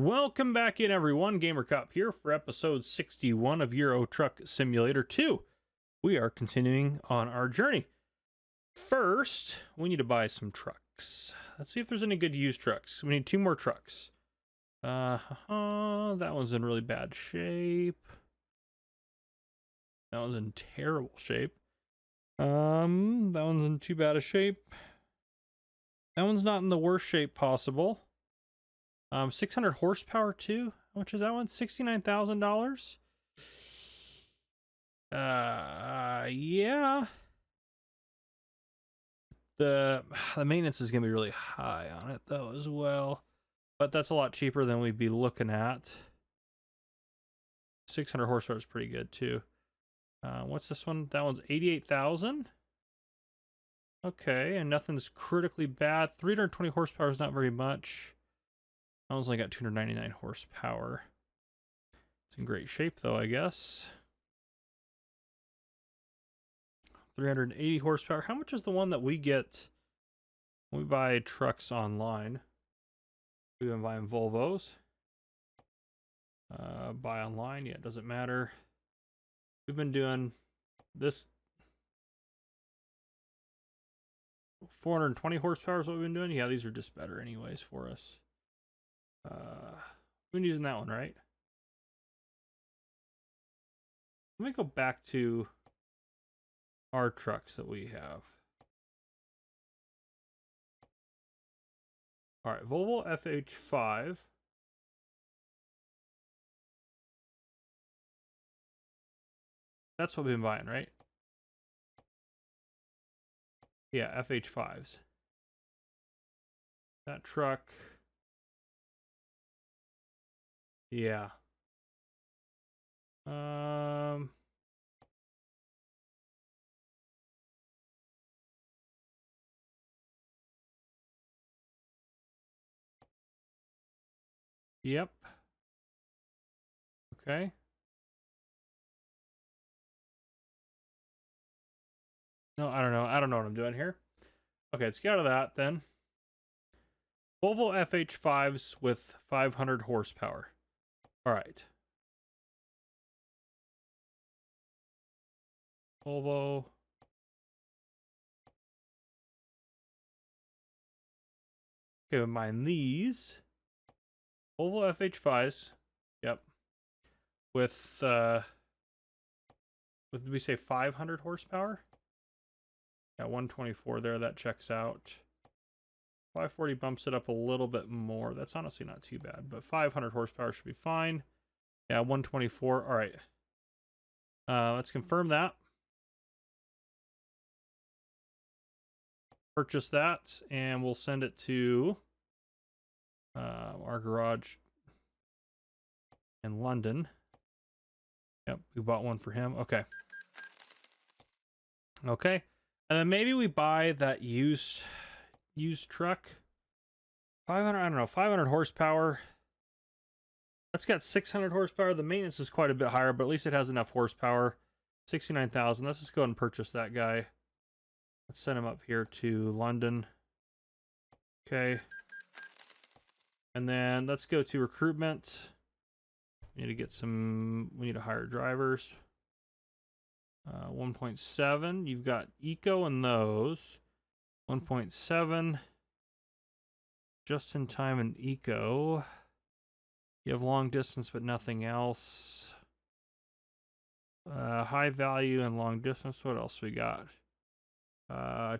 Welcome back in, everyone. Gamer Cop here for episode 61 of Euro Truck Simulator 2. We are continuing on our journey. First, we need to buy some trucks. Let's see if there's any good used trucks. We need 2 more trucks. That one's in really bad shape. That one's in terrible shape. That one's in too bad a shape. That one's not in the worst shape possible. 600 horsepower too. How much is that one? $69,000. Yeah. The maintenance is gonna be really high on it though as well, but that's a lot cheaper than we'd be looking at. 600 horsepower is pretty good too. What's this one? That one's 88,000. Okay, and nothing's critically bad. 320 horsepower is not very much. I only got 299 horsepower. It's in great shape though, I guess. 380 horsepower. How much is the one that we get when we buy trucks online? We've been buying Volvos. Buy online, yeah, it doesn't matter. We've been doing this. 420 horsepower is what we've been doing. Yeah, these are just better anyways for us. We've been using that one, right? Let me go back to our trucks that we have. All right, Volvo FH5. That's what we've been buying, right? Yeah, FH5s. That truck. Yeah. Yep. Okay. No, I don't know. I don't know what I'm doing here. Okay, let's get out of that then. Volvo FH5s with 500 horsepower. All right. Volvo. Okay, we mind these. Volvo FH5s. Yep. With did we say 500 horsepower? Yeah, 124 there. That checks out. 540 bumps it up a little bit more. That's honestly not too bad, but 500 horsepower should be fine. Yeah, 124. All right. Let's confirm that. Purchase that, and we'll send it to our garage in London. Yep, we bought one for him. Okay. Okay. And then maybe we buy that used truck. 500, I don't know, 500 horsepower. That's got 600 horsepower. The maintenance is quite a bit higher, but at least it has enough horsepower. 69,000. Let's just go ahead and purchase that guy. Let's send him up here to London. Okay. And then let's go to recruitment. We need to hire drivers. 1.7. You've got eco in those. 1.7. Just in time and eco. You have long distance, but nothing else. High value and long distance. What else we got? 1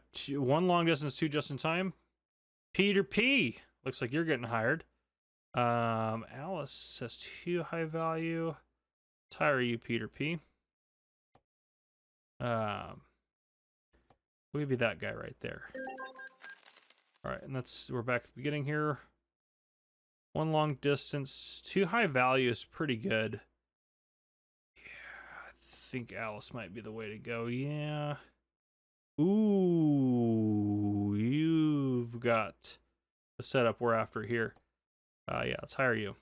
long distance, 2 just in time. Peter P. Looks like you're getting hired. Alice says 2 high value. Let's hire you, Peter P. Maybe that guy right there. All right, and we're back at the beginning here. 1 long distance, 2 high value is pretty good. Yeah, I think Alice might be the way to go. Yeah. Ooh, you've got the setup we're after here. Yeah, let's hire you.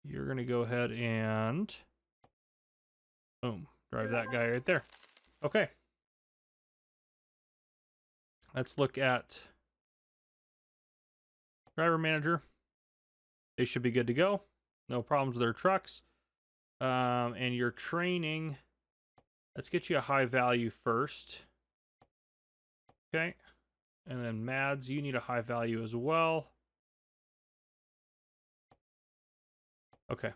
You're gonna go ahead and boom, drive that guy right there. Okay. Let's look at driver manager. They should be good to go. No problems with their trucks. And your training, let's get you a high value first. Okay. And then Mads, you need a high value as well. Okay.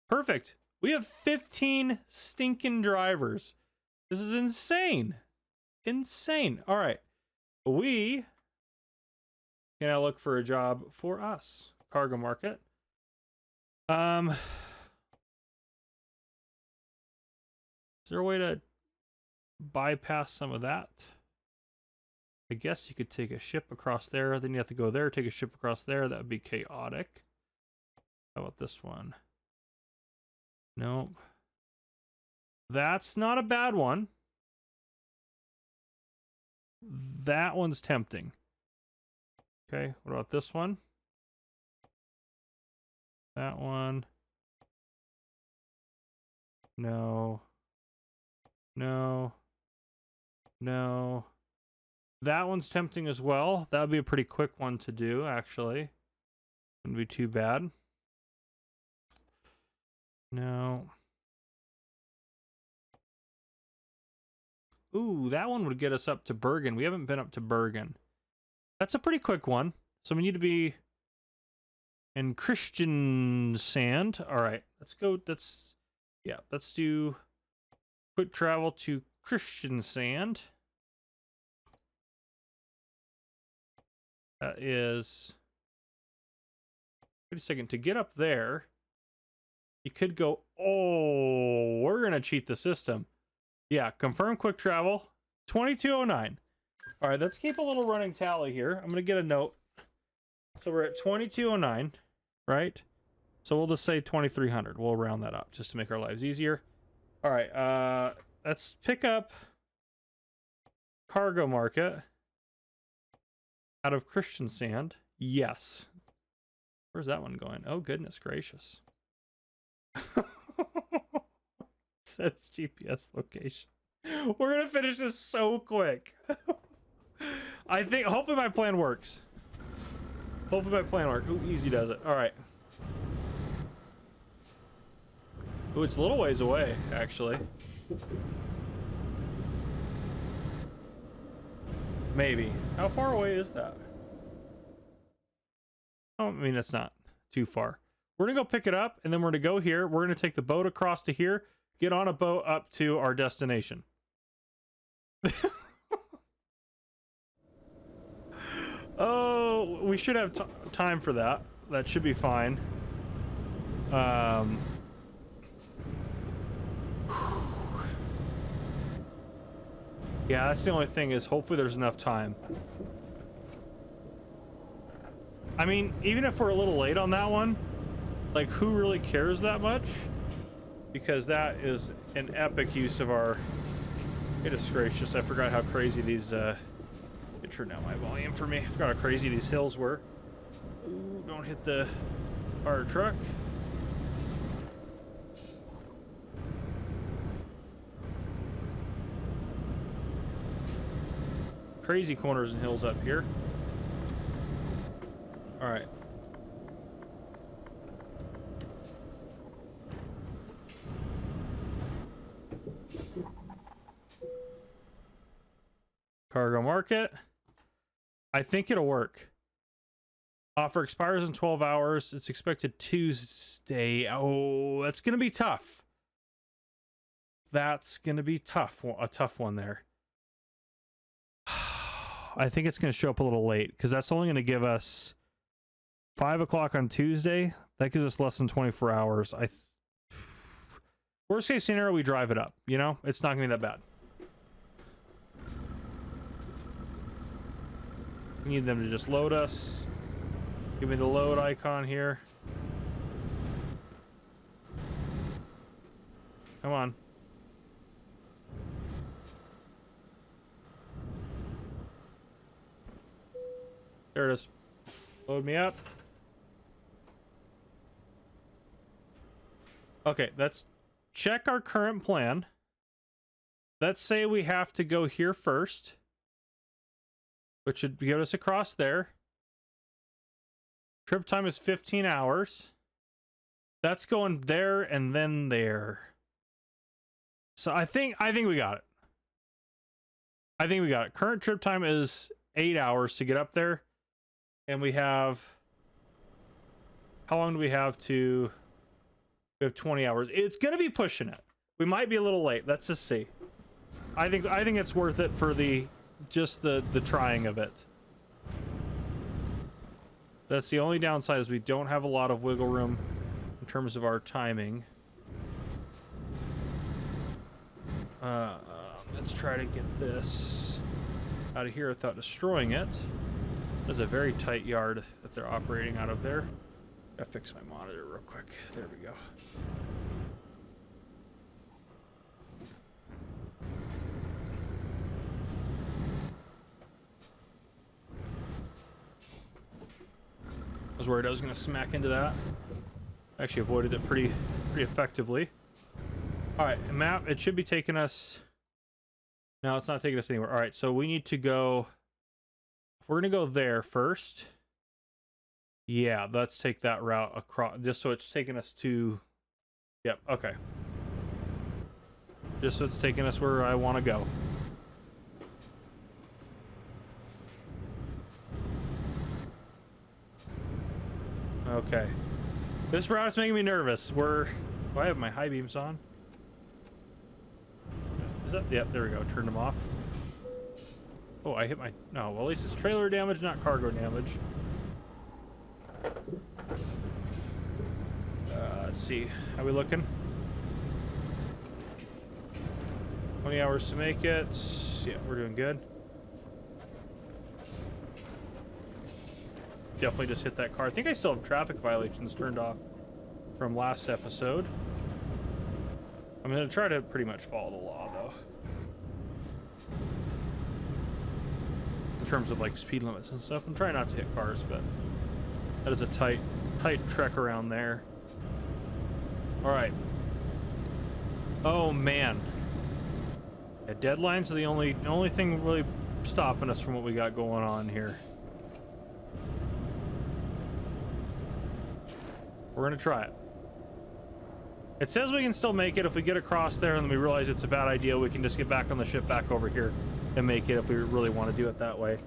Perfect. We have 15 stinking drivers. This is insane. Insane. All right. We can now look for a job for us. Cargo market. Is there a way to bypass some of that? I guess you could take a ship across there. Then you have to go there, take a ship across there. That would be chaotic. How about this one? Nope. That's not a bad one. That one's tempting. Okay, what about this one? That one. No. No. No. That one's tempting as well. That would be a pretty quick one to do, actually. Wouldn't be too bad. No. Ooh, that one would get us up to Bergen. We haven't been up to Bergen. That's a pretty quick one. So we need to be in Christian Sand. All right, let's go. Let's do quick travel to Christian Sand. That is, wait a second, to get up there, you could go, oh, we're going to cheat the system. Yeah, confirm quick travel, 2209. All right, let's keep a little running tally here. I'm going to get a note. So we're at 2209, right? So we'll just say 2300. We'll round that up just to make our lives easier. All right, let's pick up cargo market out of Christian Sand. Yes. Where's that one going? Oh, goodness gracious. Says GPS location. We're going to finish this so quick. I think, hopefully my plan works. Hopefully my plan works. Ooh, easy does it. All right. Ooh, it's a little ways away, actually. Maybe. How far away is that? Oh, I mean, that's not too far. We're going to go pick it up, and then we're going to go here. We're going to take the boat across to here, get on a boat up to our destination. Oh, we should have time for that. That should be fine. Yeah, that's the only thing, is hopefully there's enough time. I mean, even if we're a little late on that one, like, who really cares that much? Because that is an epic use of our... Goodness gracious, I forgot how crazy these, turn down my volume for me. I forgot how crazy these hills were. Ooh, don't hit the fire truck. Crazy corners and hills up here. All right. Cargo market. I think it'll work. Offer expires in 12 hours. It's expected Tuesday. Oh, that's going to be tough. That's going to be tough. A tough one there. I think it's going to show up a little late because that's only going to give us 5 o'clock on Tuesday. That gives us less than 24 hours. Worst case scenario, we drive it up. You know, it's not going to be that bad. We need them to just load us. Give me the load icon here. Come on. There it is. Load me up. Okay, let's check our current plan. Let's say we have to go here first, which should get us across there. Trip time is 15 hours. That's going there and then there. So I think we got it. I think we got it. Current trip time is 8 hours to get up there. And we have... How long do we have to... We have 20 hours. It's going to be pushing it. We might be a little late. Let's just see. I think it's worth it for the trying of it. That's the only downside, is we don't have a lot of wiggle room in terms of our timing. Let's try to get this out of here without destroying it. There's a very tight yard that they're operating out of there. Gotta fix my monitor real quick. There we go. I was worried I was going to smack into that. Actually avoided it pretty effectively. Alright, map. It should be taking us... No, it's not taking us anywhere. Alright, so we need to go... If we're going to go there first... Yeah, let's take that route across... Just so it's taking us to... Yep, okay. Just so it's taking us where I want to go. Okay. This route's making me nervous. Do I have my high beams on? Is that... Yep, there we go. Turned them off. Oh, I hit my... No, well, at least it's trailer damage, not cargo damage. Let's see. How we looking? 20 hours to make it. Yeah, we're doing good. Definitely just hit that car. I think I still have traffic violations turned off from last episode. I'm going to try to pretty much follow the law, though. In terms of, like, speed limits and stuff. I'm trying not to hit cars, but that is a tight trek around there. Alright. Oh, man. Yeah, deadlines are the only thing really stopping us from what we got going on here. We're gonna try it. It says we can still make it if we get across there and then we realize it's a bad idea. We can just get back on the ship back over here and make it if we really want to do it that way.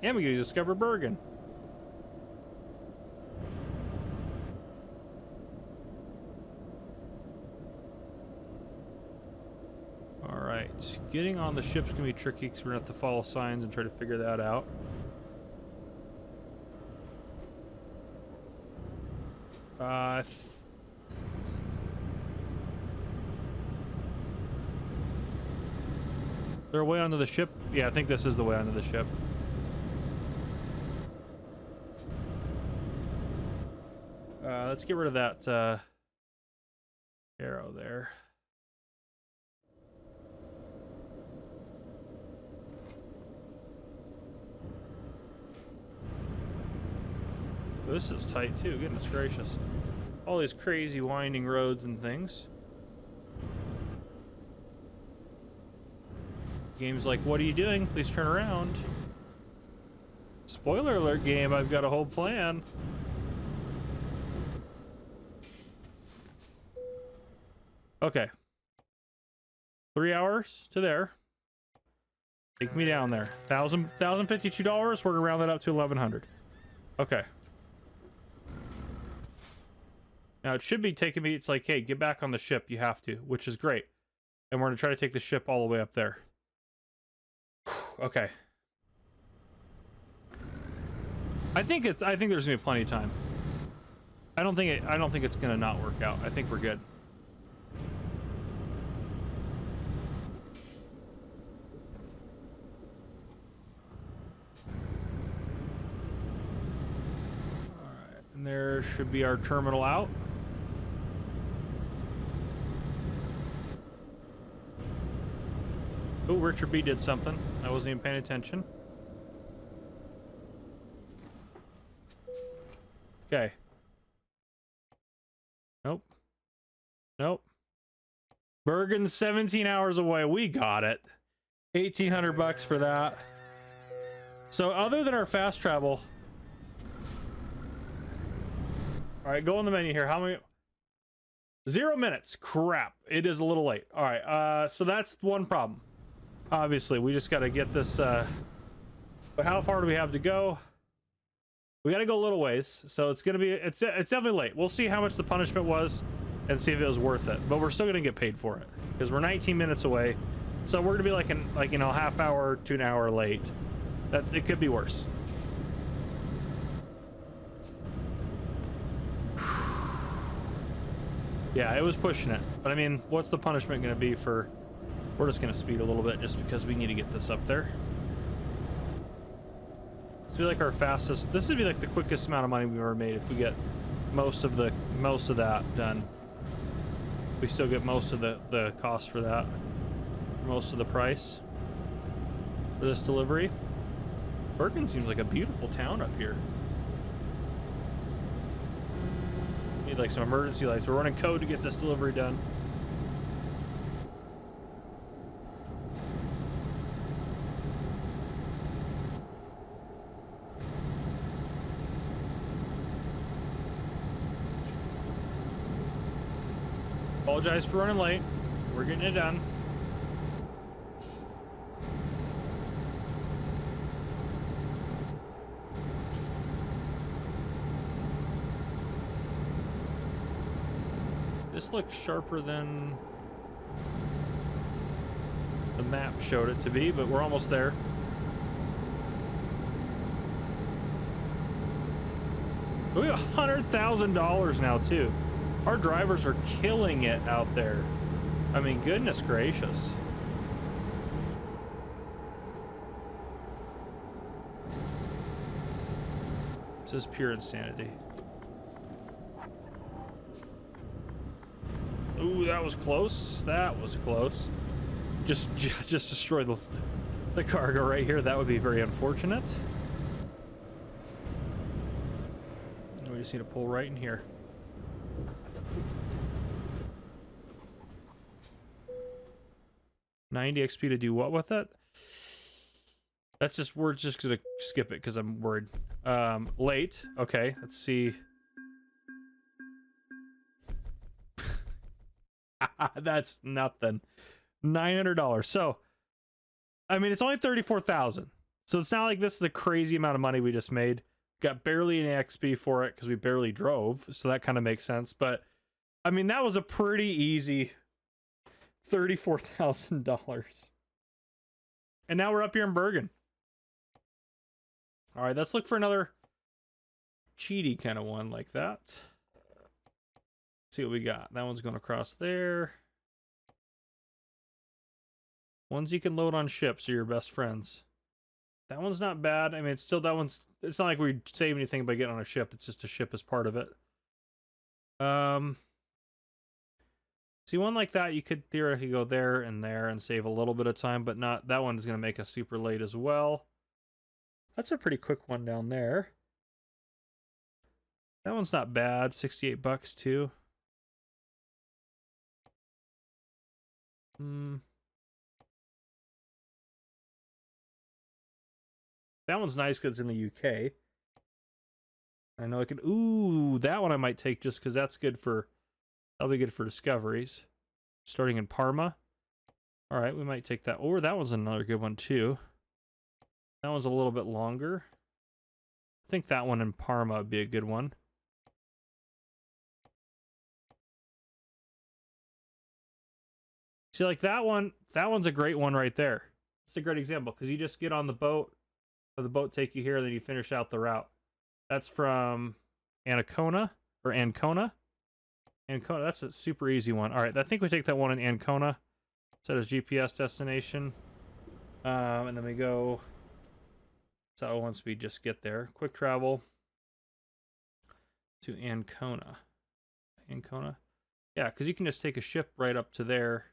And we can discover Bergen. Alright, getting on the ship's gonna be tricky because we're gonna have to follow signs and try to figure that out. Is there a way onto the ship? Yeah, I think this is the way onto the ship. Let's get rid of that arrow there. This is tight too, goodness gracious. All these crazy winding roads and things. Game's like, what are you doing? Please turn around. Spoiler alert, game, I've got a whole plan. Okay. 3 hours to there. Take me down there. $1,052. We're gonna round that up to 1,100. Okay. Now it should be taking me, it's like, hey, get back on the ship, you have to, which is great. And we're gonna try to take the ship all the way up there. Okay. I think there's gonna be plenty of time. I don't think it's gonna not work out. I think we're good. Alright, and there should be our terminal out. Oh, Richard B did something. I wasn't even paying attention. Okay. Nope. Nope. Bergen's 17 hours away. We got it. 1,800 bucks for that. So other than our fast travel. All right, go on the menu here. How many? 0 minutes. Crap. It is a little late. All right. So that's one problem. Obviously, we just got to get this. But how far do we have to go? We got to go a little ways. So it's gonna be. It's definitely late. We'll see how much the punishment was, and see if it was worth it. But we're still gonna get paid for it because we're 19 minutes away. So we're gonna be like you know, half hour to an hour late. It could be worse. Yeah, it was pushing it. But I mean, what's the punishment going to be for... We're just going to speed a little bit just because we need to get this up there. This would be like our fastest... This would be like the quickest amount of money we've ever made if we get most of that done. We still get most of the cost for that. Most of the price for this delivery. Bergen seems like a beautiful town up here. Need like some emergency lights. We're running code to get this delivery done. Apologize for running late. We're getting it done. This looks sharper than the map showed it to be, but we're almost there. We have $100,000 now too. Our drivers are killing it out there. I mean, goodness gracious. This is pure insanity. Ooh, that was close. That was close. Just destroy the cargo right here. That would be very unfortunate. We just need to pull right in here. $90 XP to do what with it? That's just, we're just gonna skip it because I'm worried. Late. Okay, let's see. That's nothing. $900. So, I mean, it's only 34,000. So it's not like this is a crazy amount of money we just made. Got barely any XP for it because we barely drove. So that kind of makes sense. But I mean, that was a pretty easy $34,000. And now we're up here in Bergen. All right, let's look for another cheaty kind of one like that. See what we got. That one's going across there. Ones you can load on ships are your best friends. That one's not bad. I mean, it's still, that one's, it's not like we save anything by getting on a ship. It's just a ship as part of it. See, one like that, you could theoretically go there and save a little bit of time, but not, that one is going to make us super late as well. That's a pretty quick one down there. That one's not bad. 68 bucks too. That one's nice because it's in the UK. I know I can. Ooh, that one I might take just because that's good for. That'll be good for discoveries. Starting in Parma. All right, we might take that. Or that one's another good one too. That one's a little bit longer. I think that one in Parma would be a good one. See, like that one, that one's a great one right there. It's a great example because you just get on the boat, or the boat take you here, and then you finish out the route. That's from Ancona, or Ancona. Ancona, that's a super easy one. All right, I think we take that one in Ancona. Set as GPS destination. And then we go, so once we just get there, quick travel to Ancona. Ancona? Yeah, because you can just take a ship right up to there.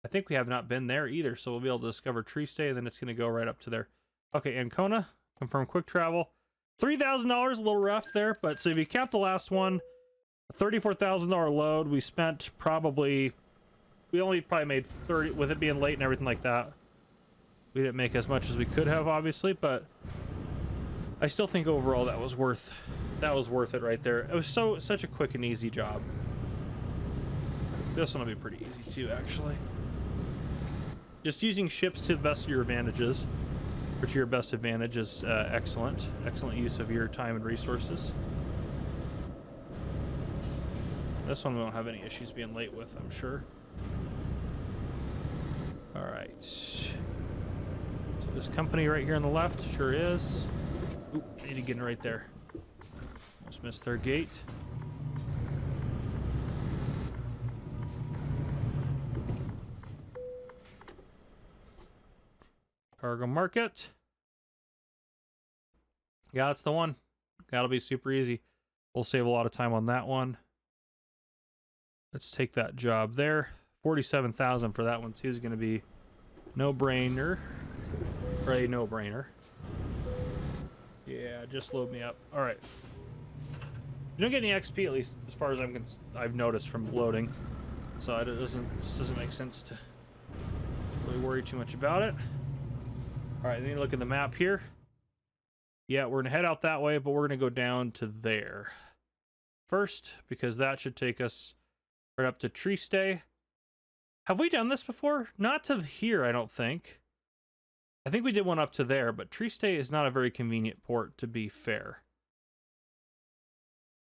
I think we have not been there either, so we'll be able to discover Tree Stay, and then it's going to go right up to there. Okay, Ancona, confirm quick travel. $3,000, a little rough there, but so if you count the last one, $34,000 load. We spent probably, we only probably made 30 with it being late and everything like that. We didn't make as much as we could have, obviously, but I still think overall that was worth it right there. It was such a quick and easy job. This one will be pretty easy too, actually. Just using ships to the best of your advantages, or to your best advantage, is excellent. Excellent use of your time and resources. This one we won't have any issues being late with, I'm sure. All right. So this company right here on the left sure is. Oop, I need to get in right there. Almost missed their gate. Cargo market. Yeah, that's the one. That'll be super easy. We'll save a lot of time on that one. Let's take that job there. 47,000 for that one too is going to be no-brainer. Or a no-brainer. Yeah, just load me up. All right. You don't get any XP, at least as far as I've noticed from loading. So it just doesn't make sense to really worry too much about it. All right, I need to look at the map here. Yeah, we're gonna head out that way, but we're gonna go down to there first because that should take us right up to Triste. Have we done this before? Not to here, I don't think. I think we did one up to there, but Triste is not a very convenient port, to be fair.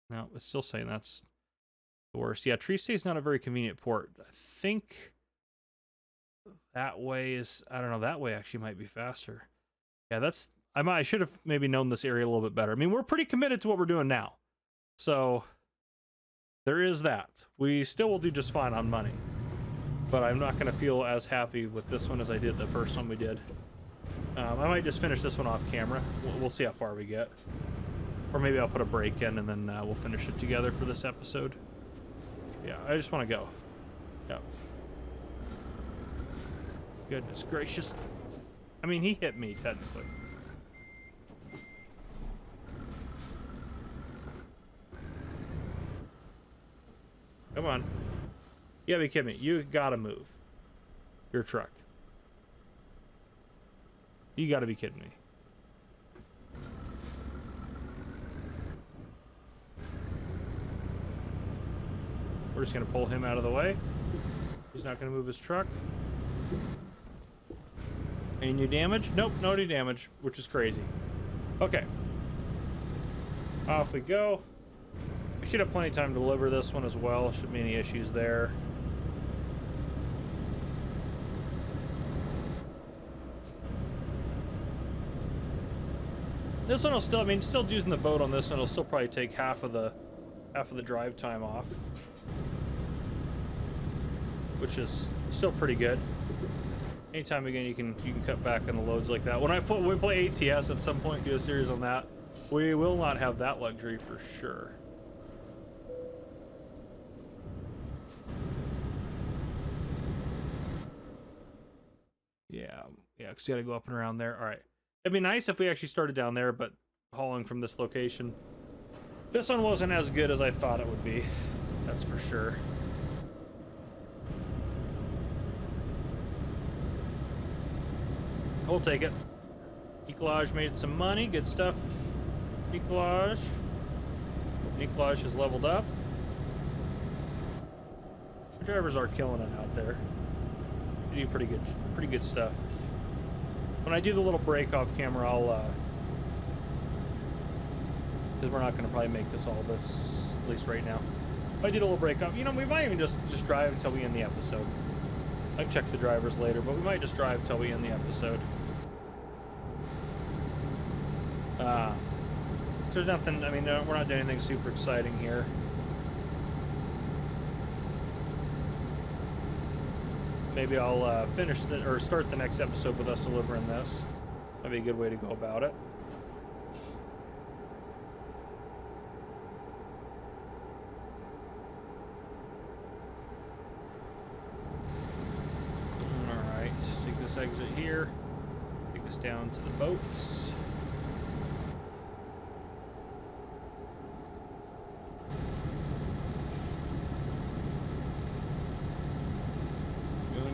No, it's still saying that's the worst. Yeah, Triste is not a very convenient port. I think that way is, I don't know, that way actually might be faster. Yeah, that's, I should have maybe known this area a little bit better. I mean, we're pretty committed to what we're doing now. So there is that. We still will do just fine on money. But I'm not going to feel as happy with this one as I did the first one we did. I might just finish this one off camera. We'll see how far we get. Or maybe I'll put a break in and then we'll finish it together for this episode. Yeah, I just want to go. Yeah. Goodness gracious. I mean, he hit me, technically. Come on. You gotta be kidding me. You gotta move. Your truck. You gotta be kidding me. We're just gonna pull him out of the way. He's not gonna move his truck. Any new damage? Nope, no new damage, which is crazy. Okay. Off we go. We should have plenty of time to deliver this one as well. Shouldn't be any issues there. This one will still, I mean, still using the boat on this one will still probably take half of the drive time off, which is still pretty good. Anytime again you can cut back on the loads like that. When we play ATS at some point, do a series on that, we will not have that luxury for sure. Yeah, because you got to go up and around there. All right. It'd be nice if we actually started down there, but hauling from this location. This one wasn't as good as I thought it would be. That's for sure. We'll take it. Ecolage made some money. Good stuff. Ecolage. Ecolage has leveled up. The drivers are killing it out there. They do pretty good stuff. When I do the little break off camera, I'll because we're not going to probably make this all this, at least right now. If I did a little break off, you know, we might even just drive until we end the episode. I can check the drivers later, but we might just drive until we end the episode. So there's nothing, I mean, we're not doing anything super exciting here. Maybe I'll finish or start the next episode with us delivering this. That'd be a good way to go about it. Alright, take this exit here. Take us down to the boats.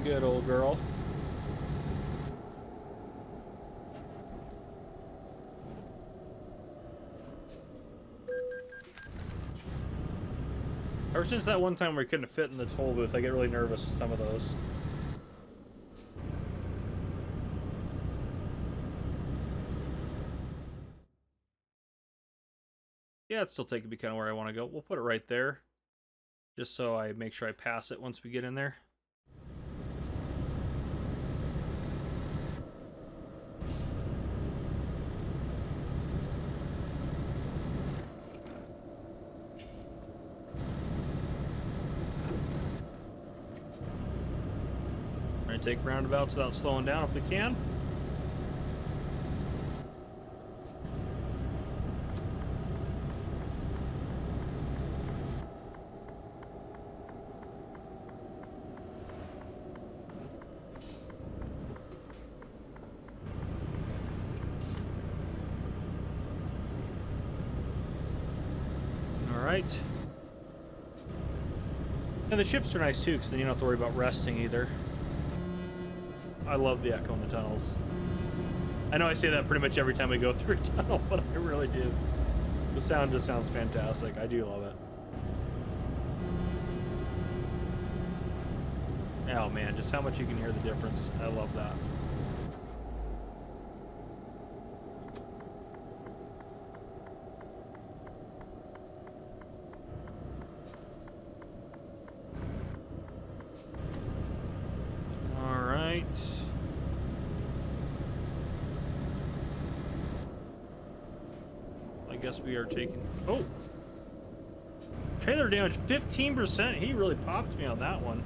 good, old girl. Ever since that one time where we couldn't fit in the toll booth, I get really nervous with some of those. Yeah, it's still taking me kind of where I want to go. We'll put it right there, just so I make sure I pass it once we get in there. We're gonna take roundabouts without slowing down if we can. Right. And the ships are nice too, because then you don't have to worry about resting either. I love the echo in the tunnels. I know I say that pretty much every time we go through a tunnel, but I really do. The sound just sounds fantastic. I do love it. Oh man, just how much you can hear the difference. I love that. I guess we are taking... Oh! Trailer damage 15%. He really popped me on that one.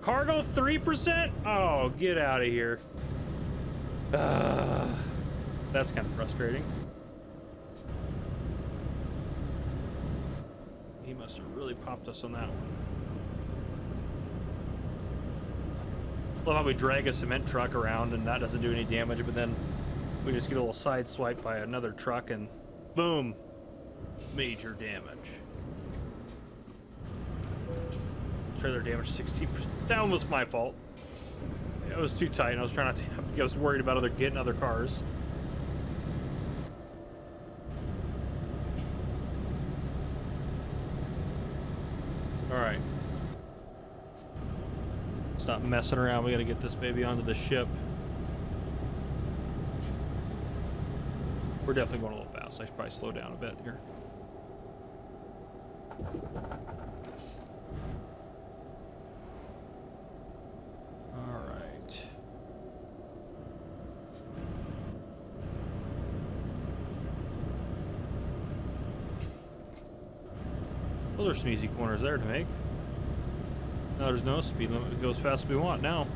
Cargo 3%? Oh, get out of here. That's kind of frustrating. He must have really popped us on that one. Love how we drag a cement truck around and that doesn't do any damage, but then we just get a little side swiped by another truck and boom, major damage. Trailer damage 16%. That one was my fault. It was too tight and I was trying not to, I was worried about getting other cars. All right. Stop messing around. We got to get this baby onto the ship. We're definitely going a little fast. I should probably slow down a bit here. All right. Well, there's some easy corners there to make. No, there's no speed limit. It goes fast as we want now.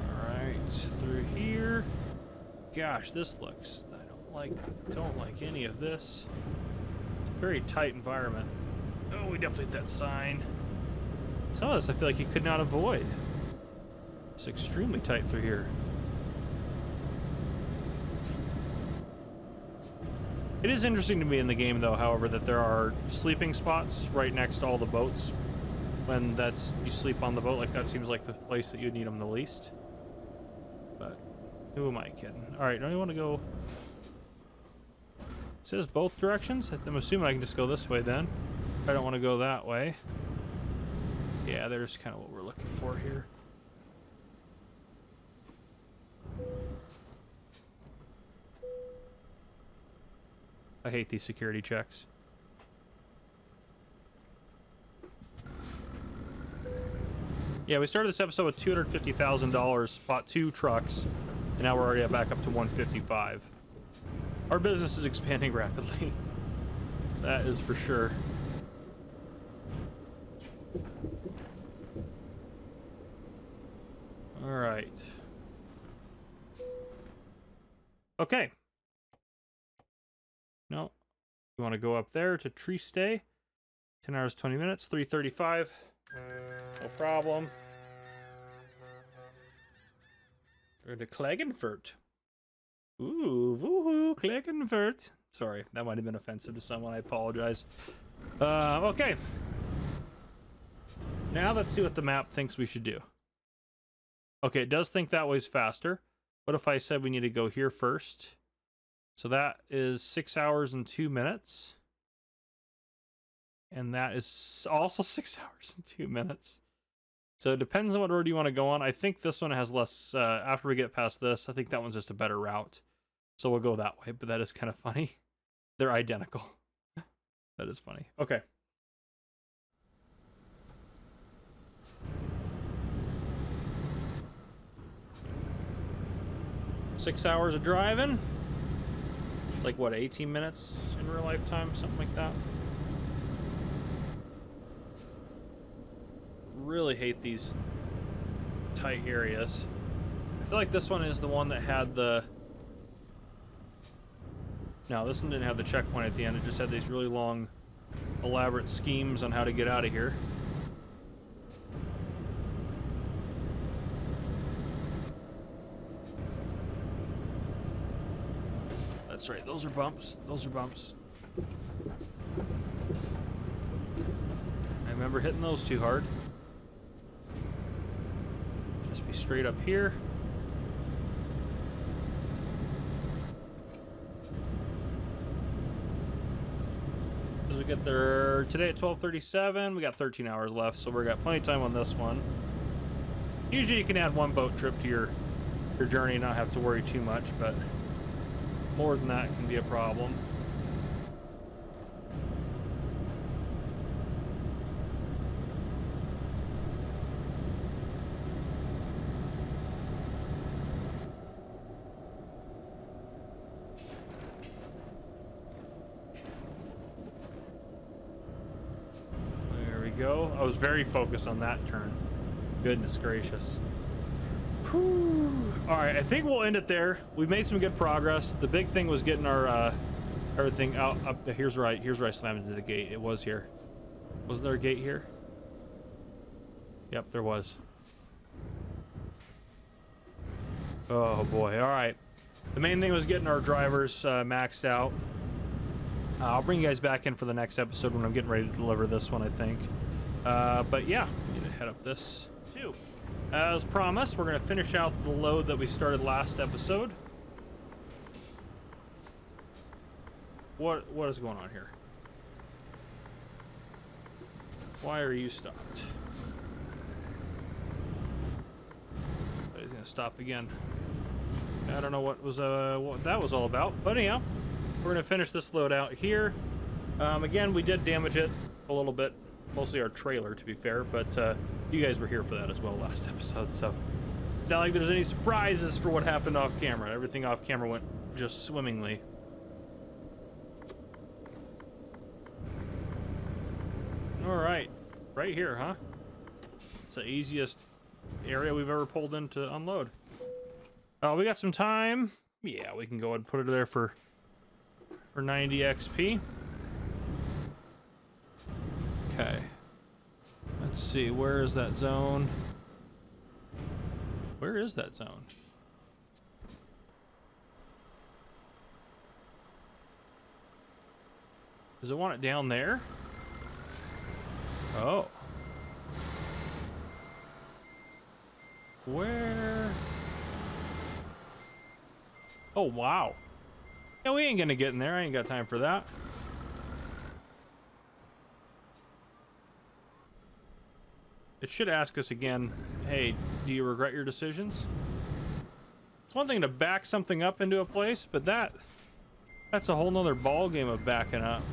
Alright, through here. Gosh, this looks... I don't like any of this. It's a very tight environment. Oh, we definitely hit that sign. Some of this I feel like you could not avoid. It's extremely tight through here. It is interesting to me in the game, though, however, that there are sleeping spots right next to all the boats. When you sleep on the boat, like that seems like the place that you'd need them the least. But who am I kidding? All right, don't you want to go? It says both directions. I'm assuming I can just go this way then. I don't want to go that way. Yeah, there's kind of what we're looking for here. I hate these security checks. Yeah, we started this episode with $250,000, bought 2 trucks, and now we're already back up to 155. Our business is expanding rapidly. That is for sure. All right. Okay. No. You want to go up there to tree stay? 10 hours, 20 minutes, 335. No problem. Go to Klagenfurt. Ooh, woohoo, Klagenfurt. Sorry, that might have been offensive to someone. I apologize. Okay. Now let's see what the map thinks we should do. Okay, it does think that way's faster. What if I said we need to go here first? So that is 6 hours and 2 minutes. And that is also 6 hours and 2 minutes. So it depends on what road you want to go on. I think this one has less, after we get past this, I think that one's just a better route. So we'll go that way, but that is kind of funny. They're identical. That is funny. Okay. Six hours of driving. It's like, what, 18 minutes in real lifetime? Something like that. Really hate these tight areas. I feel like this one is the one that had the... No, this one didn't have the checkpoint at the end. It just had these really long, elaborate schemes on how to get out of here. That's right, those are bumps. Those are bumps. I remember hitting those too hard. Just be straight up here. As we get there today at 12:37, we got 13 hours left, so we've got plenty of time on this one. Usually you can add one boat trip to your journey and not have to worry too much, but more than that can be a problem. There we go. I was very focused on that turn. Goodness gracious. Whew. All right, I think we'll end it there. We've made some good progress. The big thing was getting our everything out up. Here's where I slammed into the gate. It was here. Wasn't there a gate here? Yep, there was. Oh boy. All right. The main thing was getting our drivers maxed out. I'll bring you guys back in for the next episode when I'm getting ready to deliver this one, I think. But yeah, we need to head up this too. As promised, we're going to finish out the load that we started last episode. What is going on here? Why are you stopped? He's going to stop again. I don't know what that was all about, but anyhow, we're going to finish this load out here. Again, we did damage it a little bit. Mostly our trailer, to be fair, but you guys were here for that as well last episode, so it's not like there's any surprises for what happened off camera. Everything off camera went just swimmingly. All right, right here, huh? It's the easiest area we've ever pulled in to unload. Oh, we got some time. Yeah, we can go ahead and put it there for 90 XP. Okay. Let's see, where is that zone? Where is that zone? Does it want it down there? Oh. Where? Oh, wow. Yeah, we ain't gonna get in there. I ain't got time for that. It should ask us again, hey, do you regret your decisions? It's one thing to back something up into a place, but that's a whole nother ball game of backing up.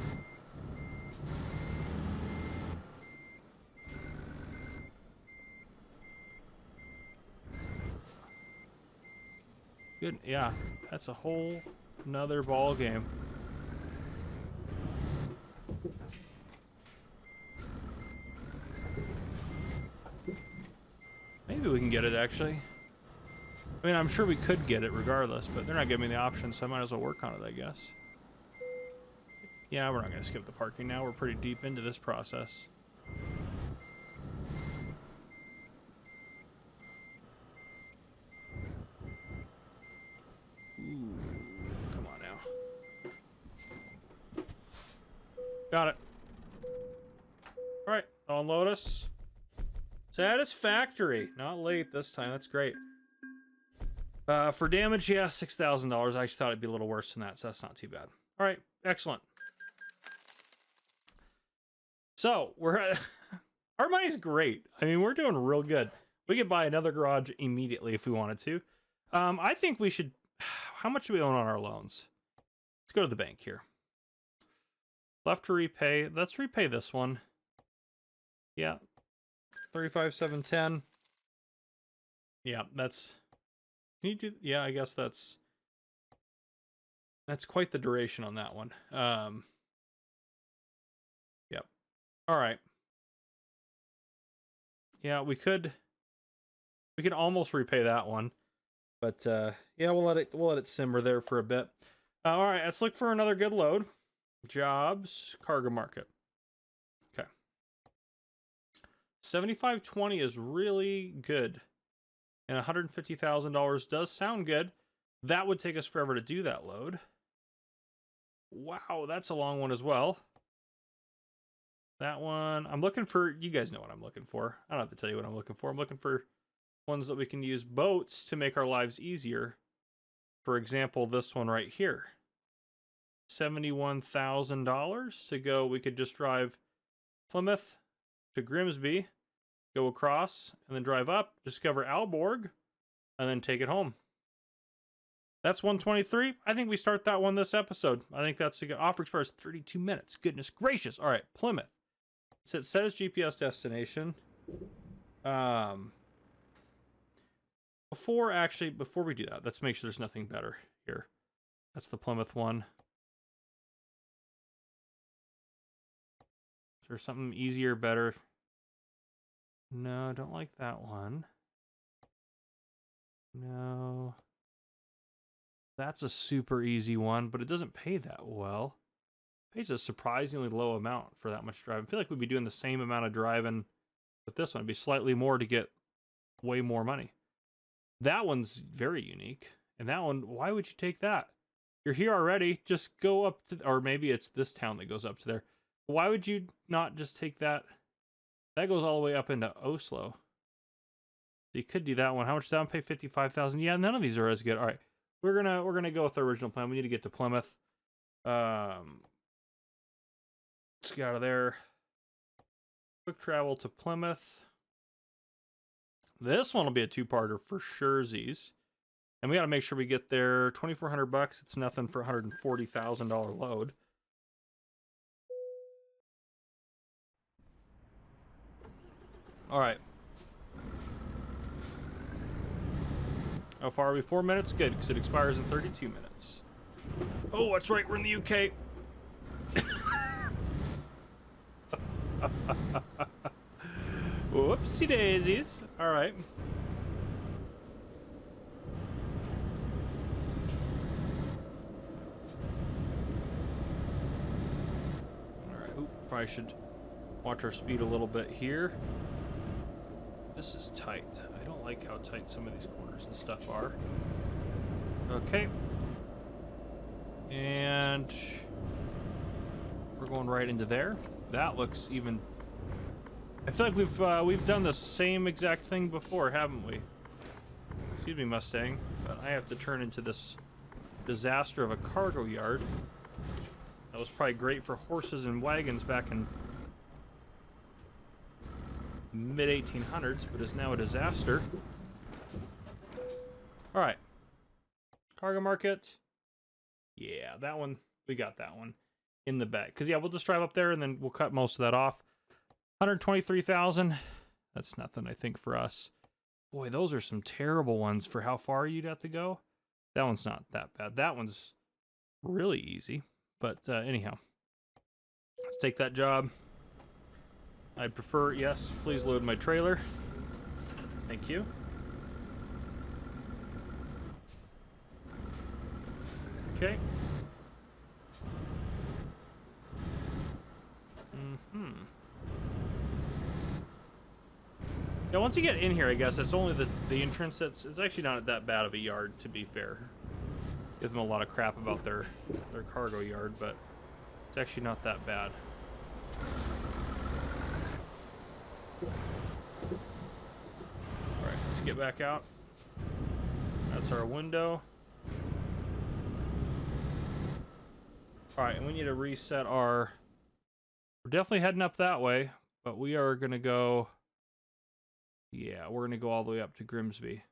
Good, yeah, that's a whole nother ball game. Maybe we can get it, actually. I mean, I'm sure we could get it regardless, but they're not giving me the option, so I might as well work on it, I guess. Yeah, we're not going to skip the parking now. We're pretty deep into this process. Ooh, come on now. Got it. All right, unload us. Satisfactory. Not late this time. That's great. For damage, yeah, $6,000. I actually thought it'd be a little worse than that, so that's not too bad. All right, excellent. So we're our money's great. I mean, we're doing real good. We could buy another garage immediately if we wanted to. I think we should. How much do we own on our loans? Let's go to the bank here. Left to repay. Let's repay this one. Yeah. 35,710. Yeah, that's. Can you do? Yeah, I guess that's quite the duration on that one. Yep. All right. Yeah, we could almost repay that one, but yeah, we'll let it simmer there for a bit. All right, let's look for another good load. Jobs, cargo market. Okay. 7520 is really good. And $150,000 does sound good. That would take us forever to do that load. Wow, that's a long one as well. That one, I'm looking for, you guys know what I'm looking for. I don't have to tell you what I'm looking for. I'm looking for ones that we can use boats to make our lives easier. For example, this one right here. $71,000 to go. We could just drive Plymouth to Grimsby, go across, and then drive up, discover Aalborg, and then take it home. That's 123. I think we start that one this episode. I think that's a good offer. Expires 32 minutes. Goodness gracious. All right, Plymouth. So it says GPS destination. Before we do that, let's make sure there's nothing better here. That's the Plymouth one. Is there something easier, better? No, don't like that one. No. That's a super easy one, but it doesn't pay that well. It pays a surprisingly low amount for that much driving. I feel like we'd be doing the same amount of driving with this one. It'd be slightly more to get way more money. That one's very unique. And that one, why would you take that? You're here already. Just go up to, or maybe it's this town that goes up to there. Why would you not just take that? That goes all the way up into Oslo. So you could do that one. How much does that one pay? 55,000. Yeah, none of these are as good. All right. We're gonna go with the original plan. We need to get to Plymouth. Let's get out of there. Quick travel to Plymouth. This one will be a two-parter for surezies. And we got to make sure we get there. $2,400. It's nothing for a $140,000 load. All right. How far are we? 4 minutes? Good, because it expires in 32 minutes. Oh, that's right. We're in the UK. Whoopsie daisies. All right. All right. Oop, probably should watch our speed a little bit here. This is tight. I don't like how tight some of these corners and stuff are. Okay. And we're going right into there. That looks even... I feel like we've done the same exact thing before, haven't we? Excuse me, Mustang, but I have to turn into this disaster of a cargo yard. That was probably great for horses and wagons back in mid-1800s, but is now a disaster. All right. Cargo market. Yeah, that one. We got that one in the bag. Because, yeah, we'll just drive up there and then we'll cut most of that off. 123,000. That's nothing, I think, for us. Boy, those are some terrible ones for how far you'd have to go. That one's not that bad. That one's really easy. But anyhow, let's take that job. I'd prefer, yes, please load my trailer. Thank you. Okay. Now, once you get in here, I guess it's only the entrance that's... It's actually not that bad of a yard, to be fair. Give them a lot of crap about their cargo yard, but it's actually not that bad. Alright, let's get back out. That's our window. Alright, and we need to reset our... We're definitely heading up that way, but we are going to go... Yeah, we're going to go all the way up to Grimsby.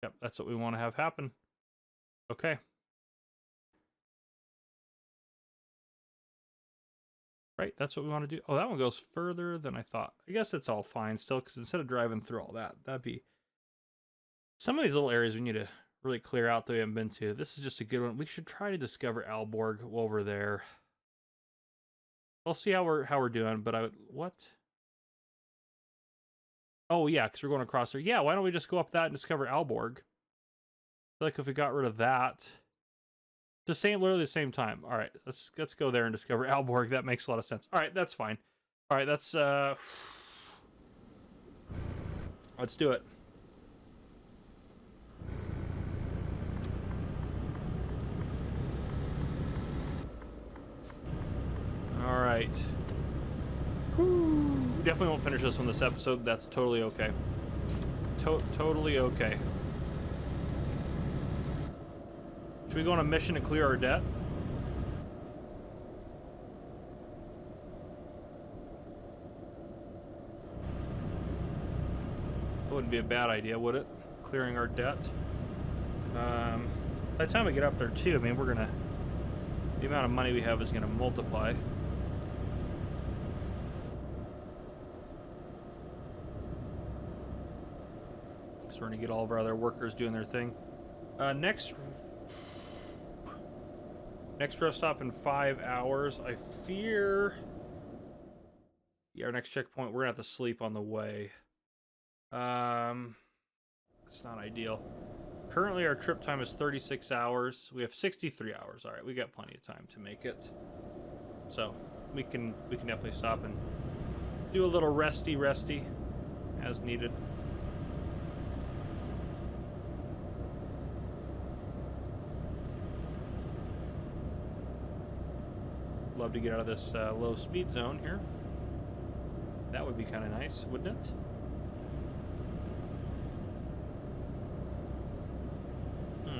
Yep, that's what we want to have happen. Okay. Right, that's what we want to do. Oh, that one goes further than I thought. I guess it's all fine still, because instead of driving through all that, that'd be... Some of these little areas we need to really clear out that we haven't been to. This is just a good one. We should try to discover Aalborg while we're there. We'll see how we're doing, but I would... What? Oh, yeah, because we're going across there. Yeah, why don't we just go up that and discover Aalborg? I feel like if we got rid of that... literally the same time. All right, let's go there and discover Aalborg. That makes a lot of sense. All right, that's fine. All right, that's let's do it. All right. Whew. We definitely won't finish this one this episode. That's totally okay. Totally okay. Should we go on a mission to clear our debt? That wouldn't be a bad idea, would it? Clearing our debt. By the time we get up there too, I mean, the amount of money we have is gonna multiply. So we're gonna get all of our other workers doing their thing. Next rest stop in 5 hours. I fear... Yeah, our next checkpoint, we're gonna have to sleep on the way. It's not ideal. Currently, our trip time is 36 hours. We have 63 hours. All right, we got plenty of time to make it. So we can definitely stop and do a little resty as needed. Love to get out of this low speed zone here. That would be kind of nice, wouldn't it?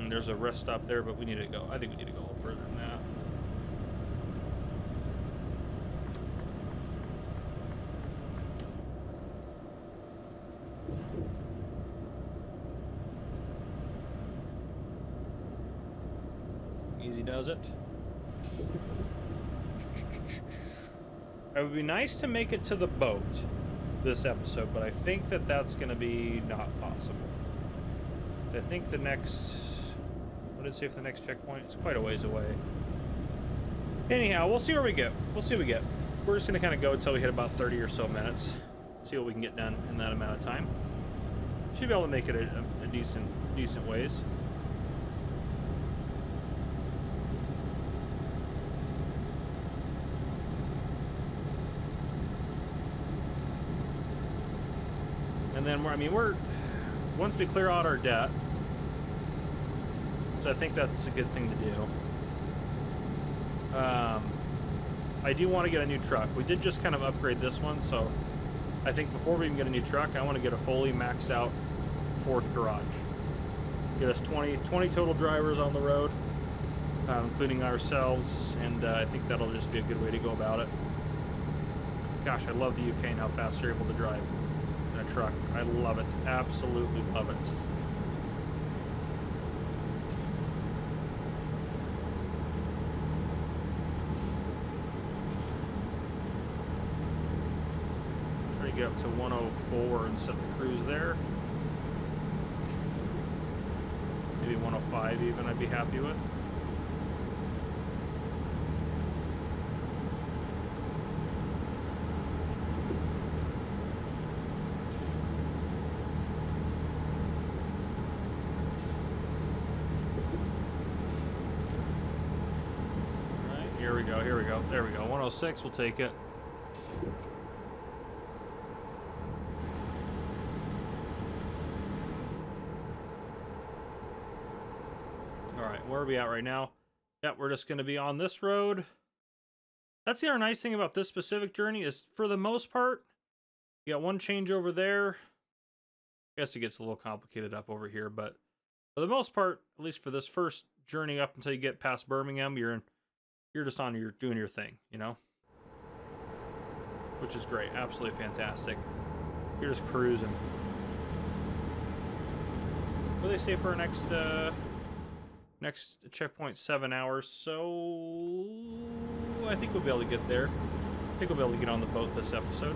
There's a rest stop there, but we need to go. I think we need to go a little further than that. Easy does it. It would be nice to make it to the boat this episode, but I think that that's going to be not possible. I think the next... What did it say for the next checkpoint? It's quite a ways away. Anyhow, we'll see where we get. We'll see what we get. We're just going to kind of go until we hit about 30 or so minutes. See what we can get done in that amount of time. Should be able to make it a decent ways. And then we're once we clear out our debt, so I think that's a good thing to do. I do want to get a new truck. We did just kind of upgrade this one, so I think before we even get a new truck, I want to get a fully maxed out 4th garage. Get us 20 total drivers on the road, including ourselves, and I think that'll just be a good way to go about it. Gosh, I love the UK and how fast you're able to drive in a truck. I love it. Absolutely love it. Try to get up to 104 and set the cruise there. Maybe 105 even I'd be happy with. Here we go. There we go. 106, we'll take it. All right, where are we at right now? Yeah, we're just going to be on this road. That's the other nice thing about this specific journey is, for the most part, you got one changeover there. I guess it gets a little complicated up over here, but for the most part, at least for this first journey up until you get past Birmingham, you're just on doing your thing, you know? Which is great. Absolutely fantastic. You're just cruising. What do they say for our next checkpoint? 7 hours. So I think we'll be able to get there. I think we'll be able to get on the boat this episode.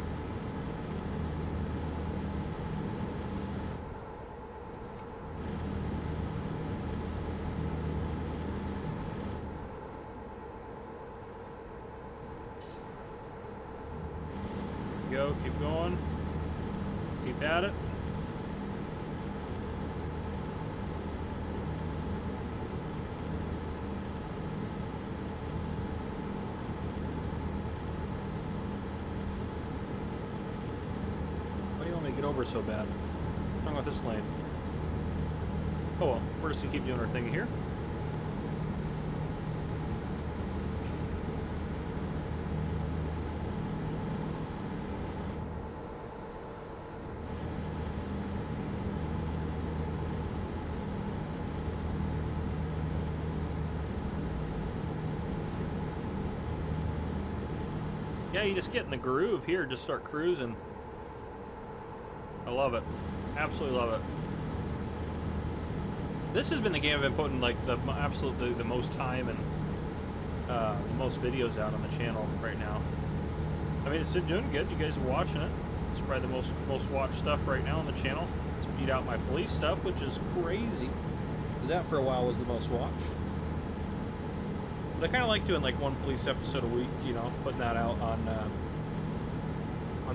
Go, keep going. Keep at it. Why do you want me to get over so bad? What's wrong with this lane? Oh well, we're just gonna keep doing our thing here. Yeah, you just get in the groove here, just start cruising. I love it. Absolutely love it. This has been the game I've been putting like absolutely the most time and the most videos out on the channel right now. I mean, it's been doing good. You guys are watching it. It's probably the most watched stuff right now on the channel. It's beat out my police stuff, which is crazy. That for a while was the most watched. But I kind of like doing like one police episode a week, you know, putting that out on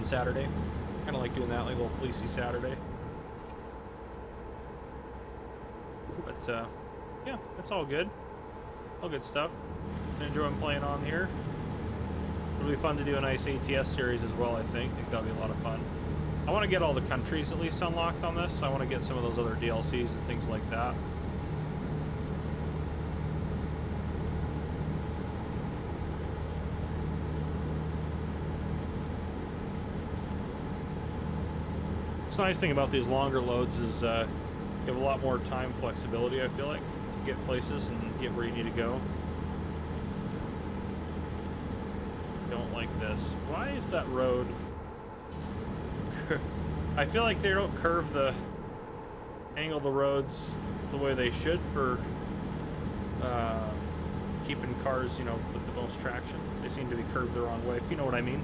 Saturday. Kind of like doing that, like a little policey Saturday. But yeah, it's all good. All good stuff. I'm enjoying playing on here. It'll be fun to do a nice ATS series as well, I think. I think that'll be a lot of fun. I want to get all the countries at least unlocked on this. I want to get some of those other DLCs and things like that. The nice thing about these longer loads is you have a lot more time flexibility, I feel like, to get places and get where you need to go. Don't like this. Why is that road... I feel like they don't curve angle the roads the way they should for keeping cars, you know, with the most traction. They seem to be curved the wrong way, if you know what I mean.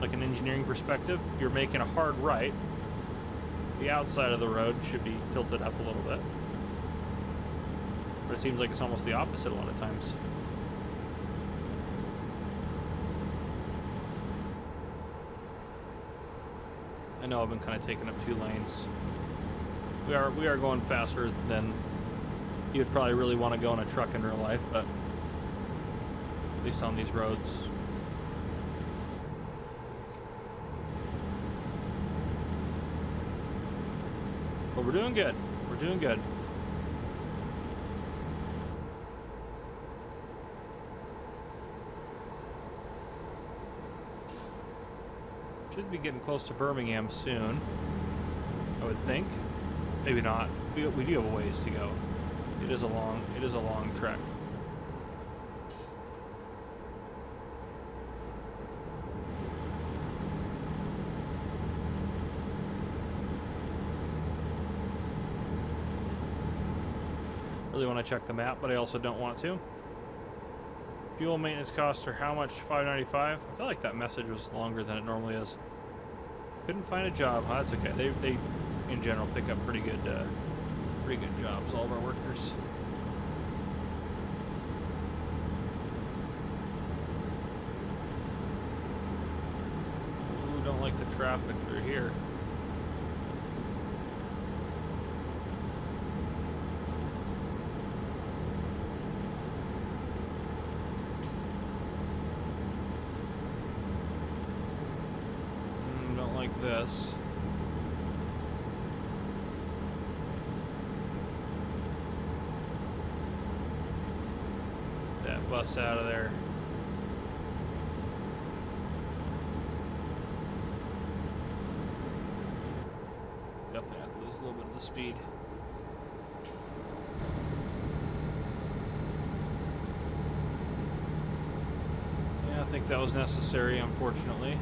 Like an engineering perspective, you're making a hard right. The outside of the road should be tilted up a little bit. But it seems like it's almost the opposite a lot of times. I know I've been kind of taking up 2 lanes. We are going faster than you'd probably really want to go in a truck in real life, but at least on these roads. But we're doing good. We're doing good. Should be getting close to Birmingham soon, I would think. Maybe not. We do have a ways to go. It is a long trek. Really want to check the map, but I also don't want to. Fuel maintenance costs are how much? $5.95. I feel like that message was longer than it normally is. Couldn't find a job. Huh? That's okay. They in general pick up pretty good jobs. All of our workers. Ooh, don't like the traffic through here. This. That bus out of there. definitely have to lose a little bit of the speed. Yeah, I think that was necessary, unfortunately.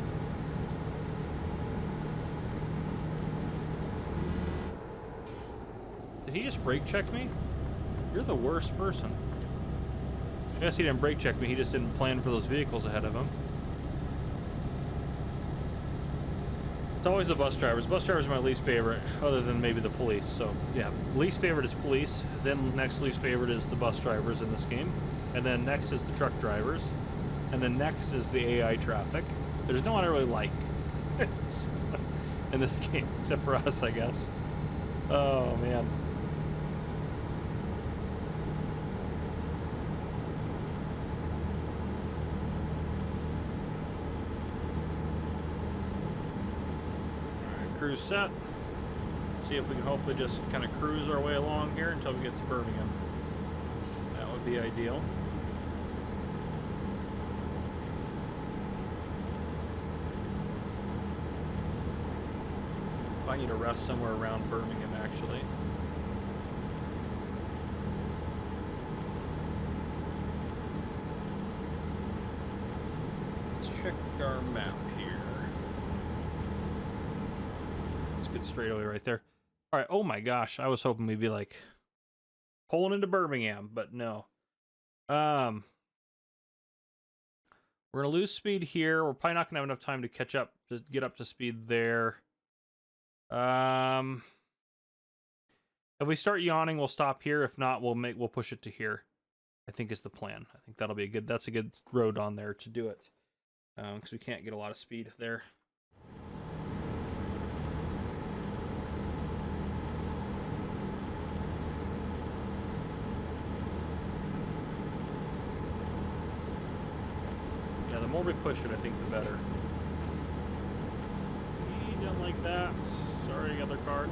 Did he just brake check me? You're the worst person. I guess he didn't brake check me, he just didn't plan for those vehicles ahead of him. It's always the bus drivers. Bus drivers are my least favorite, other than maybe the police. So, yeah, least favorite is police. Then next least favorite is the bus drivers in this game. And then next is the truck drivers. And then next is the AI traffic. There's no one I really like in this game, except for us, I guess. Oh, man. Cruise set. See if we can hopefully just kind of cruise our way along here until we get to Birmingham. That would be ideal. I need to rest somewhere around Birmingham, actually. Let's check our map here. Good straightaway right there. All right. Oh my gosh, I was hoping we'd be like pulling into Birmingham, but no. We're gonna lose speed here. We're probably not gonna have enough time to catch up to get up to speed there. If we start yawning, we'll stop here. If not, we'll push it to here. I think is the plan. I think that'll be a good. That's a good road on there to do it, because we can't get a lot of speed there. The more we push it, I think the better. He didn't like that. Sorry, other car.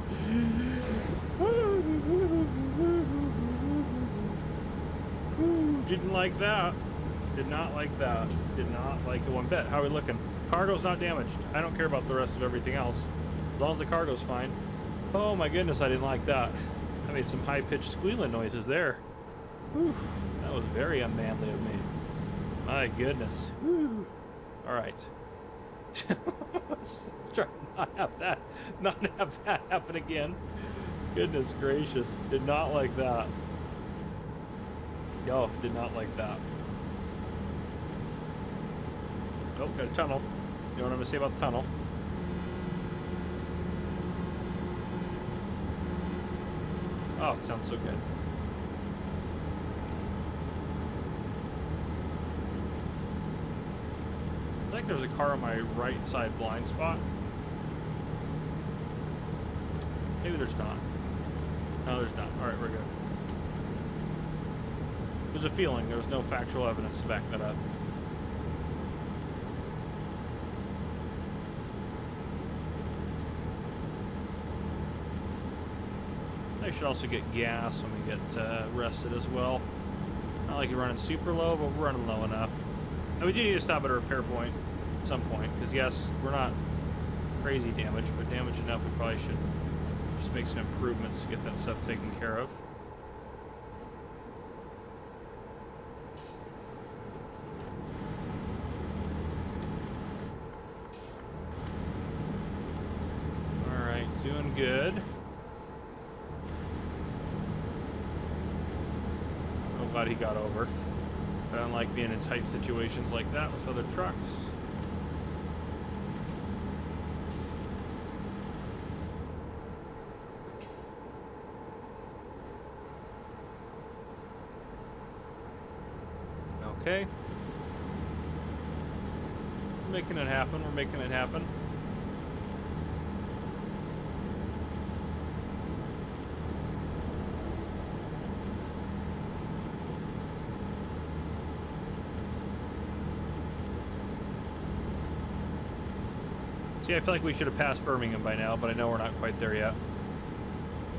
Didn't like that. Did not like that. Did not like it one bit. How are we looking? Cargo's not damaged. I don't care about the rest of everything else. As long as the cargo's fine. Oh my goodness, I didn't like that. I made some high-pitched squealing noises there. Whew, that was very unmanly of me. My goodness. Woo. All right. let's try to not have that happen again. Goodness gracious. Did not like that. Yo, did not like that. Oh, got a tunnel. You know what I'm gonna say about the tunnel? Oh, it sounds so good. I think there's a car on my right side blind spot. Maybe there's not. No, there's not. Alright, we're good. There's a feeling. There was no factual evidence to back that up. I should also get gas when we get rested as well. Not like you're running super low, but we're running low enough. And we do need to stop at a repair point at some point, because yes, we're not crazy damaged, but damaged enough we probably should just make some improvements to get that stuff taken care of. Alright, doing good. Oh, glad he got over. I don't like being in tight situations like that with other trucks. Okay. We're making it happen. We're making it happen. See, I feel like we should have passed Birmingham by now, but I know we're not quite there yet.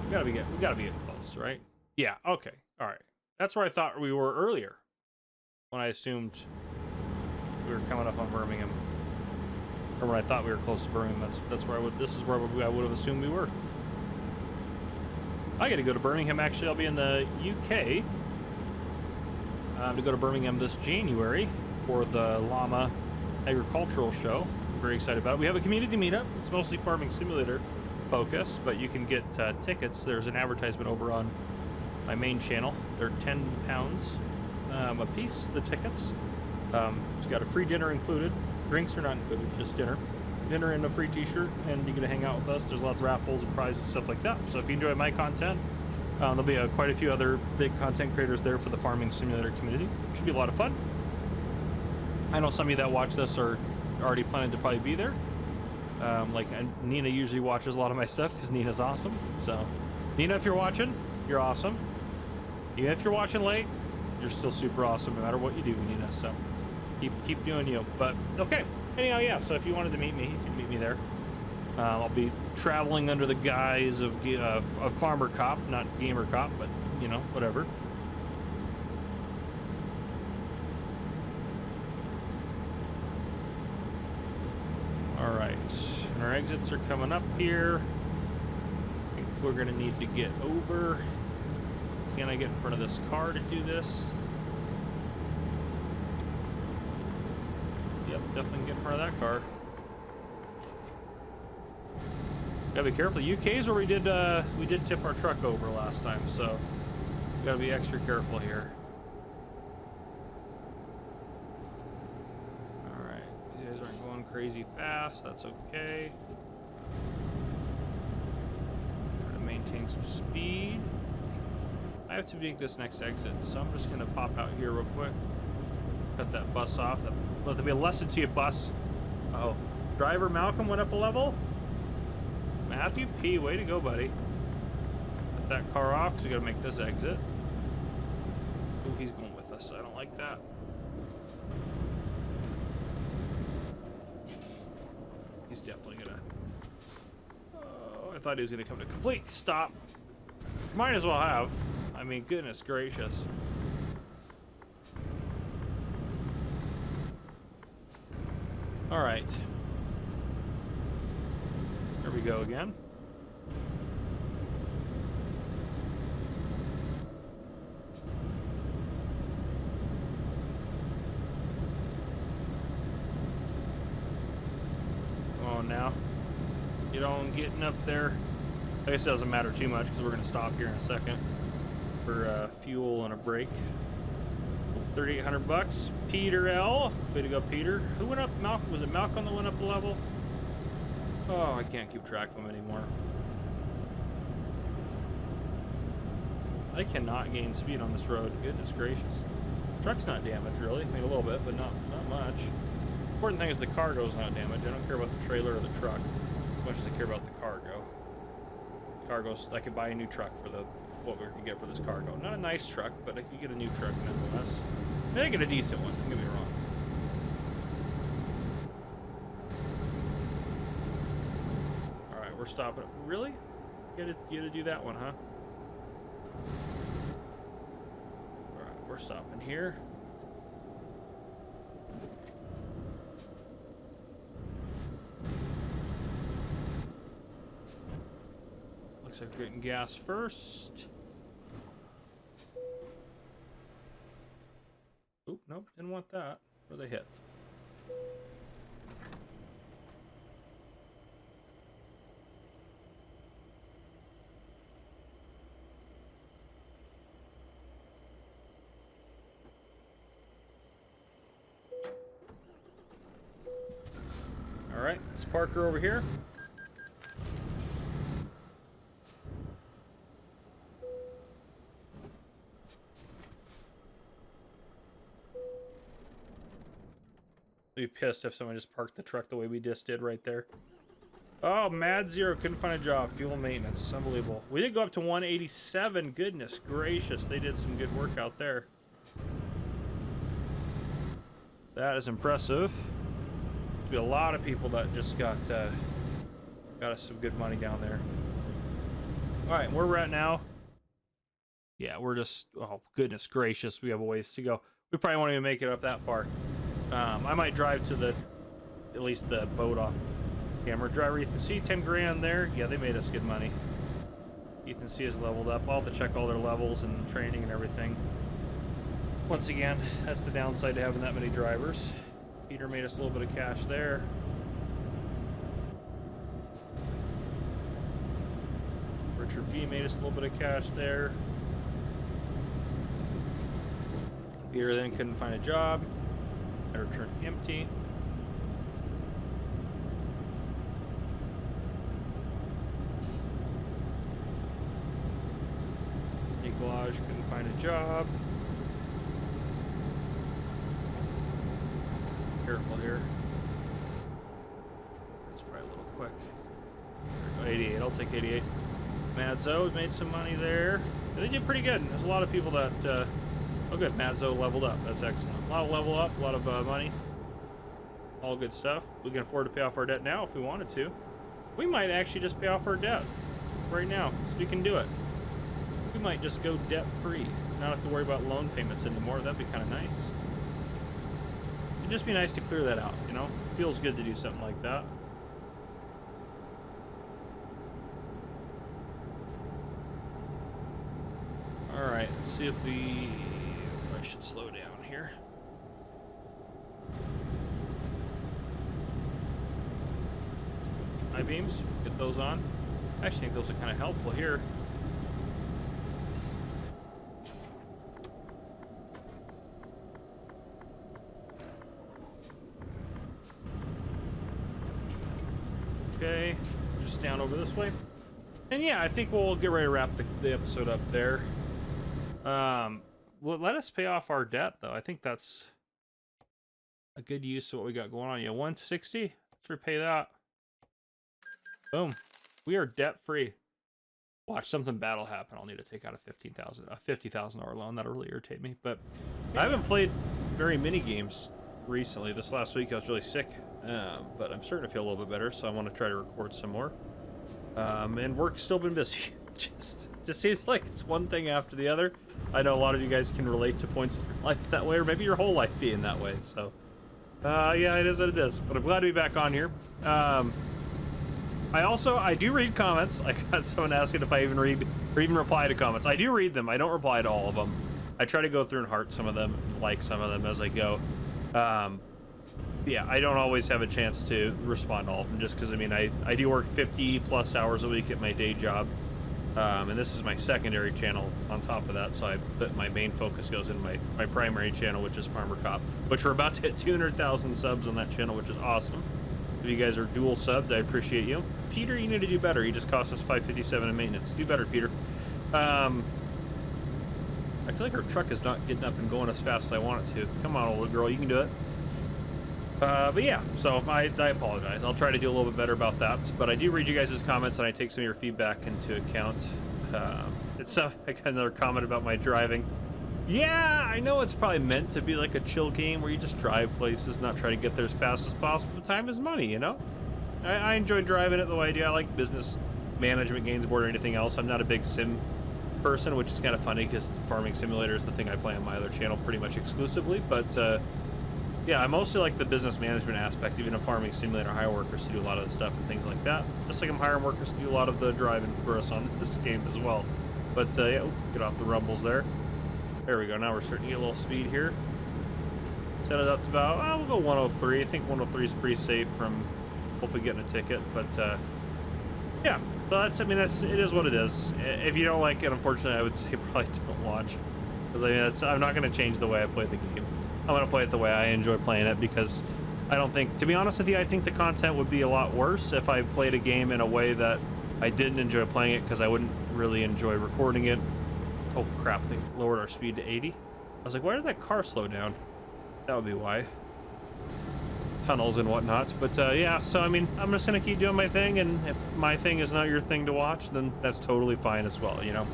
We gotta be getting close, right? Yeah, okay. Alright. That's where I thought we were earlier. When I assumed we were coming up on Birmingham. Or when I thought we were close to Birmingham, that's where this is where I would have assumed we were. I got to go to Birmingham. Actually, I'll be in the UK to go to Birmingham this January for the Llama Agricultural Show. I'm very excited about it. We have a community meetup. It's mostly farming simulator focused, but you can get tickets. There's an advertisement over on my main channel. They're £10 a piece, the tickets. It's got a free dinner included. Drinks are not included, just dinner. Dinner and a free t-shirt, and you get to hang out with us. There's lots of raffles and prizes and stuff like that. So if you enjoy my content, there'll be quite a few other big content creators there for the farming simulator community. Should be a lot of fun. I know some of you that watch this are already planning to probably be there. Like Nina usually watches a lot of my stuff because Nina's awesome. So Nina, if you're watching, you're awesome. Even if you're watching late, you're still super awesome no matter what you do, Nina. So keep doing you. But okay. Anyhow, yeah, so if you wanted to meet me, you can meet me there. I'll be traveling under the guise of Farmer Cop, not Gamer Cop, but, you know, whatever. Alright, and our exits are coming up here. I think we're going to need to get over. Can I get in front of this car to do this? Definitely get in front of that car. Gotta be careful. UK is where we did tip our truck over last time, so we gotta be extra careful here. All right, you guys aren't going crazy fast. That's okay. Try to maintain some speed. I have to make this next exit, so I'm just gonna pop out here real quick. Cut that bus off. Let there be a lesson to you, bus. Oh, driver Malcolm went up a level. Matthew P, way to go, buddy. Cut that car off because we got to make this exit. Oh, he's going with us. I don't like that. He's definitely gonna. Oh, I thought he was gonna come to complete stop. Might as well have. I mean, goodness gracious. All right. There we go again. Come on now. Get on getting up there. I guess it doesn't matter too much because we're going to stop here in a second for fuel and a break. 3,800 bucks. Peter L. Way to go, Peter. Who went up? Malcolm? Was it Malcolm that went up a level? Oh, I can't keep track of him anymore. I cannot gain speed on this road. Goodness gracious. Truck's not damaged, really. I mean, a little bit, but not much. Important thing is the cargo's not damaged. I don't care about the trailer or the truck as much as I care about the cargo. Cargo's, I could buy a new truck for what we can get for this cargo. Not a nice truck, but I could get a new truck nonetheless. Maybe get a decent one, don't get me wrong. Alright, we're stopping. Really? You gotta do that one, huh? Alright, we're stopping here. Looks like we're getting gas first. Oop, nope, didn't want that. Where they hit. All right, let's park her over here. I'd be pissed if someone just parked the truck the way we just did right there. Oh, Mad Zero couldn't find a job. Fuel maintenance. Unbelievable. We did go up to 187. Goodness gracious. They did some good work out there. That is impressive. There'll be a lot of people that just got us some good money down there. All right, where we're at now. Yeah, we're just, oh, goodness gracious. We have a ways to go. We probably won't even make it up that far. I might drive to at least the boat off camera. Driver, you can see 10 grand there. Yeah, they made us good money. Ethan C has leveled up. I'll have to check all their levels and training and everything. Once again, that's the downside to having that many drivers. Peter made us a little bit of cash there. Richard B made us a little bit of cash there. Peter then couldn't find a job. I returned empty. Nicolaj couldn't find a job. Careful here. That's probably a little quick. 88, I'll take 88. Madzo made some money there. They did pretty good. There's a lot of people that, oh good, Madzo leveled up. That's excellent. A lot of level up, a lot of money. All good stuff. We can afford to pay off our debt now if we wanted to. We might actually just pay off our debt right now, because we can do it. We might just go debt free. Not have to worry about loan payments anymore. That'd be kind of nice. It'd just be nice to clear that out, you know? It feels good to do something like that. Alright, let's see if we... I should slow down here. High beams, get those on. I actually think those are kind of helpful here. Okay, just down over this way. And yeah, I think we'll get ready to wrap the episode up there. Let us pay off our debt, though. I think that's a good use of what we got going on. Yeah, 160. Let's repay that. Boom. We are debt free. Watch, something bad will happen. I'll need to take out a $50,000 loan. That'll really irritate me. But I haven't played very many games recently. This last week I was really sick, but I'm starting to feel a little bit better, so I want to try to record some more. And work's still been busy. just seems like it's one thing after the other. I know a lot of you guys can relate to points in your life that way, or maybe your whole life being that way. So, yeah, it is what it is. But I'm glad to be back on here. I do read comments. I got someone asking if I even read or even reply to comments. I do read them. I don't reply to all of them. I try to go through and heart some of them, like some of them as I go. Yeah, I don't always have a chance to respond to all of them, just because, I mean, I do work 50 plus hours a week at my day job. And this is my secondary channel on top of that, so but my main focus goes in my primary channel, which is Farmer Cop, which we're about to hit 200,000 subs on that channel, which is awesome. If you guys are dual subbed, I appreciate you. Peter, you need to do better. He just cost us $557 in maintenance. Do better, Peter. I feel like our truck is not getting up and going as fast as I want it to. Come on, little girl, you can do it. But yeah, so I apologize. I'll try to do a little bit better about that. But I do read you guys' comments, and I take some of your feedback into account. I got another comment about my driving. Yeah, I know it's probably meant to be like a chill game where you just drive places, not try to get there as fast as possible. Time is money, you know? I enjoy driving it the way I do. I like business management games more than anything else. I'm not a big sim person, which is kind of funny because Farming Simulator is the thing I play on my other channel pretty much exclusively. But yeah, I mostly like the business management aspect. Even in Farming Simulator, I hire workers to do a lot of the stuff and things like that. Just like I'm hiring workers to do a lot of the driving for us on this game as well. But yeah, get off the rumbles there. There we go. Now we're starting to get a little speed here. Set it up to about, we'll go 103. I think 103 is pretty safe from hopefully getting a ticket. But yeah, but it is what it is. If you don't like it, unfortunately, I would say probably don't watch. Because I mean, I'm not going to change the way I play the game. I'm going to play it the way I enjoy playing it, because I don't think, to be honest with you, I think the content would be a lot worse if I played a game in a way that I didn't enjoy playing it, because I wouldn't really enjoy recording it. Oh crap, they lowered our speed to 80. I was like, why did that car slow down? That would be why. Tunnels and whatnot. But yeah, so I mean, I'm just gonna keep doing my thing, and if my thing is not your thing to watch, then that's totally fine as well, you know?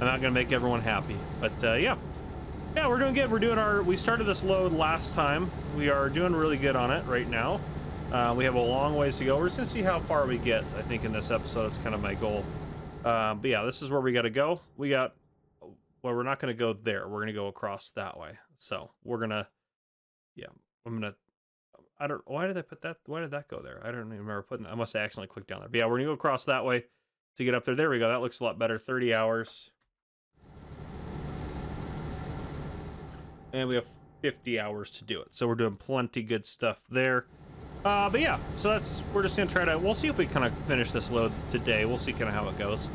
I'm not gonna make everyone happy. But yeah. Yeah, we're doing good. We started this load last time. We are doing really good on it right now. We have a long ways to go. We're just gonna see how far we get. I think in this episode, it's kind of my goal. But yeah, this is where we gotta go. Well, we're not going to go there. We're going to go across that way. So we're going to, yeah, why did I put that? Why did that go there? I don't even remember putting that. I must have accidentally clicked down there. But yeah, we're going to go across that way. to get up there. There we go. That looks a lot better. 30 hours. And we have 50 hours to do it. So we're doing plenty good stuff there. But yeah, so we're just going to try to, we'll see if we kind of finish this load today. We'll see kind of how it goes.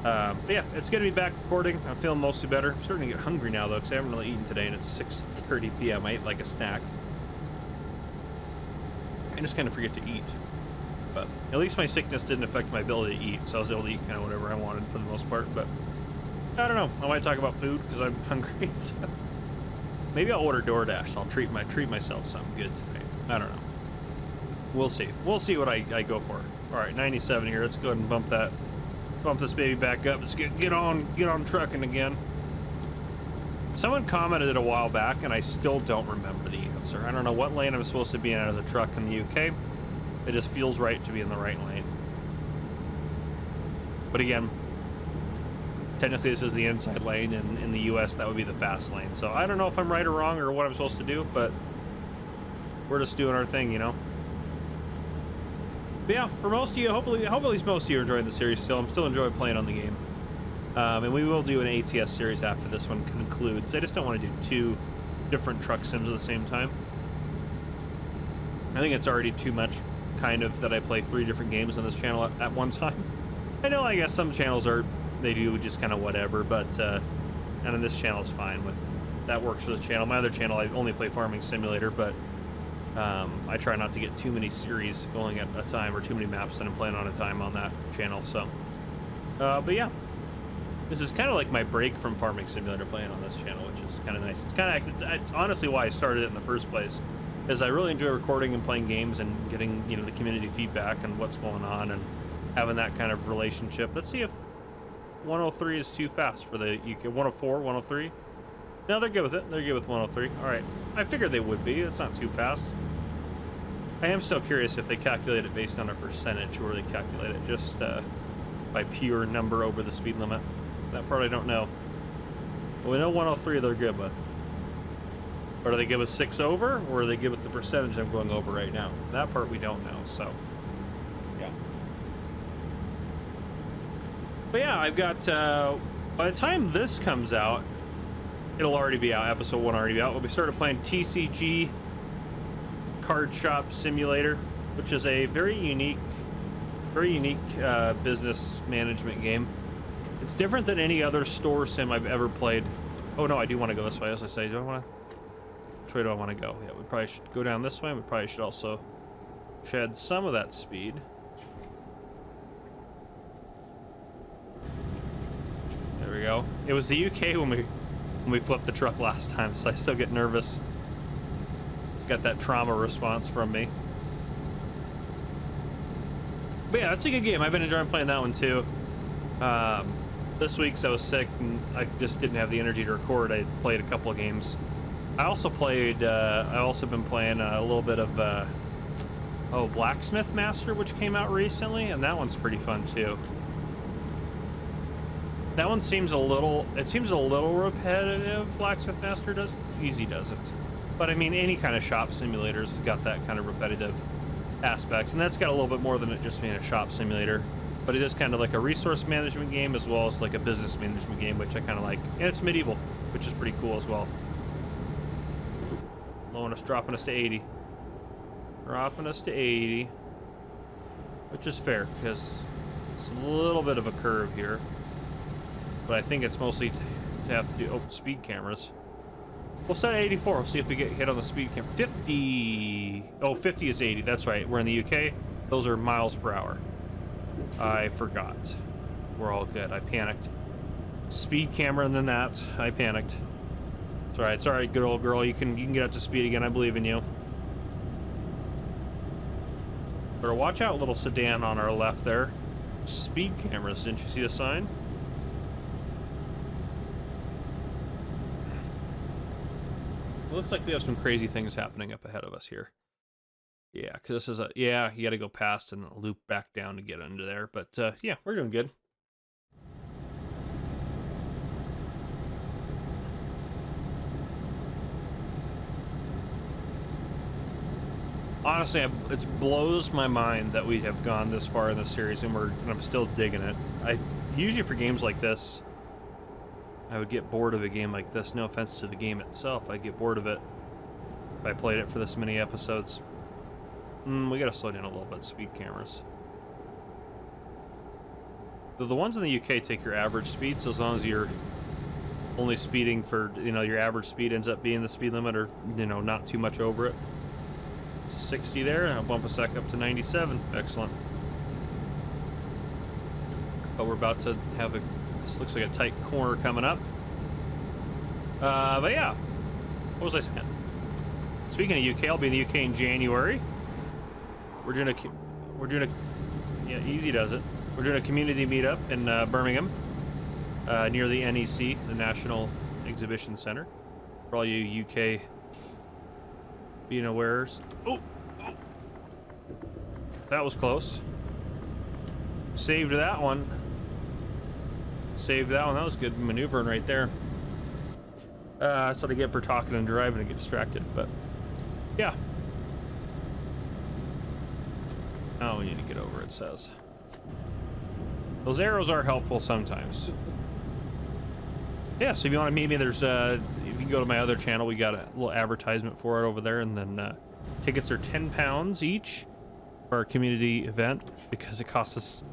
But yeah, it's good to be back recording. I'm feeling mostly better. I'm starting to get hungry now, though, because I haven't really eaten today, and it's 6:30 p.m. I ate like a snack. I just kind of forget to eat. But at least my sickness didn't affect my ability to eat, so I was able to eat kind of whatever I wanted for the most part. But I don't know. I might talk about food because I'm hungry. So maybe I'll order DoorDash. I'll treat myself something good tonight. I don't know. We'll see. We'll see what I go for. All right, 97 here. Let's go ahead and bump this baby back up. Let's get on trucking again. Someone commented a while back, and I still don't remember the answer. I don't know what lane I'm supposed to be in as a truck in the UK. It just feels right to be in the right lane. But again, technically this is the inside lane, and in the US that would be the fast lane. So I don't know if I'm right or wrong or what I'm supposed to do, but we're just doing our thing, you know? But yeah, for most of you, hopefully at least most of you are enjoying the series still. I'm still enjoying playing on the game. And we will do an ATS series after this one concludes. I just don't want to do 2 different truck sims at the same time. I think it's already too much, kind of, that I play 3 different games on this channel at one time. I know, I guess some channels they do just kind of whatever, but, and then this channel is fine with, that works for this channel. My other channel, I only play Farming Simulator, but I try not to get too many series going at a time, or too many maps that I'm playing on a time on that channel, so. But yeah, this is kind of like my break from Farming Simulator playing on this channel, which is kind of nice. It's honestly why I started it in the first place, is I really enjoy recording and playing games and getting, you know, the community feedback and what's going on and having that kind of relationship. Let's see if 103 is too fast for the UK. 104, 103. No, they're good with it. They're good with 103. All right. I figured they would be. It's not too fast. I am still curious if they calculate it based on a percentage or they calculate it just by pure number over the speed limit. That part I don't know. But we know 103 they're good with. Or do they give us 6 over, or do they give it the percentage I'm going over right now? That part we don't know, so. Yeah. But yeah, I've got, by the time this comes out, it'll already be out, episode 1 already be out. We started playing TCG Card Shop Simulator, which is a very unique business management game. It's different than any other store sim I've ever played. Oh no, I do want to go this way, as I say. Do I want to? Which way do I want to go? Yeah, we probably should go down this way. We probably should also shed some of that speed. There we go. It was the UK when we flipped the truck last time, so I still get nervous. It's got that trauma response from me. But yeah, that's a good game. I've been enjoying playing that one too. This week's I was sick and I just didn't have the energy to record. I played a couple of games. I also been playing a little bit of Blacksmith Master, which came out recently, and that one's pretty fun too. That one seems a little repetitive. Blacksmith Master does. Easy doesn't. But I mean, any kind of shop simulator's got that kind of repetitive aspects, and that's got a little bit more than it just being a shop simulator. But it is kind of like a resource management game as well as like a business management game, which I kind of like. And it's medieval, which is pretty cool as well. Dropping us to 80. Dropping us to 80. Which is fair, because it's a little bit of a curve here. But I think it's mostly to have to do speed cameras. We'll set at 84. We'll see if we get hit on the speed camera. 50. Oh, 50 is 80. That's right. We're in the UK. Those are miles per hour. I forgot. We're all good. I panicked. Speed camera and then that. I panicked. It's alright. It's alright, good old girl. You can get up to speed again. I believe in you. Better watch out, little sedan on our left there. Speed cameras. Didn't you see the sign? It looks like we have some crazy things happening up ahead of us here. Yeah, because this is you got to go past and loop back down to get under there. But yeah, we're doing good. Honestly, it blows my mind that we have gone this far in this series, and I'm still digging it. I usually for games like this, I would get bored of a game like this. No offense to the game itself, I'd get bored of it if I played it for this many episodes. We gotta slow down a little bit. Speed cameras. The ones in the UK take your average speed, so as long as you're only speeding for, you know, your average speed ends up being the speed limit, or, you know, not too much over it. It's a 60 there, and I'll bump a sec up to 97. Excellent. But we're about to have this looks like a tight corner coming up. But yeah, what was I saying? Speaking of UK, I'll be in the UK in January. We're doing yeah, easy does it. We're doing a community meetup in Birmingham, near the NEC, the National Exhibition Center. For all you UK being awares. Oh, that was close. Saved that one. Saved that one. That was good maneuvering right there. That's what I get for talking and driving and get distracted. But yeah. Oh, we need to get over, it says. Those arrows are helpful sometimes. Yeah, so if you want to meet me, there's if you can go to my other channel, we got a little advertisement for it over there, and then tickets are £10 each for our community event, because it costs us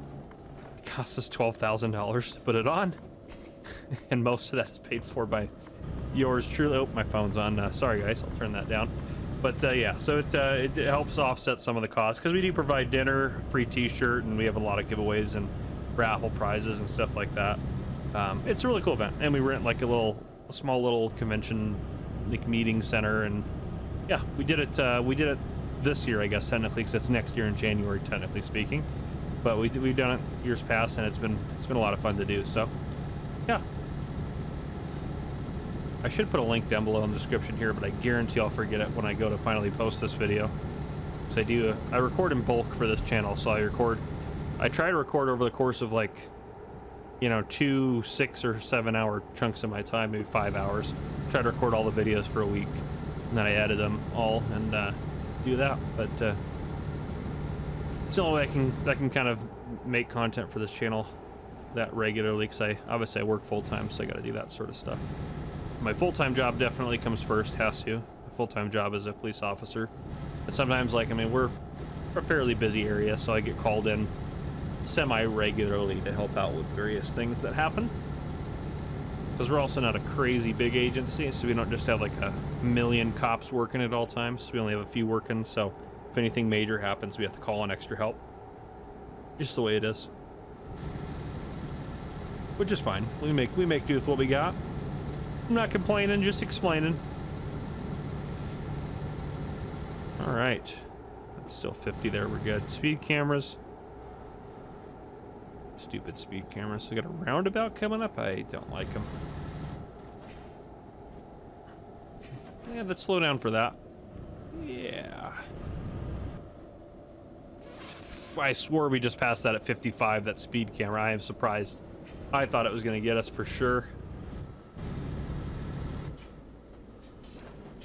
$12,000 to put it on, and most of that is paid for by yours truly. Oh, my phone's on. Sorry guys, I'll turn that down. But yeah, so it helps offset some of the costs, because we do provide dinner, free t-shirt, and we have a lot of giveaways and raffle prizes and stuff like that. It's a really cool event, and we rent like a small little convention, like meeting center, and yeah, we did it this year, I guess, technically, because it's next year in January, technically speaking. But we've done it years past, and it's been a lot of fun to do. So yeah, I should put a link down below in the description here, but I guarantee I'll forget it when I go to finally post this video. Because I record in bulk for this channel, so I try to record over the course of, like, you know, 2 6 or 7 hour chunks of my time, maybe 5 hours. Try to record all the videos for a week, and then I edit them all and do that. But it's the only way I can kind of make content for this channel that regularly, because obviously I work full-time, so I got to do that sort of stuff. My full-time job definitely comes first, has to. My full-time job as a police officer. And sometimes, like, I mean, we're a fairly busy area, so I get called in semi-regularly to help out with various things that happen. Because we're also not a crazy big agency, so we don't just have like a million cops working at all times. We only have a few working, so if anything major happens, we have to call in extra help. Just the way it is. Which is fine. We make do with what we got. I'm not complaining, just explaining. All right. It's still 50 there, we're good. Speed cameras. Stupid speed cameras. We got a roundabout coming up. I don't like them. Yeah, let's slow down for that. Yeah. I swore we just passed that at 55, that speed camera. I am surprised. I thought it was going to get us for sure.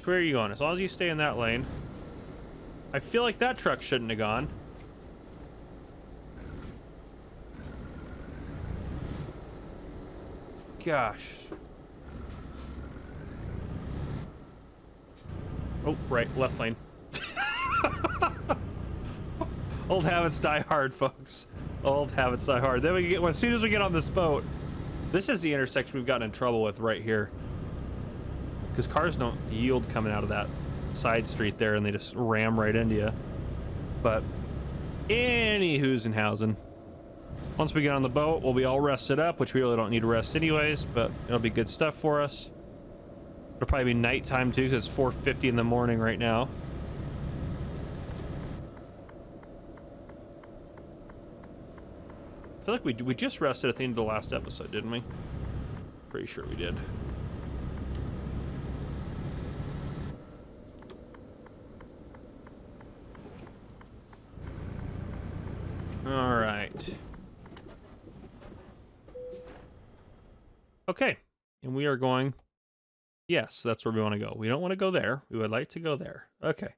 Where are you going? As long as you stay in that lane. I feel like that truck shouldn't have gone. Gosh. Oh, right, left lane. Old habits die hard, folks. Old habits die hard. Then we get, as soon as we get on this boat, this is the intersection we've gotten in trouble with right here. Because cars don't yield coming out of that side street there, and they just ram right into you. But anywho's and housing. Once we get on the boat, we'll be all rested up, which we really don't need to rest anyways, but it'll be good stuff for us. It'll probably be nighttime too, because it's 4:50 in the morning right now. I feel like we just rested at the end of the last episode, didn't we? Pretty sure we did. All right. Okay, and we are going, yes, that's where we want to go. We don't want to go there. We would like to go there. Okay.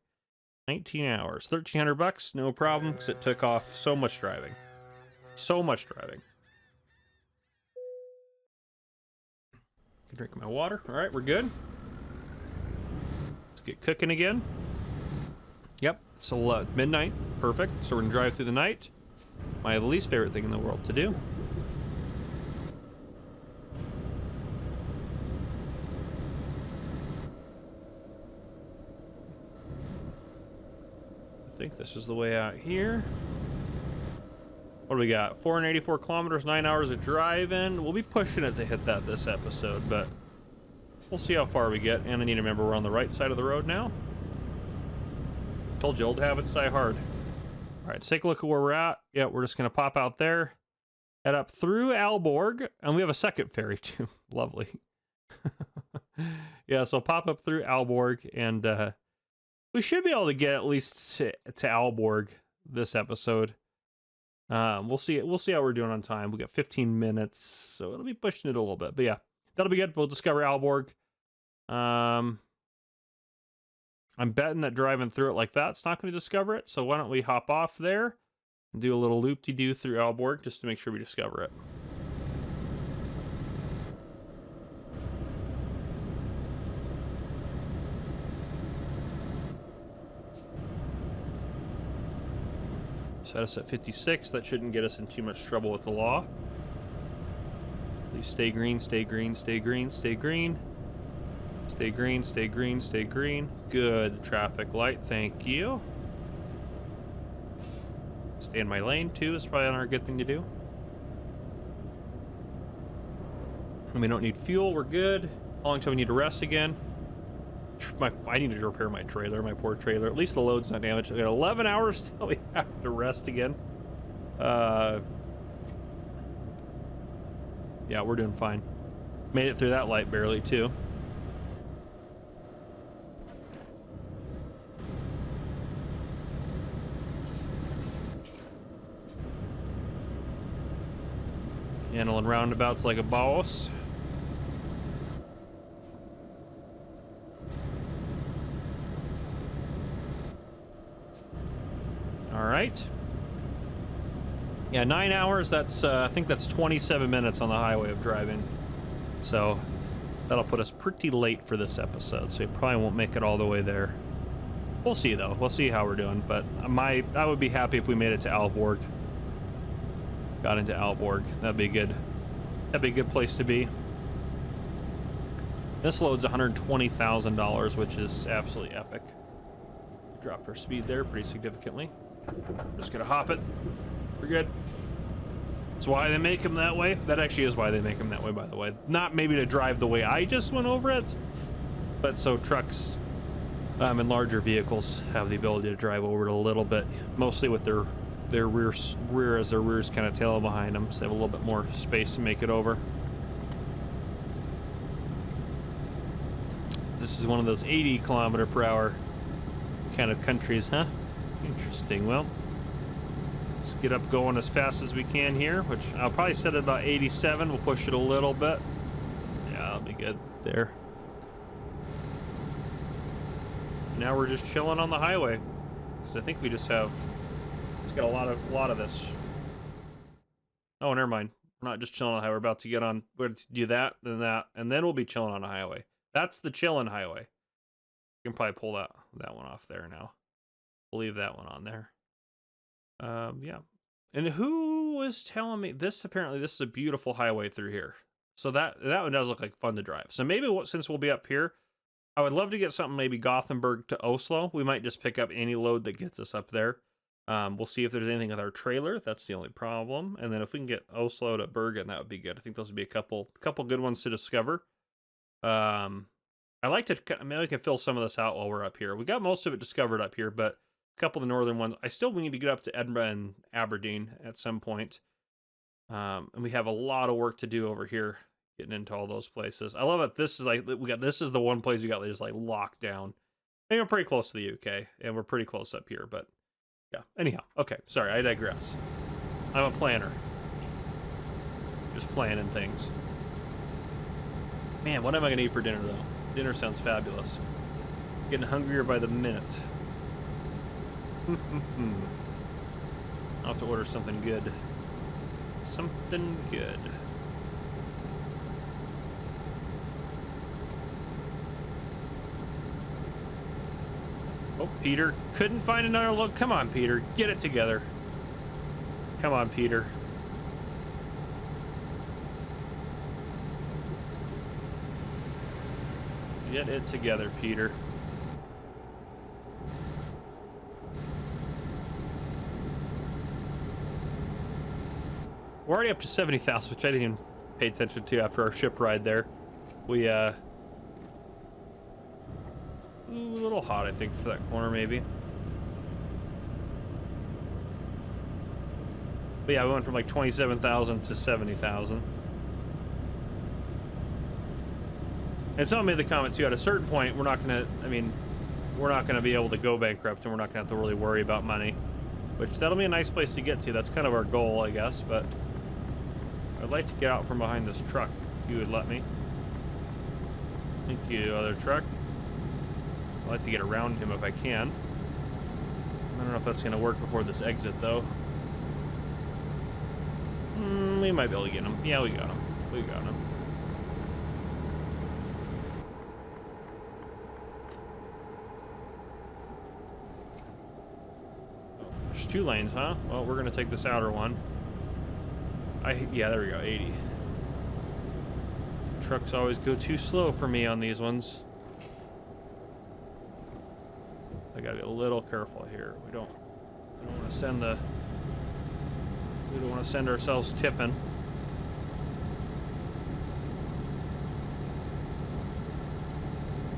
19 hours. 1,300 bucks, no problem, because it took off so much driving. So much driving. Drink my water. All right, we're good. Let's get cooking again. Yep, it's midnight. Perfect. So we're gonna drive through the night. My least favorite thing in the world to do. I think this is the way out here. What do we got? 484 kilometers, 9 hours of driving. We'll be pushing it to hit that this episode, but we'll see how far we get. And I need to remember we're on the right side of the road now. Told you, old habits die hard. All right, let's take a look at where we're at. Yeah, we're just going to pop out there, head up through Aalborg, and we have a second ferry too. Lovely. Yeah, so pop up through Aalborg, and we should be able to get at least to Aalborg this episode. We'll see how we're doing on time. We got 15 minutes, so it'll be pushing it a little bit. But yeah, that'll be good. We'll discover Aalborg. I'm betting that driving through it like that's not going to discover it. So why don't we hop off there and do a little loop-de-doo through Aalborg just to make sure we discover it. Set us at 56. That shouldn't get us in too much trouble with the law. Please stay green, stay green, stay green, stay green. Stay green, stay green, stay green. Good traffic light, thank you. Stay in my lane too is probably another good thing to do. And we don't need fuel, we're good. How long till we need to rest again? I need to repair my trailer, my poor trailer. At least the load's not damaged. We got 11 hours till we have to rest again. Yeah, we're doing fine. Made it through that light barely, too. Handling roundabouts like a boss. All right. Yeah, 9 hours. That's I think that's 27 minutes on the highway of driving. So that'll put us pretty late for this episode. So we probably won't make it all the way there. We'll see though. We'll see how we're doing. But I would be happy if we made it to Aalborg. Got into Aalborg. That'd be good. That'd be a good place to be. This load's $120,000, which is absolutely epic. Dropped our speed there pretty significantly. Just gonna hop it. We're good. That's why they make them that way. That actually is why they make them that way, by the way. Not maybe to drive the way I just went over it, but so trucks and larger vehicles have the ability to drive over it a little bit, mostly with their rear as their rears kind of tail behind them, so they have a little bit more space to make it over. This is one of those 80 kilometer per hour kind of countries, huh? Interesting. Well, let's get up going as fast as we can here, which I'll probably set at about 87. We'll push it a little bit. Yeah, that'll be good there. Now we're just chilling on the highway, because I think we just got a lot of this. Oh, never mind. We're not just chilling on the highway. We're about to get on. We're going to do that, and then we'll be chilling on the highway. That's the chilling highway. You can probably pull that one off there now. We'll leave that one on there. Yeah. And who was telling me this? Apparently, this is a beautiful highway through here. So that one does look like fun to drive. So maybe since we'll be up here, I would love to get something maybe Gothenburg to Oslo. We might just pick up any load that gets us up there. We'll see if there's anything with our trailer. That's the only problem. And then if we can get Oslo to Bergen, that would be good. I think those would be a couple good ones to discover. I like to maybe we can fill some of this out while we're up here. We got most of it discovered up here, but a couple of the northern ones. I still need to get up to Edinburgh and Aberdeen at some point. And we have a lot of work to do over here getting into all those places. I love it. This is the one place we got just like locked down. And we're pretty close to the UK, and we're pretty close up here, but yeah. Anyhow, okay. Sorry, I digress. I'm a planner. Just planning things. Man, what am I going to eat for dinner, though? Dinner sounds fabulous. Getting hungrier by the minute. I'll have to order something good. Something good. Oh, Peter couldn't find another look. Come on, Peter. Get it together. Come on, Peter. Get it together, Peter. We're already up to 70,000, which I didn't even pay attention to after our ship ride there. We, ooh, a little hot, I think, for that corner, maybe. But yeah, we went from like 27,000 to 70,000. And someone made the comment too, at a certain point, we're not gonna, I mean, we're not gonna be able to go bankrupt and we're not gonna have to really worry about money. Which, that'll be a nice place to get to. That's kind of our goal, I guess, but I'd like to get out from behind this truck, if you would let me. Thank you, other truck. I'd like to get around him if I can. I don't know if that's gonna work before this exit, though. We might be able to get him. Yeah, we got him. We got him. There's 2 lanes, huh? Well, we're gonna take this outer one. Yeah, there we go, 80. Trucks always go too slow for me on these ones. I gotta be a little careful here. We don't want to send the. We don't want to send ourselves tipping.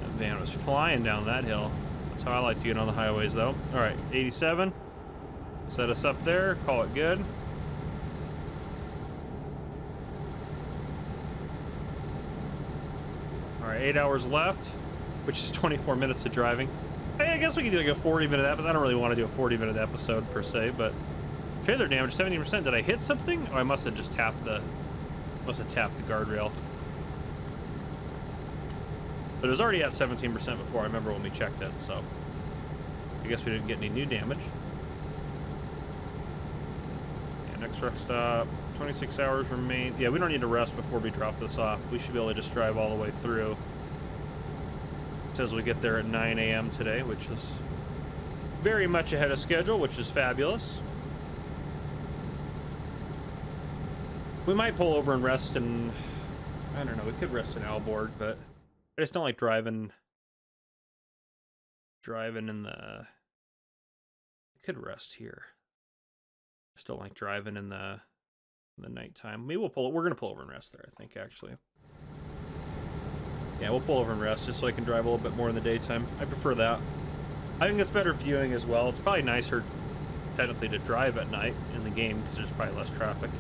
That van was flying down that hill. That's how I like to get on the highways, though. All right, 87. Set us up there. Call it good. All right, 8 hours left, which is 24 minutes of driving. Hey, I guess we could do like a 40-minute episode. I don't really want to do a 40-minute episode per se, but trailer damage 70%. Did I hit something? Oh, I must have just tapped the guardrail. But it was already at 17% before. I remember when we checked it, so I guess we didn't get any new damage. Yeah, next truck stop. 26 hours remain. Yeah, we don't need to rest before we drop this off. We should be able to just drive all the way through. It says we get there at 9 a.m. today, which is very much ahead of schedule, which is fabulous. We might pull over and rest in, I don't know, we could rest in Aalborg, but I just don't like driving in the, I could rest here. I just don't like driving in the nighttime. Maybe we're going to pull over and rest there, I think, actually. Yeah, we'll pull over and rest just so I can drive a little bit more in the daytime. I prefer that. I think it's better viewing as well. It's probably nicer, technically, to drive at night in the game because there's probably less traffic.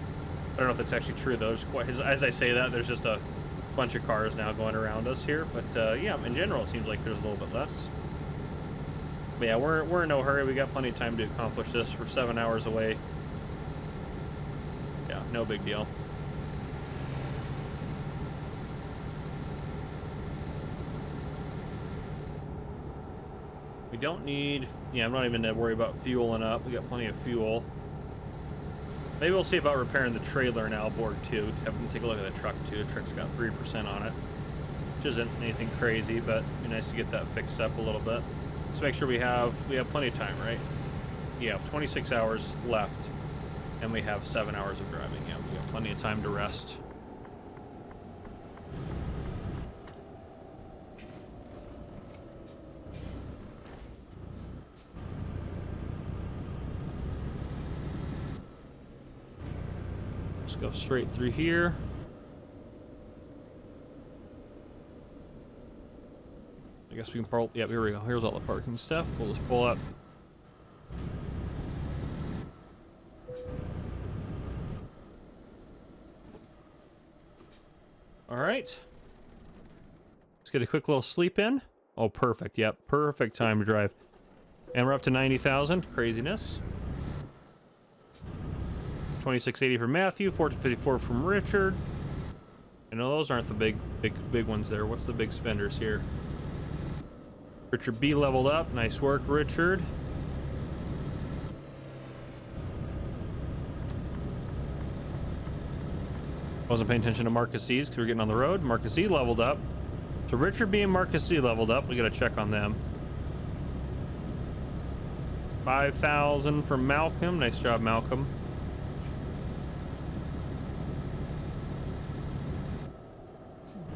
I don't know if that's actually true, though. As I say that, there's just a bunch of cars now going around us here. But, yeah, in general, it seems like there's a little bit less. But, yeah, we're in no hurry. We got plenty of time to accomplish this. We're 7 hours away. Yeah, no big deal. We don't need... Yeah, I'm not even going to worry about fueling up. We got plenty of fuel. Maybe we'll see about repairing the trailer in Aalborg, too. Have them take a look at the truck, too. The truck's got 3% on it, which isn't anything crazy, but it'd be nice to get that fixed up a little bit. Let's make sure we have plenty of time, right? Yeah, 26 hours left, and we have 7 hours of driving. Yeah, we got plenty of time to rest. Let's go straight through here. I guess we can pull. Yep, here we go. Here's all the parking stuff. We'll just pull up. All right. Let's get a quick little sleep in. Oh, perfect. Yep, perfect time to drive. And we're up to 90,000. Craziness. 2680 from Matthew, 1454 from Richard. I know those aren't the big ones there. What's the big spenders here? Richard B leveled up. Nice work, Richard. Wasn't paying attention to Marcus C's because we're getting on the road. Marcus C leveled up. So Richard B and Marcus C leveled up. We got to check on them. 5,000 from Malcolm. Nice job, Malcolm.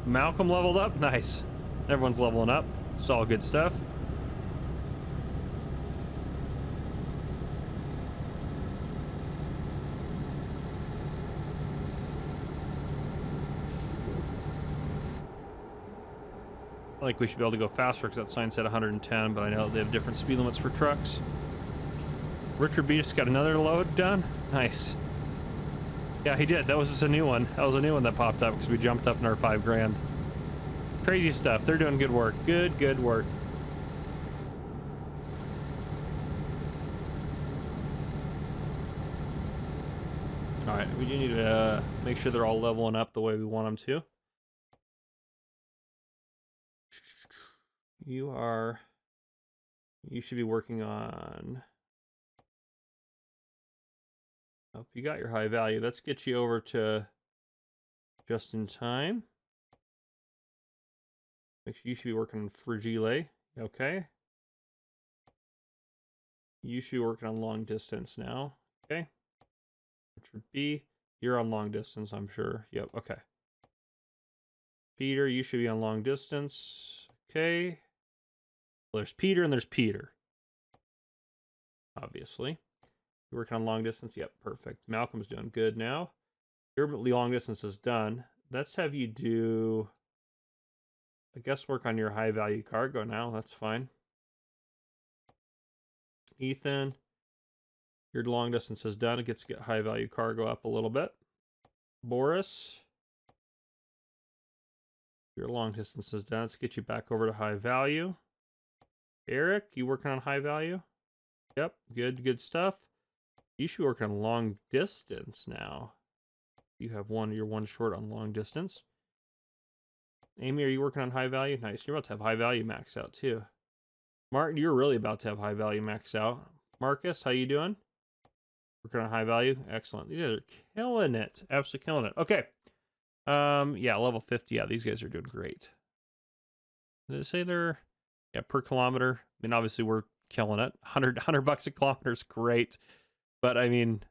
Malcolm leveled up. Nice. Everyone's leveling up. It's all good stuff. I think we should be able to go faster because that sign said 110, but I know they have different speed limits for trucks. Richard B just got another load done. Nice. Yeah, he did. That was just a new one. That was a new one that popped up because we jumped up in our 5 grand. Crazy stuff. They're doing good work. Good work. All right, we do need to make sure they're all leveling up the way we want them to. You should be working on... Oh, you got your high value. Let's get you over to just in time. Make sure you should be working on Fragile. Okay. You should be working on long distance now. Okay. Richard B, you're on long distance, I'm sure. Yep, okay. Peter, you should be on long distance. Okay. Well, there's Peter and there's Peter. Obviously. You're working on long distance? Yep, perfect. Malcolm's doing good now. Your long distance is done. Let's have you do, I guess, work on your high value cargo now. That's fine. Ethan, your long distance is done. It gets to get high value cargo up a little bit. Boris, your long distance is done. Let's get you back over to high value. Eric, you working on high value? Yep, good stuff. You should be working on long distance now. You have you're one short on long distance. Amy, are you working on high value? Nice. You're about to have high value max out too. Martin, you're really about to have high value max out. Marcus, how you doing? Working on high value? Excellent. These guys are killing it. Absolutely killing it. Okay. Yeah, level 50. Yeah, these guys are doing great. Did it say they're... Yeah, per kilometer. I mean, obviously we're killing it. 100 bucks a kilometer is great. But I mean,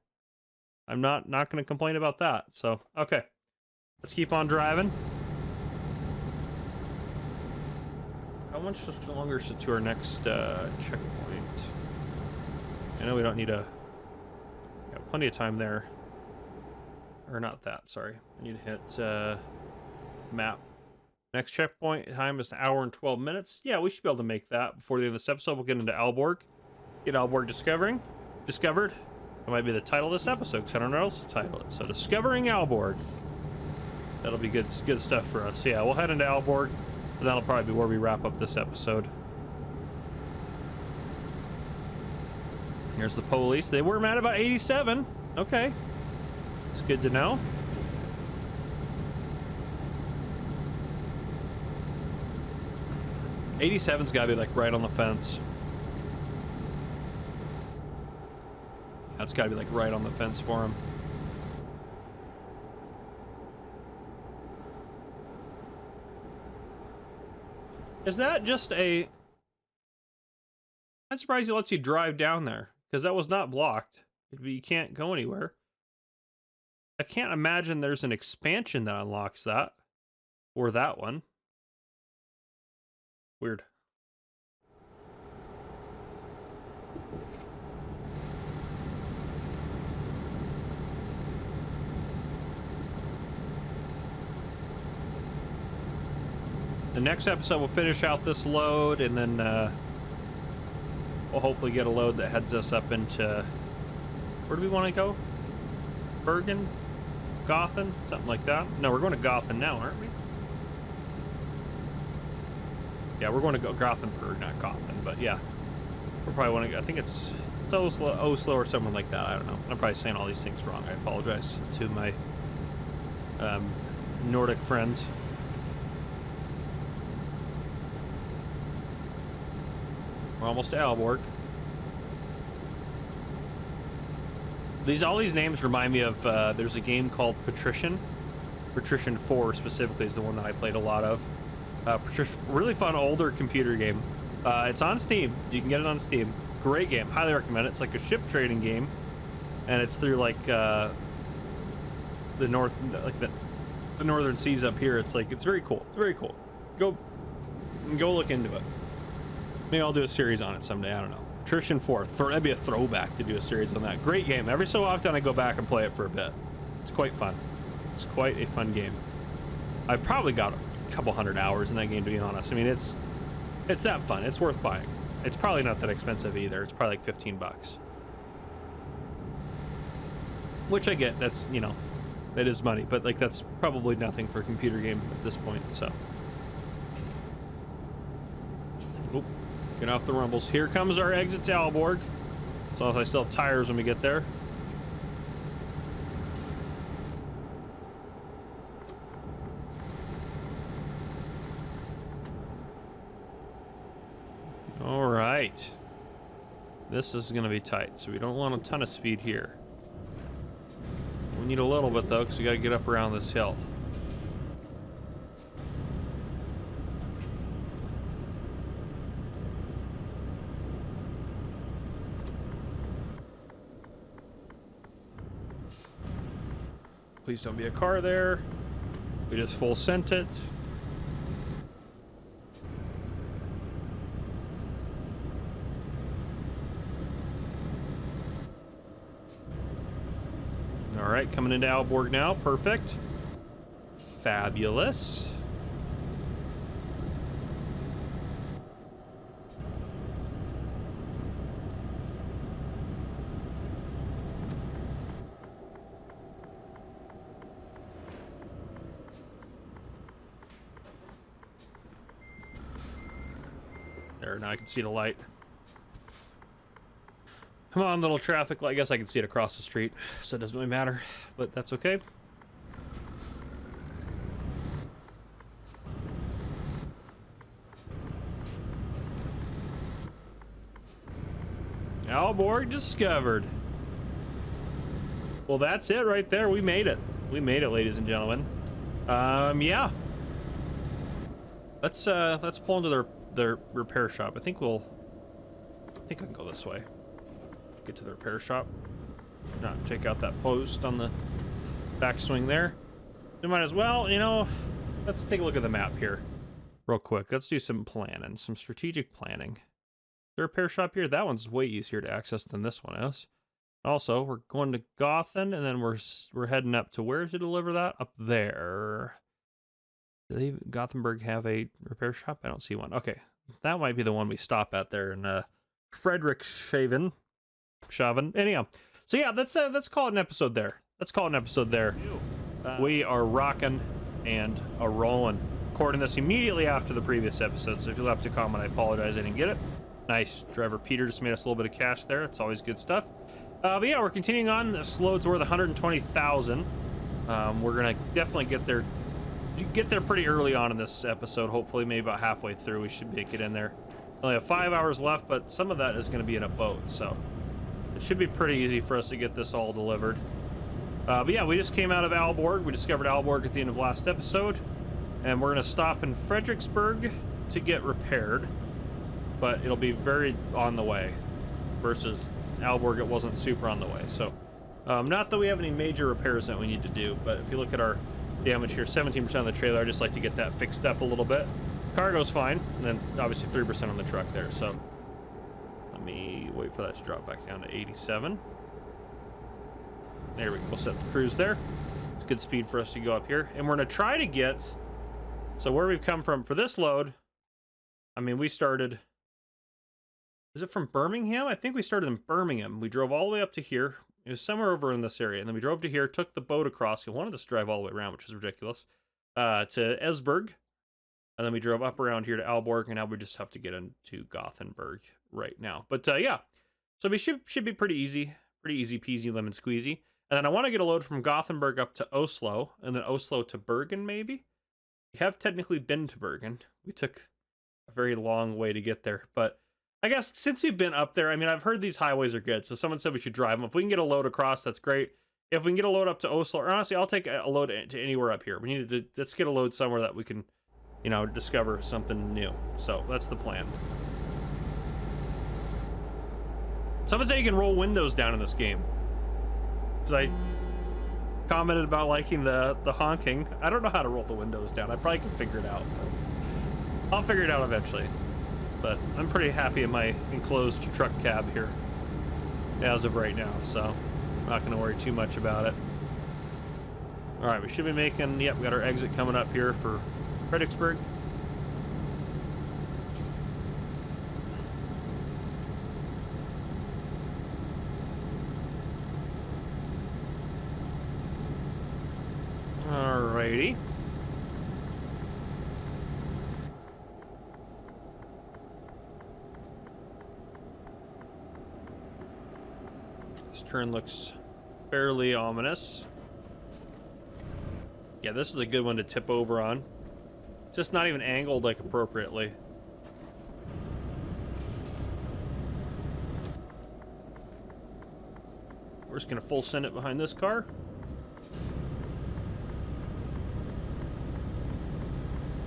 I'm not going to complain about that. So, okay. Let's keep on driving. How much longer is it to our next checkpoint? I know we don't need a... Got plenty of time there. Or not that, sorry. I need to hit map. Next checkpoint time is 1 hour and 12 minutes. Yeah, we should be able to make that before the end of this episode. We'll get into Aalborg. Get Aalborg discovered. That might be the title of this episode, because I don't know what else to title it. So, Discovering Aalborg. That'll be good stuff for us. Yeah, we'll head into Aalborg, and that'll probably be where we wrap up this episode. Here's the police. They were mad about 87. Okay. It's good to know. '87's got to be like right on the fence. That's got to be like right on the fence for him. Is that just a... I'm surprised he lets you drive down there, because that was not blocked. You can't go anywhere. I can't imagine there's an expansion that unlocks that. Or that one. Weird. The next episode we'll finish out this load, and then we'll hopefully get a load that heads us up into... Where do we want to go? Bergen? Gothen? Something like that. No, we're going to Gothen now, aren't we? Yeah, we're going to go Gothenburg, not Gothen, but yeah. We're probably want to go... I think it's Oslo or something like that. I don't know. I'm probably saying all these things wrong. I apologize to my Nordic friends. We're almost to Aalborg. All these names remind me of, there's a game called Patrician. Patrician 4 specifically is the one that I played a lot of. Patrician, really fun older computer game. It's on Steam. You can get it on Steam. Great game. Highly recommend it. It's like a ship trading game, and it's through like the northern seas up here. It's very cool. It's very cool. Go look into it. Maybe I'll do a series on it someday. I don't know. Patrician 4. That'd be a throwback to do a series on that. Great game. Every so often I go back and play it for a bit. It's quite fun. It's quite a fun game. I probably got a couple hundred hours in that game, to be honest. I mean, it's that fun. It's worth buying. It's probably not that expensive either. It's probably like 15 bucks. Which I get. That's, you know, it is money, but like that's probably nothing for a computer game at this point, so. Oop. Get off the rumbles. Here comes our exit to Aalborg. As long as I still have tires when we get there. All right. This is going to be tight, so we don't want a ton of speed here. We need a little bit, though, because we got to get up around this hill. Please don't be a car there. We just full sent it. All right, coming into Aalborg now. Perfect. Fabulous. There, now I can see the light. Come on, little traffic light. I guess I can see it across the street, so it doesn't really matter, but that's okay. Aalborg discovered. Well, that's it right there. We made it. We made it, ladies and gentlemen. Yeah. Let's pull into their repair shop. I think I can go this way. Get to the repair shop. Not check out that post on the backswing there. We might as well, you know, let's take a look at the map here real quick. Let's do some planning, some strategic planning. The repair shop here, that one's way easier to access than this one is. Also, we're going to Gothen, and then we're heading up to where to deliver that? Up there. Do Gothenburg have a repair shop? I don't see one. Okay, that might be the one we stop at there in Frederikshavn. Anyhow, so yeah, let's call it an episode there. Let's call it an episode there. We are rocking and a rolling. Recording this immediately after the previous episode, so if you left a comment, I apologize, I didn't get it. Nice. Driver Peter just made us a little bit of cash there. It's always good stuff. But yeah, we're continuing on. This load's worth 120,000. We're gonna definitely get there pretty early on in this episode. Hopefully, maybe about halfway through, we should make it in there. Only have 5 hours left, but some of that is going to be in a boat, so it should be pretty easy for us to get this all delivered. But yeah, we just came out of Aalborg. We discovered Aalborg at the end of last episode, and we're going to stop in Frederiksberg to get repaired, but it'll be very on the way versus Aalborg. It wasn't super on the way, so not that we have any major repairs that we need to do, but if you look at our damage here, 17% of the trailer, I just like to get that fixed up a little bit. Cargo's fine, and then obviously 3% on the truck there, so let me wait for that to drop back down to 87. There we go. We'll set the cruise there. It's good speed for us to go up here, and we're going to try to get, so where we've come from for this load, I mean, we started, is it from Birmingham? I think we started in Birmingham. We drove all the way up to here. It was somewhere over in this area, and then we drove to here, took the boat across. It wanted us to drive all the way around, which is ridiculous, to Esbjerg, and then we drove up around here to Aalborg, and now we just have to get into Gothenburg right now. But yeah, so we should be pretty easy peasy lemon squeezy. And then I want to get a load from Gothenburg up to Oslo, and then Oslo to Bergen, maybe. We have technically been to Bergen. We took a very long way to get there, but I guess since we've been up there, I mean, I've heard these highways are good, so someone said we should drive them. If we can get a load across, that's great. if we can get a load up to Oslo, or honestly, I'll take a load to anywhere up here. We need to, let's get a load somewhere that we can, you know, discover something new. So that's the plan. Someone said you can roll windows down in this game. Because I commented about liking the honking. I don't know how to roll the windows down. I probably can figure it out. I'll figure it out eventually. But I'm pretty happy in my enclosed truck cab here as of right now, so I'm not going to worry too much about it. All right, we should be making, yep, we got our exit coming up here for Fredericksburg. Alrighty. This turn looks fairly ominous. Yeah, this is a good one to tip over on. Just not even angled like appropriately. We're just gonna full send it behind this car.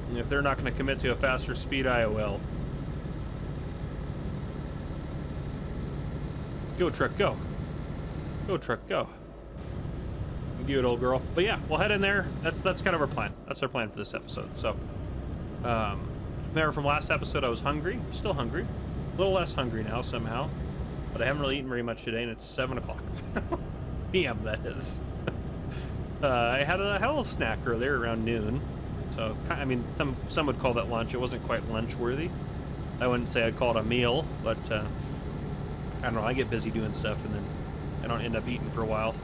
And if they're not gonna commit to a faster speed, I will. Go truck, go. Go truck, go. You do it, old girl. But yeah, we'll head in there. That's kind of our plan. That's our plan for this episode. So, remember from last episode, I was hungry. I'm still hungry. A little less hungry now somehow. But I haven't really eaten very much today, and it's 7 o'clock. PM, that is. I had a little snack earlier around noon. So, I mean, some would call that lunch. It wasn't quite lunch-worthy. I wouldn't say I'd call it a meal, but I don't know. I get busy doing stuff, and then I don't end up eating for a while.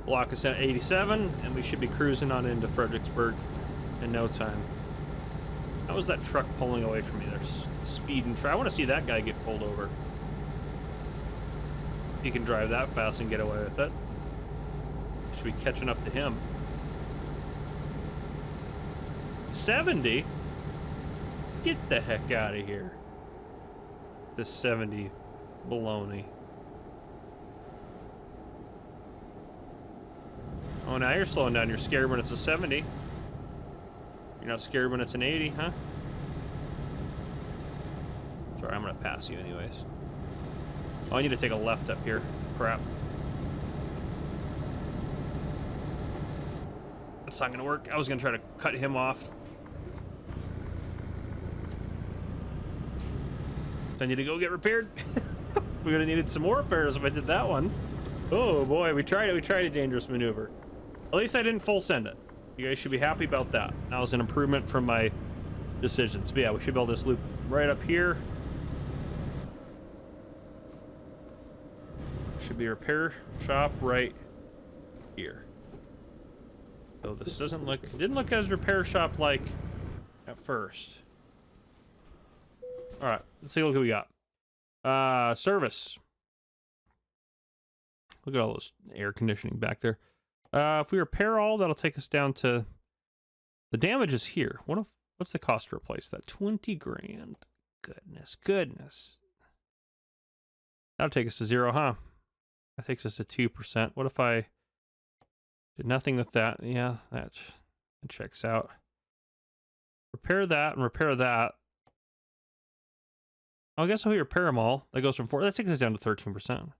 Block is at 87, and we should be cruising on into Fredericksburg in no time. How was that truck pulling away from me? There's speed and I want to see that guy get pulled over. He can drive that fast and get away with it. Should be catching up to him. 70? Get the heck out of here. This 70 baloney. Oh, now you're slowing down. You're scared when it's a 70. You're not scared when it's an 80, huh? Sorry, I'm gonna pass you anyways. Oh, I need to take a left up here. Crap. That's not gonna work. I was gonna try to cut him off. So I need to go get repaired. We would have needed some more repairs if I did that one. Oh boy, we tried it. We tried a dangerous maneuver. At least I didn't full send it. You guys should be happy about that. That was an improvement from my decisions. But yeah, we should build this loop right up here. Should be a repair shop right here. So this didn't look as repair shop like at first. All right, let's see what we got. Service. Look at all those air conditioning back there. If we repair all, that'll take us down to the damage is here. What's the cost to replace that? 20 grand. Goodness. That'll take us to 0, huh? That takes us to 2%. What if I did nothing with that? Yeah, that checks out. Repair that and repair that. I guess if we repair them all, that goes from 4. That takes us down to 13%.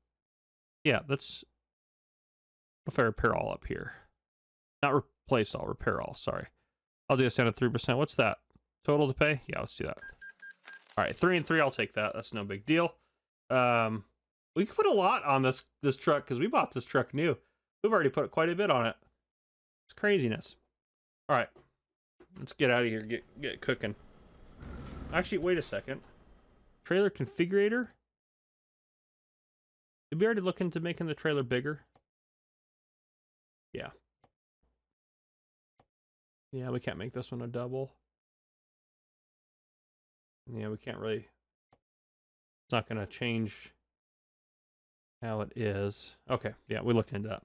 Yeah, that's. What if I repair all up here? Not replace all, repair all. Sorry. I'll do this down to 3%. What's that? Total to pay? Yeah, let's do that. All right, 3 and 3. I'll take that. That's no big deal. We can put a lot on this truck because we bought this truck new. We've already put quite a bit on it. It's craziness. All right, let's get out of here. Get cooking. Actually, wait a second. Trailer configurator. Did we already look into making the trailer bigger? Yeah. Yeah, we can't make this one a double. Yeah, we can't really. It's not going to change how it is. Okay, yeah, we looked into that.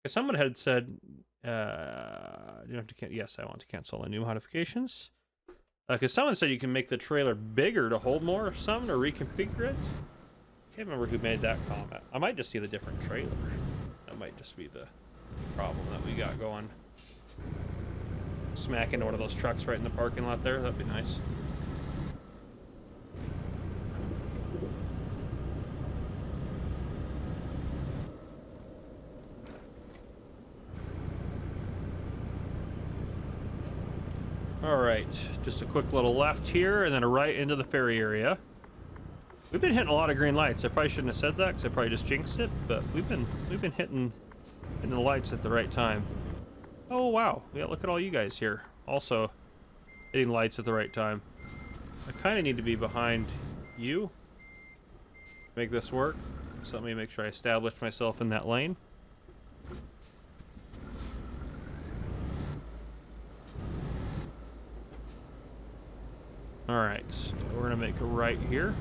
Someone had said, you have to yes, I want to cancel any new modifications. Because someone said you can make the trailer bigger to hold more or something, or reconfigure it. Can't remember who made that comment. I might just see the different trailer. That might just be the problem that we got going. Smack into one of those trucks right in the parking lot there. That'd be nice. All right, just a quick little left here and then a right into the ferry area. We've been hitting a lot of green lights. I probably shouldn't have said that because I probably just jinxed it, but we've been hitting the lights at the right time. Oh wow, yeah, look at all you guys here. Also hitting lights at the right time. I kind of need to be behind you. Make this work. So let me make sure I establish myself in that lane. All right, so we're gonna make a right here.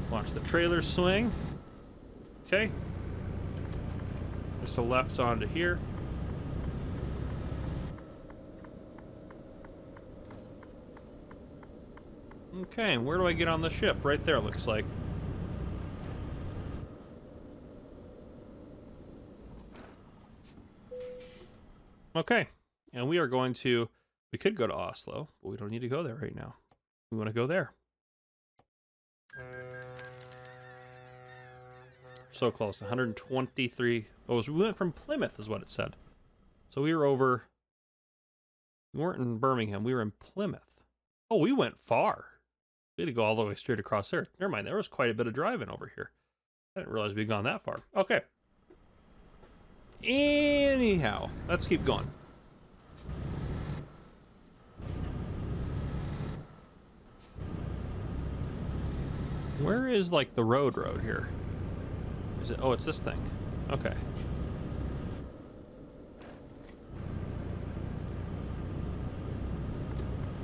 Watch the trailer swing. Okay. Just a left onto here. Okay, and where do I get on the ship? Right there, looks like. Okay, and we are going to... We could go to Oslo, but we don't need to go there right now. We want to go there. So close, 123. Oh, we went from Plymouth is what it said. So we were over... We weren't in Birmingham, we were in Plymouth. Oh, we went far. We had to go all the way straight across there. Never mind, there was quite a bit of driving over here. I didn't realize we'd gone that far. Okay. Anyhow, let's keep going. Where is, like, the road here? Is it? Oh, it's this thing. Okay.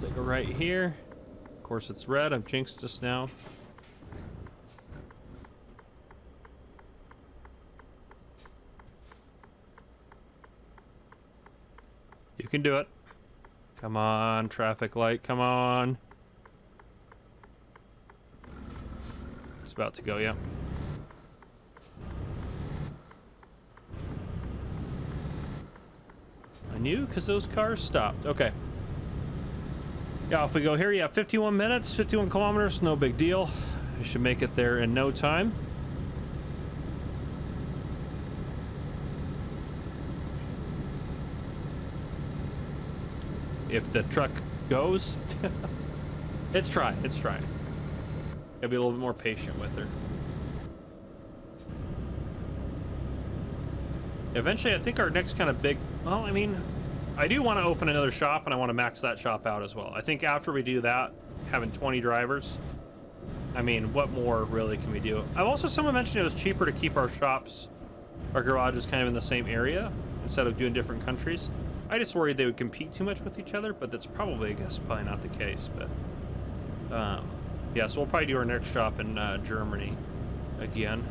Take a right here. Of course, it's red. I've jinxed us now. You can do it. Come on, traffic light. Come on. It's about to go, yeah. I knew because those cars stopped. Okay. Yeah, if we go here, yeah, 51 minutes, 51 kilometers, no big deal. I should make it there in no time. If the truck goes, it's trying. Gotta be a little bit more patient with her. Eventually, I think our next kind of big, well, I mean, I do want to open another shop and I want to max that shop out as well. I think after we do that, having 20 drivers, I mean, what more really can we do? I've also, someone mentioned it was cheaper to keep our shops, our garages kind of in the same area instead of doing different countries. I just worried they would compete too much with each other, but that's probably, I guess, probably not the case. But yeah, so we'll probably do our next shop in Germany again.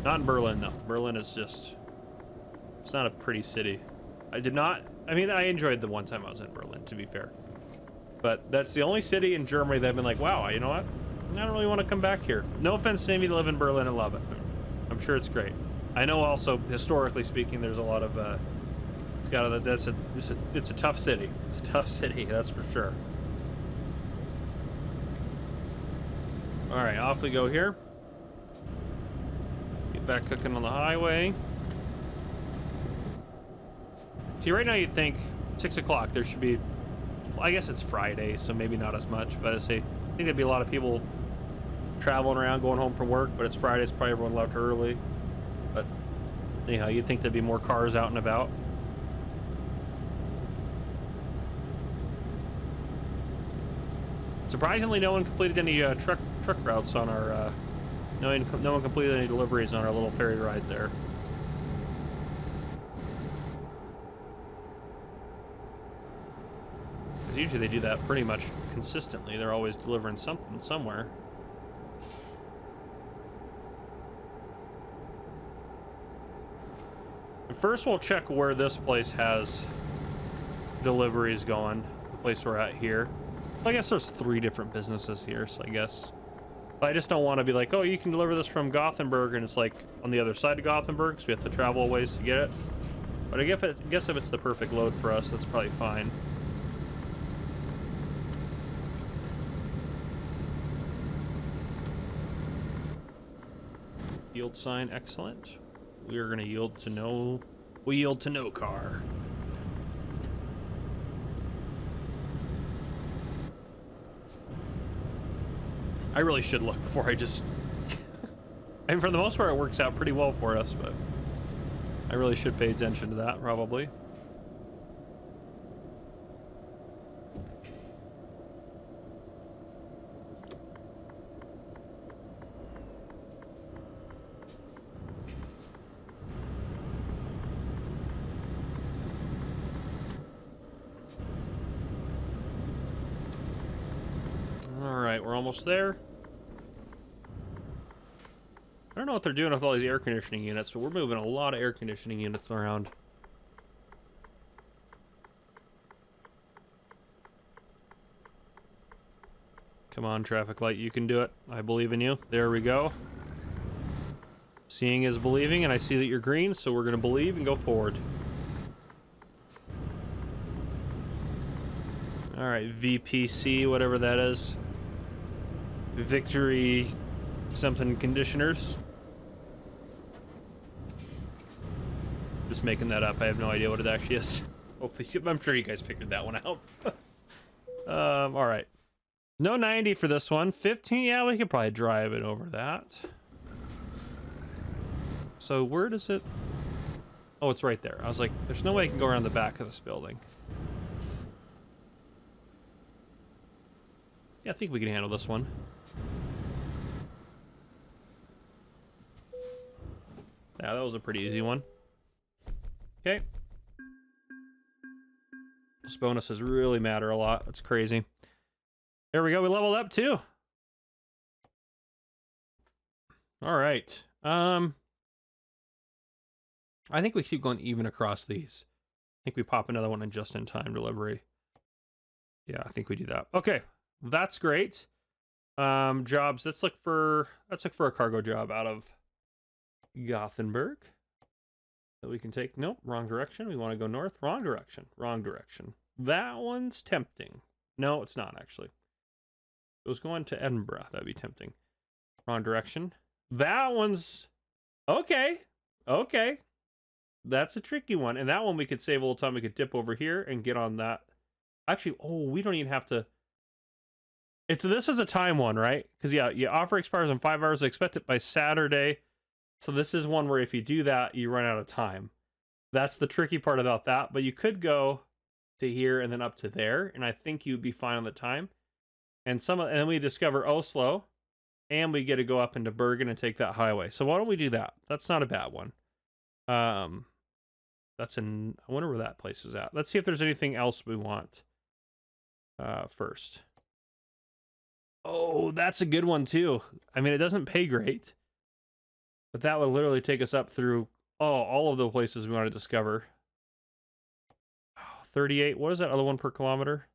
Not in Berlin, though. Berlin is just, it's not a pretty city. I mean, I enjoyed the one time I was in Berlin, to be fair. But that's the only city in Germany that I've been like, wow, you know what? I don't really want to come back here. No offense to anybody to live in Berlin and love it. I'm sure it's great. I know also, historically speaking, there's a lot of, it's a tough city. It's a tough city, that's for sure. All right, off we go here. Get back cooking on the highway. See, right now you'd think 6 o'clock, there should be, well, I guess it's Friday, so maybe not as much, but I think there'd be a lot of people traveling around, going home from work, but it's Friday, so probably everyone left early. But anyhow, you'd think there'd be more cars out and about. Surprisingly, no one completed any truck routes on our, no one completed any deliveries on our little ferry ride there. Because usually they do that pretty much consistently. They're always delivering something somewhere. First, we'll check where this place has deliveries going. The place we're at here. I guess there's 3 different businesses here, so I guess But I just don't want to be like, oh, you can deliver this from Gothenburg, and it's like on the other side of Gothenburg, so we have to travel a ways to get it. But I guess if it's the perfect load for us, that's probably fine. Yield sign, excellent. We are going to yield to no... We yield to no car. I really should look before I just... And for the most part, it works out pretty well for us, but... I really should pay attention to that, probably. Alright, we're almost there. I don't know what they're doing with all these air conditioning units, but we're moving a lot of air conditioning units around. Come on, traffic light, you can do it. I believe in you. There we go. Seeing is believing, and I see that you're green, so we're going to believe and go forward. Alright, VPC, whatever that is. Victory something conditioners. Just making that up. I have no idea what it actually is. Hopefully, I'm sure you guys figured that one out. All right. No 90 for this one. 15, yeah, we could probably drive it over that. So where does it... Oh, it's right there. I was like, there's no way I can go around the back of this building. Yeah, I think we can handle this one. Yeah, that was a pretty easy one. Okay. Those bonuses really matter a lot. That's crazy. There we go. We leveled up too. All right. I think we keep going even across these. I think we pop another one in just-in-time delivery. Yeah, I think we do that. Okay, that's great. Jobs. Let's look for a cargo job out of Gothenburg that we can take. Nope, wrong direction. We want to go north. Wrong direction. Wrong direction. That one's tempting. No, it's not actually. It was going to Edinburgh. That'd be tempting. Wrong direction. That one's okay. Okay. That's a tricky one. And that one we could save a little time. We could dip over here and get on that. Actually, oh, we don't even have to. This is a time one, right? Because yeah, your offer expires in 5 hours. I expect it by Saturday. So this is one where if you do that, you run out of time. That's the tricky part about that. But you could go to here and then up to there, and I think you'd be fine on the time. And then we discover Oslo, and we get to go up into Bergen and take that highway. So why don't we do that? That's not a bad one. I wonder where that place is at. Let's see if there's anything else we want first. Oh, that's a good one too. I mean, it doesn't pay great, but that would literally take us up through all of the places we want to discover. 38. What is that other one per kilometer?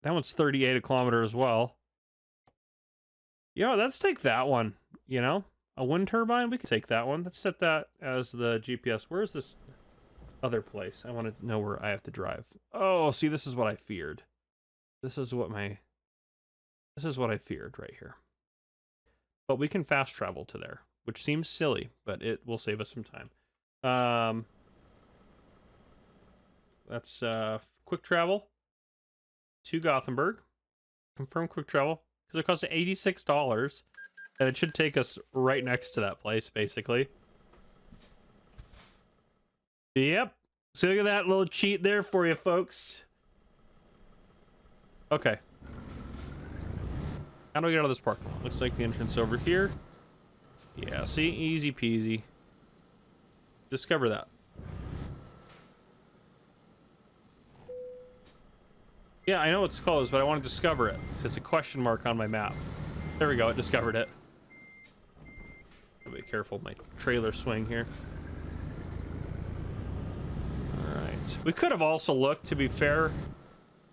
That one's 38 a kilometer as well. Yeah, let's take that one. You know, a wind turbine. We can take that one. Let's set that as the GPS. Where's this other place? I want to know where I have to drive. Oh, see, this is what I feared. This is what I feared right here. But we can fast travel to there, which seems silly, but it will save us some time. That's quick travel to Gothenburg. Confirm quick travel because it costs $86, and it should take us right next to that place, basically. Yep. So look at that little cheat there for you, folks. Okay. How do we get out of this parking lot? Looks like the entrance over here. Yeah, see? Easy peasy. Discover that. Yeah, I know it's closed, but I want to discover it. It's a question mark on my map. There we go, it discovered it. Be careful of my trailer swing here. Alright. We could have also looked, to be fair,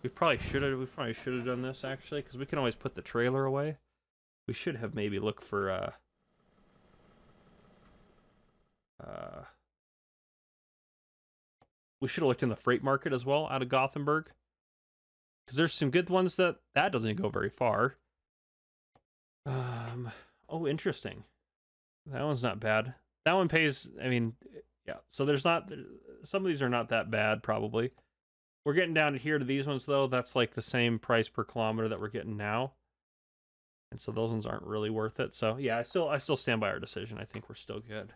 We probably should have done this actually, because we can always put the trailer away. We should have maybe looked for we should have looked in the freight market as well out of Gothenburg, because there's some good ones that doesn't go very far. Oh, interesting. That one's not bad. That one pays, I mean, yeah. So there's not, some of these are not that bad probably. We're getting down to here to these ones though. That's like the same price per kilometer that we're getting now. And so those ones aren't really worth it. So yeah, I still stand by our decision. I think we're still good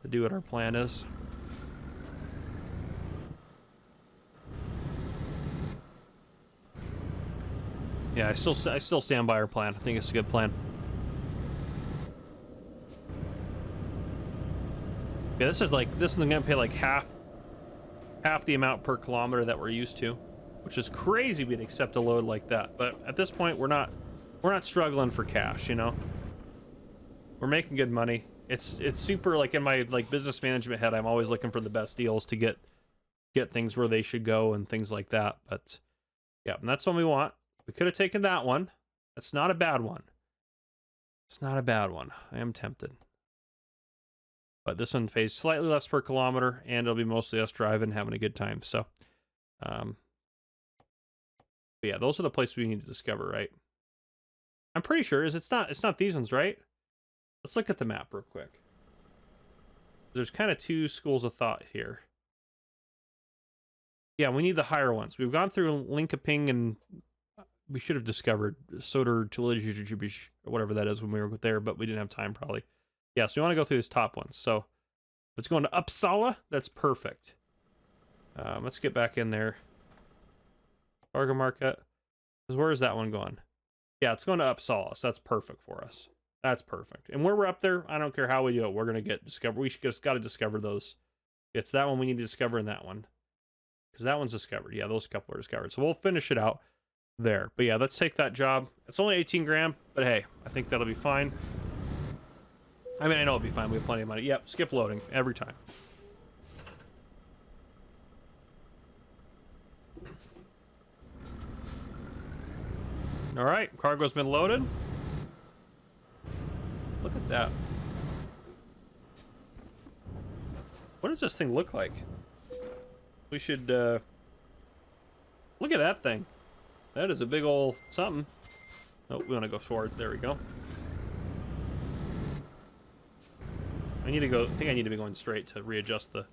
to do what our plan is. Yeah, I still stand by our plan. I think it's a good plan. Yeah, this isn't gonna pay like half the amount per kilometer that we're used to, which is crazy we'd accept a load like that. But at this point, we're not struggling for cash, you know. We're making good money. It's super, like in my like business management head, I'm always looking for the best deals to get things where they should go and things like that. But yeah, and that's what we want. We could have taken that one. That's not a bad one. It's not a bad one. I am tempted. But this one pays slightly less per kilometer, and it'll be mostly us driving, having a good time. So, yeah, those are the places we need to discover, right? I'm pretty sure it's not these ones, right? Let's look at the map real quick. There's kind of two schools of thought here. Yeah, we need the higher ones. We've gone through Linkoping, and we should have discovered Södertälje or whatever that is when we were there, but we didn't have time probably. Yeah, so we want to go through these top ones. So if it's going to Uppsala, that's perfect. Let's get back in there. Bergen market. Where is that one going? Yeah, it's going to Uppsala, so that's perfect for us. That's perfect. And where we're up there, I don't care how we do it. We're going to get discovered. We just got to discover those. It's that one we need to discover and that one. Because that one's discovered. Yeah, those couple are discovered. So we'll finish it out there. But yeah, let's take that job. It's only 18 grand, but hey, I think that'll be fine. I mean, I know it'll be fine. We have plenty of money. Yep, skip loading every time. All right, cargo's been loaded. Look at that. What does this thing look like? We should, look at that thing. That is a big old something. Oh, we want to go forward. There we go. I need to go, I think I need to be going straight to readjust the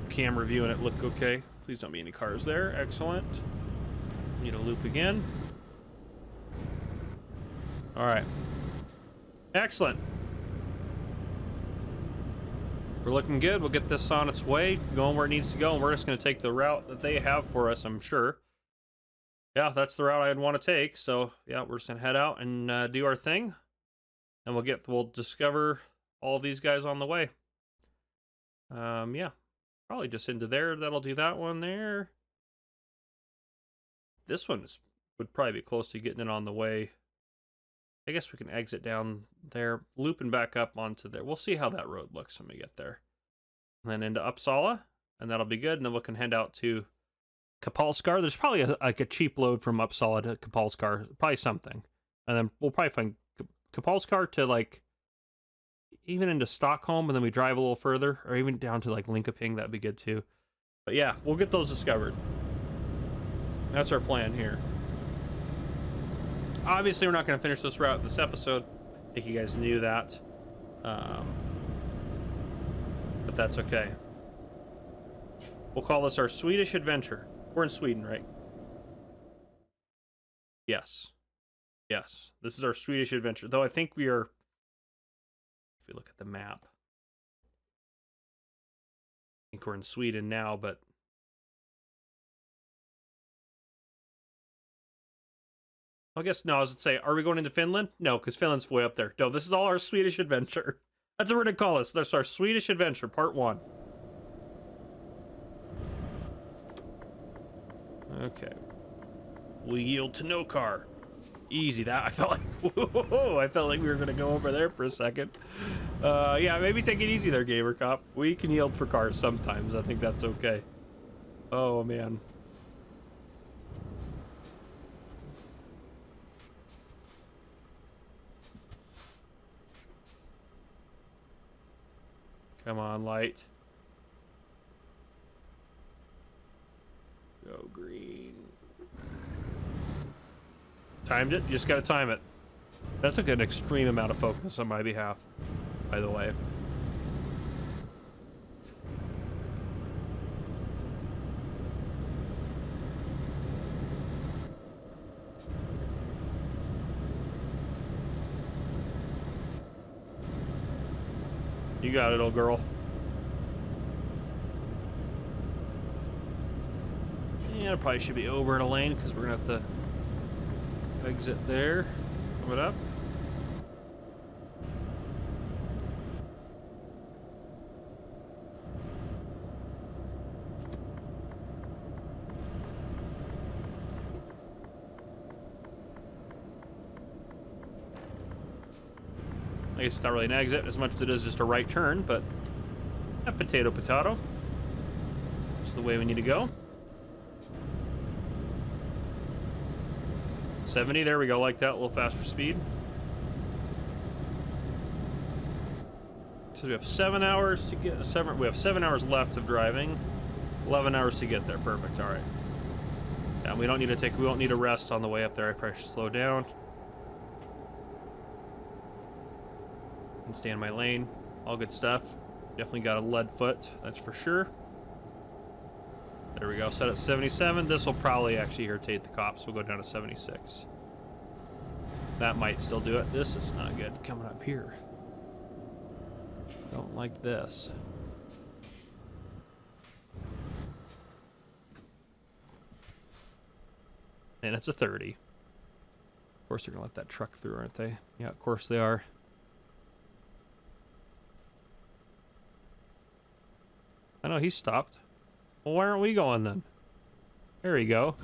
camera view and it look okay. Please don't be any cars there. Excellent. Need a loop again. All right. Excellent. We're looking good. We'll get this on its way, going where it needs to go, and we're just going to take the route that they have for us, I'm sure. Yeah, that's the route I'd want to take. So, yeah, we're just going to head out and do our thing. And we'll discover all of these guys on the way. Yeah, probably just into there. That'll do that one there. This one would probably be close to getting it on the way. I guess we can exit down there, looping back up onto there. We'll see how that road looks when we get there. And then into Uppsala, and that'll be good. And then we can head out to Kapellskär. There's probably like a cheap load from Uppsala to Kapellskär, probably something. And then we'll probably find Kapellskär to like even into Stockholm, and then we drive a little further, or even down to like Linkoping. That'd be good too. But yeah, we'll get those discovered. That's our plan here. Obviously, we're not going to finish this route in this episode. I think you guys knew that. But that's okay. We'll call this our Swedish adventure. We're in Sweden, right? Yes. Yes. This is our Swedish adventure. Though I think we are... If we look at the map... I think we're in Sweden now, but... I guess, no, I was going to say, are we going into Finland? No, because Finland's way up there. No, this is all our Swedish adventure. That's what we're going to call this. That's our Swedish adventure, part 1. Okay. We yield to no car. Easy, that. I felt like, whoa, I felt like we were going to go over there for a second. Yeah, maybe take it easy there, Gamer Cop. We can yield for cars sometimes. I think that's okay. Oh, man. Come on, light. Go green. Timed it. You just gotta time it. That took an extreme amount of focus on my behalf, by the way. You got it, old girl. Yeah, it probably should be over in a lane because we're gonna have to exit there. Coming up. I guess it's not really an exit as much as it is just a right turn, but a potato. That's the way we need to go. 70, there we go, like that, a little faster speed. So we have 7 hours to get we have 7 hours left of driving, 11 hours to get there. Perfect. All right. Yeah, we don't need a rest on the way up there. I probably should slow down and stay in my lane. All good stuff. Definitely got a lead foot, that's for sure. There we go, set at 77. This will probably actually irritate the cops. We'll go down to 76. That might still do it. This is not good coming up here. Don't like this. And it's a 30. Of course they're gonna let that truck through, aren't they? Yeah, of course they are. I know he stopped. Well, why aren't we going then? There you go.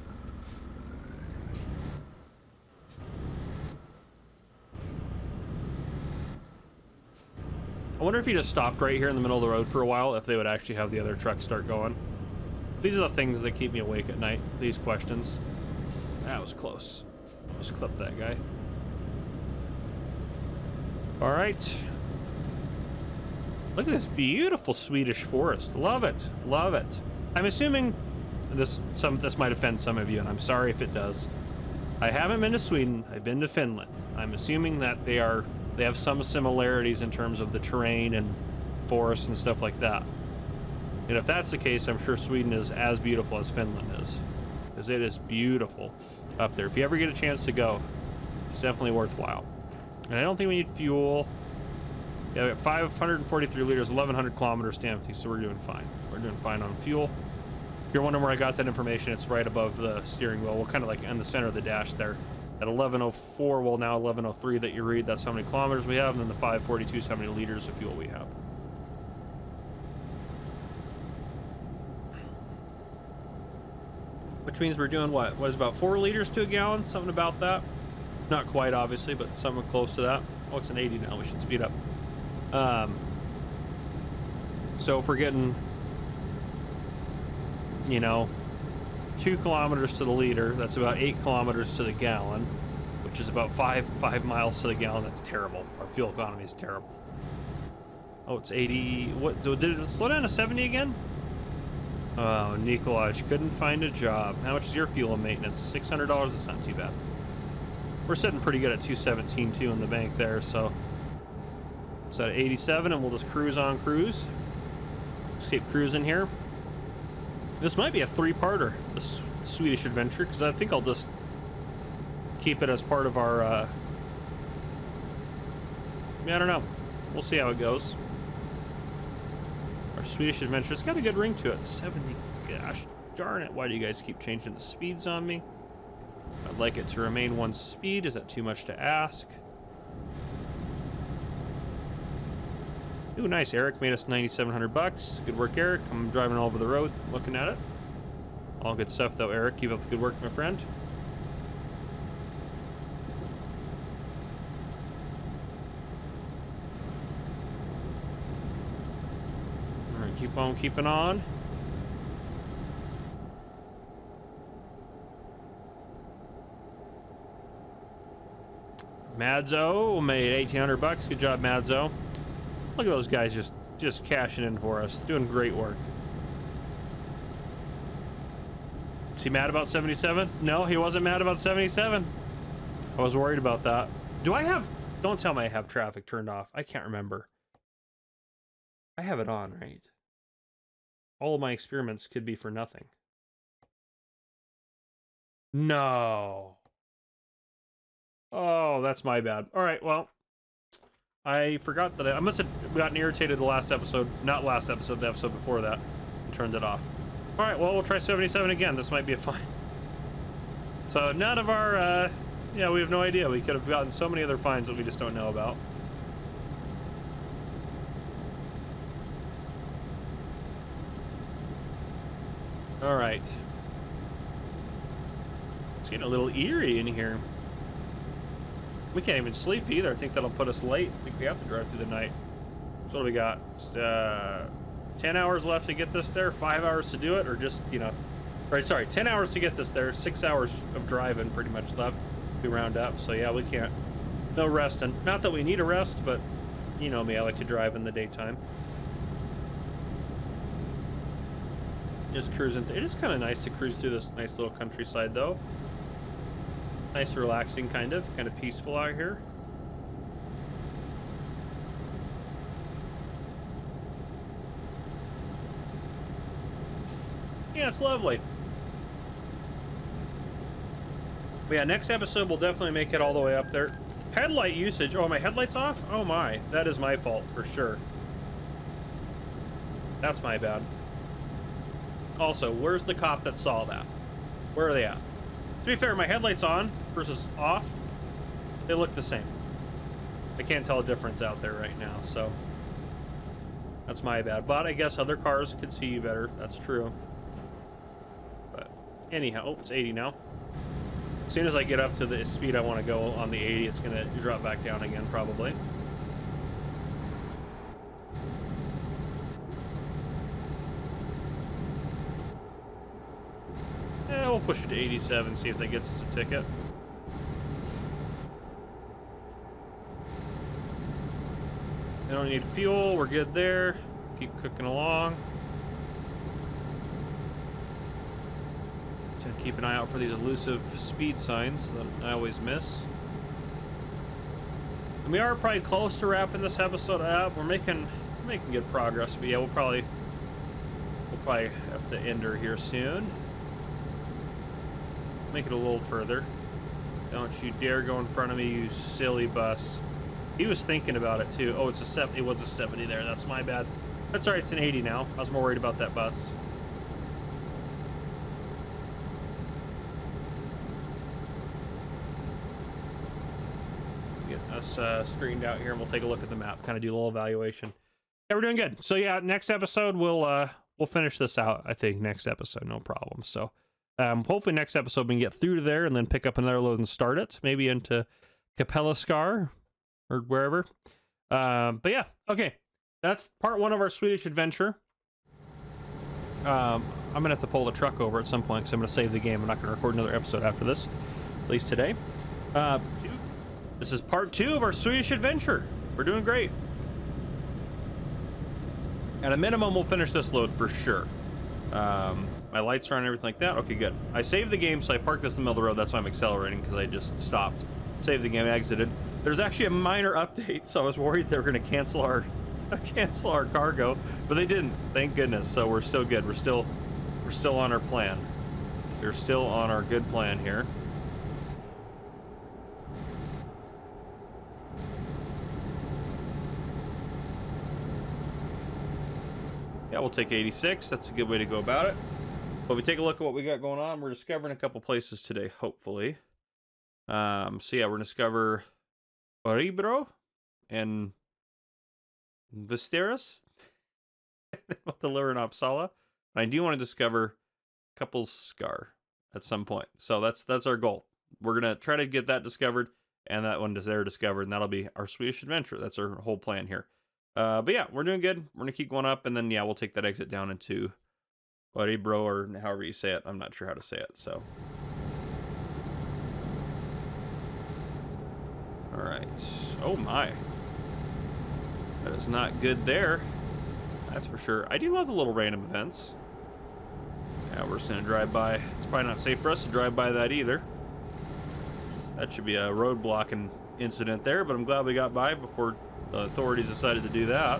I wonder if he just stopped right here in the middle of the road for a while, if they would actually have the other truck start going. These are the things that keep me awake at night, these questions. That was close. Almost clipped that guy. All right. Look at this beautiful Swedish forest. Love it. Love it. I'm assuming this might offend some of you, and I'm sorry if it does. I haven't been to Sweden. I've been to Finland. I'm assuming that they have some similarities in terms of the terrain and forests and stuff like that. And if that's the case, I'm sure Sweden is as beautiful as Finland is, because it is beautiful up there. If you ever get a chance to go, it's definitely worthwhile. And I don't think we need fuel. Yeah, we got 543 liters, 1,100 kilometers to empty, so we're doing fine. We're doing fine on fuel. If you're wondering where I got that information, it's right above the steering wheel. We're kind of like in the center of the dash there. At 1104, well now 1103 that you read, that's how many kilometers we have, and then the 542 is how many liters of fuel we have. Which means we're doing what? What is about 4 liters to a gallon? Something about that. Not quite, obviously, but somewhere close to that. Oh, it's an 80 now. We should speed up. So if we're getting, you know, 2 kilometers to the liter, that's about 8 kilometers to the gallon, which is about 5 miles to the gallon. That's terrible. Our fuel economy is terrible. Oh, it's 80. What did it slow down to 70 again? Oh, Nikolaj couldn't find a job. How much is your fuel and maintenance? $600. That's not too bad. We're sitting pretty good at 217 too in the bank there, so at 87, and we'll just cruise on cruise. Just keep cruising here. This might be a 3-parter, this Swedish adventure, because I think I'll just keep it as part of our I don't know. We'll see how it goes. Our Swedish adventure, it's got a good ring to it. 70. Gosh darn it, why do you guys keep changing the speeds on me? I'd like it to remain 1 speed. Is that too much to ask? Ooh, nice. Eric made us 9,700 bucks. Good work, Eric. I'm driving all over the road looking at it. All good stuff, though, Eric. Keep up the good work, my friend. All right, keep on keeping on. Madzo made 1,800 bucks. Good job, Madzo. Look at those guys just just cashing in for us. Doing great work. Is he mad about 77? No, he wasn't mad about 77. I was worried about that. Do I have... Don't tell me I have traffic turned off. I can't remember. I have it on, right? All of my experiments could be for nothing. No. Oh, that's my bad. All right, well, I forgot that I must have gotten irritated the last episode. Not last episode, the episode before that. And turned it off. All right, well, we'll try 77 again. This might be a fine. So none of our, yeah, we have no idea. We could have gotten so many other fines that we just don't know about. All right. It's getting a little eerie in here. We can't even sleep either. I think that'll put us late. I think we have to drive through the night. So what do we got? Just, 10 hours left to get this there, 5 hours to do it, or just, you know, right, sorry, 10 hours to get this there, 6 hours of driving pretty much left. We round up. So yeah, we can't. No resting. Not that we need a rest, but you know me, I like to drive in the daytime. Just cruising. It is kind of nice to cruise through this nice little countryside, though. Nice, relaxing, kind of peaceful out here. Yeah, it's lovely. But yeah, next episode we'll definitely make it all the way up there. Headlight usage. Oh, my headlight's off? Oh my, that is my fault for sure. That's my bad. Also, where's the cop that saw that? Where are they at? To be fair, my headlight's on versus off. They look the same. I can't tell a difference out there right now, so that's my bad. But I guess other cars could see you better. That's true. But anyhow, oh, it's 80 now. As soon as I get up to the speed I want to go on the 80, it's going to drop back down again, probably. Yeah, we'll push it to 87, see if that gets us a ticket. We don't need fuel, we're good there. Keep cooking along. Just keep an eye out for these elusive speed signs that I always miss. And we are probably close to wrapping this episode up. We're making good progress, but yeah, we'll probably have to end her here soon. Make it a little further. Don't you dare go in front of me, you silly bus. He was thinking about it too. Oh, it's a 70. It was a 70 there. That's my bad. That's all right. It's an 80 now. I was more worried about that bus. Get us straightened out here, and we'll take a look at the map. Kind of do a little evaluation. Yeah, we're doing good. So yeah, next episode we'll finish this out. I think next episode, no problem. So. Hopefully next episode we can get through to there and then pick up another load and start it. Maybe into Kapellskär or wherever. But yeah, okay. That's part one of our Swedish adventure. I'm going to have to pull the truck over at some point because I'm going to save the game. I'm not going to record another episode after this, at least today. This is part two of our Swedish adventure. We're doing great. At a minimum, we'll finish this load for sure. My lights are on and everything like that. Okay, good. I saved the game, so I parked this in the middle of the road. That's why I'm accelerating, because I just stopped. Saved the game, exited. There's actually a minor update, so I was worried they were going to cancel our cargo, but they didn't. Thank goodness. So we're still good. We're still on our plan. We're still on our good plan here. Yeah, we'll take 86. That's a good way to go about it. But if we take a look at what we got going on, we're discovering a couple places today, hopefully. So yeah, we're going to discover Örebro and Västerås. The lower in Uppsala. And I do want to discover Kapellskär at some point. So that's our goal. We're going to try to get that discovered, and that one is there discovered, and that'll be our Swedish adventure. That's our whole plan here. But yeah, we're doing good. We're going to keep going up, and then, yeah, we'll take that exit down into Örebro, or however you say it. I'm not sure how to say it, so. All right. Oh, my. That is not good there. That's for sure. I do love the little random events. Yeah, we're just gonna drive by. It's probably not safe for us to drive by that either. That should be a roadblocking incident there, but I'm glad we got by before the authorities decided to do that.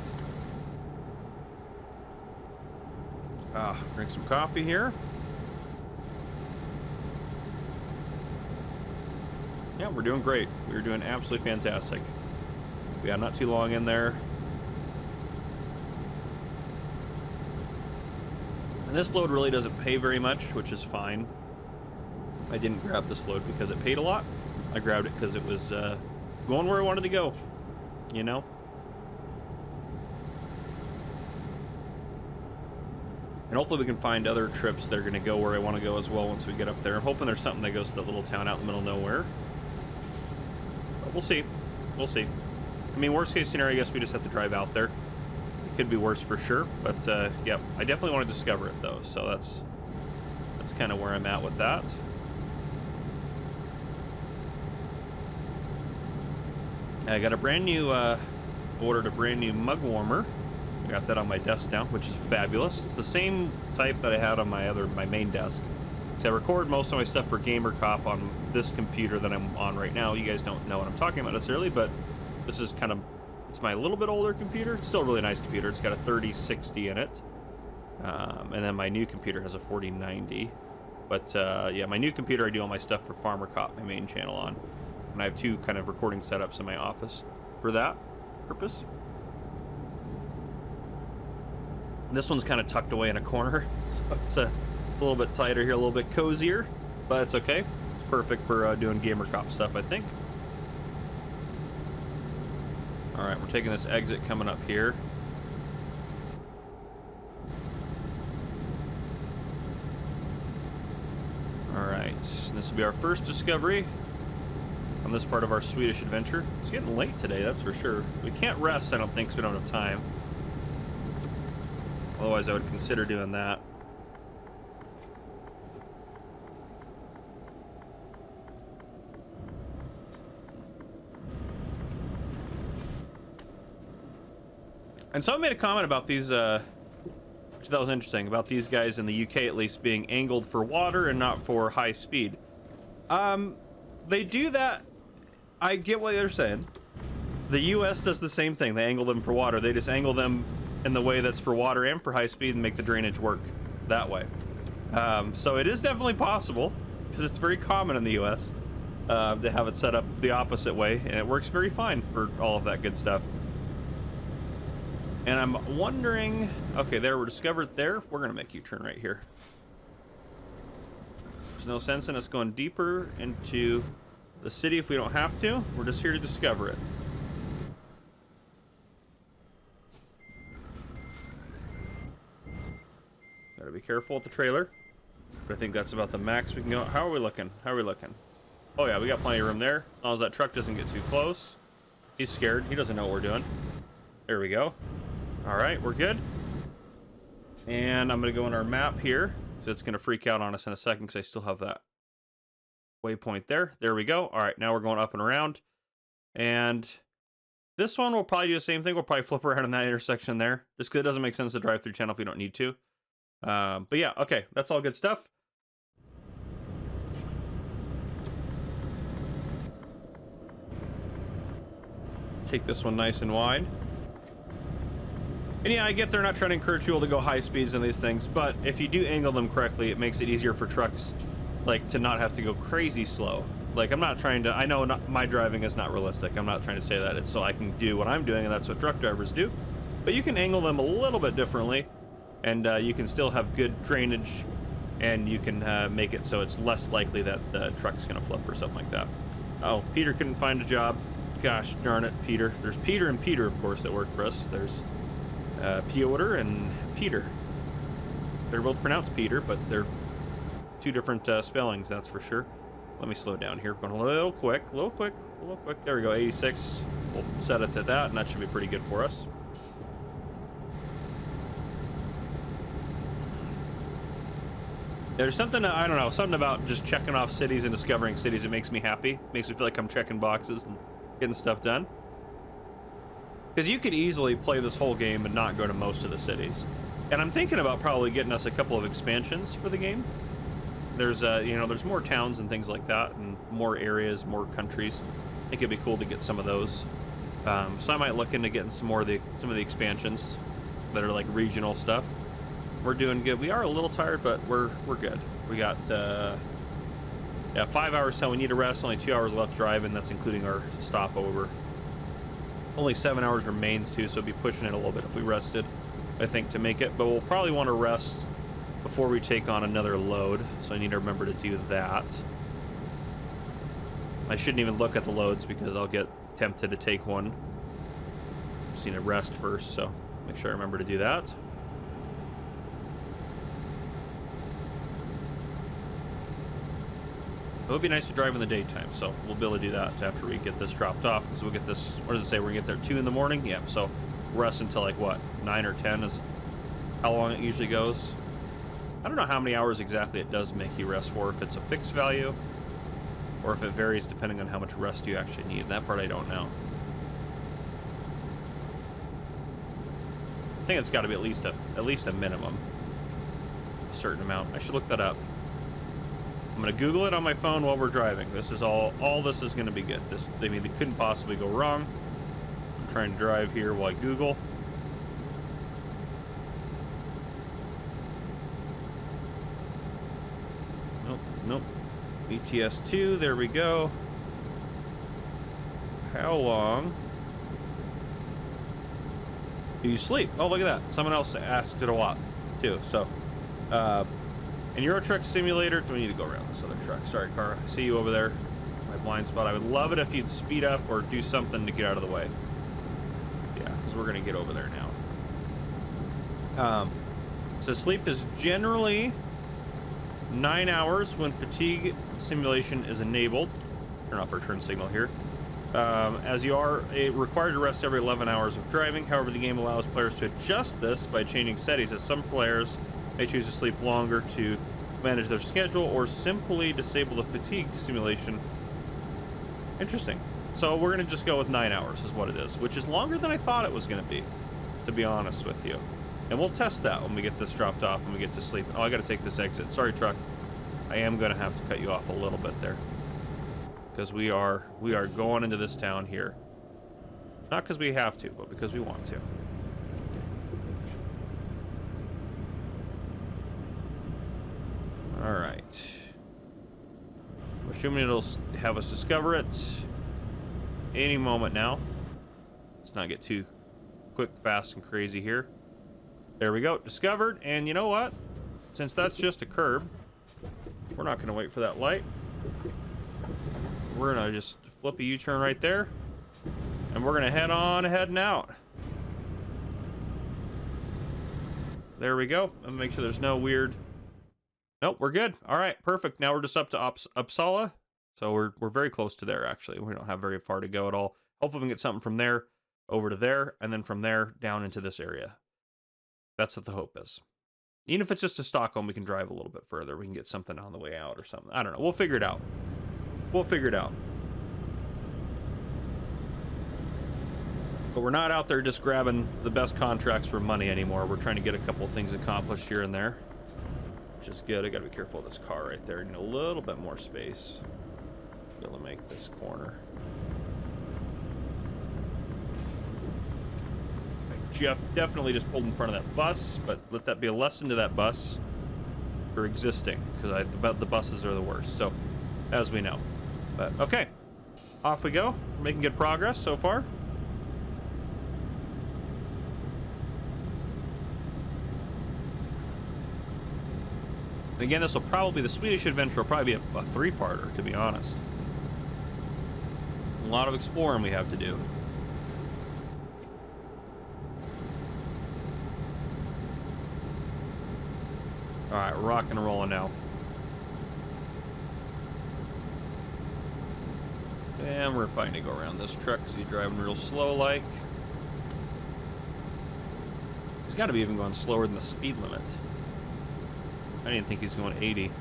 Drink some coffee here. Yeah, we're doing great. We're doing absolutely fantastic. Yeah, not too long in there. And this load really doesn't pay very much, which is fine. I didn't grab this load because it paid a lot. I grabbed it because it was going where I wanted to go, you know? And hopefully we can find other trips that are going to go where I want to go as well once we get up there. I'm hoping there's something that goes to that little town out in the middle of nowhere. But we'll see. We'll see. I mean, worst case scenario, I guess we just have to drive out there. It could be worse for sure. But, yeah, I definitely want to discover it, though. So that's kind of where I'm at with that. I got a brand new, ordered a brand new mug warmer. I got that on my desk now, which is fabulous. It's the same type that I had on my main desk. So I record most of my stuff for Gamer Cop on this computer that I'm on right now. You guys don't know what I'm talking about necessarily, but this is kind of, it's my little bit older computer. It's still a really nice computer. It's got a 3060 in it. And then my new computer has a 4090. But yeah, my new computer, I do all my stuff for Farmer Cop, my main channel on. And I have two kind of recording setups in my office for that purpose. This one's kind of tucked away in a corner, so it's a little bit tighter here, a little bit cozier, but it's okay. It's perfect for doing Gamer Cop stuff, I think. All right, we're taking this exit coming up here. All right, this will be our first discovery on this part of our Swedish adventure. It's getting late today, that's for sure. We can't rest, I don't think, so we don't have time. Otherwise, I would consider doing that. And someone made a comment about these, which that was interesting, about these guys in the UK at least being angled for water and not for high speed. They do that. I get what they're saying. The US does the same thing. They angle them for water. They just angle them in the way that's for water and for high speed and make the drainage work that way. So it is definitely possible, because it's very common in the US to have it set up the opposite way, and it works very fine for all of that good stuff. And I'm wondering, okay, there, we're discovered there. We're gonna make U-turn right here. There's no sense in us going deeper into the city if we don't have to. We're just here to discover it. Gotta be careful with the trailer. But I think that's about the max we can go. How are we looking? How are we looking? Oh yeah, we got plenty of room there. As long as that truck doesn't get too close. He's scared. He doesn't know what we're doing. There we go. All right, we're good. And I'm gonna go in our map here. So it's gonna freak out on us in a second because I still have that waypoint there. There we go. All right, now we're going up and around. And this one will probably do the same thing. We'll probably flip around in that intersection there. Just because it doesn't make sense to drive through channel if we don't need to. But yeah, okay, that's all good stuff. Take this one nice and wide. And yeah, I get they're not trying to encourage people to go high speeds in these things, but if you do angle them correctly, it makes it easier for trucks, like, to not have to go crazy slow. Like, I'm not trying to, I know my driving is not realistic. I'm not trying to say that. It's so I can do what I'm doing, and that's what truck drivers do. But you can angle them a little bit differently, and you can still have good drainage, and you can make it so it's less likely that the truck's gonna flip or something like that. Oh, Peter couldn't find a job. Gosh darn it, Peter. There's Peter and Peter, of course, that work for us. There's Piotr and Peter. They're both pronounced Peter, but they're two different spellings, that's for sure. Let me slow down here. We're going a little quick, a little quick, a little quick. There we go, 86. We'll set it to that, and that should be pretty good for us. There's something, I don't know, something about just checking off cities and discovering cities. It makes me happy. Makes me feel like I'm checking boxes and getting stuff done. Because you could easily play this whole game and not go to most of the cities. And I'm thinking about probably getting us a couple of expansions for the game. There's, you know, there's more towns and things like that, and more areas, more countries. I think it'd be cool to get some of those. So I might look into getting some of the expansions that are like regional stuff. We're doing good. We are a little tired, but we're good. We got yeah, 5 hours till we need to rest. Only 2 hours left driving. That's including our stopover. Only 7 hours remains too, so we'll be pushing it a little bit if we rested, I think, to make it. But we'll probably want to rest before we take on another load, so I need to remember to do that. I shouldn't even look at the loads because I'll get tempted to take one. Just need to rest first, so make sure I remember to do that. It would be nice to drive in the daytime, so we'll be able to do that after we get this dropped off, because we'll get this, what does it say, we're gonna get there 2 in the morning? Yeah, so rest until like what, 9 or 10 is how long it usually goes. I don't know how many hours exactly it does make you rest for, if it's a fixed value or if it varies depending on how much rest you actually need. That part I don't know. I think it's got to be at least a minimum, a certain amount. I should look that up. I'm gonna Google it on my phone while we're driving. This is all this is gonna be good. This, I mean, they couldn't possibly go wrong. I'm trying to drive here while I Google. Nope. BTS2, there we go. How long do you sleep? Oh, look at that. Someone else asked it a lot, too. So, in Euro Truck Simulator, do we need to go around this other truck? Sorry, car. I see you over there. My blind spot. I would love it if you'd speed up or do something to get out of the way. Yeah, because we're going to get over there now. So sleep is generally 9 hours when fatigue simulation is enabled. Turn off our turn signal here. As you are required to rest every 11 hours of driving. However, the game allows players to adjust this by changing settings, as some players may choose to sleep longer to manage their schedule or simply disable the fatigue simulation. Interesting. So we're going to just go with 9 hours is what it is, which is longer than I thought it was going to be honest with you. And we'll test that when we get this dropped off and we get to sleep. Oh, I got to take this exit. Sorry, truck. I am going to have to cut you off a little bit there, because we are going into this town here. Not because we have to, but because we want to. All right. I'm assuming it'll have us discover it any moment now. Let's not get too quick, fast, and crazy here. There we go. Discovered. And you know what? Since that's just a curb, we're not going to wait for that light. We're going to just flip a U-turn right there. And we're going to head on ahead and out. There we go. Let me make sure there's no weird... Nope, we're good. All right, perfect. Now we're just up to Uppsala. So we're very close to there, actually. We don't have very far to go at all. Hopefully we can get something from there over to there, and then from there down into this area. That's what the hope is. Even if it's just to Stockholm, we can drive a little bit further. We can get something on the way out or something. I don't know. We'll figure it out. We'll figure it out. But we're not out there just grabbing the best contracts for money anymore. We're trying to get a couple things accomplished here and there, which is good. I gotta be careful of this car right there. I need a little bit more space to be able to make this corner. Jeff definitely just pulled in front of that bus, but let that be a lesson to that bus for existing, because the buses are the worst, so as we know. But okay, off we go. We're making good progress so far. And again, this will probably be the Swedish adventure. Will probably be a 3-parter, to be honest. A lot of exploring we have to do. All right, rocking and rolling now. And we're probably gonna go around this truck because he's driving real slow like. He's got to be even going slower than the speed limit. I didn't think he's going 80.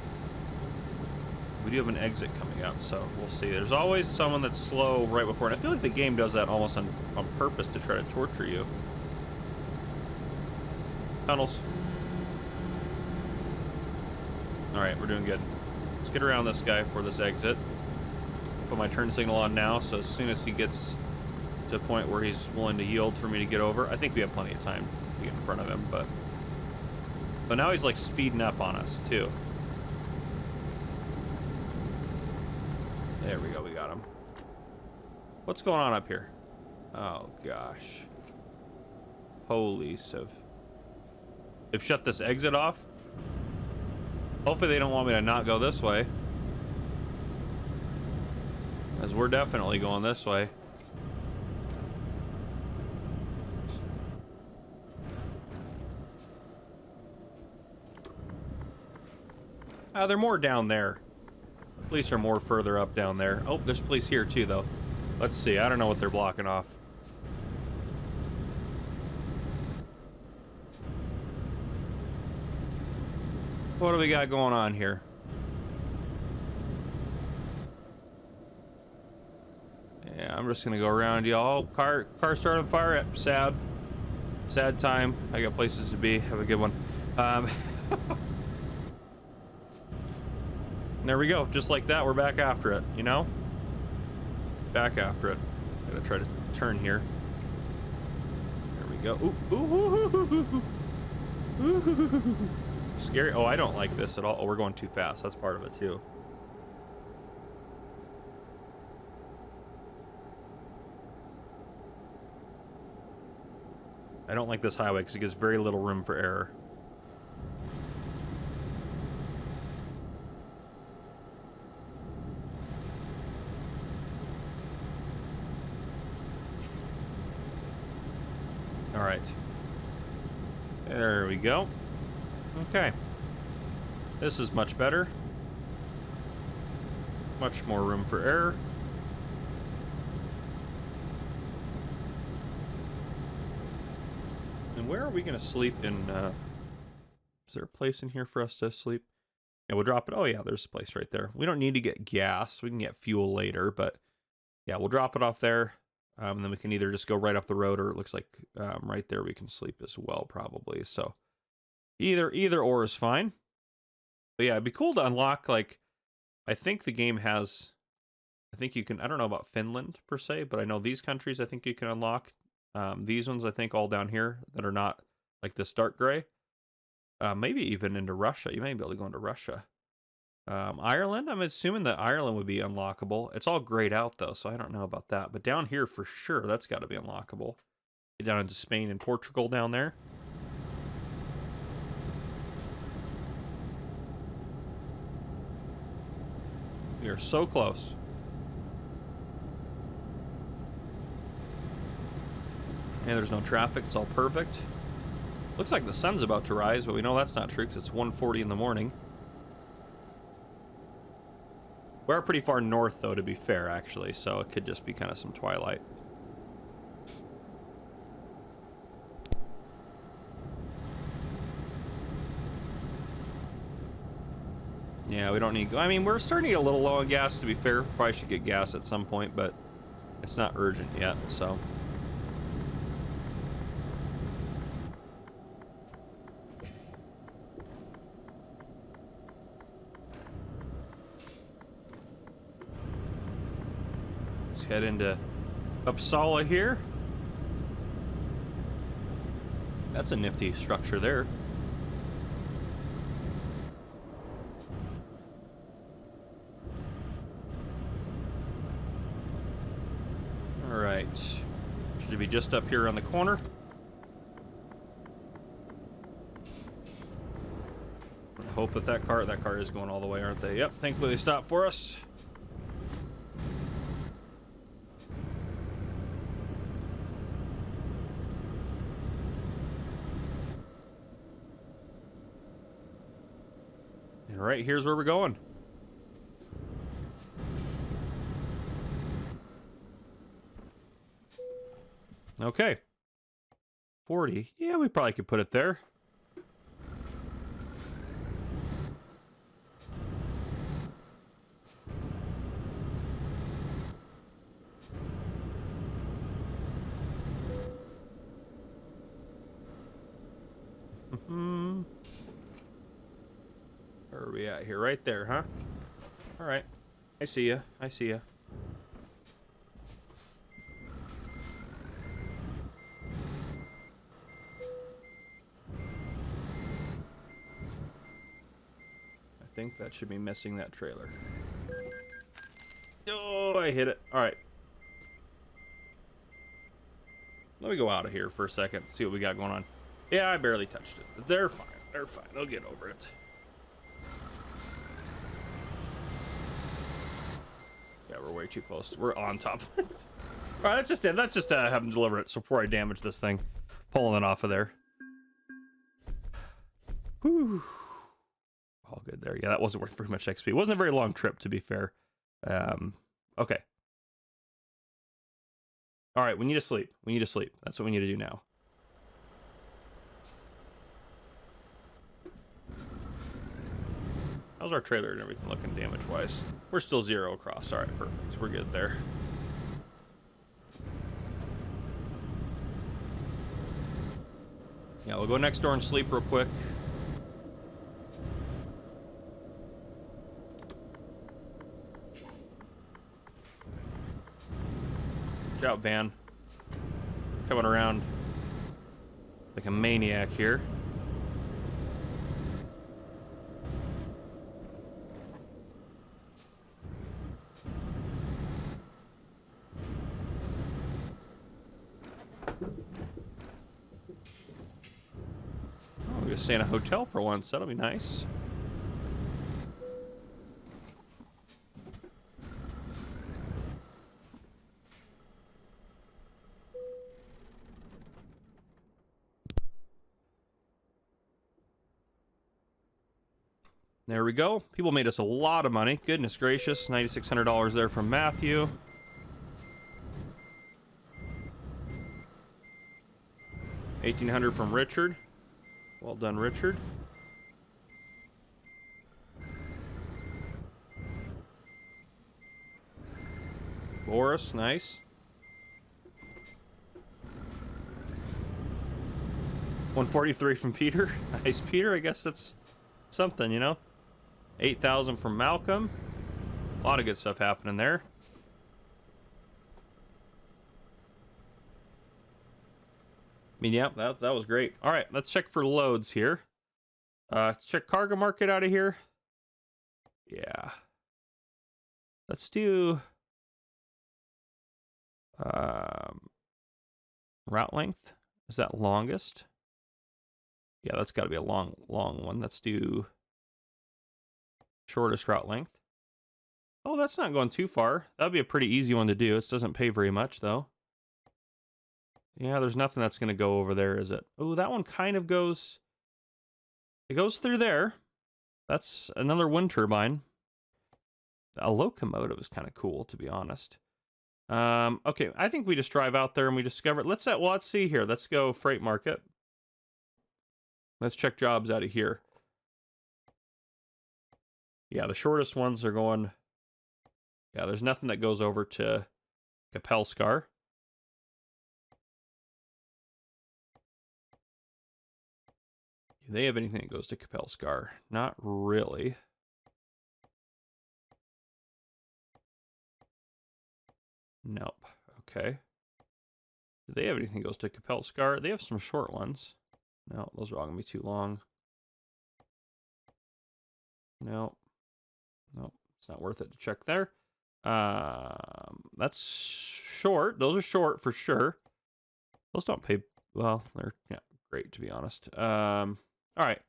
We do have an exit coming up, so we'll see. There's always someone that's slow right before, and I feel like the game does that almost on purpose to try to torture you. Tunnels. Alright, we're doing good. Let's get around this guy for this exit. Put my turn signal on now, so as soon as he gets to a point where he's willing to yield for me to get over, I think we have plenty of time to get in front of him, but now he's like speeding up on us too. There we go, we got him. What's going on up here? Oh gosh. Police have shut this exit off. Hopefully they don't want me to not go this way, as we're definitely going this way. They're more down there. Police are more further up down there. Oh, there's police here too, though. Let's see. I don't know what they're blocking off. What do we got going on here? Yeah, I'm just gonna go around y'all. Car started on fire. Sad. Sad time. I got places to be. Have a good one. There we go. Just like that, we're back after it, you know? Back after it. Gotta try to turn here. There we go. Ooh, ooh, ooh, ooh, ooh. Scary. Oh, I don't like this at all. Oh, we're going too fast. That's part of it, too. I don't like this highway because it gives very little room for error. All right. There we go. Okay. This is much better. Much more room for error. And where are we going to sleep in, is there a place in here for us to sleep? Yeah, we'll drop it. Oh yeah, there's a place right there. We don't need to get gas. We can get fuel later, but yeah, we'll drop it off there. And then we can either just go right off the road, or it looks like right there we can sleep as well, probably. So either or is fine. But yeah, it'd be cool to unlock, like, I think the game has, I think you can, I don't know about Finland per se, but I know these countries I think you can unlock. These ones I think all down here that are not like this dark gray. Maybe even into Russia. You may be able to go into Russia. Ireland, I'm assuming that Ireland would be unlockable. It's all grayed out though, so I don't know about that. But down here for sure, that's got to be unlockable. Get down into Spain and Portugal down there. We are so close. And there's no traffic. It's all perfect. Looks like the sun's about to rise, but we know that's not true because it's 1:40 in the morning. We're pretty far north, though, to be fair, actually, so it could just be kind of some twilight. Yeah, we don't need... I mean, we're starting to get a little low on gas, to be fair. Probably should get gas at some point, but it's not urgent yet, so... head into Uppsala here. That's a nifty structure there. All right. Should be just up here on the corner. I hope that car is going all the way, aren't they? Yep, thankfully they stopped for us. All right, here's where we're going. Okay. 40. Yeah, we probably could put it there. Where are we at here? Right there, huh? All right. I see ya. I see ya. I think that should be missing that trailer. Oh, I hit it. All right. Let me go out of here for a second, see what we got going on. Yeah, I barely touched it. But they're fine. They're fine. They'll get over it. Yeah, we're way too close. We're on top. All right, that's just it. Let's just have them deliver it before I damage this thing. Pulling it off of there. Whew. All good there. Yeah, that wasn't worth very much XP. It wasn't a very long trip, to be fair. Okay. All right, we need to sleep. We need to sleep. That's what we need to do now. How's our trailer and everything looking damage-wise? We're still 0 across. All right, perfect. We're good there. Yeah, we'll go next door and sleep real quick. Watch out, van. Coming around like a maniac here. Oh, we're gonna stay in a hotel for once. That'll be nice. There we go. People made us a lot of money. Goodness gracious. $9,600 there from Matthew. $1,800 from Richard. Well done, Richard. Boris, nice. 143 from Peter. Nice, Peter. I guess that's something, you know. 8,000 from Malcolm. A lot of good stuff happening there. I mean, yeah, that was great. All right, let's check for loads here. Let's check cargo market out of here. Yeah. Let's do route length. Is that longest? Yeah, that's got to be a long one. Let's do shortest route length. Oh, that's not going too far. That'd be a pretty easy one to do. It doesn't pay very much, though. Yeah, there's nothing that's going to go over there, is it? Oh, that one kind of goes... It goes through there. That's another wind turbine. A locomotive is kind of cool, to be honest. Okay, I think we just drive out there and we discover... Let's see here. Let's go freight market. Let's check jobs out of here. Yeah, the shortest ones are going... Yeah, there's nothing that goes over to Kapellskär. Do they have anything that goes to Kapellskär? Not really. Nope. Okay. Do they have anything that goes to Kapellskär? They have some short ones. No, those are all going to be too long. No. Nope. It's not worth it to check there. That's short. Those are short for sure. Those don't pay... Well, they're great, to be honest. All right.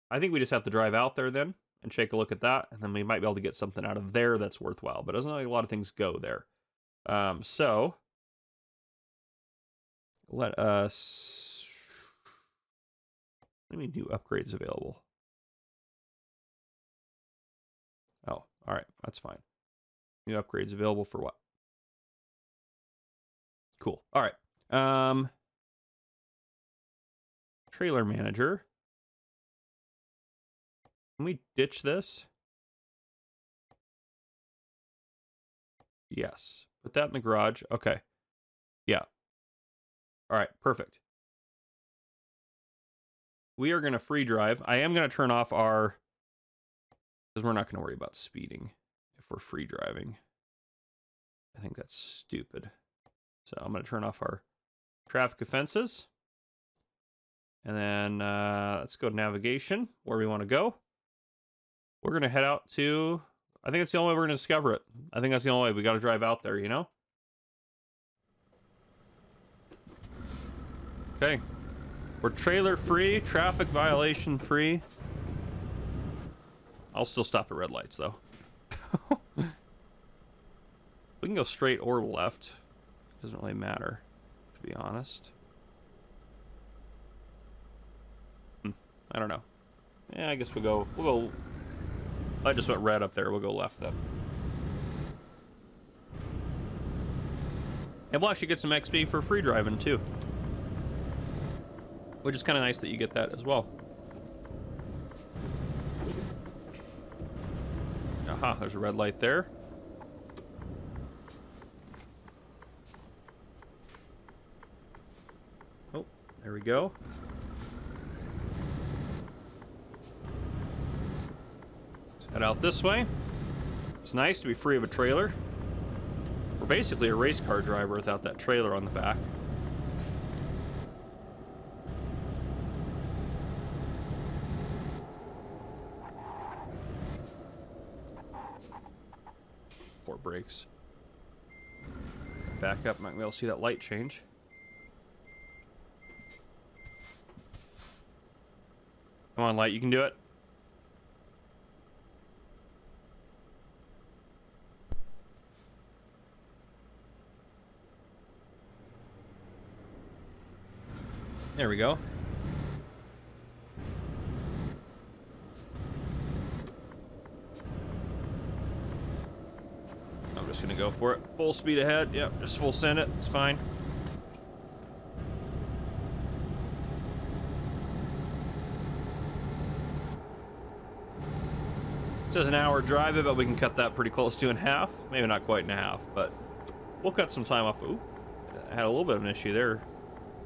I think we just have to drive out there then and take a look at that, and then we might be able to get something out of there that's worthwhile. But it doesn't like a lot of things go there. So let us... Let me do upgrades available. Oh, all right. That's fine. New upgrades available for what? Cool. All right. Trailer manager. Can we ditch this? Yes. Put that in the garage. Okay. Yeah. All right. Perfect. we are going to free drive. I am going to turn off our, because we're not going to worry about speeding if we're free driving. I think that's stupid. So I'm going to turn off our traffic offenses. And then let's go to navigation, where we want to go. We're going to head out to, I think it's the only way we're going to discover it. I think that's the only way. We got to drive out there, you know? Okay. We're trailer free, traffic violation free. I'll still stop at red lights, though. We can go straight or left. Doesn't really matter, to be honest. I don't know. Yeah, I guess we'll go. I just went red up there. We'll go left then. And we'll actually get some XP for free driving too, which is kind of nice that you get that as well. Aha, there's a red light there. Oh, there we go. Let's head out this way. It's nice to be free of a trailer. We're basically a race car driver without that trailer on the back. Poor brakes. Back up, might be able to see that light change. Come on, light, you can do it. There we go. I'm just gonna go for it. Full speed ahead. Yep, just full send it. It's fine. It says an hour drive it, but we can cut that pretty close to in half. Maybe not quite in half, but we'll cut some time off. Ooh, I had a little bit of an issue there.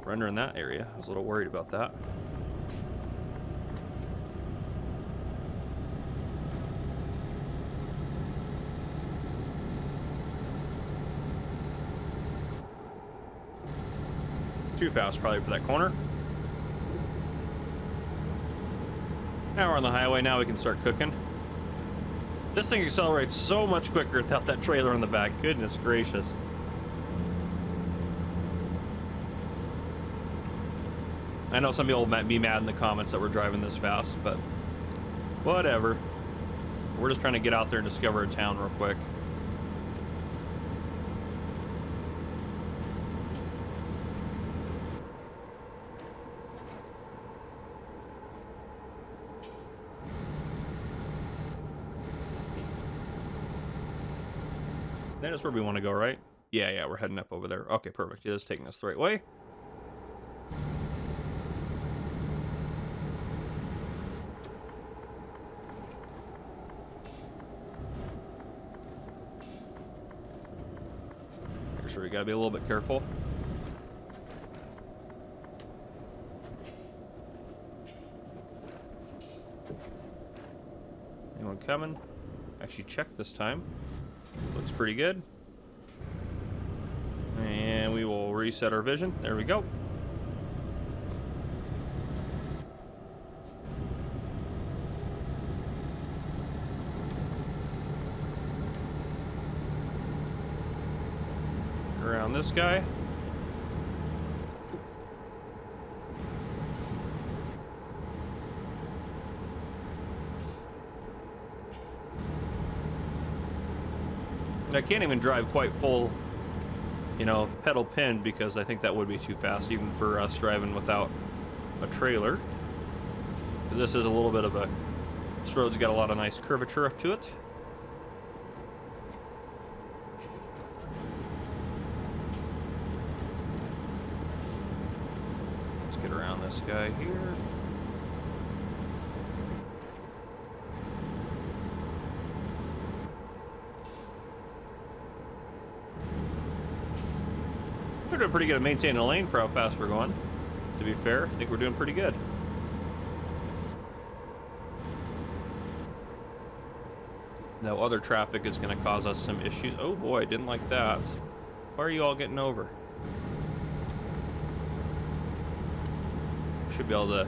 Rendering that area. I was a little worried about that. Too fast probably for that corner. Now we're on the highway. Now we can start cooking. This thing accelerates so much quicker without that trailer in the back. Goodness gracious. I know some people might be mad in the comments that we're driving this fast, but whatever. We're just trying to get out there and discover a town real quick. That is where we want to go, right? Yeah, we're heading up over there. Okay, perfect. It is taking us the right way. Sure, we gotta be a little bit careful. Anyone coming? Actually check this time. Looks pretty good. And we will reset our vision. There we go. Around this guy. And I can't even drive quite full, you know, pedal pinned, because I think that would be too fast even for us driving without a trailer. Because this is a little bit of a, this road's got a lot of nice curvature to it. This guy here. We're doing pretty good at maintaining the lane for how fast we're going. To be fair, I think we're doing pretty good. No other traffic is going to cause us some issues. Oh boy, didn't like that. Why are you all getting over? Should be able to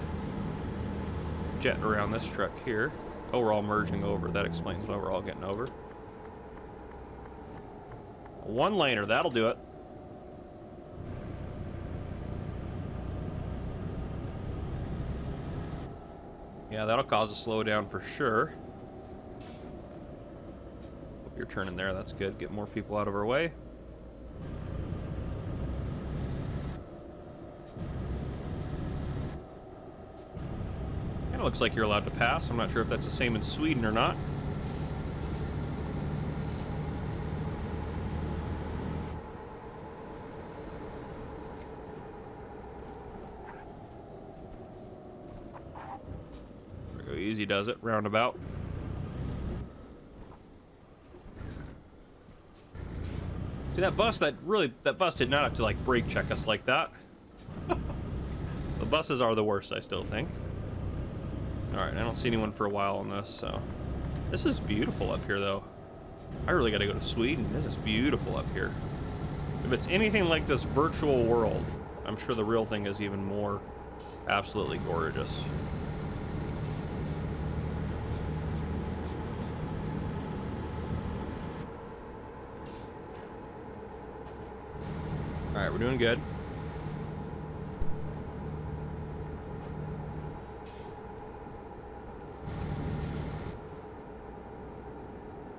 jet around this truck here. Oh, we're all merging over. That explains why we're all getting over. One laner, that'll do it. Yeah, that'll cause a slowdown for sure. Hope you're turning there. That's good. Get more people out of our way. Kind of looks like you're allowed to pass. I'm not sure if that's the same in Sweden or not. There we go. Easy does it. Roundabout. See, that bus did not have to, like, brake check us like that. The buses are the worst, I still think. Alright, I don't see anyone for a while on this, so... This is beautiful up here, though. I really gotta go to Sweden. This is beautiful up here. If it's anything like this virtual world, I'm sure the real thing is even more absolutely gorgeous. Alright, we're doing good.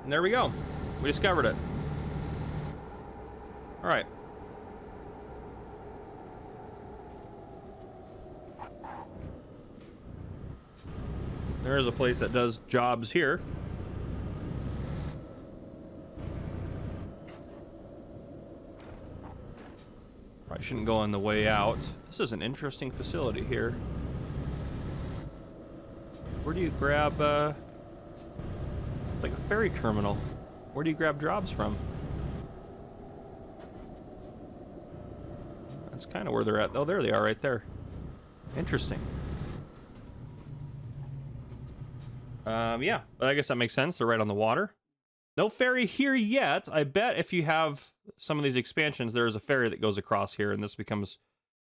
And there we go. We discovered it. Alright. There is a place that does jobs here. Probably shouldn't go on the way out. This is an interesting facility here. Where do you grab, like a ferry terminal? Where do you grab jobs from? That's kind of where they're at. Oh, there they are right there. Interesting. Yeah, but I guess that makes sense. They're right on the water. No ferry here yet. I bet if you have some of these expansions, there's a ferry that goes across here, and this becomes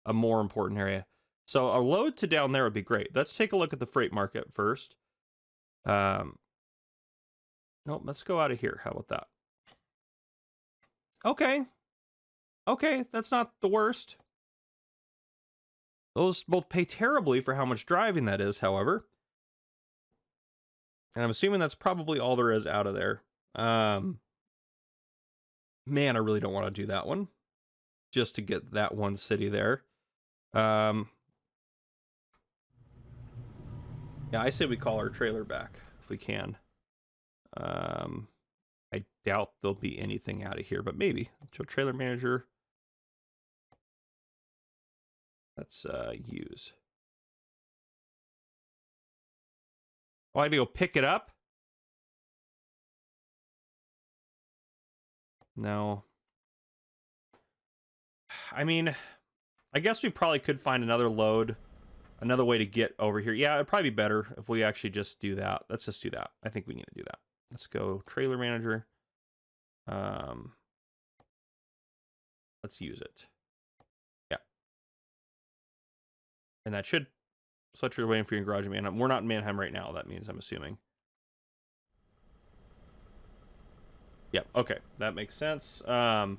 a more important area. So a load to down there would be great. Let's take a look at the freight market first. Nope, let's go out of here. How about that? Okay. Okay, that's not the worst. Those both pay terribly for how much driving that is, however. And I'm assuming that's probably all there is out of there. Man, I really don't want to do that one. Just to get that one city there. Yeah, I say we call our trailer back if we can. I doubt there'll be anything out of here, but maybe. So trailer manager. Let's use. Oh, I have to go pick it up? No. I mean, I guess we probably could find another load, another way to get over here. Yeah, it'd probably be better if we actually just do that. Let's just do that. I think we need to do that. Let's go trailer manager. Let's use it. Yeah. And that should... So you're waiting for your garage in Mannheim. We're not in Mannheim right now, that means, I'm assuming. Yep, okay. That makes sense. Cargo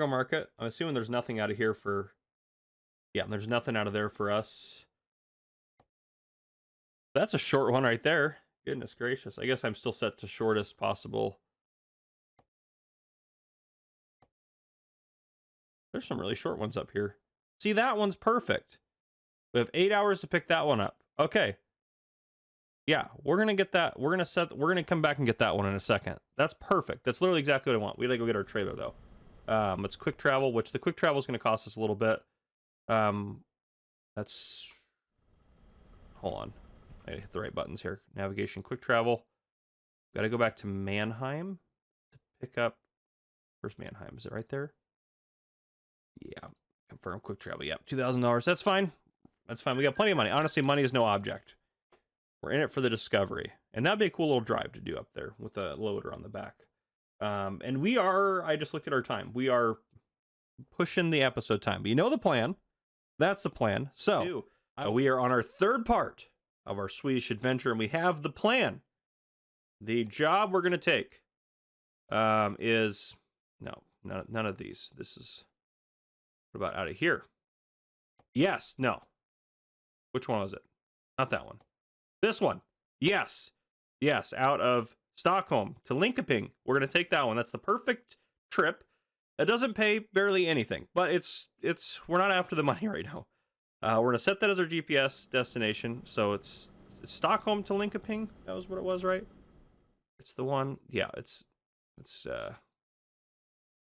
market. I'm assuming there's nothing out of here for... Yeah, there's nothing out of there for us. That's a short one right there. Goodness gracious. I guess I'm still set to shortest possible. There's some really short ones up here. See, that one's perfect. We have 8 hours to pick that one up. Okay. Yeah, we're gonna get that. We're gonna come back and get that one in a second. That's perfect. That's literally exactly what I want. We gotta go get our trailer though. Let's quick travel, which the quick travel is gonna cost us a little bit. That's... Hold on. I hit the right buttons here. Navigation, quick travel. Gotta go back to Mannheim to pick up... Where's Mannheim? Is it right there? Yeah. Confirm quick travel. Yeah, $2,000. That's fine. That's fine. We got plenty of money. Honestly, money is no object. We're in it for the discovery. And that'd be a cool little drive to do up there with a loader on the back. And we are, I just looked at our time. We are pushing the episode time. But you know the plan. That's the plan. So we are on our third part of our Swedish adventure, and we have the plan. The job we're going to take is... No, none of these. This is... What about out of here? Yes, no. Which one was it? Not that one. This one. Yes. Yes, out of Stockholm to Linkoping. We're going to take that one. That's the perfect trip. It doesn't pay barely anything, but we're not after the money right now. We're going to set that as our GPS destination. So it's Stockholm to Linkoping. That was what it was, right? It's the one. Yeah,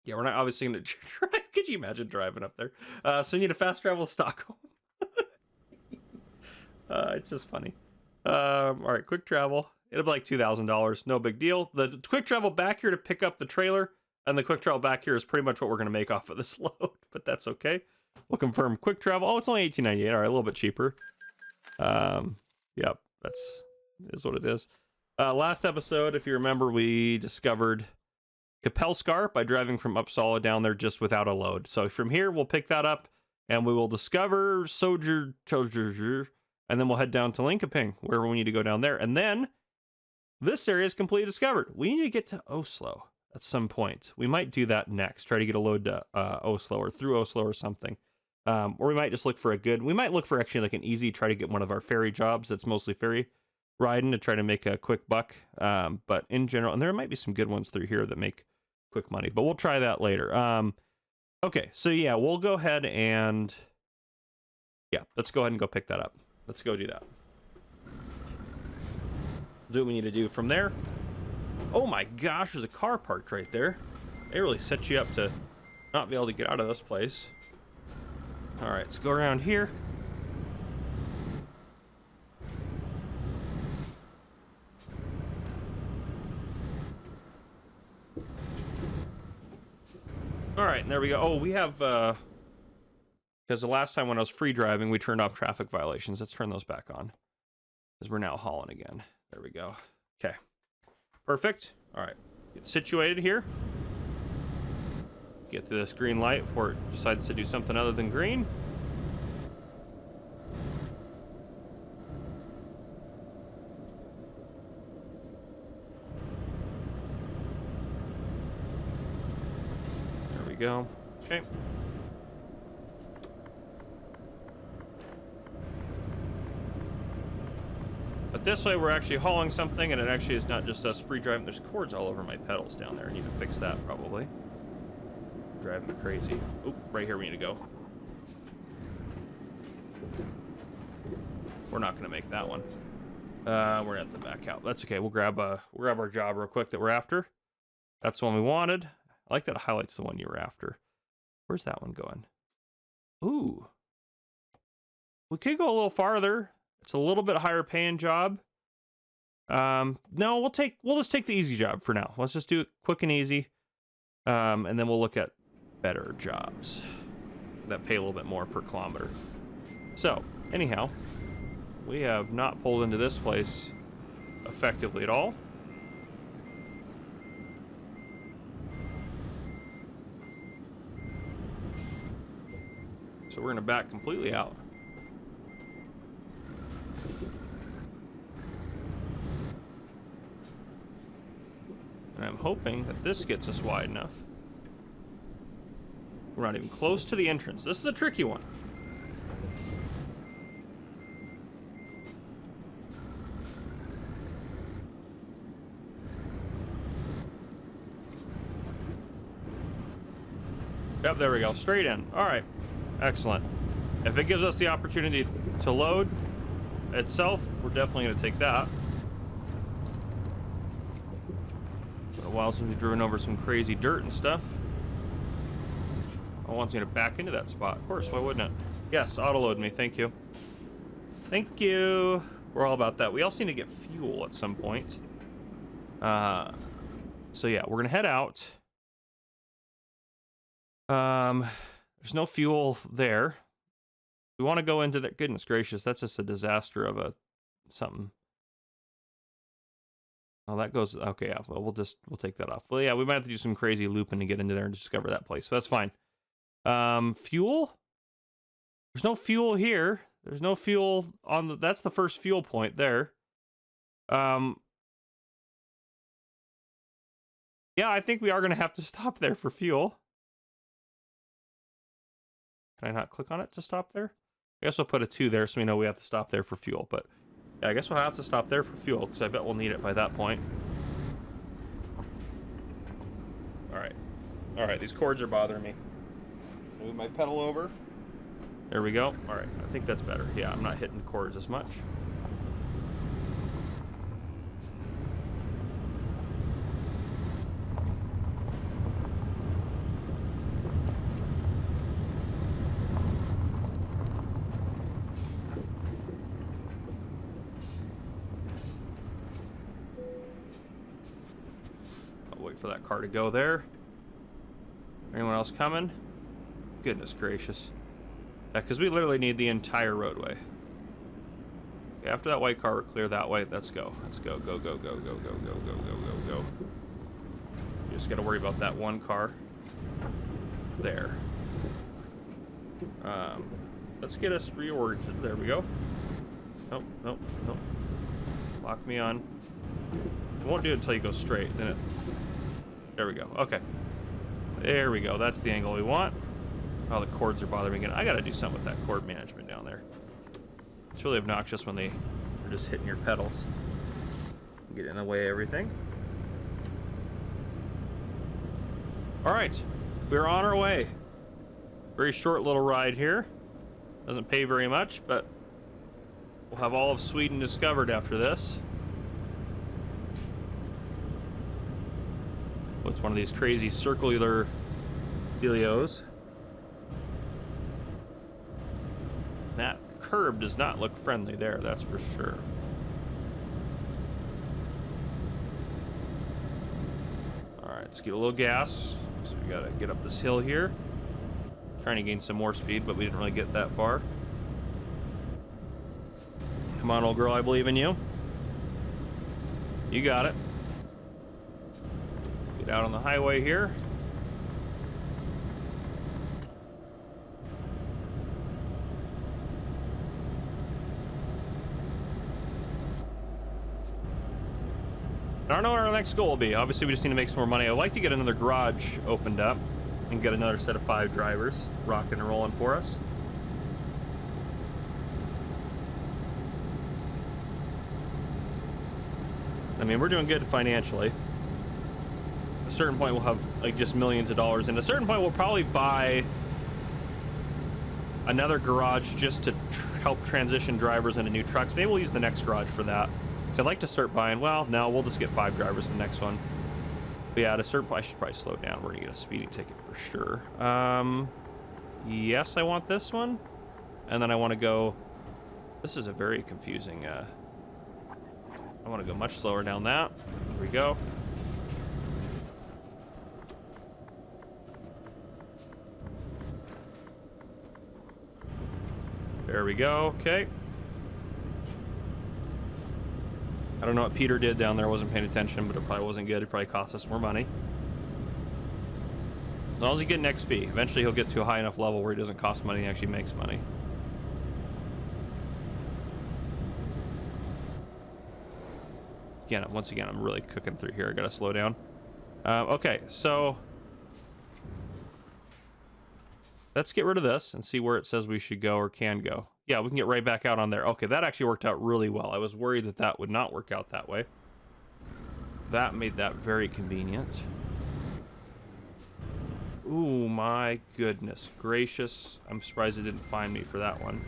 yeah, we're not obviously going to drive. Could you imagine driving up there? So we need a fast travel to Stockholm. It's just funny. All right, quick travel. It'll be like $2,000. No big deal. The quick travel back here to pick up the trailer, and the quick travel back here is pretty much what we're going to make off of this load, but that's okay. We'll confirm quick travel. Oh, it's only $18.98. All right, a little bit cheaper. Yep, is what it is. Last episode, if you remember, we discovered Kapellskar by driving from Uppsala down there just without a load. So from here, we'll pick that up, and we will discover Sojer, and then we'll head down to Linkoping, where we need to go down there. And then this area is completely discovered. We need to get to Oslo at some point. We might do that next. Try to get a load to Oslo or through Oslo or something. Or we might just look for we might look for actually like an easy, try to get one of our ferry jobs that's mostly ferry riding to try to make a quick buck. But in general, and there might be some good ones through here that make quick money, but we'll try that later. Okay, so yeah, we'll go ahead and let's go ahead and go pick that up. Let's go do that. Do what we need to do from there. Oh my gosh, there's a car parked right there. They really set you up to not be able to get out of this place. All right, let's go around here. All right, and there we go. Oh, we have, because the last time when I was free driving, we turned off traffic violations. Let's turn those back on, because we're now hauling again. There we go. Okay. Perfect. All right. Get situated here. Get to this green light before it decides to do something other than green. There we go. Okay. But this way we're actually hauling something, and it actually is not just us free driving. There's cords all over my pedals down there. I need to fix that probably. Driving me crazy. Oop, right here we need to go. We're not gonna make that one. We're gonna have to back out. That's okay. We'll grab our job real quick that we're after. That's the one we wanted. I like that it highlights the one you were after. Where's that one going? Ooh. We could go a little farther. It's a little bit higher paying job. No, we'll just take the easy job for now. Let's just do it quick and easy. And then we'll look at better jobs that pay a little bit more per kilometer. So, anyhow, we have not pulled into this place effectively at all. So we're gonna back completely out. And I'm hoping that this gets us wide enough. We're not even close to the entrance. This is a tricky one. Yep, there we go. Straight in. All right. Excellent. If it gives us the opportunity to load itself, we're definitely going to take that. Been a while since we've driven over some crazy dirt and stuff. I want me to back into that spot. Of course, why wouldn't it? Yes, auto-load me. Thank you. Thank you. We're all about that. We also need to get fuel at some point. So yeah, we're going to head out. There's no fuel there. We want to go into that. Goodness gracious, that's just a disaster of something. Oh, that goes, okay, yeah, well, we'll take that off. Well, yeah, we might have to do some crazy looping to get into there and discover that place, so that's fine. Fuel? There's no fuel here. There's no fuel on the, that's the first fuel point there. Yeah, I think we are going to have to stop there for fuel. Can I not click on it to stop there? I guess we'll put a 2 there so we know we have to stop there for fuel, but yeah, I guess we'll have to stop there for fuel because I bet we'll need it by that point. All right, these cords are bothering me. Move my pedal over. There we go. All right, I think that's better. Yeah, I'm not hitting the cords as much. I'll wait for that car to go there. Anyone else coming? Goodness gracious. Yeah, because we literally need the entire roadway. Okay, after that white car, we're clear that way. Let's go. Let's go. Go, go, go, go, go, go, go, go, go, go. You just got to worry about that one car. There. Let's get us reoriented. There we go. Nope, nope, nope. Lock me on. It won't do it until you go straight. Then it... There we go. Okay. There we go. That's the angle we want. Oh, the cords are bothering me again. I gotta do something with that cord management down there. It's really obnoxious when they are just hitting your pedals. Get in the way of everything. Alright. We're on our way. Very short little ride here. Doesn't pay very much, but we'll have all of Sweden discovered after this. Well, it's one of these crazy circular dealios. That curb does not look friendly there, that's for sure. Alright, let's get a little gas. So we gotta get up this hill here. Trying to gain some more speed, but we didn't really get that far. Come on, old girl, I believe in you. You got it. Get out on the highway here. I don't know what our next goal will be. Obviously, we just need to make some more money. I'd like to get another garage opened up and get another set of 5 drivers rocking and rolling for us. I mean, we're doing good financially. At a certain point, we'll have like just millions of dollars. And at a certain point, we'll probably buy another garage just to help transition drivers into new trucks. Maybe we'll use the next garage for that. So I'd like to start buying, well, no, we'll just get 5 drivers in the next one. But yeah, at a certain point, I should probably slow down. We're gonna get a speeding ticket for sure. Yes, I want this one. And then I want to go, this is a very confusing, I want to go much slower down that. Here we go. There we go, okay. I don't know what Peter did down there, I wasn't paying attention, but it probably wasn't good. It probably cost us more money. As long as he gets an XP, eventually he'll get to a high enough level where he doesn't cost money, he actually makes money. Again, once again, I'm really cooking through here. I gotta slow down. Okay, so let's get rid of this and see where it says we should go or can go. Yeah, we can get right back out on there. Okay, that actually worked out really well. I was worried that that would not work out that way. That made that very convenient. Ooh, my goodness gracious. I'm surprised it didn't find me for that one.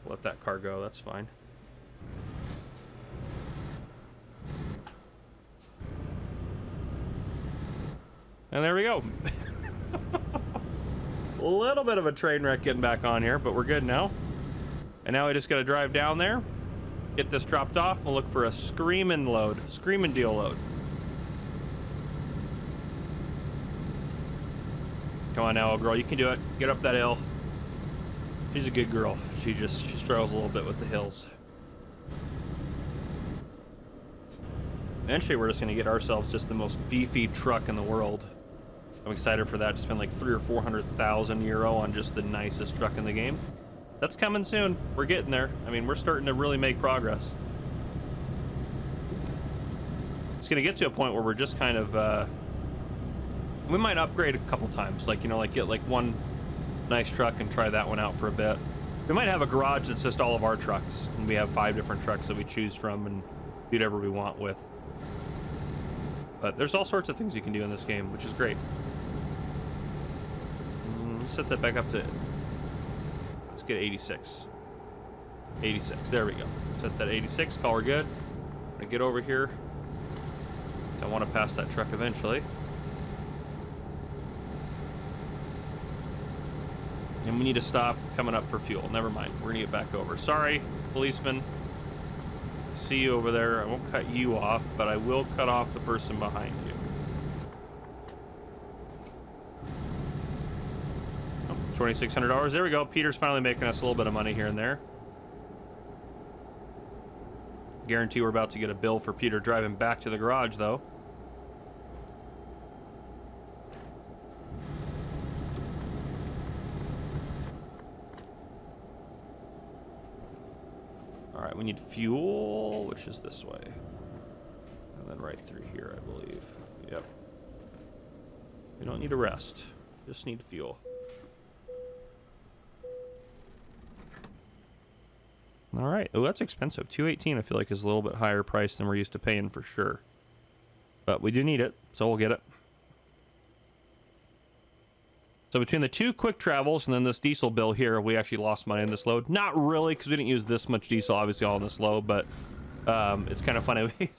Let that car go, that's fine. And there we go. A little bit of a train wreck getting back on here, but we're good now. And now we just gotta drive down there, get this dropped off, we'll look for a screaming deal load. Come on now, old girl, you can do it. Get up that hill. She's a good girl. She struggles a little bit with the hills. Eventually, we're just going to get ourselves just the most beefy truck in the world. I'm excited for that, to spend like 300,000 or 400,000 euro on just the nicest truck in the game. That's coming soon. We're getting there. I mean, we're starting to really make progress. It's going to get to a point where we're just kind of, we might upgrade a couple times. Like, you know, like get like one nice truck and try that one out for a bit. We might have a garage that's just all of our trucks, and we have 5 different trucks that we choose from and do whatever we want with. But there's all sorts of things you can do in this game, which is great. Let's set that back up to... Let's get 86. 86, there we go. Set that 86, call her good. I'm gonna get over here. I want to pass that truck eventually. And we need to stop coming up for fuel. Never mind, we're gonna get back over. Sorry, policeman. See you over there. I won't cut you off, but I will cut off the person behind you. Oh, $2,600. There we go. Peter's finally making us a little bit of money here and there. Guarantee we're about to get a bill for Peter driving back to the garage, though. All right, we need fuel, which is this way. And then right through here, I believe. Yep. We don't need a rest. Just need fuel. All right. Oh, that's expensive. $218, I feel like, is a little bit higher price than we're used to paying for sure. But we do need it, so we'll get it. So between the 2 quick travels and then this diesel bill here, we actually lost money in this load. Not really, because we didn't use this much diesel, obviously, all in this load, but it's kind of funny. We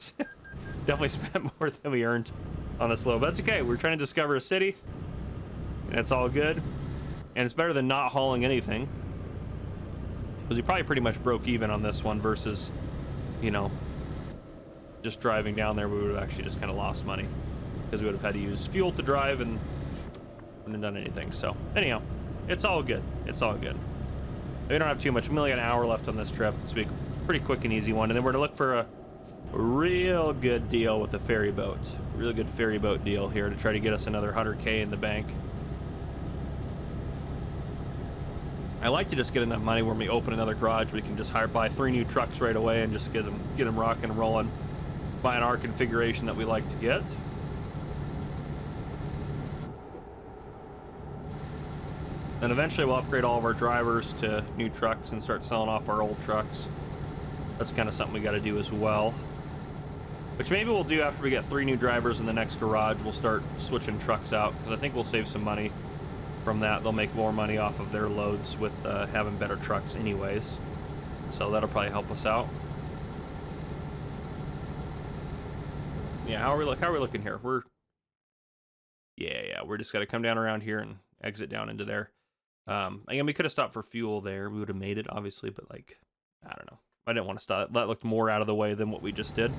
definitely spent more than we earned on this load. But that's okay. We're trying to discover a city, and it's all good. And it's better than not hauling anything, because we probably pretty much broke even on this one versus, you know, just driving down there. We would have actually just kind of lost money, because we would have had to use fuel to drive and wouldn't have done anything. So anyhow, it's all good. It's all good. We don't have too much. We only got an hour left on this trip. It's be a pretty quick and easy one. And then we're to look for a real good deal with a ferry boat. Real good ferry boat deal here to try to get us another 100K in the bank. I like to just get enough money when we open another garage, we can just buy 3 new trucks right away and just get them rocking and rolling, buying our configuration that we like to get. And eventually we'll upgrade all of our drivers to new trucks and start selling off our old trucks. That's kind of something we got to do as well. Which maybe we'll do after we get 3 new drivers in the next garage. We'll start switching trucks out, because I think we'll save some money from that. They'll make more money off of their loads with having better trucks anyways. So that'll probably help us out. Yeah, how are we looking here? Yeah, we're just got to come down around here and exit down into there. Again, we could have stopped for fuel there. We would have made it, obviously, but like, I don't know. I didn't want to stop. That looked more out of the way than what we just did.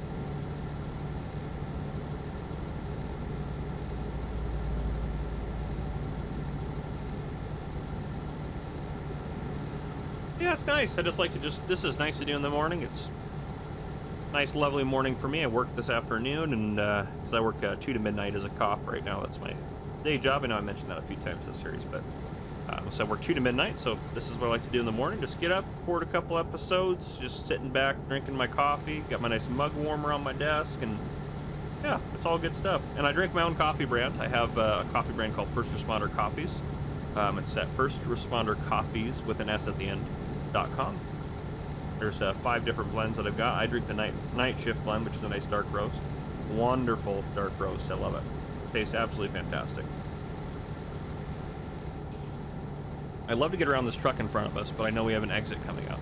Yeah, it's nice. I just like to this is nice to do in the morning. It's a nice, lovely morning for me. I work this afternoon, and because I work 2 to midnight as a cop right now. That's my day job. I know I mentioned that a few times this series, but so I work 2 to midnight, so this is what I like to do in the morning. Just get up, record a couple episodes, just sitting back, drinking my coffee, got my nice mug warmer on my desk, and yeah, it's all good stuff. And I drink my own coffee brand. I have a coffee brand called First Responder Coffees. It's at First Responder Coffees with an S at the end.com. There's 5 different blends that I've got. I drink the night shift blend, which is a nice dark roast. Wonderful dark roast. I love it. Tastes absolutely fantastic. I'd love to get around this truck in front of us, but I know we have an exit coming up.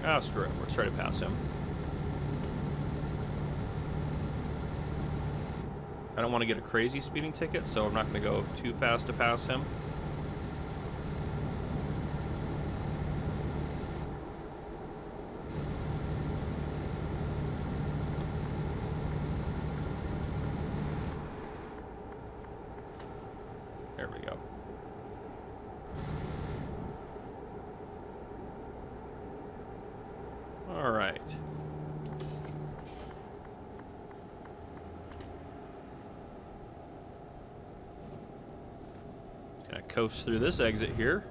Ah, screw it. Let's try to pass him. I don't want to get a crazy speeding ticket, so I'm not going to go too fast to pass him. coast through this exit here.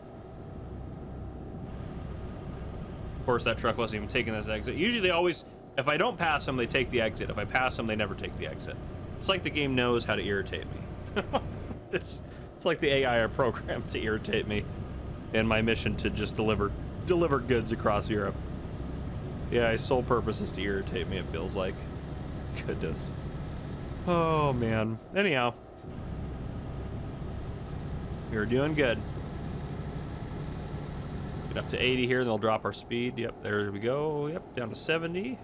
Of course, that truck wasn't even taking this exit. Usually they always, if I don't pass them, they take the exit. If I pass them, they never take the exit. It's like the game knows how to irritate me. It's like the AI are programmed to irritate me in my mission to just deliver goods across Europe. Yeah, his sole purpose is to irritate me, it feels like. Goodness. Oh, man. Anyhow. We're doing good. Get up to 80 here, and they'll drop our speed. Yep, there we go. Yep, down to 70.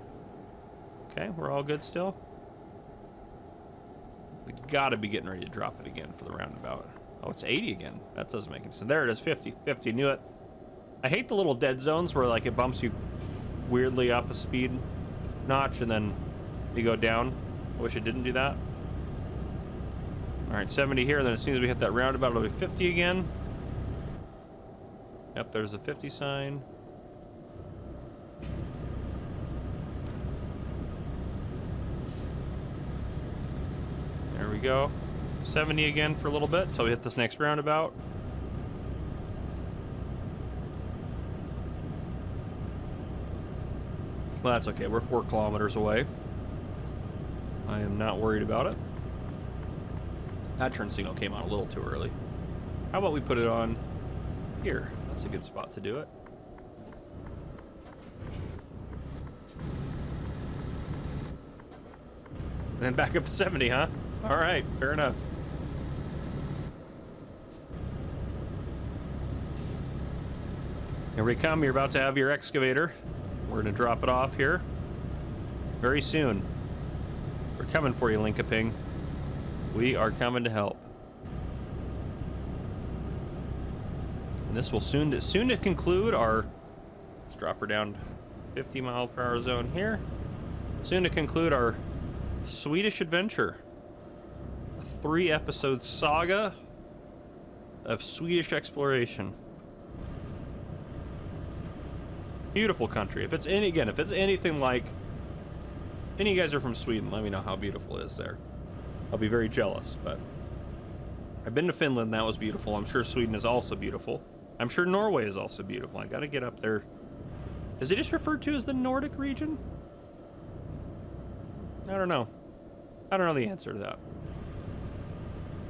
Okay, we're all good still. We gotta be getting ready to drop it again for the roundabout. Oh, it's 80 again. That doesn't make any sense. There it is, 50. 50, knew it. I hate the little dead zones where, like, it bumps you weirdly up a speed notch, and then you go down. I wish it didn't do that. All right, 70 here, and then as soon as we hit that roundabout, it'll be 50 again. Yep, there's the 50 sign. There we go. 70 again for a little bit until we hit this next roundabout. Well, that's okay. We're 4 kilometers away. I am not worried about it. That turn signal came on a little too early. How about we put it on here? That's a good spot to do it. And then back up to 70, huh? All right, fair enough. Here we come. You're about to have your excavator. We're going to drop it off here very soon. We're coming for you, Linkoping. We are coming to help. And this will soon to conclude our... Let's drop her down 50 mile per hour zone here. Soon to conclude our Swedish adventure. A 3-episode saga of Swedish exploration. Beautiful country. If it's anything like... If any of you guys are from Sweden, let me know how beautiful it is there. I'll be very jealous, but... I've been to Finland, that was beautiful. I'm sure Sweden is also beautiful. I'm sure Norway is also beautiful. I gotta get up there. Is it just referred to as the Nordic region? I don't know. I don't know the answer to that.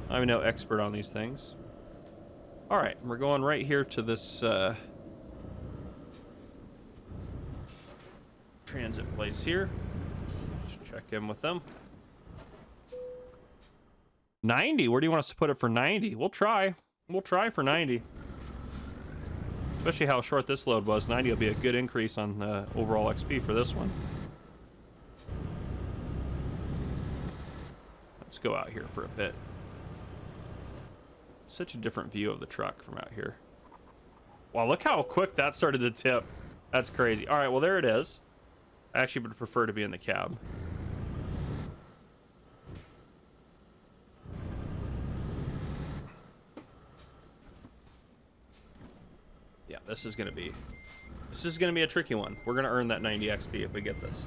I'm no expert on these things. Alright, we're going right here to this transit place here. Just check in with them. 90? Where do you want us to put it for 90? We'll try. We'll try for 90. Especially how short this load was. 90 will be a good increase on the overall XP for this one. Let's go out here for a bit. Such a different view of the truck from out here. Wow, look how quick that started to tip. That's crazy. All right, well, there it is. I actually would prefer to be in the cab. Yeah, this is gonna be a tricky one. We're gonna earn that 90 XP if we get this.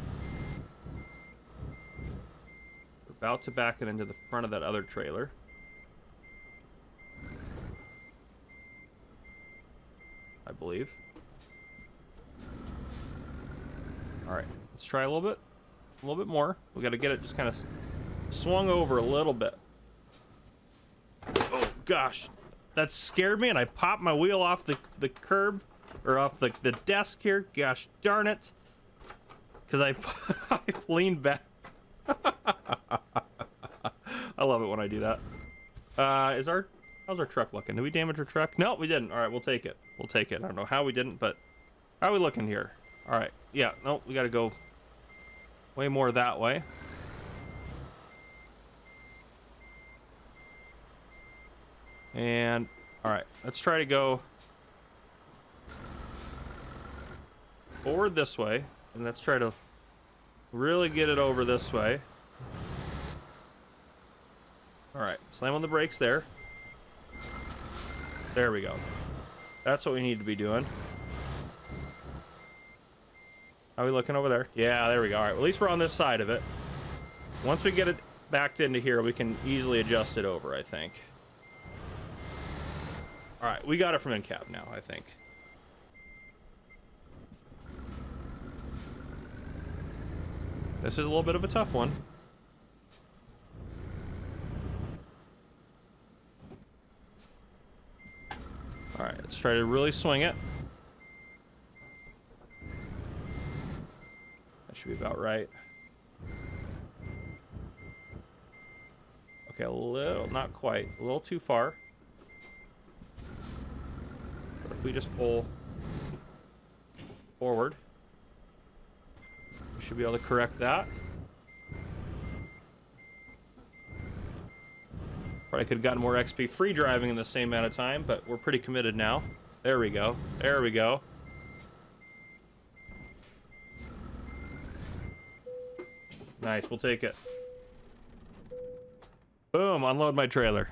We're about to back it into the front of that other trailer. I believe. All right, let's try a little bit more. We got to get it just kind of swung over a little bit. Oh gosh, that scared me, and I popped my wheel off the curb or off the desk here. Gosh darn it, because I leaned back. I love it when I do that. How's our truck looking? Did we damage our truck? No, we didn't. All right, we'll take it. We'll take it. I don't know how we didn't, but how are we looking here? All right. Yeah, no, we got to go way more that way. And, all right, let's try to go forward this way, and let's try to really get it over this way. All right, slam on the brakes there. There we go. That's what we need to be doing. How are we looking over there? Yeah, there we go. All right, well, at least we're on this side of it. Once we get it backed into here, we can easily adjust it over, I think. All right, we got it from NCAP now, I think. This is a little bit of a tough one. All right, let's try to really swing it. That should be about right. Okay, a little, not quite, a little too far. But if we just pull forward, we should be able to correct that. Probably could have gotten more XP free driving in the same amount of time, but we're pretty committed now. There we go. There we go. Nice, we'll take it. Boom, unload my trailer.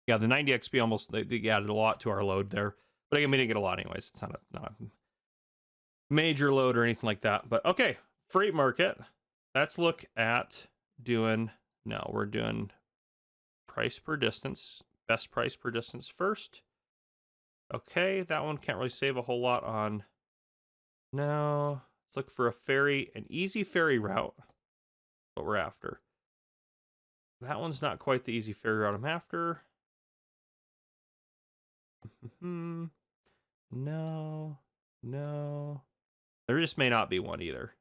Yeah, the 90 XP almost, they added a lot to our load there. But again, we didn't get a lot anyways. It's not a major load or anything like that. But okay, freight market. Let's look at doing, no, we're doing price per distance, best price per distance first. Okay, that one can't really save a whole lot on, no. Let's look for a ferry, an easy ferry route. What we're after. That one's not quite the easy ferry route I'm after. No, no. There just may not be one either.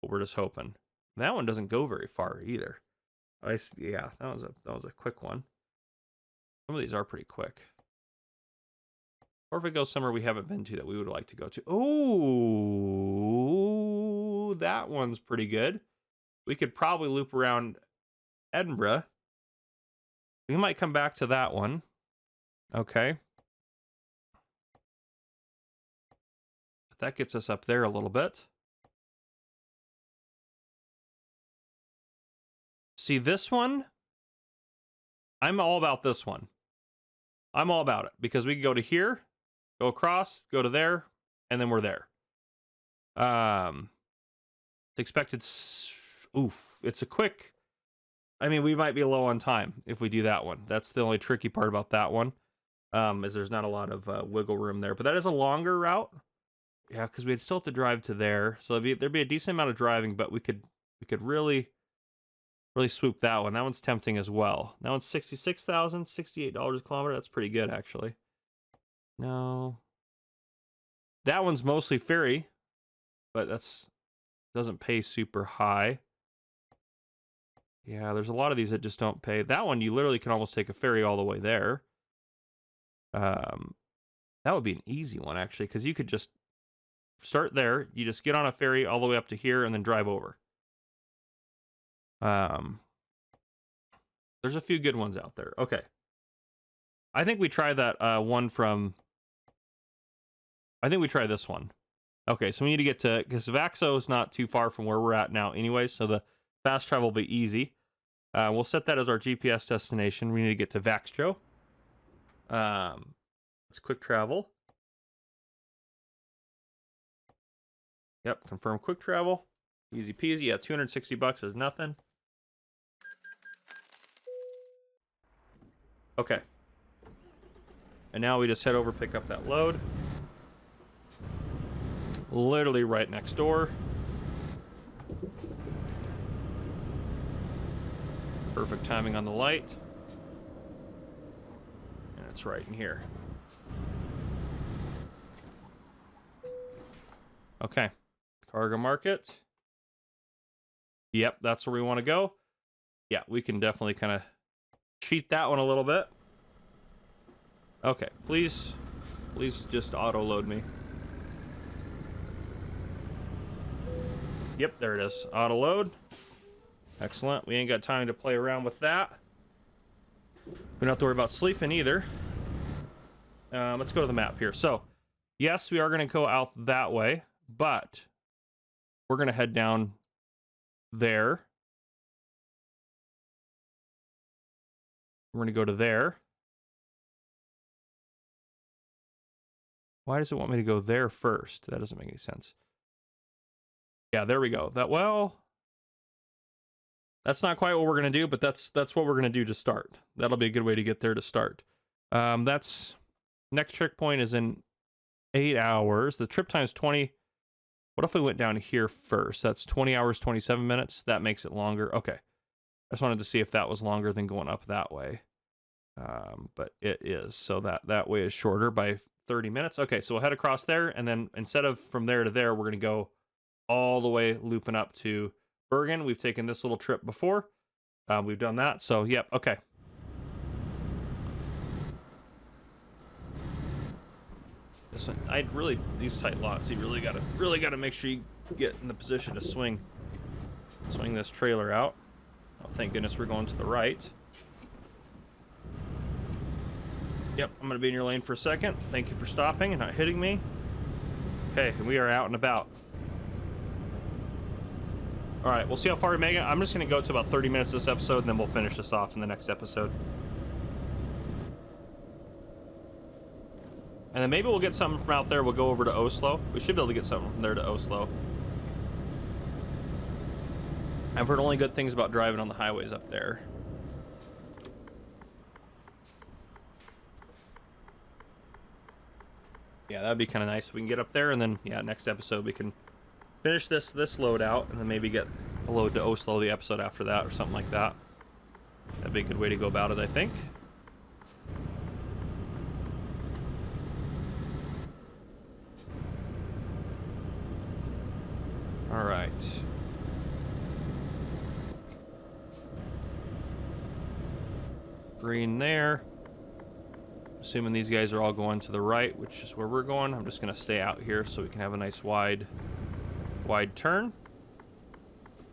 But we're just hoping. That one doesn't go very far either. Yeah, that was a quick one. Some of these are pretty quick. Or if it goes somewhere we haven't been to that we would like to go to. Oh, that one's pretty good. We could probably loop around Edinburgh. We might come back to that one. Okay. But that gets us up there a little bit. See, this one, I'm all about this one. I'm all about it because we can go to here, go across, go to there, and then we're there. It's expected. Oof, it's a quick. I mean, we might be low on time if we do that one. That's the only tricky part about that one, is there's not a lot of wiggle room there. But that is a longer route. Yeah, because we'd still have to drive to there, so there'd be a decent amount of driving, but we could really swoop that one. That one's tempting as well. That one's $66,000, $68 a kilometer. That's pretty good, actually. No. That one's mostly ferry, but doesn't pay super high. Yeah, there's a lot of these that just don't pay. That one, you literally can almost take a ferry all the way there. That would be an easy one, actually, because you could just start there. You just get on a ferry all the way up to here and then drive over. There's a few good ones out there. Okay. I think we try that one from... I think we try this one. Okay, so we need to get to... Because Vaxo is not too far from where we're at now anyway, so the fast travel will be easy. We'll set that as our GPS destination. We need to get to Vaxjo. Let's quick travel. Yep, confirm quick travel. Easy peasy. Yeah, $260 is nothing. Okay. And now we just head over, pick up that load. Literally right next door. Perfect timing on the light. And it's right in here. Okay. Cargo market. Yep, that's where we want to go. Yeah, we can definitely kind of cheat that one a little bit. Okay, please just auto load me. Yep, there it is. Auto load. Excellent. We ain't got time to play around with that. We don't have to worry about sleeping either. Let's go to the map here. So, yes, we are going to go out that way, but we're going to head down there. We're going to go to there. Why does it want me to go there first? That doesn't make any sense. Yeah, there we go. That, well, That's not quite what we're going to do, but that's what we're going to do to start. That'll be a good way to get there to start. That's next checkpoint is in 8 hours. The trip time is 20. What if we went down here first? That's 20 hours, 27 minutes. That makes it longer. Okay. I just wanted to see if that was longer than going up that way. But it is. So that way is shorter by 30 minutes. Okay, so we'll head across there, and then instead of from there to there, we're going to go all the way looping up to Bergen. We've taken this little trip before. We've done that. So, yep, okay. This one, these tight lots, you really gotta make sure you get in the position to swing this trailer out. Oh, thank goodness we're going to the right. Yep, I'm gonna be in your lane for a second. Thank you for stopping and not hitting me. Okay, and we are out and about. All right, we'll see how far we make it. I'm just gonna go to about 30 minutes this episode, and then we'll finish this off in the next episode. And then maybe we'll get something from out there. We'll go over to Oslo. We should be able to get something from there to Oslo. I've heard only good things about driving on the highways up there. Yeah, that'd be kind of nice if we can get up there, and then, yeah, next episode we can finish this load out, and then maybe get a load to Oslo the episode after that, or something like that. That'd be a good way to go about it, I think. All right. Green there. Assuming these guys are all going to the right, which is where we're going. I'm just gonna stay out here so we can have a nice wide turn.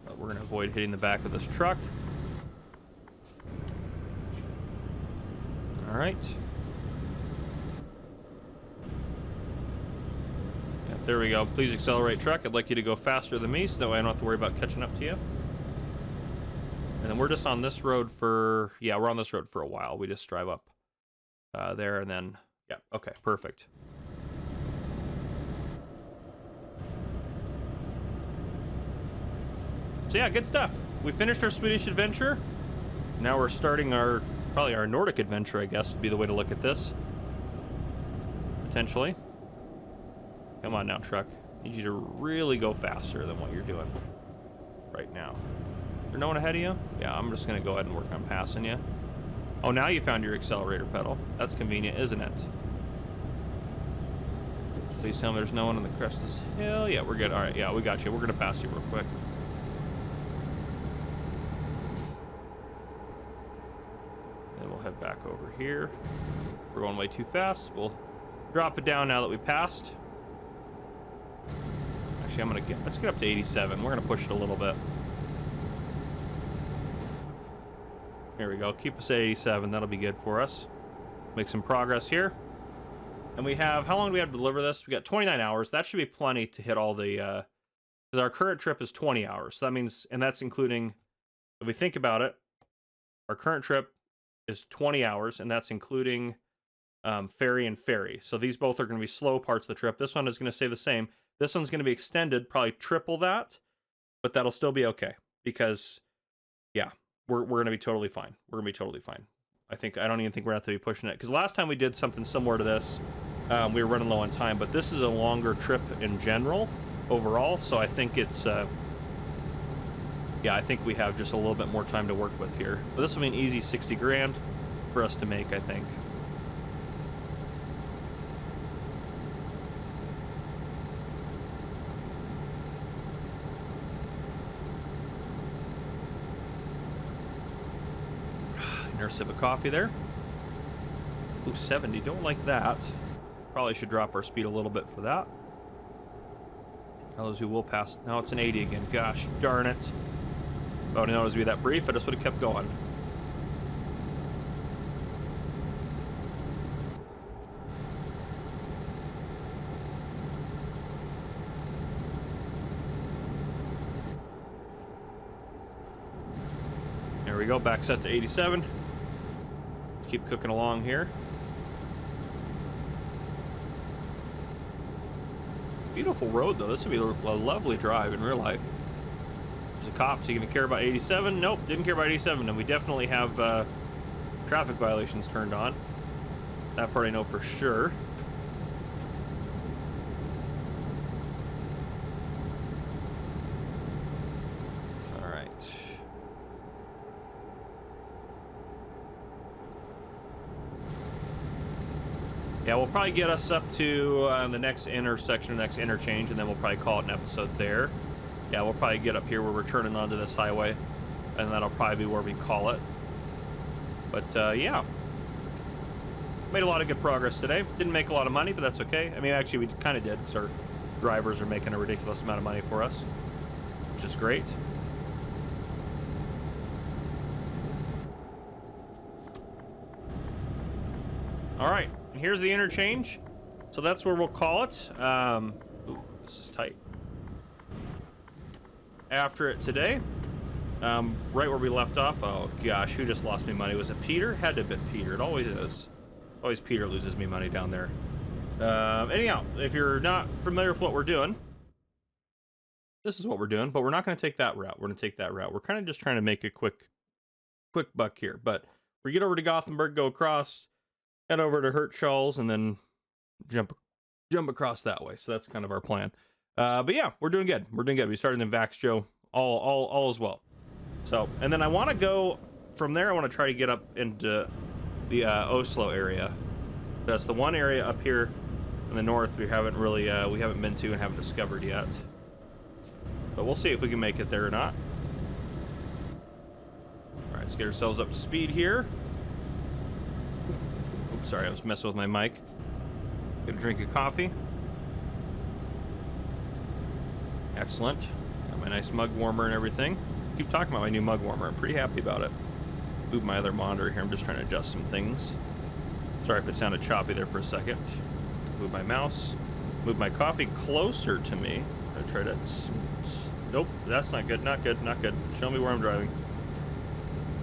But we're gonna avoid hitting the back of this truck. All right. Yeah, there we go. Please accelerate, truck. I'd like you to go faster than me, so that way I don't have to worry about catching up to you. And then we're just on this road for, yeah, we're on this road for a while. We just drive up there, and then, yeah, okay, perfect. So yeah, good stuff. We finished our Swedish adventure. Now we're starting probably our Nordic adventure, I guess, would be the way to look at this. Potentially. Come on now, truck. I need you to really go faster than what you're doing right now. Is there no one ahead of you? Yeah, I'm just gonna go ahead and work on passing you. Oh, now you found your accelerator pedal. That's convenient, isn't it? Please tell me there's no one on the crest of this hill. Yeah, we're good. All right, yeah, we got you. We're gonna pass you real quick. Then we'll head back over here. We're going way too fast. We'll drop it down now that we passed. Actually, let's get up to 87. We're gonna push it a little bit. Here we go. Keep us at 87. That'll be good for us. Make some progress here. And we have, how long do we have to deliver this? We got 29 hours. That should be plenty to hit all the, because our current trip is 20 hours. So that means, and that's including, if we think about it, our current trip is 20 hours, and that's including Ferry and Ferry. So these both are going to be slow parts of the trip. This one is going to stay the same. This one's going to be extended, probably triple that, but that'll still be okay because, yeah, we're going to be totally fine. We're going to be totally fine. I don't even think we're going to have to be pushing it because last time we did something similar to this, we were running low on time, but this is a longer trip in general overall. So I think it's, yeah, I think we have just a little bit more time to work with here. But this will be an easy 60 grand for us to make, I think. Another sip of coffee there. Ooh, 70, don't like that. Probably should drop our speed a little bit for that. Those who will pass. Now it's an 80 again. Gosh darn it. If I would have known it was going to be that brief, I just would have kept going. There we go, back set to 87. Keep cooking along here. Beautiful road though. This would be a lovely drive in real life. There's a cop, so you gonna care about 87? Nope, didn't care about 87, and we definitely have traffic violations turned on. That part I know for sure. All right. Yeah, we'll probably get us up to the next intersection, next interchange, and then we'll probably call it an episode there. Yeah, we'll probably get up here where we're turning onto this highway, and that'll probably be where we call it. But yeah, made a lot of good progress today. Didn't make a lot of money, but that's okay. I mean, actually, we kind of did, because our drivers are making a ridiculous amount of money for us, which is great. All right. Here's the interchange, so that's where we'll call it. Ooh, this is tight. After it today, right where we left off. Oh gosh, who just lost me money? Was it Peter? Had to have been Peter. It always is. Always Peter loses me money down there. Anyhow, if you're not familiar with what we're doing, this is what we're doing, but we're not going to take that route. We're going to take that route. We're kind of just trying to make a quick buck here. But we get over to Gothenburg, go across, head over to Hirtshals, and then jump across that way. So that's kind of our plan. But yeah, we're doing good. We're doing good. We started in Vaxjo, all as well. So, and then I want to go from there. I want to try to get up into the Oslo area. That's the one area up here in the north we haven't really we haven't been to and haven't discovered yet. But we'll see if we can make it there or not. All right, let's get ourselves up to speed here. Oops, sorry, I was messing with my mic. Get a drink of coffee. Excellent. Got my nice mug warmer and everything. Keep talking about my new mug warmer. I'm pretty happy about it. Move my other monitor here. I'm just trying to adjust some things. Sorry if it sounded choppy there for a second. Move my mouse. Move my coffee closer to me. I try to... Nope, that's not good. Not good. Not good. Show me where I'm driving.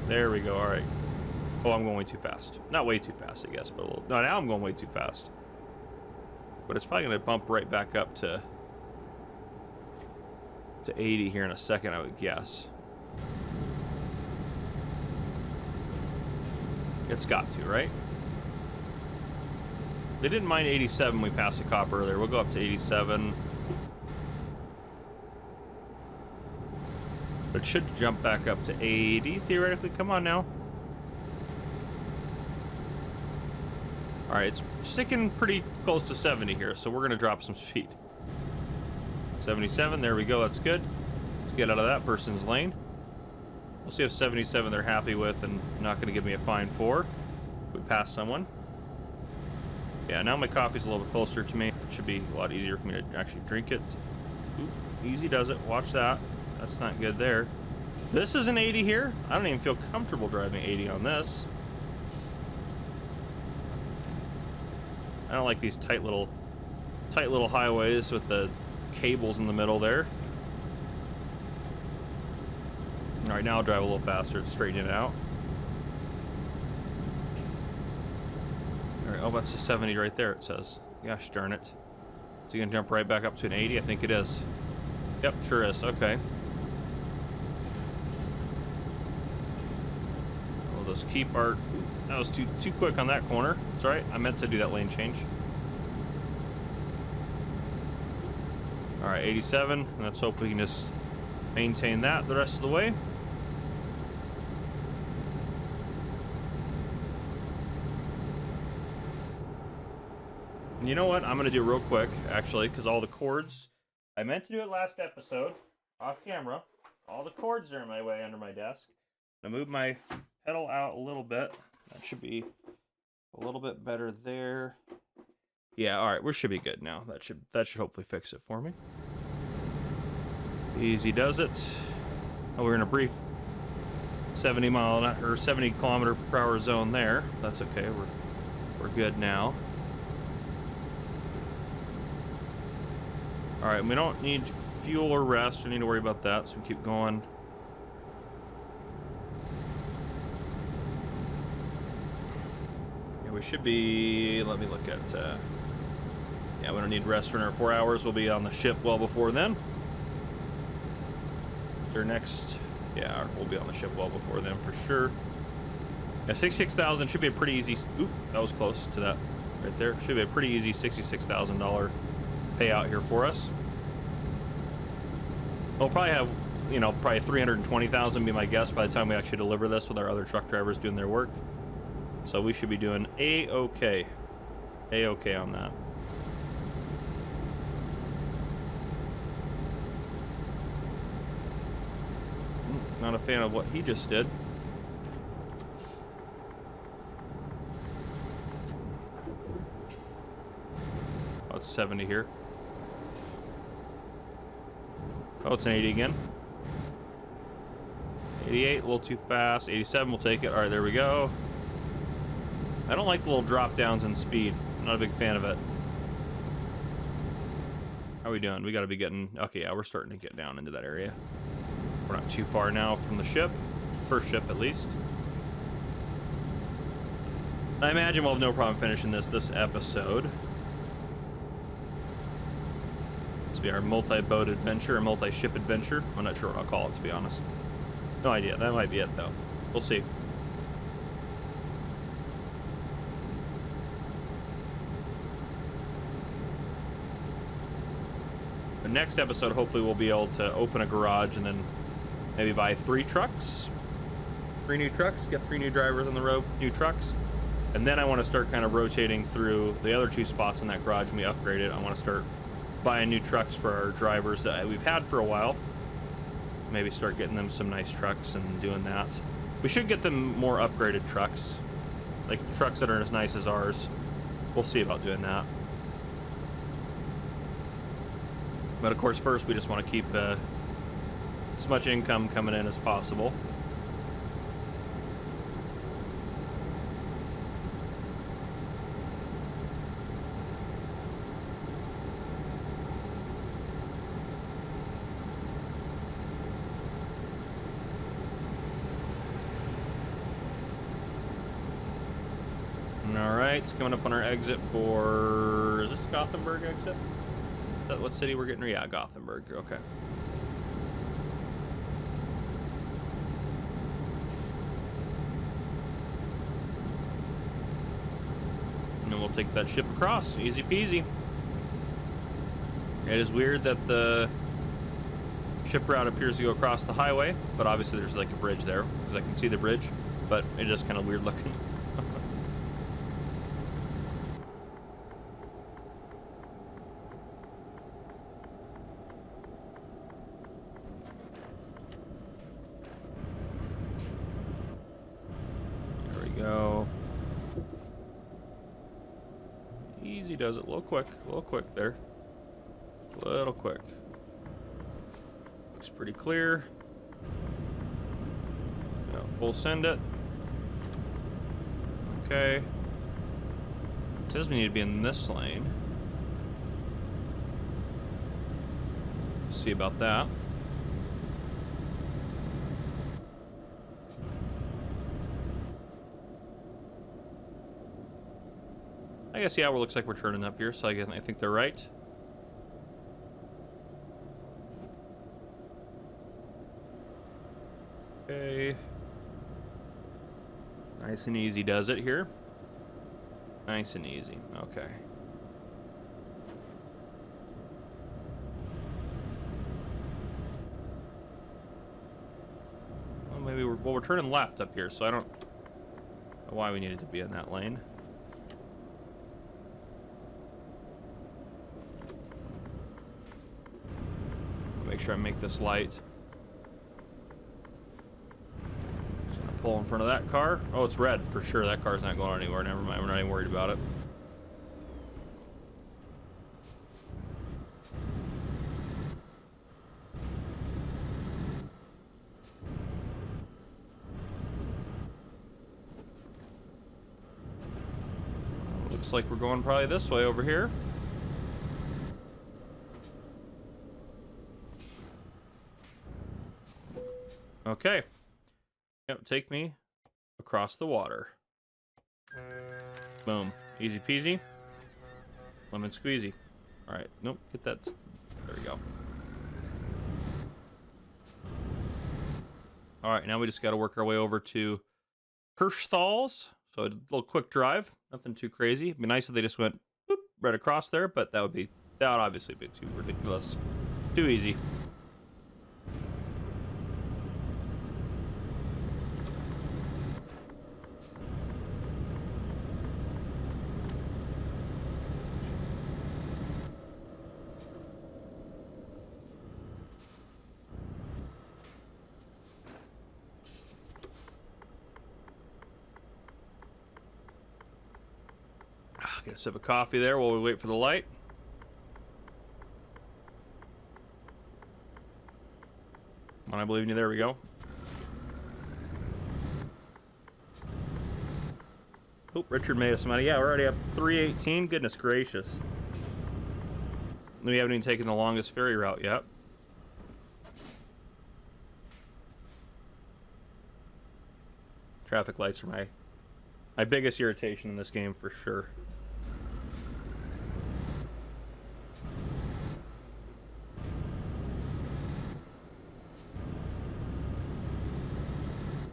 There we go. All right. Oh, I'm going way too fast. Not way too fast, I guess, but a little... No, now I'm going way too fast. But it's probably going to bump right back up to 80 here in a second, I would guess. It's got to, right? They didn't mind 87 when we passed the cop earlier. We'll go up to 87. But it should jump back up to 80, theoretically. Come on now. Alright, it's sticking pretty close to 70 here, so we're going to drop some speed. 77, there we go, that's good. Let's get out of that person's lane. We'll see if 77 they're happy with and not going to give me a fine for. We pass someone. Yeah, now my coffee's a little bit closer to me. It should be a lot easier for me to actually drink it. Ooh, easy does it. Watch that. That's not good there. This is an 80 here. I don't even feel comfortable driving 80 on this. I don't like these tight little highways with the cables in the middle there. All right, now I'll drive a little faster. It's straightening it out. All right, oh, that's a 70 right there, it says. Gosh darn it. Is he gonna jump right back up to an 80? I think it is. Yep, sure is. Okay. We'll just keep our... That was too quick on that corner. It's all right. I meant to do that lane change. All right, 87. Let's hope we can just maintain that the rest of the way. And you know what? I'm going to do real quick, actually, because all the cords... I meant to do it last episode, off camera. All the cords are in my way under my desk. I'm going to move my pedal out a little bit. That should be a little bit better there. Yeah, all right, we should be good now. That should hopefully fix it for me. Easy does it. Oh, we're in a brief 70 kilometer per hour zone there. That's okay. We're good now. All right, we don't need fuel or rest. We need to worry about that, so we keep going. We should be, let me look at, yeah, we don't need rest for another 4 hours. We'll be on the ship well before then. Their next, yeah, we'll be on the ship well before them for sure. Yeah, 66,000 should be a pretty easy. Ooh, that was close to that right there. Should be a pretty easy $66,000 payout here for us. We'll probably have, you know, probably 320,000 be my guess by the time we actually deliver this with our other truck drivers doing their work. So we should be doing A-okay. A-okay on that. Not a fan of what he just did. Oh, it's 70 here. Oh, it's an 80 again. 88, a little too fast. 87, we'll take it. All right, there we go. I don't like the little drop downs in speed. I'm not a big fan of it. How are we doing? We got to be getting... Okay, yeah, we're starting to get down into that area. We're not too far now from the ship. First ship, at least. I imagine we'll have no problem finishing this episode. This will be our multi-boat adventure, or multi-ship adventure. I'm not sure what I'll call it, to be honest. No idea. That might be it, though. We'll see. The next episode, hopefully, we'll be able to open a garage and then maybe buy 3 trucks. 3 new trucks, get 3 new drivers on the road, new trucks. And then I want to start kind of rotating through the other 2 spots in that garage and we upgrade it. I want to start buying new trucks for our drivers that we've had for a while. Maybe start getting them some nice trucks and doing that. We should get them more upgraded trucks. Like trucks that are as nice as ours. We'll see about doing that. But of course, first we just want to keep as much income coming in as possible. All right, it's coming up on our exit for... Is this Gothenburg exit? Is that what city we're getting? Yeah, Gothenburg. Okay. And then we'll take that ship across. Easy peasy. It is weird that the ship route appears to go across the highway, but obviously there's like a bridge there, because I can see the bridge, but it is kind of weird looking. Go. Easy does it. A little quick there. A little quick. Looks pretty clear. Yeah, full send it. Okay. It says we need to be in this lane. See about that. I guess, yeah, it looks like we're turning up here, so I think they're right. Okay. Nice and easy does it here. Nice and easy. Okay. Well, maybe we're turning left up here, so I don't know why we needed to be in that lane. Make sure I make this light. Just gonna pull in front of that car. Oh, it's red for sure. That car's not going anywhere. Never mind. We're not even worried about it. Looks like we're going probably this way over here. Okay. Yep, take me across the water. Boom. Easy peasy. Lemon squeezy. Alright, nope, get that. There we go. All right, now we just got to work our way over to Hirschthal's. So a little quick drive, nothing too crazy. It'd be nice if they just went boop, right across there, but that would obviously be too ridiculous, too easy. Get a sip of coffee there while we wait for the light. Come on, I believe in you. There we go. Oh, Richard made us money. Yeah, we're already up 318. Goodness gracious. We haven't even taken the longest ferry route yet. Traffic lights are my biggest irritation in this game for sure.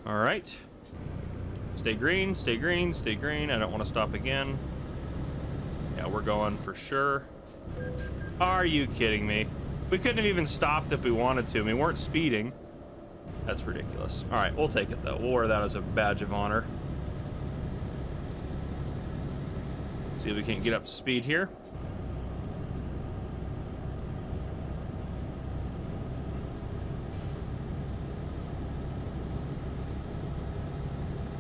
All right. Stay green, stay green, stay green. I don't want to stop again. Yeah, we're going for sure. Are you kidding me? We couldn't have even stopped if we wanted to. I mean, we weren't speeding. That's ridiculous. All right, we'll take it though. We'll wear that as a badge of honor. See if we can get up to speed here.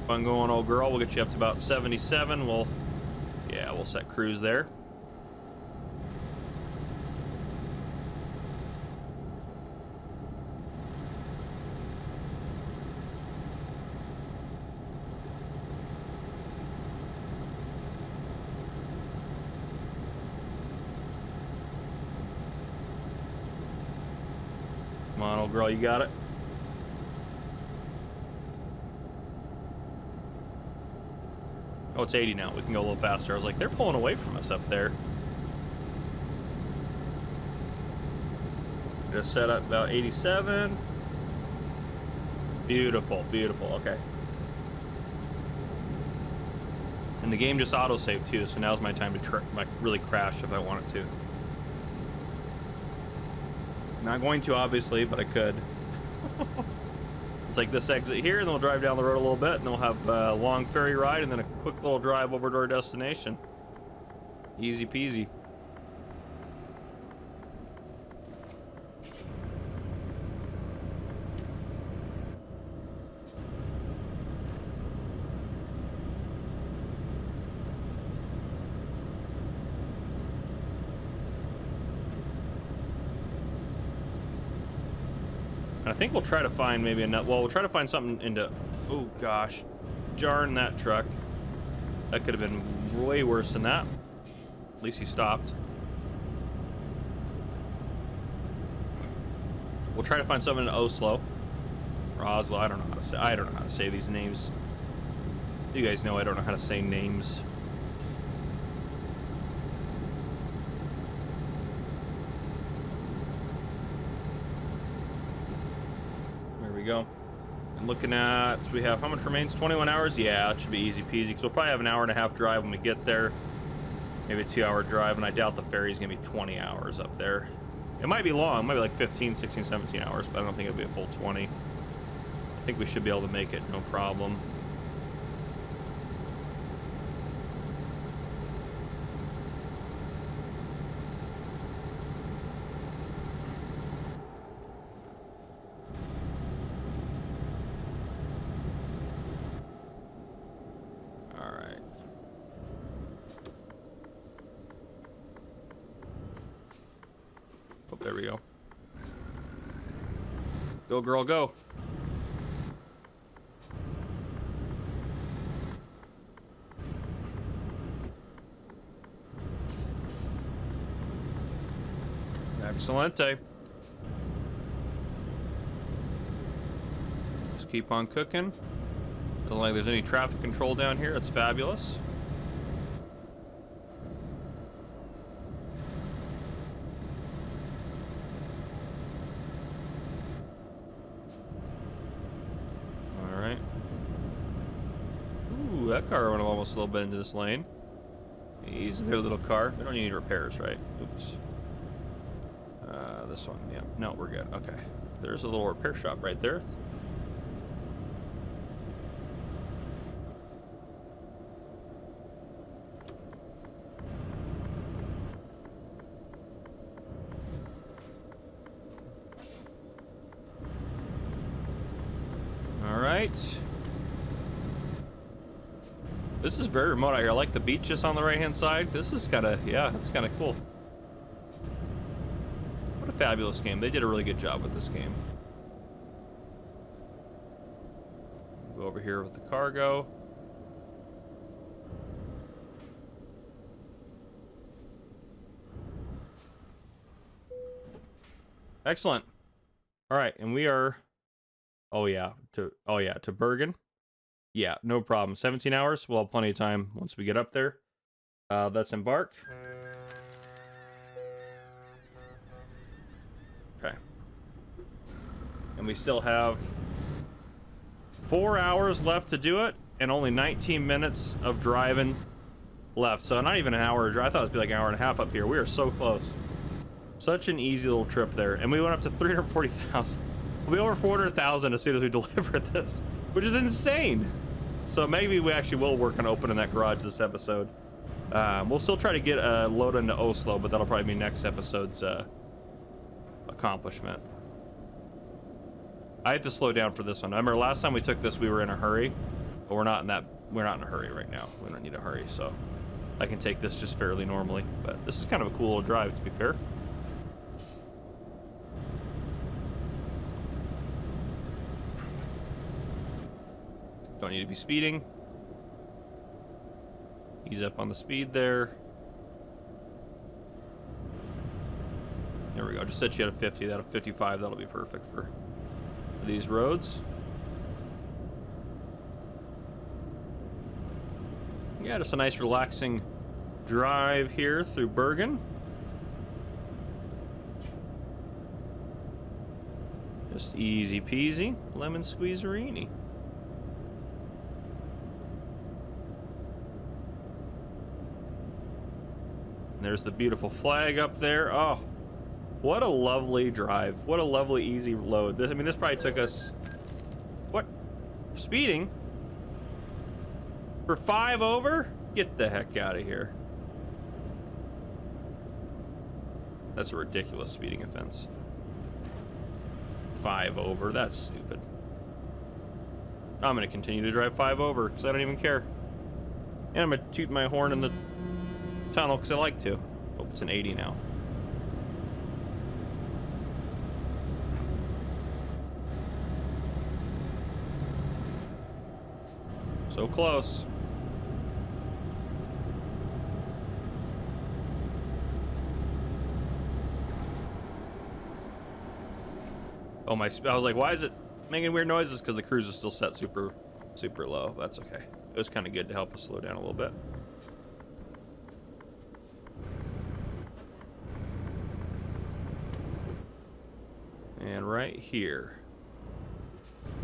Fun going, old girl. We'll get you up to about 77. We'll set cruise there. Come on, old girl, you got it. Oh, it's 80 now. We can go a little faster. I was like, they're pulling away from us up there. Just set up about 87. Beautiful, beautiful. Okay. And the game just auto-saved too, so now's my time to really crash if I wanted to. Not going to, obviously, but I could. Take this exit here, and then we'll drive down the road a little bit, and then we'll have a long ferry ride, and then a quick little drive over to our destination. Easy peasy. I think we'll try to find maybe we'll try to find something into, oh gosh, darn that truck. That could have been way worse than that. At least he stopped. We'll try to find something in Oslo. Or Oslo, I don't know how to say these names. You guys know I don't know how to say names. Go. And looking at, we have how much remains? 21 hours. Yeah, it should be easy peasy, because we'll probably have an hour and a half drive when we get there, maybe a 2-hour drive, and I doubt the ferry's gonna be 20 hours up there. It might be long, it might be like 15, 16, 17 hours, but I don't think it'll be a full 20. I think we should be able to make it no problem. There we go. Go, girl, go. Excellente. Just keep on cooking. Doesn't like there's any traffic control down here. That's fabulous. that car went almost a little bit into this lane. Easy their little car. We don't need any repairs, right? Oops. This one, yeah. No, we're good. Okay. There's a little repair shop right there. All right. This is very remote out here. I like the beach just on the right-hand side. This is kind of, yeah, it's kind of cool. What a fabulous game. They did a really good job with this game. Go over here with the cargo. Excellent. All right, and we are, to Bergen. Yeah, no problem. 17 hours. We'll have plenty of time once we get up there. Let's embark. Okay. And we still have 4 hours left to do it, and only 19 minutes of driving left. So not even an hour drive. I thought it would be like an hour and a half up here. We are so close. Such an easy little trip there. And we went up to 340,000. We'll be over 400,000 as soon as we deliver this, which is insane. So maybe we actually will work on opening that garage this episode. We'll still try to get a load into Oslo, but that'll probably be next episode's accomplishment. I had to slow down for this one. I remember last time we took this, we were in a hurry, but we're not in a hurry right now. We don't need a hurry, so I can take this just fairly normally. But this is kind of a cool little drive, to be fair. Don't need to be speeding. Ease up on the speed there. There we go. Just set you at a 50. That'll 55. That'll be perfect for these roads. Yeah, just a nice relaxing drive here through Bergen. Just easy peasy, lemon squeezerini. There's the beautiful flag up there. Oh, what a lovely drive. What a lovely, easy load. I mean, this probably took us... What? Speeding? For 5 over? Get the heck out of here. That's a ridiculous speeding offense. 5 over. That's stupid. I'm going to continue to drive 5 over because I don't even care. And I'm going to toot my horn in the tunnel because I like to. Oh, it's an 80 now. So close. Oh my! I was like, why is it making weird noises? Because the cruise is still set super low. That's okay. It was kind of good to help us slow down a little bit. And right here,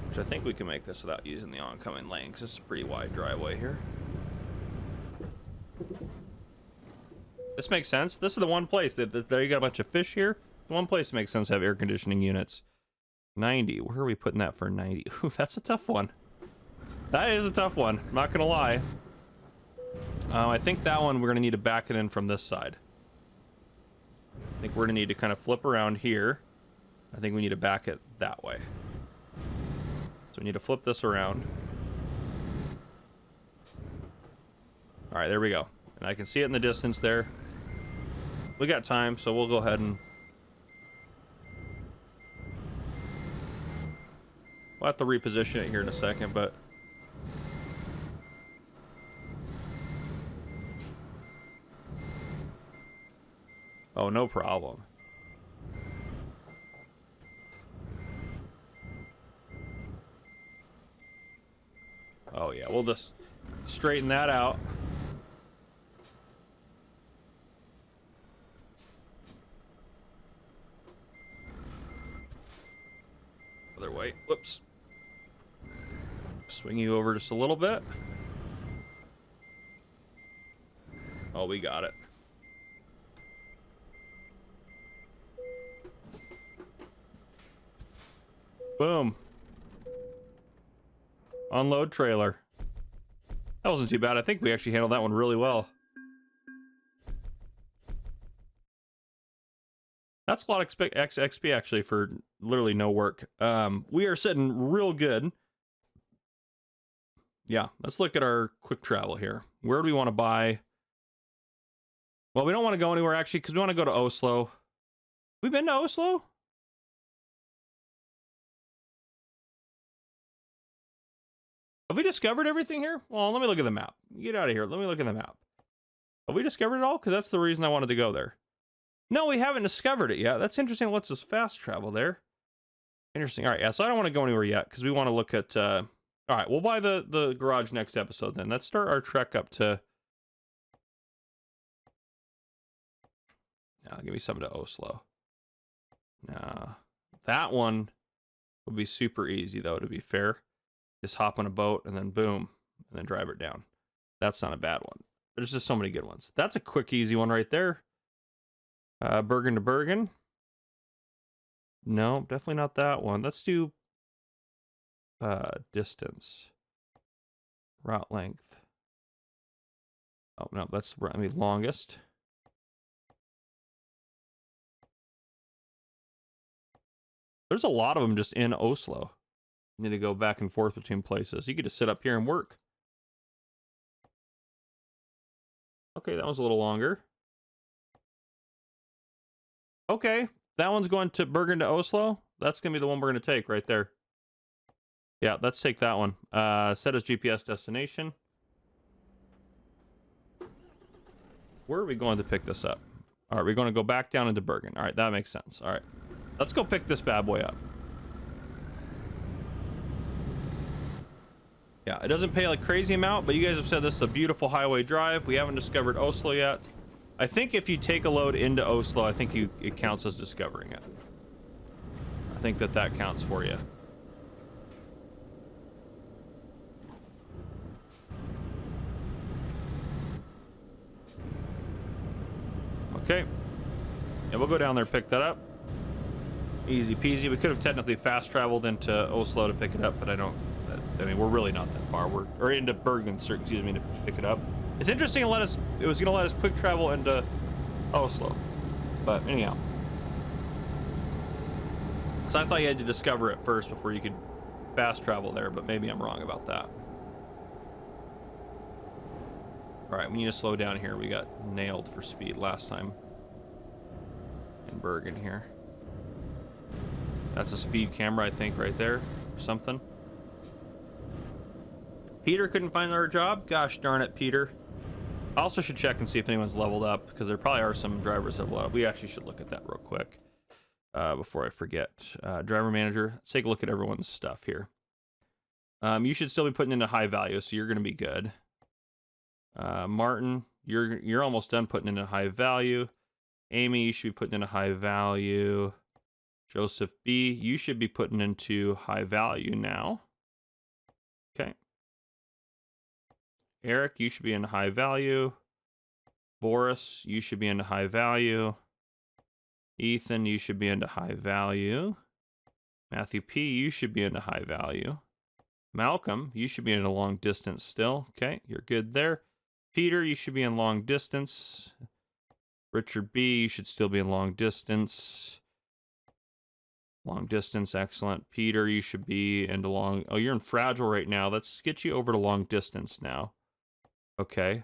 which I think we can make this without using the oncoming lane, because it's a pretty wide driveway here. This makes sense. This is the one place that there you got a bunch of fish here. The one place that makes sense to have air conditioning units. 90. Where are we putting that for 90? Ooh, that's a tough one. That is a tough one. I'm not gonna lie. I think that one we're gonna need to back it in from this side. I think we're gonna need to kind of flip around here. I think we need to back it that way. So we need to flip this around. All right, there we go. And I can see it in the distance there. We got time, so we'll go ahead and... We'll have to reposition it here in a second, but... Oh, no problem. Oh yeah, we'll just straighten that out. Other way. Whoops. Swing you over just a little bit. Oh, we got it. Boom. Unload trailer. That wasn't too bad. I think we actually handled that one really well. That's a lot of XP actually for literally no work. We are sitting real good. Yeah, let's look at our quick travel here. Where do we want to buy? Well, we don't want to go anywhere actually because we want to go to Oslo. We've been to Oslo? Have we discovered everything here? Well, let me look at the map. Get out of here. Let me look at the map. Have we discovered it all? Because that's the reason I wanted to go there. No, we haven't discovered it yet. That's interesting. It lets us fast travel there. Interesting. All right, yeah, so I don't want to go anywhere yet because we want to look at... all right, we'll buy the garage next episode then. Let's start our trek up to... Now, give me something to Oslo. Now, that one would be super easy, though, to be fair. Just hop on a boat and then boom, and then drive it down. That's not a bad one. There's just so many good ones. That's a quick, easy one right there. Bergen to Bergen. No, definitely not that one. Let's do distance. Route length. Oh, no, that's, I mean, longest. There's a lot of them just in Oslo. You need to go back and forth between places. You could just sit up here and work. Okay, that one's a little longer. Okay, that one's going to Bergen to Oslo. That's going to be the one we're going to take right there. Yeah, let's take that one. Set as GPS destination. Where are we going to pick this up? All right, we're going to go back down into Bergen. All right, that makes sense. All right, let's go pick this bad boy up. Yeah, it doesn't pay like crazy amount, but you guys have said this is a beautiful highway drive. We haven't discovered Oslo yet. I think if you take a load into Oslo, I think it counts as discovering it. I think that counts for you. Okay. Yeah, we'll go down there and pick that up. Easy peasy. We could have technically fast traveled into Oslo to pick it up, but I mean, we're really not that far. Or into Bergen, excuse me, to pick it up. It's interesting. It was going to let us quick travel into Oslo, but anyhow. So I thought you had to discover it first before you could fast travel there, but maybe I'm wrong about that. All right, we need to slow down here. We got nailed for speed last time in Bergen here. That's a speed camera, I think, right there, or something. Peter couldn't find our job? Gosh darn it, Peter. I also should check and see if anyone's leveled up, because there probably are some drivers that have leveled up. We actually should look at that real quick before I forget. Driver manager, let's take a look at everyone's stuff here. You should still be putting into high value, so you're going to be good. Martin, you're almost done putting into high value. Amy, you should be putting into high value. Joseph B, you should be putting into high value now. Okay. Eric, you should be in high value. Boris, you should be into high value. Ethan, you should be into high value. Matthew P, you should be into high value. Malcolm, you should be in a long distance still. Okay, you're good there. Peter, you should be in long distance. Richard B, you should still be in long distance. Long distance, excellent. Peter, you should be into long... Oh, you're in fragile right now. Let's get you over to long distance now. Okay.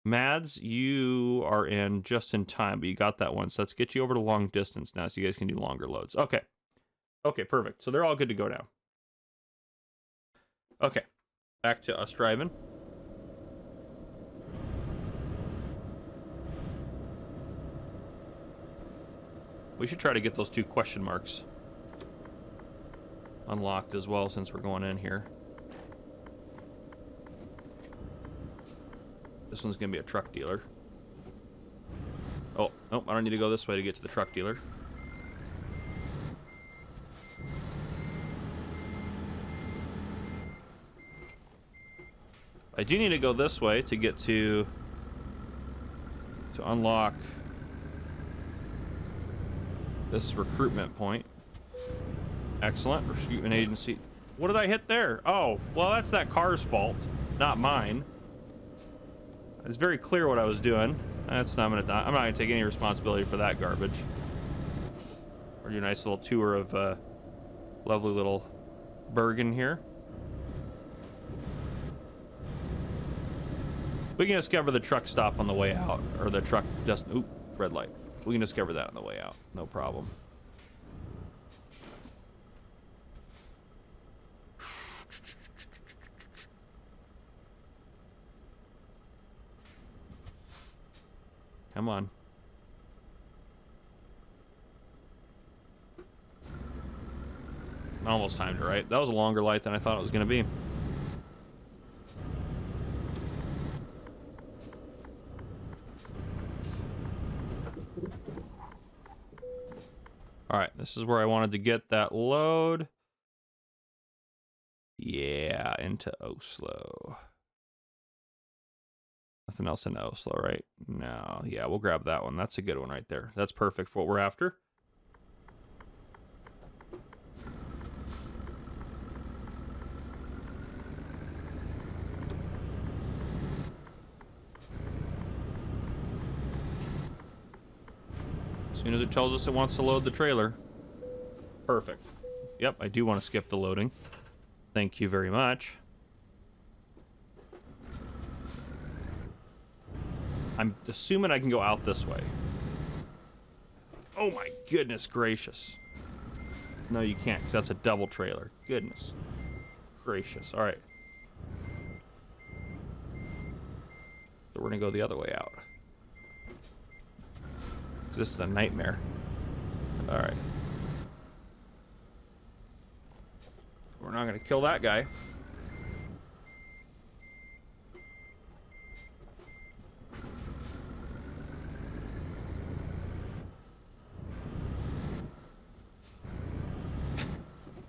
Mads, you are in just in time, but you got that one. So let's get you over to long distance now so you guys can do longer loads. Okay. Okay, perfect. So they're all good to go now. Okay. Back to us driving. We should try to get those 2 question marks unlocked as well since we're going in here. This one's going to be a truck dealer. Oh, nope, I don't need to go this way to get to the truck dealer. I do need to go this way to get to to unlock this recruitment point. Excellent. Recruitment agency. What did I hit there? Oh, well, that's that car's fault, not mine. It's very clear what I was doing. I'm not gonna take any responsibility for that garbage. We're doing a nice little tour of lovely little Bergen here. We can discover the truck stop on the way out, or the truck just, oop, red light. We can discover that on the way out, no problem. Come on. Almost timed it right. That was a longer light than I thought it was going to be. All right, this is where I wanted to get that load. Yeah, into Oslo. Nothing else in Oslo, right? No, yeah, we'll grab that one. That's a good one right there. That's perfect for what we're after. As soon as it tells us it wants to load the trailer. Perfect. Yep, I do want to skip the loading. Thank you very much. I'm assuming I can go out this way. Oh my goodness gracious. No, you can't, because that's a double trailer. Goodness gracious. All right. So we're going to go the other way out. This is a nightmare. All right. We're not going to kill that guy.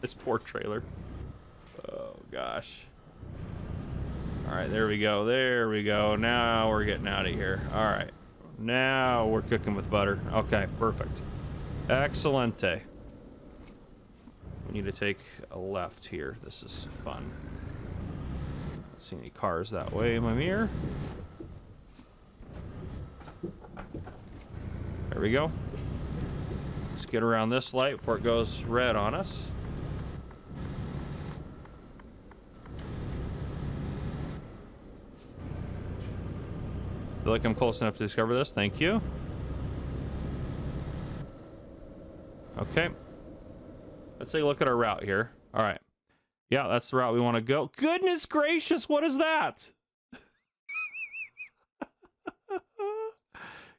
This poor trailer. Oh, gosh. All right, there we go. There we go. Now we're getting out of here. All right. Now we're cooking with butter. Okay, perfect. Excelente. We need to take a left here. This is fun. Don't see any cars that way in my mirror. There we go. Let's get around this light before it goes red on us. Feel like I'm close enough to discover this. Thank you. Okay. Let's take a look at our route here. All right. Yeah, that's the route we want to go. Goodness gracious, what is that?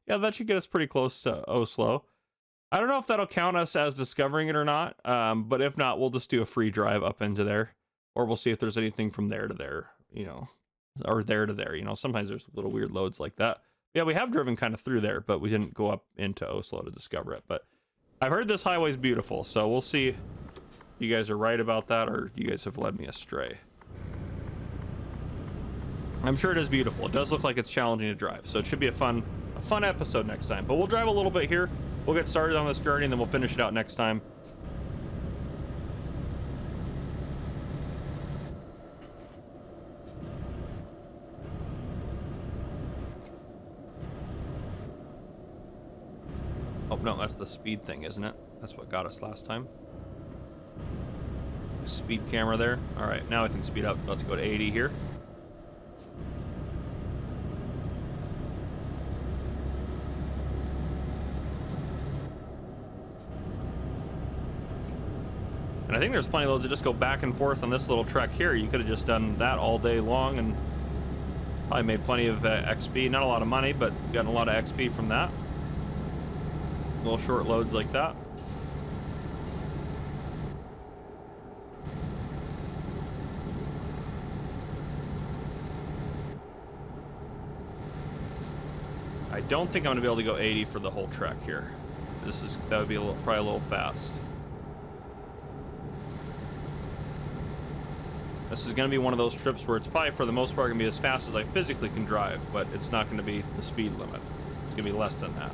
Yeah, that should get us pretty close to Oslo. I don't know if that'll count us as discovering it or not, but if not, we'll just do a free drive up into there, or we'll see if there's anything from there to there, you know, or there to there. You know, sometimes there's little weird loads like that. Yeah, we have driven kind of through there, but we didn't go up into Oslo to discover it. But I've heard this highway's beautiful, so we'll see if you guys are right about that, or you guys have led me astray. I'm sure it is beautiful. It does look like it's challenging to drive, so it should be a fun episode next time. But we'll drive a little bit here. We'll get started on this journey, and then we'll finish it out next time. Oh, no, that's the speed thing, isn't it? That's what got us last time. Speed camera there. All right, now I can speed up. Let's go to 80 here. And I think there's plenty of loads that just go back and forth on this little trek here. You could have just done that all day long and probably made plenty of XP. Not a lot of money, but gotten a lot of XP from that. Little short loads like that. I don't think I'm gonna be able to go 80 for the whole trek here. That would be probably a little fast. This is going to be one of those trips where it's probably for the most part going to be as fast as I physically can drive, but it's not going to be the speed limit. It's going going to be less than that.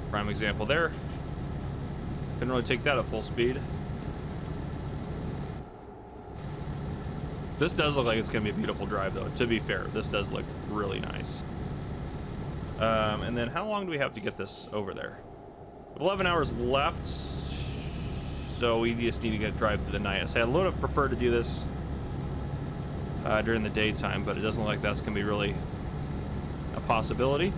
Prime example there. Couldn't really take that at full speed. This does look like it's going to be a beautiful drive, though. To be fair, this does look really nice. And then how long do we have to get this over there? 11 hours left, so we just need to get a drive through the night. I say I would have preferred to do this during the daytime, but it doesn't look like that's going to be really a possibility.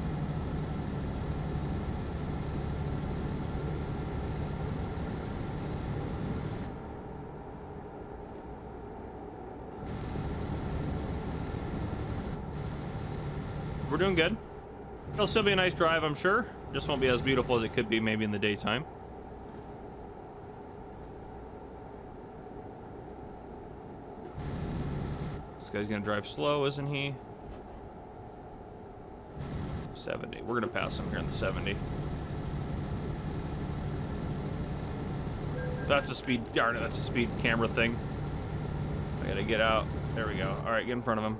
We're doing good. It'll still be a nice drive, I'm sure. Just won't be as beautiful as it could be maybe in the daytime. This guy's gonna drive slow, isn't he? 70. We're gonna pass him here in the 70. That's a speed, darn it, that's a speed camera thing. I gotta get out. There we go. All right, get in front of him.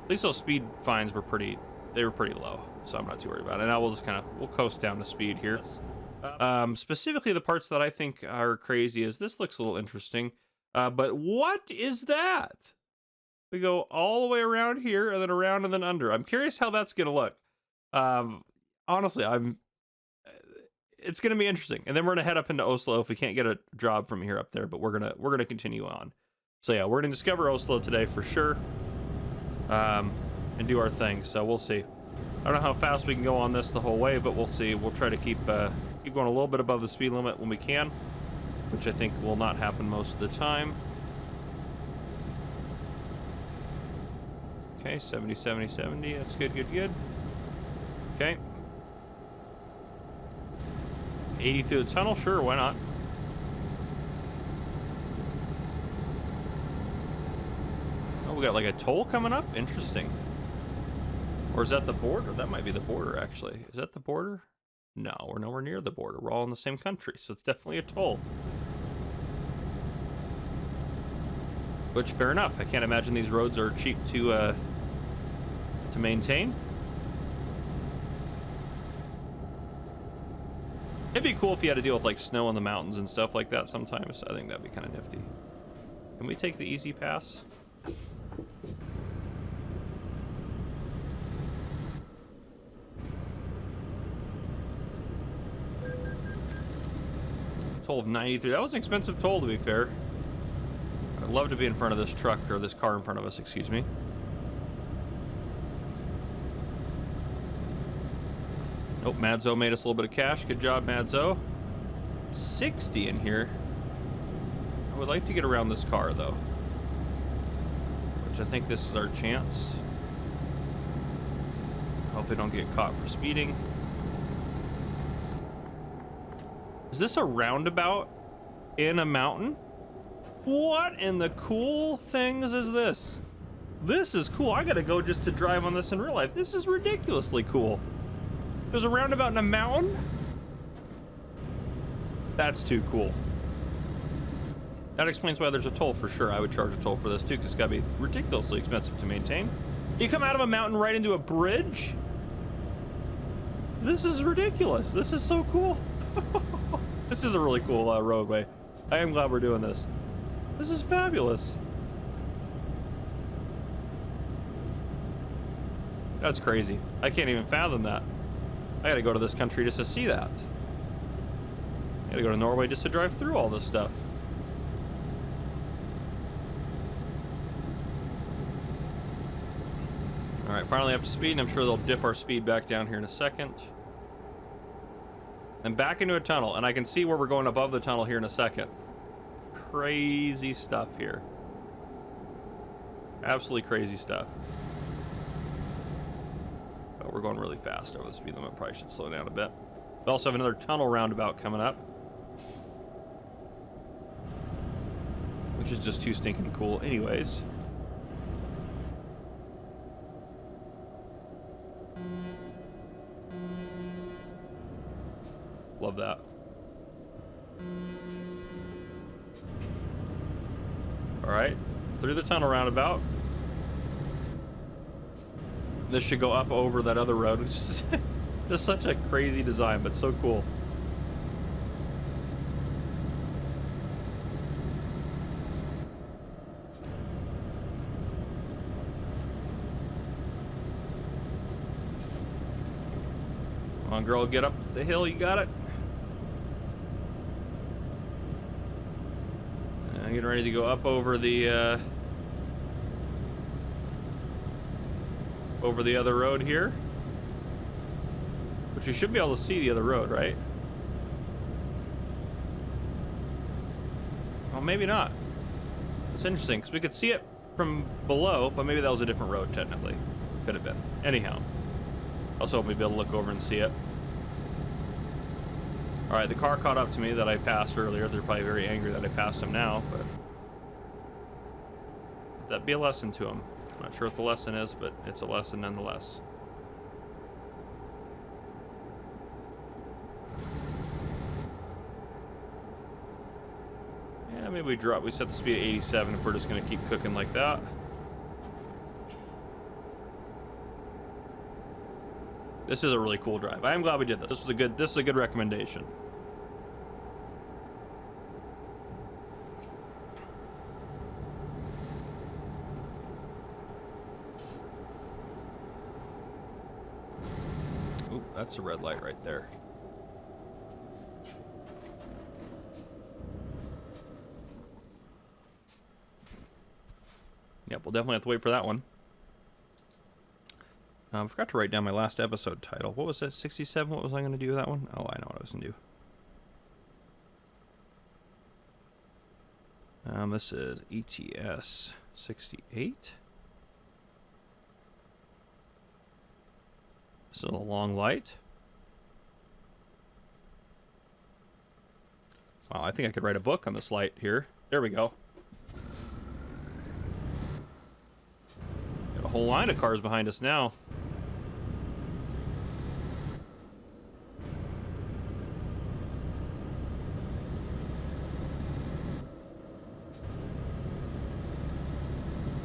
At least those speed fines were pretty low, so I'm not too worried about it. And now we'll just we'll coast down to speed here. Specifically, the parts that I think are crazy is this looks a little interesting. But what is that? We go all the way around here and then around and then under. I'm curious how that's gonna look. Honestly, it's gonna be interesting. And then we're gonna head up into Oslo if we can't get a job from here up there. But we're gonna continue on. So yeah, we're gonna discover Oslo today for sure. And do our thing, so we'll see. I don't know how fast we can go on this the whole way, but we'll see. We'll try to keep going a little bit above the speed limit when we can, which I think will not happen most of the time. Okay, 70, 70, 70. That's good, good, good. Okay. 80 through the tunnel, sure, why not? Oh, we got like a toll coming up? Interesting. Or is that the border? That might be the border, actually. Is that the border? No, we're nowhere near the border. We're all in the same country, so it's definitely a toll. Which, fair enough. I can't imagine these roads are cheap to maintain. It'd be cool if you had to deal with like snow in the mountains and stuff like that sometimes. I think that'd be kind of nifty. Can we take the easy pass? Toll of 93. That was an expensive toll, to be fair. I'd love to be in front of this truck, or this car in front of us, excuse me. Oh, Madzo made us a little bit of cash. Good job, Madzo. 60 in here. I would like to get around this car, though. Which I think this is our chance. Hopefully don't get caught for speeding. Is this a roundabout in a mountain? What in the cool things is this? This is cool. I gotta go just to drive on this in real life. This is ridiculously cool. There's a roundabout in a mountain? That's too cool. That explains why there's a toll for sure. I would charge a toll for this too, because it's gotta be ridiculously expensive to maintain. You come out of a mountain right into a bridge? This is ridiculous. This is so cool. This is a really cool roadway. I am glad we're doing this. This is fabulous. That's crazy. I can't even fathom that. I gotta go to this country just to see that. I gotta go to Norway just to drive through all this stuff. All right, finally up to speed, and I'm sure they'll dip our speed back down here in a second. And back into a tunnel, and I can see where we're going above the tunnel here in a second. Crazy stuff here. Absolutely crazy stuff. But we're going really fast over the speed limit. Probably should slow down a bit. We also have another tunnel roundabout coming up, which is just too stinking cool anyways. Love that. All right, through the tunnel roundabout. This should go up over that other road. It's just such a crazy design, but so cool. Come on, girl, get up the hill. You got it. I'm getting ready to go up over the other road here, which you should be able to see the other road, right? Well, maybe not. It's interesting because we could see it from below, but maybe that was a different road technically. Could have been. Anyhow, I was hoping we'd be able to look over and see it. All right, the car caught up to me that I passed earlier. They're probably very angry that I passed them now, but that'd be a lesson to them. I'm not sure what the lesson is, but it's a lesson nonetheless. Yeah, maybe we set the speed at 87 if we're just going to keep cooking like that. This is a really cool drive. I am glad we did this. This is a good recommendation. Ooh, that's a red light right there. Yep, we'll definitely have to wait for that one. I forgot to write down my last episode title. What was that? 67? What was I going to do with that one? Oh, I know what I was going to do. This is ETS 68. This is a long light. Wow, I think I could write a book on this light here. There we go. Got a whole line of cars behind us now.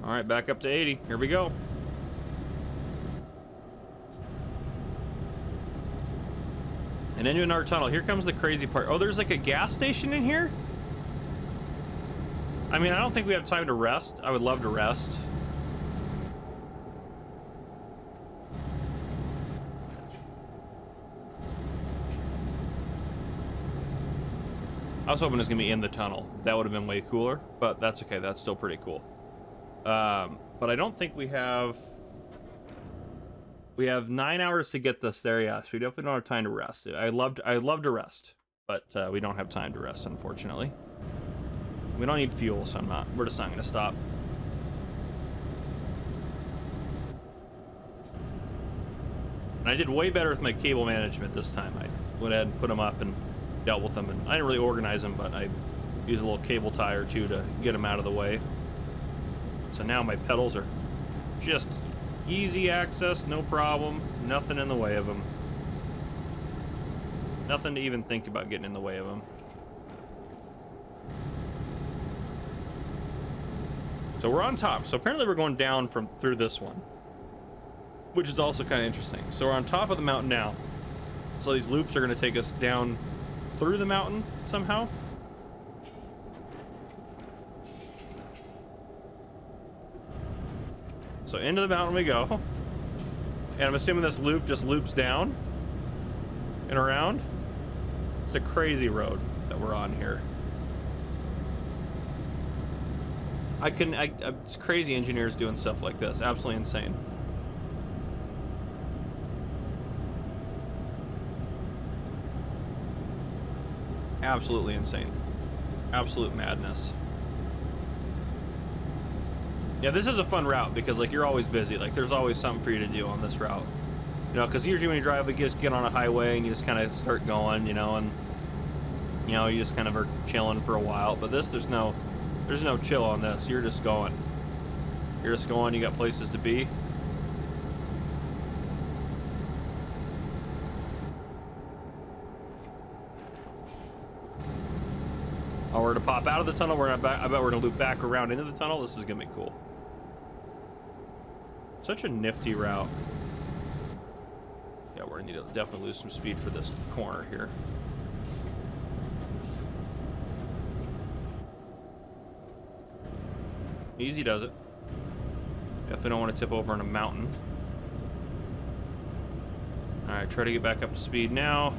All right, back up to 80. Here we go. And into another tunnel. Here comes the crazy part. Oh, there's like a gas station in here? I mean, I don't think we have time to rest. I would love to rest. I was hoping it was going to be in the tunnel. That would have been way cooler, but that's okay. That's still pretty cool. But I don't think we have 9 hours to get this there. Yeah, so we definitely don't have time to rest. I'd love to rest, but we don't have time to rest, unfortunately. We don't need fuel, so we're just not going to stop. And I did way better with my cable management this time. I went ahead and put them up and dealt with them, and I didn't really organize them, but I used a little cable tie or two to get them out of the way. So now my pedals are just easy access, no problem, nothing in the way of them. Nothing to even think about getting in the way of them. So we're on top. So apparently we're going down through this one, which is also kind of interesting. So we're on top of the mountain now. So these loops are going to take us down through the mountain somehow. So into the mountain we go. And I'm assuming this loop just loops down and around. It's a crazy road that we're on here. It's crazy engineers doing stuff like this. Absolutely insane. Absolutely insane. Absolute madness. Yeah, this is a fun route because, like, you're always busy. Like, there's always something for you to do on this route. You know, because usually when you drive, you just get on a highway and you just kind of start going, you know, and, you know, you just kind of are chilling for a while. But this, there's no chill on this. You're just going. You're just going. You got places to be. Oh, we're gonna pop out of the tunnel. I bet we're gonna loop back around into the tunnel. This is gonna be cool. Such a nifty route. we're gonna need to definitely lose some speed for this corner here. Easy does it. Definitely don't want to tip over on a mountain. Alright, try to get back up to speed now.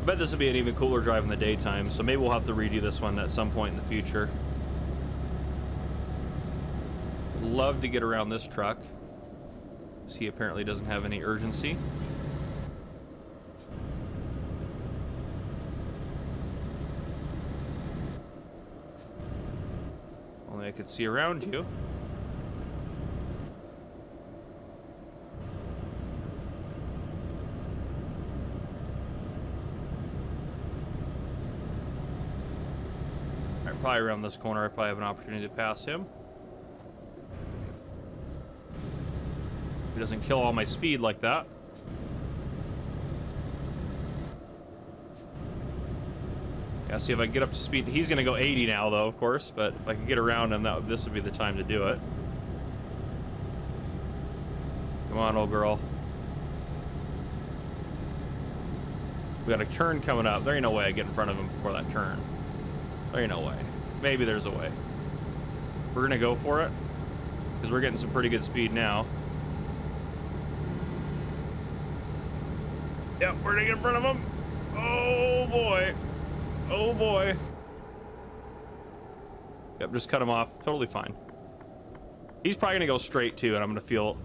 I bet this will be an even cooler drive in the daytime, so maybe we'll have to redo this one at some point in the future. I'd love to get around this truck. He apparently doesn't have any urgency. Only I could see around you. Alright, probably around this corner I probably have an opportunity to pass him. He doesn't kill all my speed like that. Yeah, see if I can get up to speed. He's gonna go 80 now though, of course, but if I can get around him, this would be the time to do it. Come on, old girl. We got a turn coming up. There ain't no way I get in front of him before that turn. There ain't no way. Maybe there's a way. We're gonna go for it, because we're getting some pretty good speed now. Yep, we're gonna get in front of him. Oh boy. Oh boy. Yep, just cut him off. Totally fine. He's probably gonna go straight too, and I'm gonna feel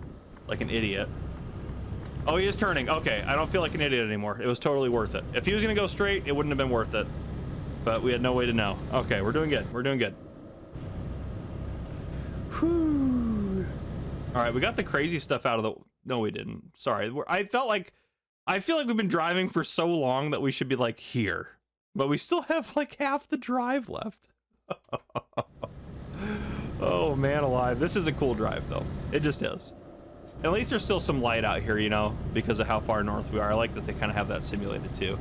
like an idiot. Oh, he is turning. Okay, I don't feel like an idiot anymore. It was totally worth it. If he was gonna go straight, it wouldn't have been worth it. But we had no way to know. Okay, we're doing good. We're doing good. Whew. All right, we got the crazy stuff out of the... No, we didn't. Sorry. I feel like we've been driving for so long that we should be like here, but we still have like half the drive left. Oh man alive. This is a cool drive though. It just is. At least there's still some light out here, you know, because of how far north we are. I like that they kind of have that simulated too.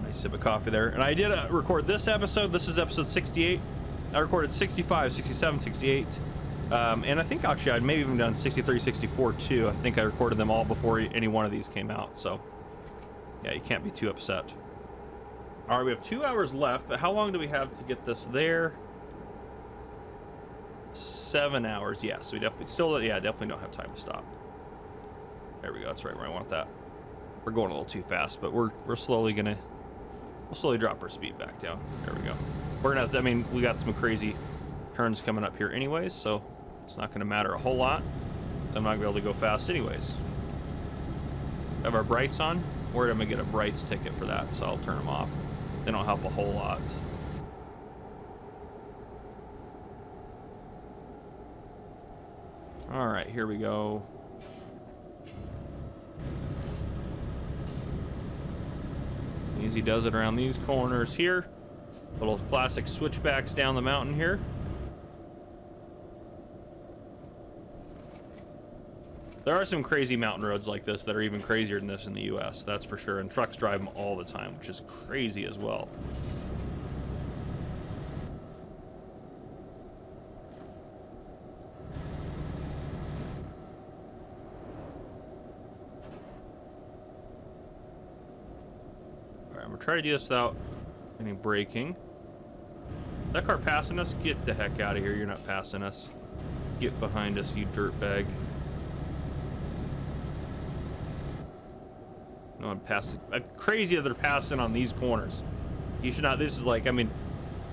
Nice sip of coffee there. And I did record this episode. This is episode 68. I recorded 65, 67, 68. And I think actually I'd maybe even done 63, 64 too. I think I recorded them all before any one of these came out. So yeah, you can't be too upset. All right, we have 2 hours left, but how long do we have to get this there? 7 hours. Yes, we definitely definitely don't have time to stop. There we go. That's right where I want that. We're going a little too fast, but we'll slowly drop our speed back down. There we go. We're gonna have to, I mean, we got some crazy turns coming up here anyways, so it's not going to matter a whole lot. I'm not going to be able to go fast anyways. Have our brights on. Or I'm going to get a brights ticket for that, so I'll turn them off. They don't help a whole lot. All right, here we go. Easy does it around these corners here. Little classic switchbacks down the mountain here. There are some crazy mountain roads like this that are even crazier than this in the US, that's for sure, and trucks drive them all the time, which is crazy as well. Alright, I'm gonna try to do this without any braking. That car passing us? Get the heck out of here, you're not passing us. Get behind us, you dirtbag. No one passed it. Crazy that they're passing on these corners. You should not. This is like, I mean,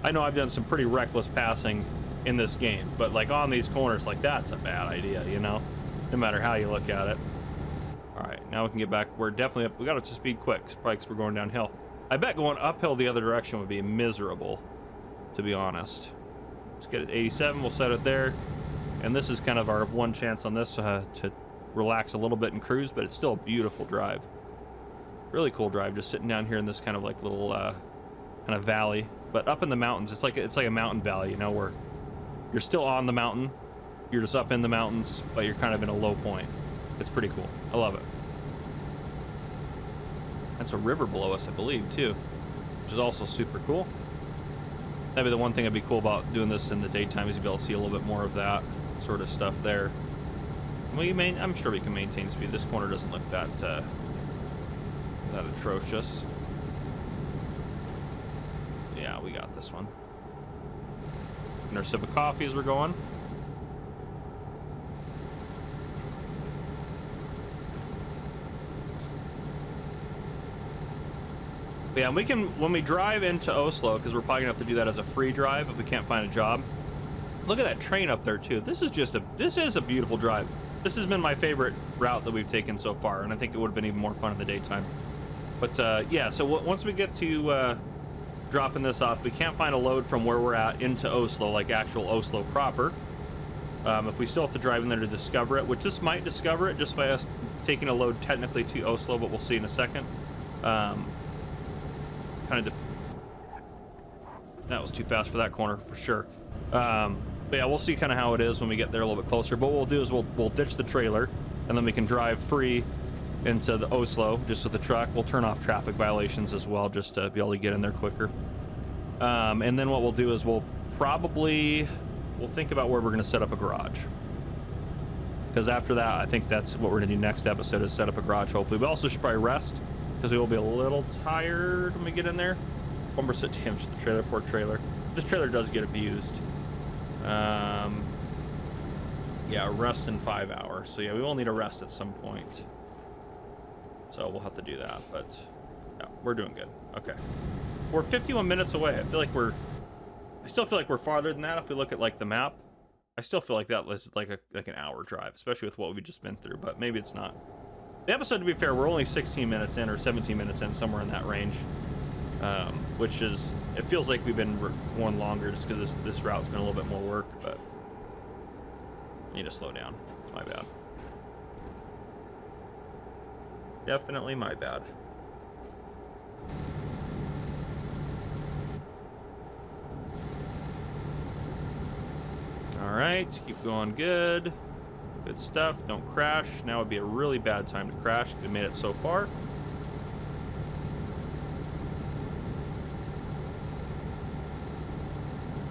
I know I've done some pretty reckless passing in this game, but like on these corners, like that's a bad idea, you know? No matter how you look at it. All right, now we can get back. We're definitely up. We got to speed quick, probably because we're going downhill. I bet going uphill the other direction would be miserable, to be honest. Let's get it 87. We'll set it there. And this is kind of our one chance on this to relax a little bit and cruise, but it's still a beautiful drive. Really cool drive, just sitting down here in this kind of like little kind of valley, but up in the mountains. It's like a mountain valley, you know, where you're still on the mountain, you're just up in the mountains, but you're kind of in a low point. It's pretty cool. I love it. That's a river below us, I believe, too, which is also super cool. That'd be the one thing that'd be cool about doing this in the daytime, is you'd be able to see a little bit more of that sort of stuff there. I'm sure we can maintain speed. This corner doesn't look that atrocious. Yeah, we got this one. And our sip of coffee as we're going. But yeah, we can, when we drive into Oslo, because we're probably gonna have to do that as a free drive if we can't find a job. Look at that train up there too. This is a beautiful drive. This has been my favorite route that we've taken so far, and I think it would have been even more fun in the daytime. But yeah, so once we get to dropping this off, we can't find a load from where we're at into Oslo, like actual Oslo proper. If we still have to drive in there to discover it, which this might discover it just by us taking a load technically to Oslo, but we'll see in a second. That was too fast for that corner for sure. But yeah, we'll see kind of how it is when we get there a little bit closer. But what we'll do is we'll ditch the trailer, and then we can drive free into the Oslo just with the truck. We'll turn off traffic violations as well, just to be able to get in there quicker. And then what we'll do is we'll think about where we're going to set up a garage. Because after that, I think that's what we're going to do next episode, is set up a garage, hopefully. We also should probably rest, because we will be a little tired when we get in there. 1% damage to the trailer, poor trailer. This trailer does get abused. Yeah, rest in 5 hours. So yeah, we will need a rest at some point. So we'll have to do that, but yeah, we're doing good. Okay. We're 51 minutes away. I still feel like we're farther than that if we look at like the map. I still feel like that is like an hour drive, especially with what we've just been through, but maybe it's not. The episode, to be fair, we're only 16 minutes in or 17 minutes in, somewhere in that range. Which is, it feels like we've been going longer just because this route's been a little bit more work, but I need to slow down. It's my bad. Definitely my bad. All right, keep going good. Good stuff. Don't crash. Now would be a really bad time to crash. We made it so far.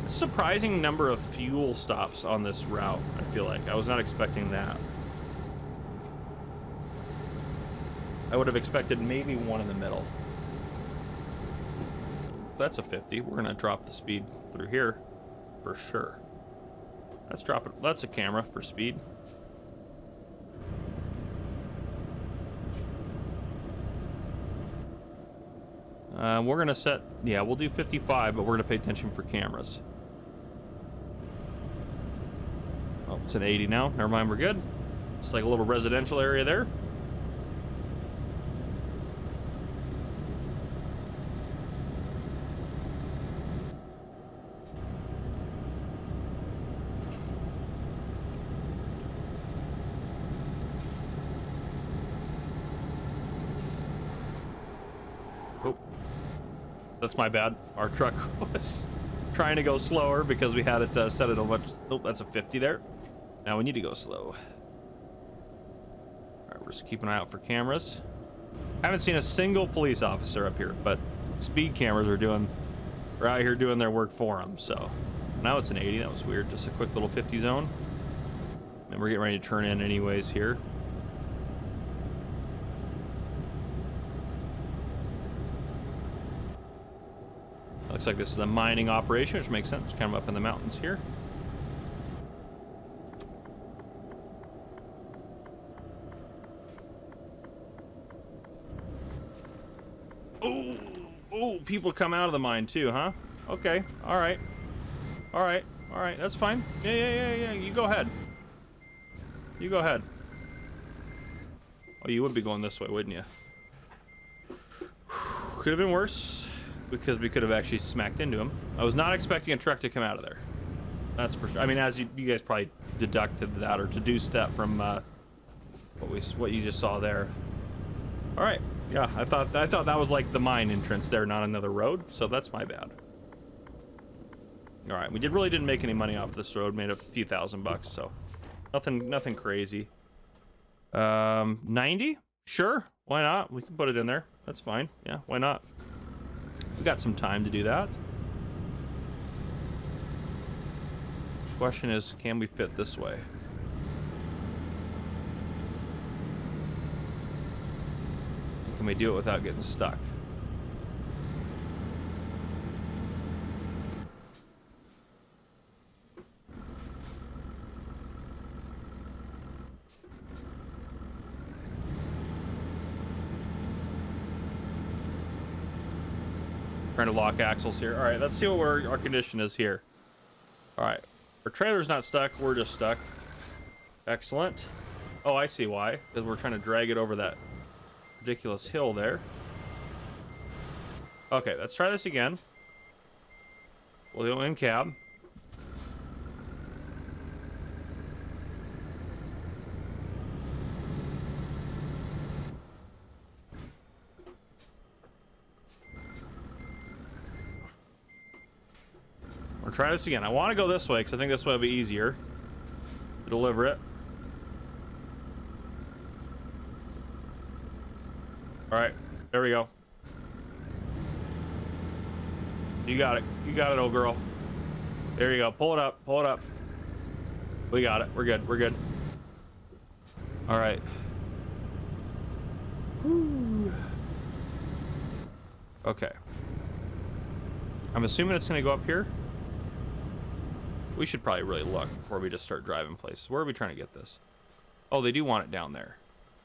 Surprising number of fuel stops on this route. I feel like I was not expecting that. I would have expected maybe one in the middle. That's a 50. We're gonna drop the speed through here for sure. Let's drop it. That's a camera for speed. We're gonna set, yeah, we'll do 55, but we're gonna pay attention for cameras. Oh, it's an 80 now. Never mind, we're good. It's like a little residential area there. Oh, that's my bad. Our truck was trying to go slower because we had it set at a much. Oh, that's a 50 there. Now we need to go slow. All right, we're just keeping an eye out for cameras. Haven't seen a single police officer up here, but speed cameras are out here doing their work for them. So now it's an 80. That was weird. Just a quick little 50 zone. And we're getting ready to turn in anyways here. Looks like this is a mining operation, which makes sense. It's kind of up in the mountains here. Oh, people come out of the mine too, huh? Okay, all right. All right, that's fine. Yeah, you go ahead. You go ahead. Oh, you would be going this way, wouldn't you? Could have been worse, because we could have actually smacked into him. I was not expecting a truck to come out of there. That's for sure. I mean, as you guys probably deducted that or deduced that from what you just saw there. All right. Yeah, I thought that was like the mine entrance there, not another road. So that's my bad. All right, we really didn't make any money off this road. Made a few $1,000, so nothing crazy. 90? Sure, why not? We can put it in there. That's fine. Yeah, why not? We got some time to do that. Question is, can we fit this way? Can we do it without getting stuck? Trying to lock axles here. All right, let's see what our condition is here. All right, our trailer's not stuck. We're just stuck. Excellent. Oh, I see why. Because we're trying to drag it over that ridiculous hill there. Okay, let's try this again. We'll go in cab. We'll try this again. I want to go this way because I think this way will be easier to deliver it. All right, there we go. You got it. You got it, old girl. There you go. Pull it up. Pull it up. We got it. We're good. We're good. All right. Whew. Okay. I'm assuming it's going to go up here. We should probably really look before we just start driving places. Where are we trying to get this? Oh, they do want it down there.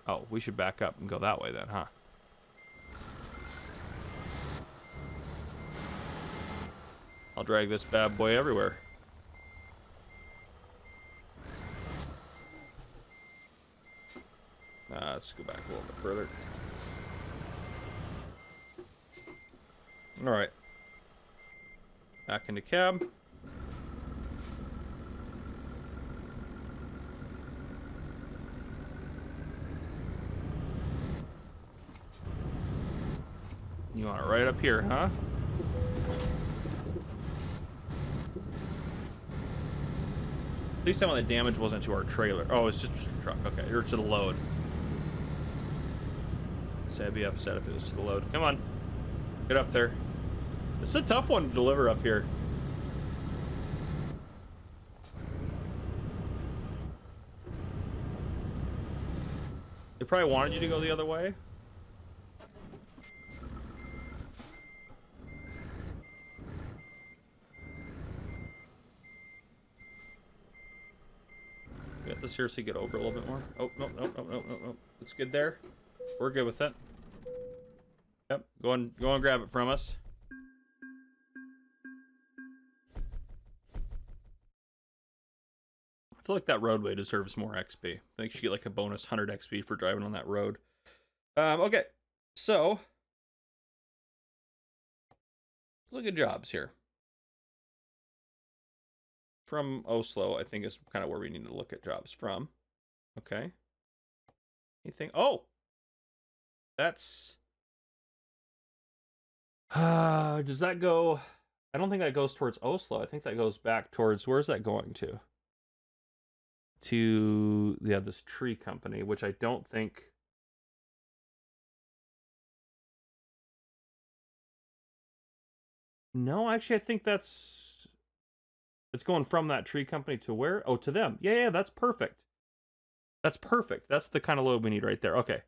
Oh, we should back up and go that way then, huh? I'll drag this bad boy everywhere. Let's go back a little bit further. All right. Back into cab. You want it right up here, huh? At least that one, the damage wasn't to our trailer. Oh, it's just a truck. Okay, or to the load. So I'd be upset if it was to the load. Come on. Get up there. It's a tough one to deliver up here. They probably wanted you to go the other way. We have to seriously get over a little bit more. Oh, no, no, no, no, no, no. It's good there. We're good with it. Yep, go and grab it from us. I feel like that roadway deserves more XP. I think you should get like a bonus 100 XP for driving on that road. Okay, so look at jobs here. From Oslo, I think is kind of where we need to look at jobs from. Okay. Anything? Oh, that's. Does that go? I don't think that goes towards Oslo. I think that goes back towards. Where's that going to? To this tree company, which I don't think. No, actually, I think it's going from that tree company to where? Oh, to them. Yeah, that's perfect. That's perfect. That's the kind of load we need right there. Okay.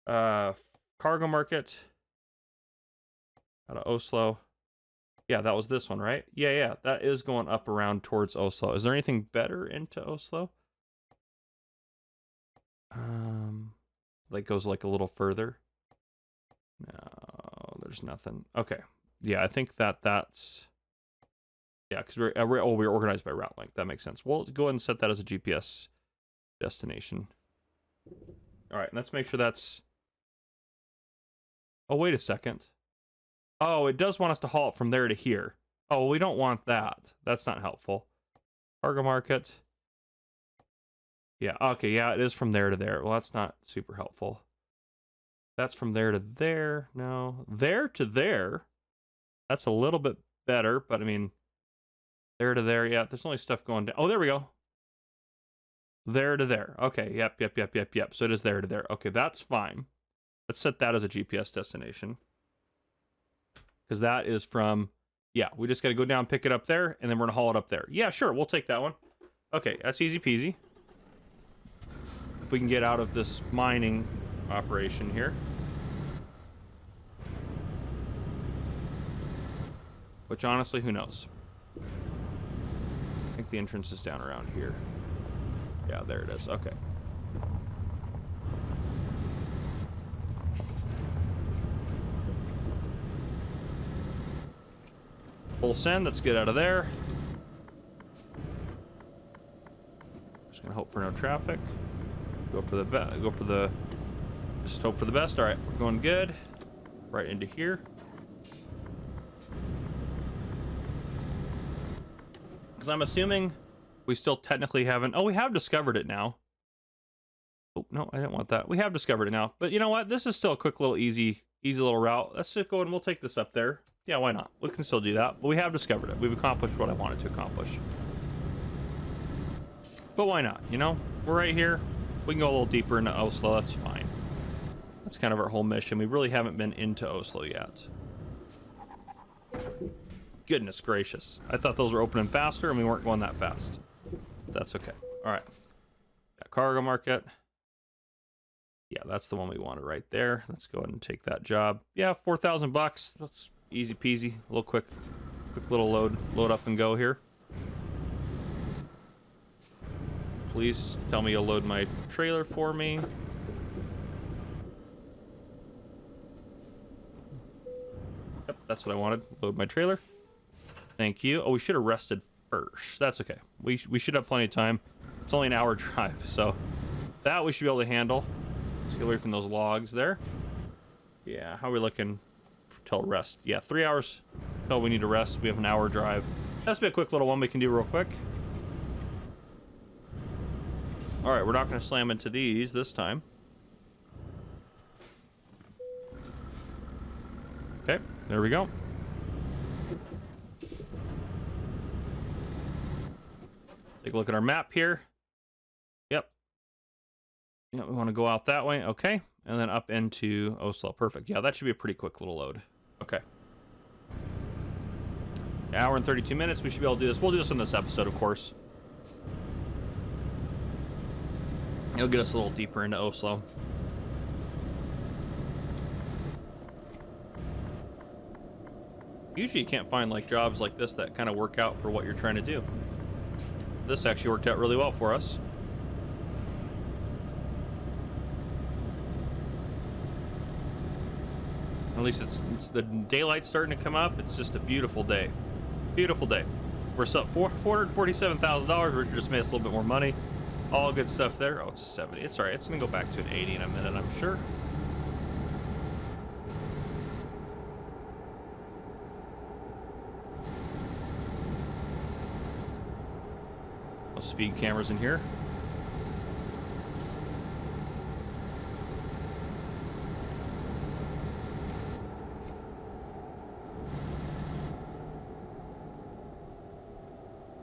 Cargo market. Out of Oslo. Yeah, that was this one, right? Yeah. That is going up around towards Oslo. Is there anything better into Oslo? That goes like a little further. No, there's nothing. Okay. Yeah, I think that's. Yeah, because we're organized by route length. That makes sense. We'll go ahead and set that as a GPS destination. All right, let's make sure that's. Oh, wait a second. Oh, it does want us to haul it from there to here. Oh, we don't want that. That's not helpful. Cargo market. Yeah, okay, yeah, it is from there to there. Well, that's not super helpful. That's from there to there. No. There to there. That's a little bit better, but I mean, there to there. Yeah, there's only stuff going down. Oh, there we go. There to there. Okay, yep. So it is there to there. Okay, that's fine. Let's set that as a GPS destination. Because that is from, yeah, we just got to go down, pick it up there, and then we're going to haul it up there. Yeah, sure, we'll take that one. Okay, that's easy peasy. If we can get out of this mining operation here. Which, honestly, who knows? I think the entrance is down around here. Yeah, there it is. Okay. Full send. Let's get out of there. Just gonna hope for no traffic. Go for the just hope for the best. All right, we're going good. Right into here. Because I'm assuming we still technically haven't... Oh, we have discovered it now. Oh, no, I didn't want that. We have discovered it now. But you know what? This is still a quick little easy little route. Let's just go and we'll take this up there. Yeah, why not? We can still do that. But we have discovered it. We've accomplished what I wanted to accomplish. But why not? You know, we're right here. We can go a little deeper into Oslo. That's fine. That's kind of our whole mission. We really haven't been into Oslo yet. Goodness gracious. I thought those were opening faster and we weren't going that fast. That's okay. All right. Got cargo market. Yeah, that's the one we wanted right there. Let's go ahead and take that job. Yeah, 4,000 bucks. That's easy peasy. A little quick little load up and go here. Please tell me you'll load my trailer for me. Yep, that's what I wanted. Load my trailer. Thank you. Oh, we should have rested first. That's okay. We should have plenty of time. It's only an hour drive, so that we should be able to handle. Let's get away from those logs there. Yeah, how are we looking till rest? Yeah, 3 hours till we need to rest. We have an hour drive. That's be a quick little one we can do real quick. All right, we're not going to slam into these this time. Okay, there we go. Take a look at our map here. Yep. Yeah, we want to go out that way. Okay. And then up into Oslo. Perfect. Yeah, that should be a pretty quick little load. Okay. An hour and 32 minutes. We should be able to do this. We'll do this in this episode, of course. It'll get us a little deeper into Oslo. Usually you can't find like jobs like this that kind of work out for what you're trying to do. This actually worked out really well for us. At least it's the daylight starting to come up. It's just a beautiful day. Beautiful day. We're up $447,000, which just made us a little bit more money. All good stuff there. Oh, it's a 70. It's all right. It's going to go back to an 80 in a minute, I'm sure. Speed cameras in here.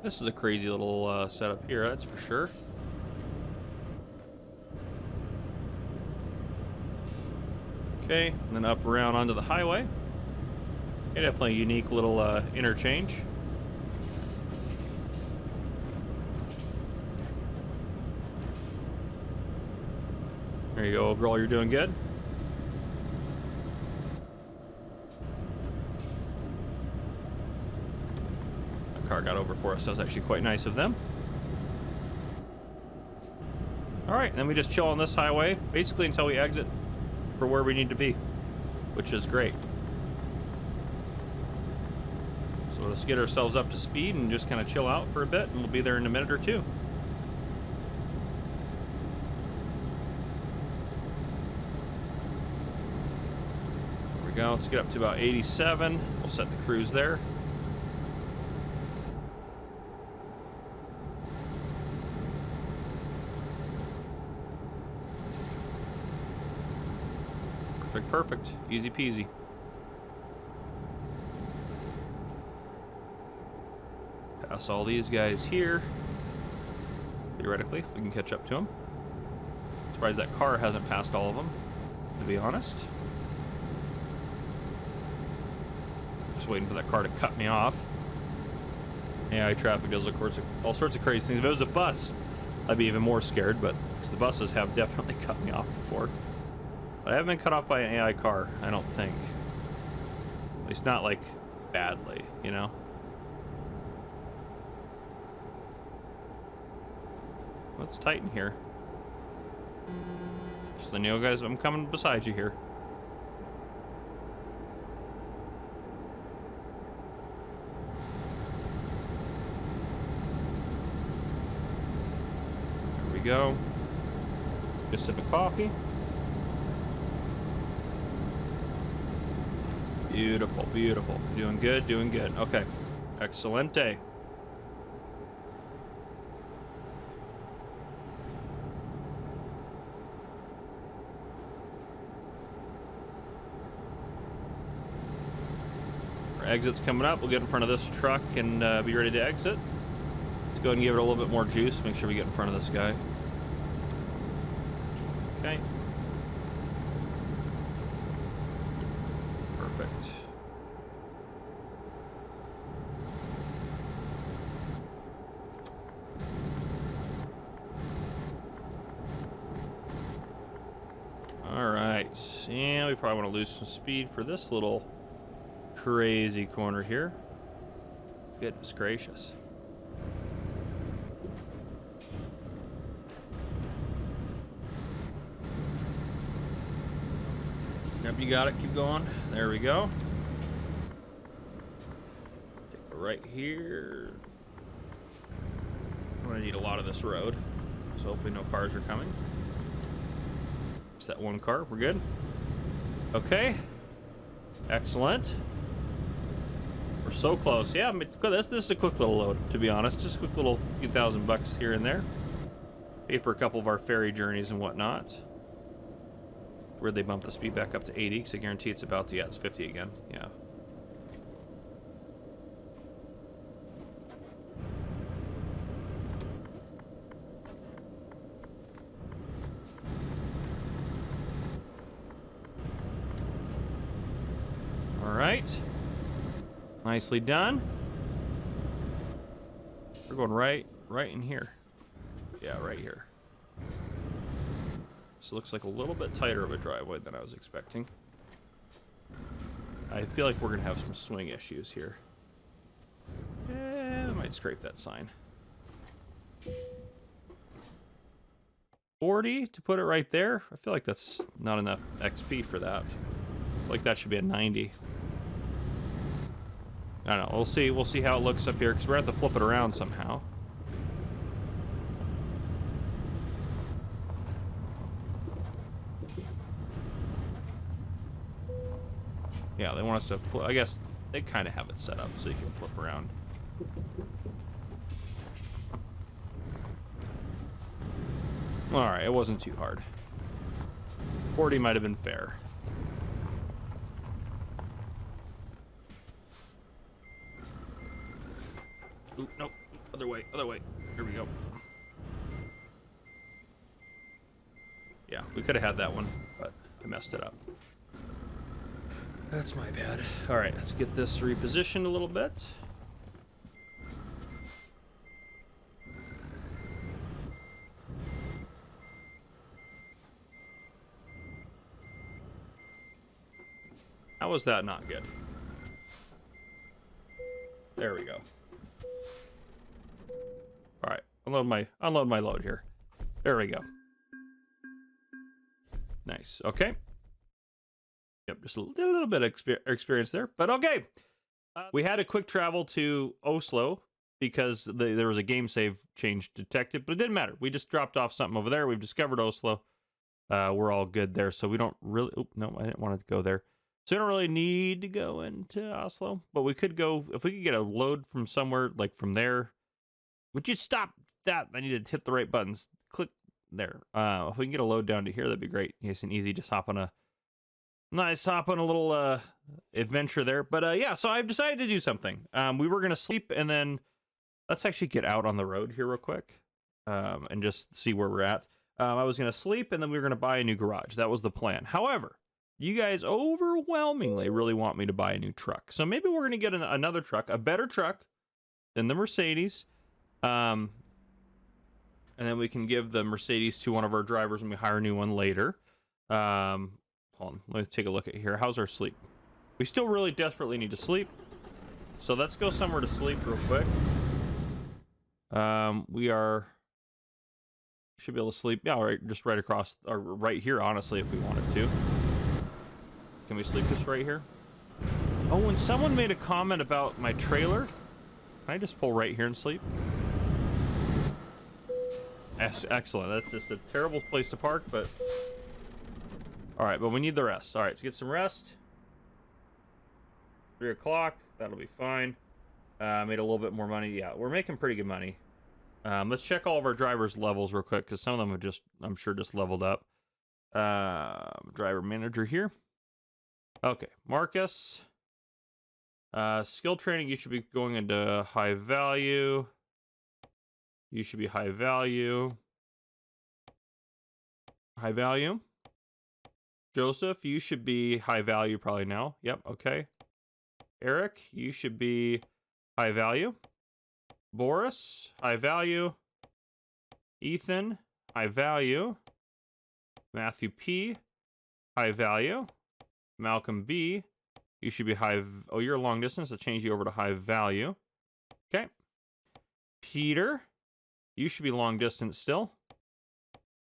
This is a crazy little setup here, that's for sure. Okay, and then up around onto the highway. Okay, definitely a unique little interchange. There you go, overall, you're doing good. That car got over for us. That was actually quite nice of them. All right, and then we just chill on this highway, basically until we exit for where we need to be, which is great. So let's get ourselves up to speed and just kind of chill out for a bit, and we'll be there in a minute or two. Go. Let's get up to about 87. We'll set the cruise there. Perfect, perfect. Easy peasy. Pass all these guys here. Theoretically, if we can catch up to them. Surprised that car hasn't passed all of them. to be honest. Just waiting for that car to cut me off. AI traffic does all sorts of crazy things. If it was a bus, I'd be even more scared, but because the buses have definitely cut me off before. But I haven't been cut off by an AI car, I don't think. At least not, like, badly, you know? Let's tighten here. Just letting you know, guys, I'm coming beside you here. There we go. Just a sip of coffee. Beautiful, beautiful. Doing good, doing good. Okay. Excellent day. Our exit's coming up. We'll get in front of this truck and be ready to exit. Let's go ahead and give it a little bit more juice. Make sure we get in front of this guy. Okay. Perfect. All right. And we probably want to lose some speed for this little crazy corner here. Goodness gracious. Yep, you got it. Keep going. There we go. Take it right here. I'm gonna need a lot of this road, so hopefully no cars are coming. Just that one car. We're good. Okay. Excellent. We're so close. Yeah, this is a quick little load, to be honest. Just a quick little few $1,000 here and there. Pay for a couple of our ferry journeys and whatnot. Where they bump the speed back up to 80, because I guarantee it's about to, yeah, it's 50 again. Yeah. All right. Nicely done. We're going right in here. Yeah, right here. So it looks like a little bit tighter of a driveway than I was expecting. I feel like we're going to have some swing issues here. I might scrape that sign. 40 to put it right there. I feel like that's not enough XP for that. I feel like that should be a 90. I don't know. We'll see. We'll see how it looks up here, because we're going to have to flip it around somehow. Yeah, they want us to flip. I guess they kind of have it set up so you can flip around. All right, it wasn't too hard. 40 might have been fair. Oop, nope. Other way, other way. Here we go. Yeah, we could have had that one, but I messed it up. That's my bad. All right, let's get this repositioned a little bit. How was that not good? There we go. All right, unload my load here. There we go. Nice. Okay. Yep, just a little bit of experience there, but okay. We had a quick travel to Oslo because there was a game save change detected, but it didn't matter. We just dropped off something over there. We've discovered Oslo. We're all good there, so we don't really... Oop, no, I didn't want to go there. So we don't really need to go into Oslo, but we could go... If we could get a load from somewhere, like from there... Would you stop that? I need to hit the right buttons. Click there. If we can get a load down to here, that'd be great. Nice and easy. Just hop on a little adventure there. But yeah, so I've decided to do something. We were gonna sleep, and then let's actually get out on the road here real quick, and just see where we're at. I was going to sleep, and then we were going to buy a new garage. That was the plan. However, you guys overwhelmingly really want me to buy a new truck. So maybe we're going to get another truck, a better truck than the Mercedes. And then we can give the Mercedes to one of our drivers and we hire a new one later. Hold on, let's take a look at here. How's our sleep? We still really desperately need to sleep. So let's go somewhere to sleep real quick. We should be able to sleep. Yeah, right, just right across, or right here, honestly, if we wanted to. Can we sleep just right here? Oh, and someone made a comment about my trailer. Can I just pull right here and sleep? Excellent. That's just a terrible place to park, but... Alright, but we need the rest. Alright, let's get some rest. 3 o'clock. That'll be fine. Made a little bit more money. Yeah, we're making pretty good money. Let's check all of our drivers' levels real quick, because some of them have just, I'm sure, just leveled up. Driver manager here. Okay, Marcus. Skill training, you should be going into high value. You should be high value. High value. Joseph, you should be high value probably now. Yep, okay. Eric, you should be high value. Boris, high value. Ethan, high value. Matthew P, high value. Malcolm B, you should be high... Oh, you're long distance. I'll change you over to high value. Okay. Peter, you should be long distance still.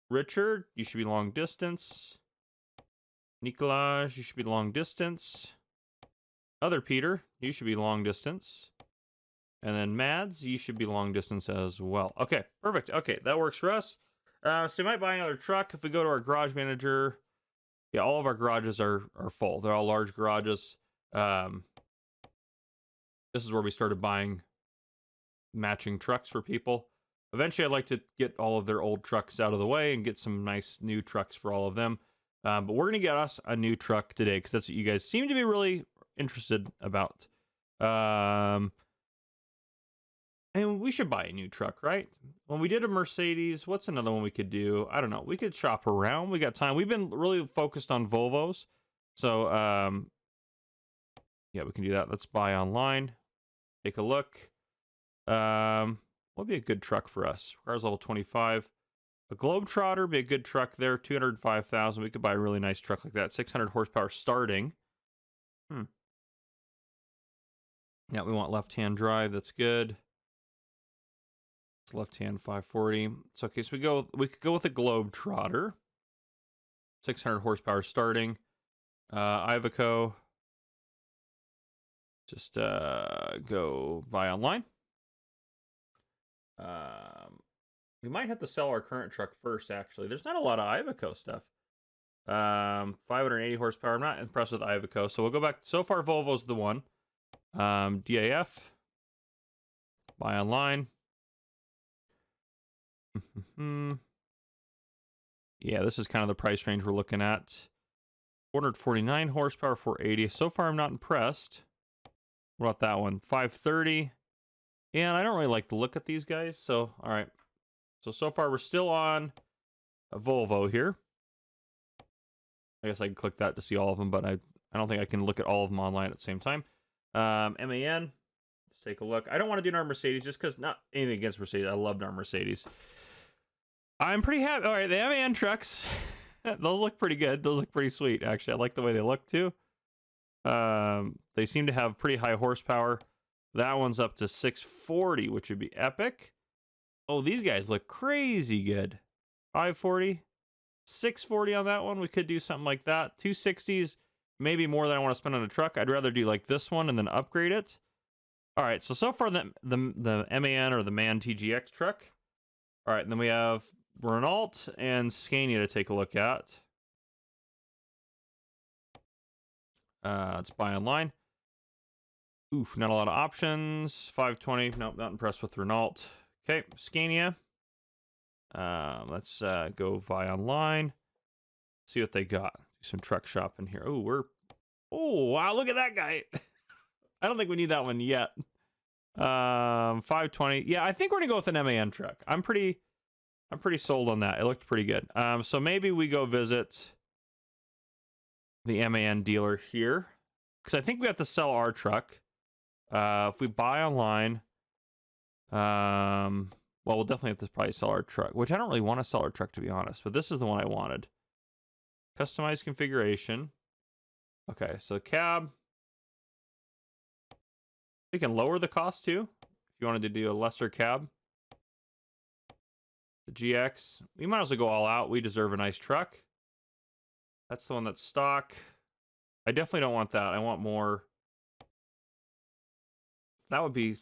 Richard, you should be long distance. Nikolaj, you should be long distance. Other Peter, you should be long distance. And then Mads, you should be long distance as well. Okay, perfect. Okay, that works for us. So we might buy another truck if we go to our garage manager. Yeah, all of our garages are full. They're all large garages. This is where we started buying matching trucks for people. Eventually, I'd like to get all of their old trucks out of the way and get some nice new trucks for all of them. But we're going to get us a new truck today because that's what you guys seem to be really interested about. And we should buy a new truck, right? When we did a Mercedes, what's another one we could do? I don't know. We could shop around. We got time. We've been really focused on Volvos. So, yeah, we can do that. Let's buy online. Take a look. What would be a good truck for us? Cars level 25. A Globetrotter would be a good truck there. 205,000. We could buy a really nice truck like that. 600 horsepower starting. Yeah, we want left-hand drive. That's good. It's left-hand 540. It's okay. So we could go with a Globetrotter. 600 horsepower starting. Iveco. Just go buy online. We might have to sell our current truck first, actually. There's not a lot of Iveco stuff. 580 horsepower. I'm not impressed with Iveco, so we'll go back. So far, Volvo's the one. DAF. Buy online. Yeah, this is kind of the price range we're looking at. 449 horsepower, 480. So far, I'm not impressed. What about that one? 530. And I don't really like the look at these guys, so all right. So far, we're still on a Volvo here. I guess I can click that to see all of them, but I don't think I can look at all of them online at the same time. MAN, let's take a look. I don't want to do our Mercedes just because, not anything against Mercedes. I loved our Mercedes. I'm pretty happy. All right, the MAN trucks, those look pretty good. Those look pretty sweet, actually. I like the way they look, too. They seem to have pretty high horsepower. That one's up to 640, which would be epic. Oh, these guys look crazy good. 540, 640 on that one. We could do something like that. 260s, maybe more than I want to spend on a truck. I'd rather do like this one and then upgrade it. All right, so far the MAN or the MAN TGX truck. All right, and then we have Renault and Scania to take a look at. Let's buy online. Oof, not a lot of options. 520, nope, not impressed with Renault. Okay, Scania. Let's go buy online. See what they got. Do some truck shopping here. Oh, wow, look at that guy. I don't think we need that one yet. 520. Yeah, I think we're gonna go with an MAN truck. I'm pretty I'm pretty sold on that. It looked pretty good. So maybe we go visit the MAN dealer here, because I think we have to sell our truck. If we buy online, well, we'll definitely have to probably sell our truck, which I don't really want to sell our truck, to be honest, but this is the one I wanted. Customize configuration. Okay, so cab. We can lower the cost too, if you wanted to do a lesser cab. The GX. We might as well go all out. We deserve a nice truck. That's the one that's stock. I definitely don't want that. I want more. That would be...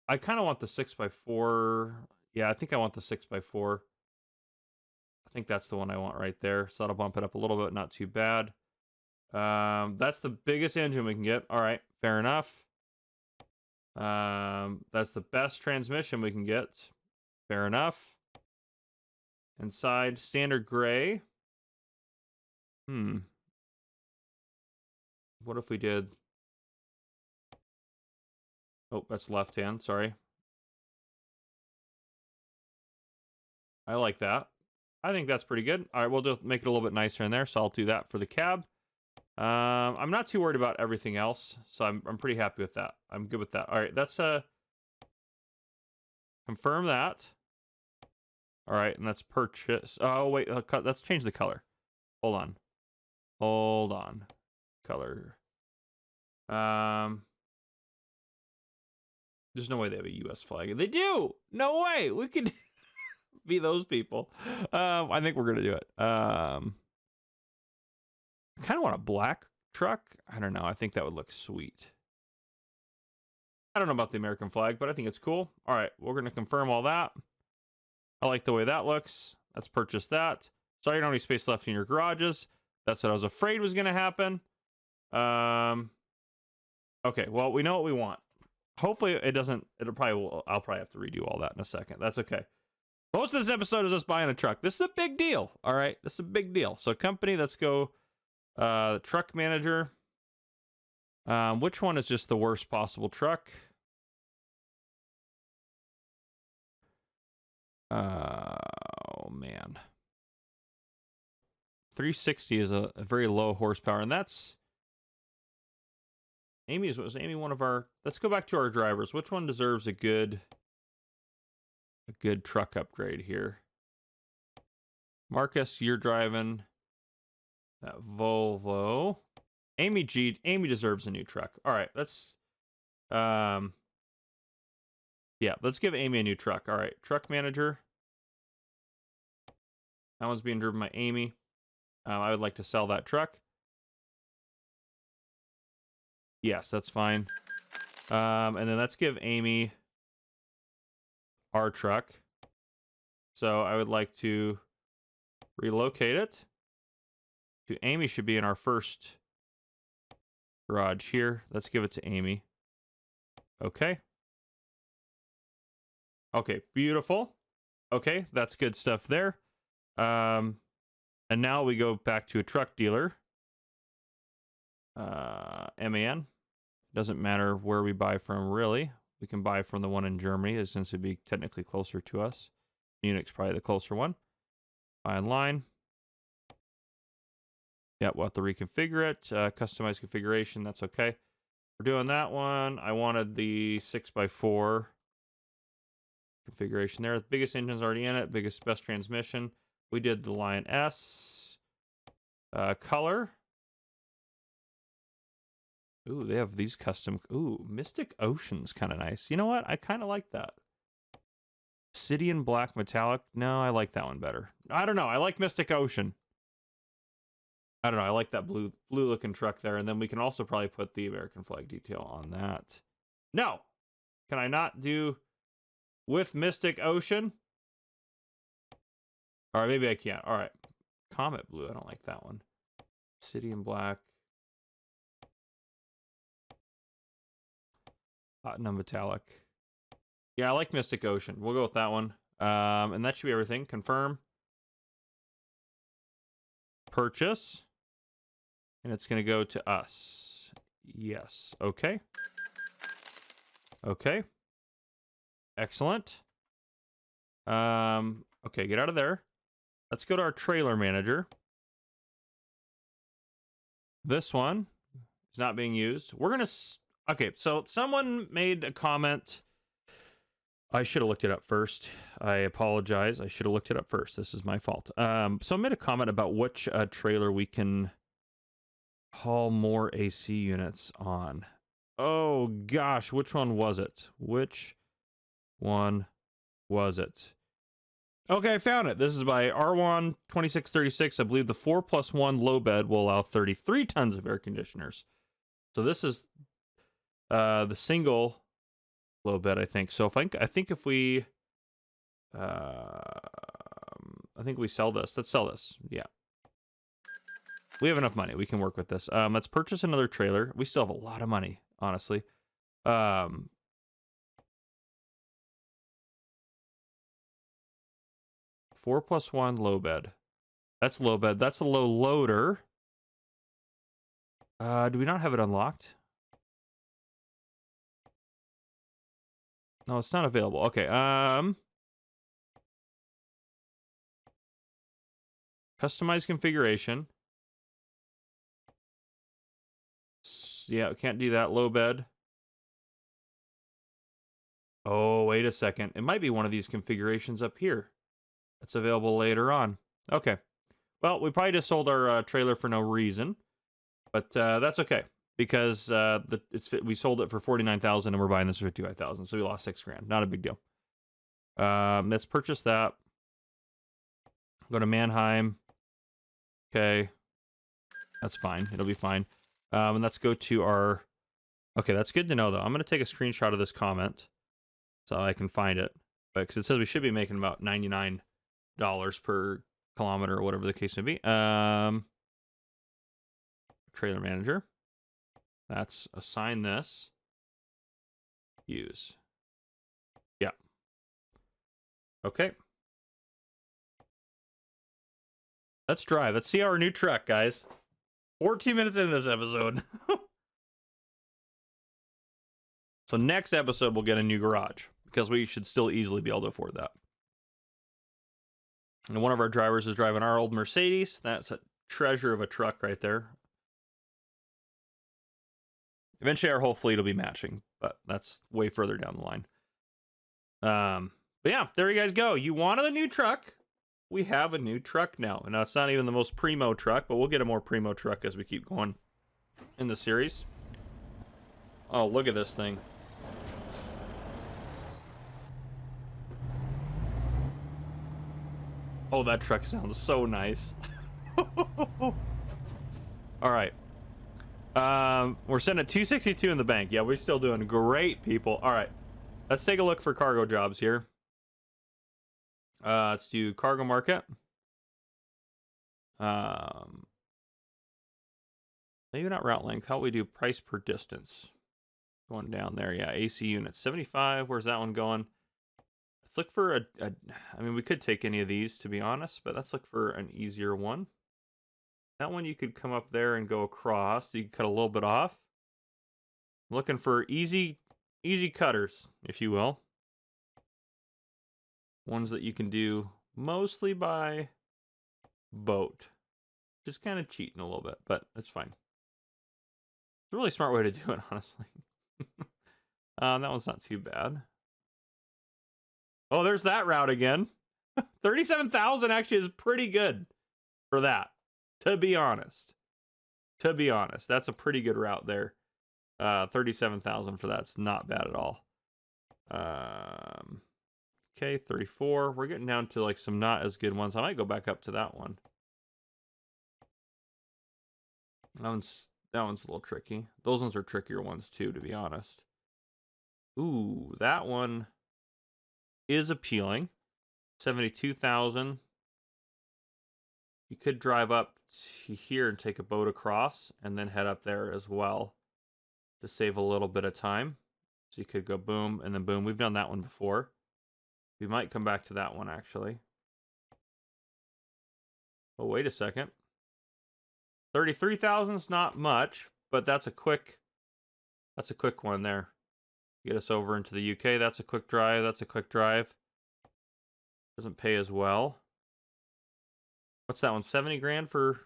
I kind of want the 6x4. Yeah, I think I want the 6x4. I think that's the one I want right there. So that'll bump it up a little bit. Not too bad. That's the biggest engine we can get. All right, fair enough. That's the best transmission we can get. Fair enough. Inside, standard gray. What if we did... Oh, that's left hand, sorry. I like that. I think that's pretty good. All right, we'll just make it a little bit nicer in there, so I'll do that for the cab. I'm not too worried about everything else, so I'm pretty happy with that. I'm good with that. All right, that's confirm that. All right, and that's purchase. Oh wait, let's change the color. Hold on. Color. There's no way they have a U.S. flag. They do. No way. We could be those people. I think we're gonna do it. I kind of want a black truck. I don't know. I think that would look sweet. I don't know about the American flag, but I think it's cool. All right, we're gonna confirm all that. I like the way that looks. Let's purchase that. Sorry, you don't have any space left in your garages. That's what I was afraid was gonna happen. Okay, well, we know what we want. Hopefully it doesn't, I'll probably have to redo all that in a second. That's okay. Most of this episode is us buying a truck. This is a big deal, all right? This is a big deal. So company, let's go truck manager. Which one is just the worst possible truck? Oh, man. 360 is a very low horsepower, and that's... Was Amy one of our... Let's go back to our drivers. Which one deserves a good truck upgrade here? Marcus, you're driving that Volvo. Amy deserves a new truck. All right, let's... Yeah, let's give Amy a new truck. All right, truck manager. That one's being driven by Amy. I would like to sell that truck. Yes, that's fine. And then let's give Amy our truck. So I would like to relocate it. Amy should be in our first garage here. Let's give it to Amy. Okay. Okay, beautiful. Okay, that's good stuff there. And now we go back to a truck dealer. MAN. Doesn't matter where we buy from, really. We can buy from the one in Germany, since it'd be technically closer to us. Munich's probably the closer one. Buy online. Yeah, we'll have to reconfigure it. Customize configuration, that's okay. We're doing that one. I wanted the 6x4 configuration there. The biggest engine's already in it. Best transmission. We did the Lion S. Color. Ooh, they have these custom... Ooh, Mystic Ocean's kind of nice. You know what? I kind of like that. City in Black Metallic. No, I like that one better. I don't know. I like Mystic Ocean. I don't know. I like that blue looking truck there. And then we can also probably put the American flag detail on that. No! Can I not do with Mystic Ocean? All right, maybe I can't. All right. Comet Blue. I don't like that one. City in Black. Platinum Metallic. Yeah, I like Mystic Ocean. We'll go with that one. And that should be everything. Confirm. Purchase. And it's going to go to us. Yes. Okay. Okay. Excellent. Okay, get out of there. Let's go to our trailer manager. This one is not being used. We're going to... Okay, so someone made a comment. I should have looked it up first. I apologize. I should have looked it up first. This is my fault. Someone made a comment about which trailer we can haul more AC units on. Oh, gosh. Which one was it? Which one was it? Okay, I found it. This is by R1 2636. I believe the 4+1 low bed will allow 33 tons of air conditioners. So this is the single low bed, I think. So if I think if we I think we sell this. Let's sell this. Yeah. We have enough money. We can work with this. Let's purchase another trailer. We still have a lot of money, honestly. 4+1 low bed. That's low bed. That's a low loader. Do we not have it unlocked? No, it's not available. Okay. Customize configuration. Yeah, can't do that. Low bed. Oh, wait a second. It might be one of these configurations up here. That's available later on. Okay. Well, we probably just sold our trailer for no reason, but that's okay because we sold it for $49,000 and we're buying this for $55,000, so we lost $6,000. Not a big deal. Let's purchase that. Go to Mannheim. Okay, that's fine. It'll be fine. And let's go to our. Okay, that's good to know though. I'm gonna take a screenshot of this comment so I can find it, because it says we should be making about $99 per kilometer or whatever the case may be. Trailer manager. That's assign this. Use. Yeah. Okay. Let's drive. Let's see our new truck, guys. 14 minutes into this episode. So next episode we'll get a new garage because we should still easily be able to afford that. And one of our drivers is driving our old Mercedes. That's a treasure of a truck right there. Eventually our whole fleet will be matching, but that's way further down the line. But yeah, there you guys go. You wanted a new truck. We have a new truck now. And now it's not even the most primo truck, but we'll get a more primo truck as we keep going in the series. Oh, look at this thing. Oh, that truck sounds so nice. All right. We're sitting at 262 in the bank. Yeah, we're still doing great, people. All right. Let's take a look for cargo jobs here. Let's do cargo market. Maybe not route length. How do we do price per distance? Going down there. Yeah, AC units. 75. Where's that one going? Let's look for I mean, we could take any of these, to be honest, but let's look for an easier one. That one you could come up there and go across. So you can cut a little bit off. I'm looking for easy cutters, if you will. Ones that you can do mostly by boat. Just kind of cheating a little bit, but it's fine. It's a really smart way to do it, honestly. That one's not too bad. Oh, there's that route again. 37,000 actually is pretty good for that, to be honest. To be honest, that's a pretty good route there. 37,000 for that's not bad at all. Okay, 34. We're getting down to like some not as good ones. I might go back up to that one. That one's a little tricky. Those ones are trickier ones too, to be honest. Ooh, that one is appealing. 72,000. You could drive up to here and take a boat across and then head up there as well to save a little bit of time. So you could go boom and then boom. We've done that one before. We might come back to that one actually. Oh, wait a second. 33,000 is not much, but that's a quick one there. Get us over into the UK. That's a quick drive. That's a quick drive. Doesn't pay as well. What's that one? 70 grand for...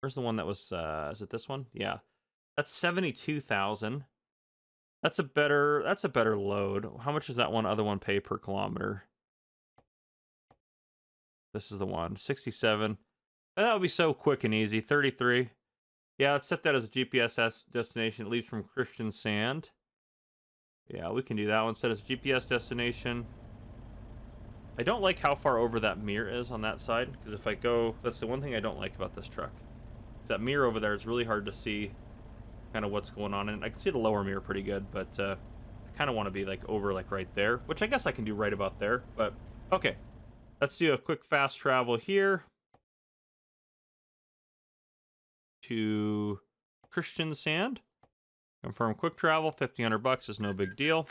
Where's the one that was... is it this one? Yeah. That's 72,000. That's a better load. How much does that other one pay per kilometer? This is the one. 67. That would be so quick and easy. 33. Yeah, let's set that as a GPS destination. It leaves from Christian Sand. Yeah, we can do that one. Set as a GPS destination. I don't like how far over that mirror is on that side, because if I go... That's the one thing I don't like about this truck. That mirror over there is really hard to see kind of what's going on. And I can see the lower mirror pretty good, but I kind of want to be like over like right there, which I guess I can do right about there. But okay, let's do a quick fast travel here to Christian Sand. Confirm quick travel. $1,500 is no big deal.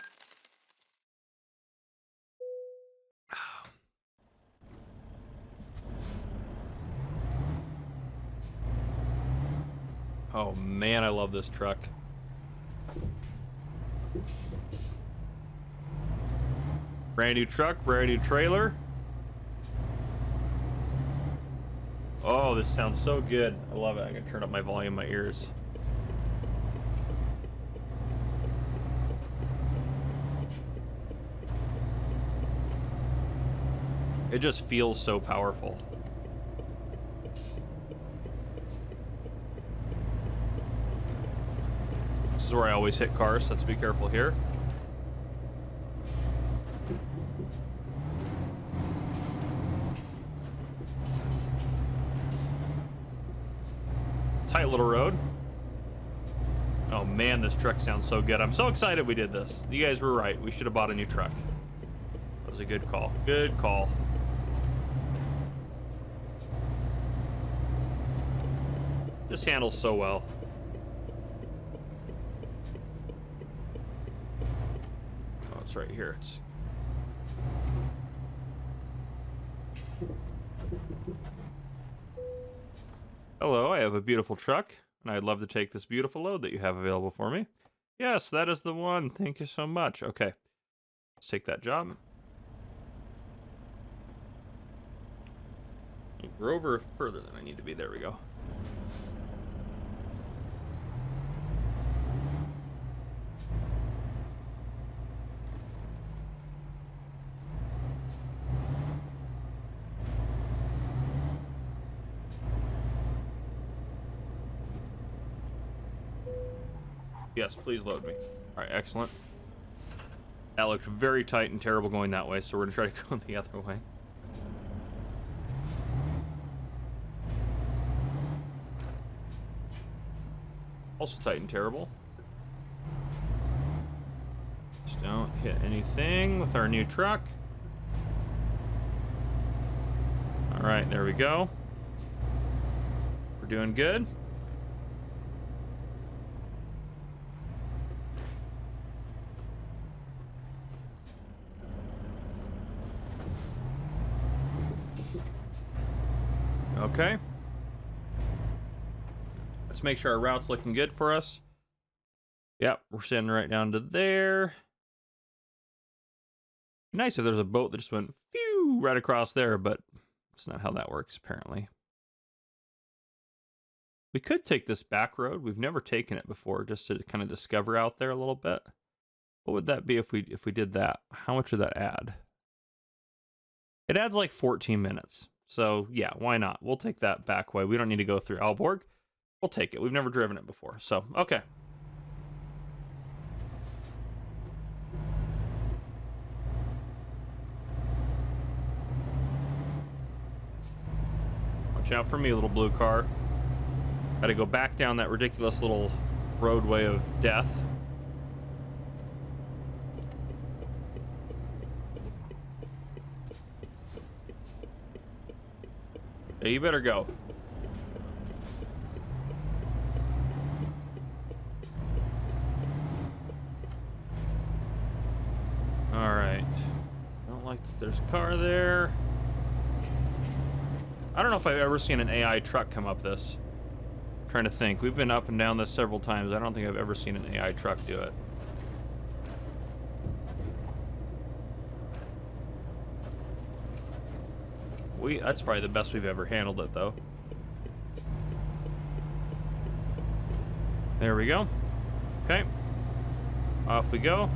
Oh man, I love this truck. Brand new truck, brand new trailer. Oh, this sounds so good. I love it. I'm gonna turn up my volume in my ears. It just feels so powerful. This is where I always hit cars, so let's be careful here. Tight little road. Oh man, this truck sounds so good. I'm so excited we did this. You guys were right. We should have bought a new truck. That was a good call. Good call. This handles so well. Oh, it's right here. It's... Hello, I have a beautiful truck, and I'd love to take this beautiful load that you have available for me. Yes, that is the one. Thank you so much. Okay, let's take that job. We're over further than I need to be. There we go. Yes, please load me. All right, excellent. That looked very tight and terrible going that way, so we're gonna try to go the other way. Also tight and terrible. Just don't hit anything with our new truck. All right, there we go. We're doing good. Okay. Let's make sure our route's looking good for us. Yep, we're sitting right down to there. Nice if there's a boat that just went phew right across there, but it's not how that works apparently. We could take this back road. We've never taken it before, just to kind of discover out there a little bit. What would that be if we did that? How much would that add? It adds like 14 minutes. So yeah, why not? We'll take that back way. We don't need to go through Aalborg. We'll take it. We've never driven it before. So, okay. Watch out for me, little blue car. Gotta go back down that ridiculous little roadway of death. Yeah, you better go. All right. Don't like that there's a car there. I don't know if I've ever seen an AI truck come up this. I'm trying to think. We've been up and down this several times. I don't think I've ever seen an AI truck do it. That's probably the best we've ever handled it, though. There we go. Okay. Off we go.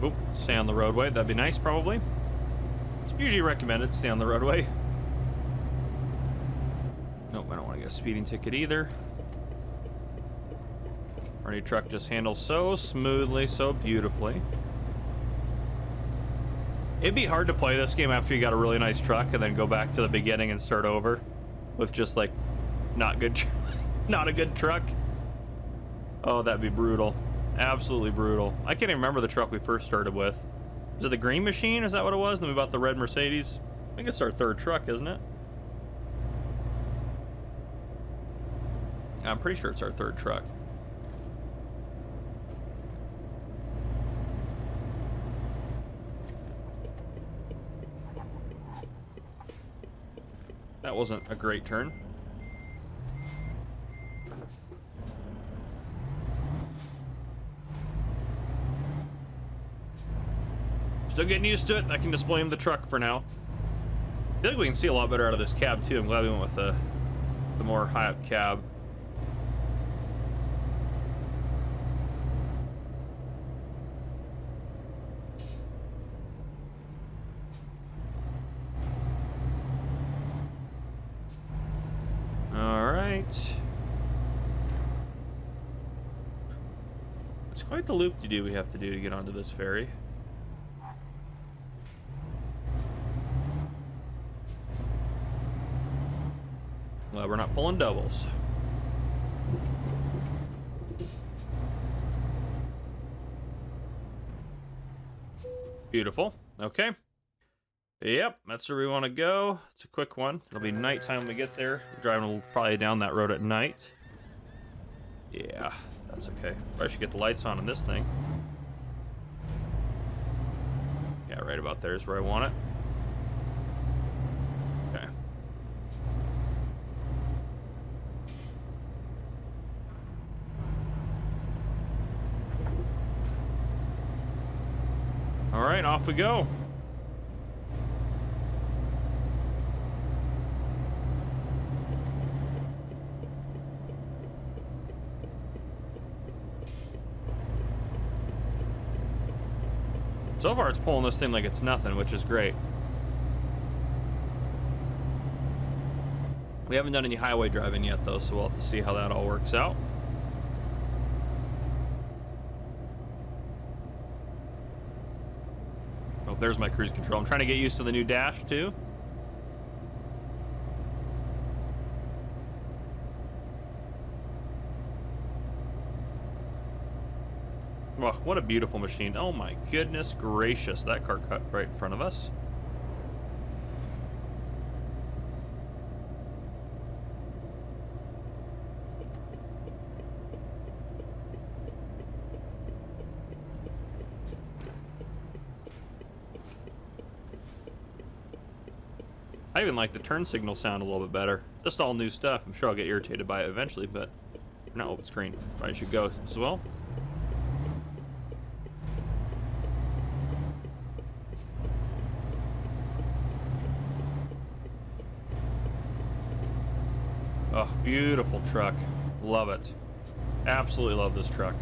Oop, stay on the roadway. That'd be nice, probably. It's usually recommended, stay on the roadway. Nope, I don't want to get a speeding ticket either. Our new truck just handles so smoothly, so beautifully. It'd be hard to play this game after you got a really nice truck and then go back to the beginning and start over with just like not a good truck. Oh, that'd be brutal. Absolutely brutal. I can't even remember the truck we first started with. Was it the green machine? Is that what it was? Then we bought the red Mercedes. I think it's our third truck, isn't it? I'm pretty sure it's our third truck. That wasn't a great turn. Still getting used to it. I can just blame the truck for now. I feel like we can see a lot better out of this cab too. I'm glad we went with the more high up cab. All right. It's quite the loop-de-doo we have to do to get onto this ferry. Well, we're not pulling doubles. Beautiful. Okay. Yep, that's where we want to go. It's a quick one. It'll be nighttime when we get there. We're driving probably down that road at night. Yeah, that's okay. Probably should get the lights on in this thing. Yeah, right about there is where I want it. Okay. All right, off we go. So far, it's pulling this thing like it's nothing, which is great. We haven't done any highway driving yet, though, so we'll have to see how that all works out. Oh, there's my cruise control. I'm trying to get used to the new dash, too. Oh, what a beautiful machine. Oh my goodness gracious. That car cut right in front of us. I even like the turn signal sound a little bit better. Just all new stuff. I'm sure I'll get irritated by it eventually, but we're not open screen. Probably should go as well. Oh, beautiful truck. Love it. Absolutely love this truck.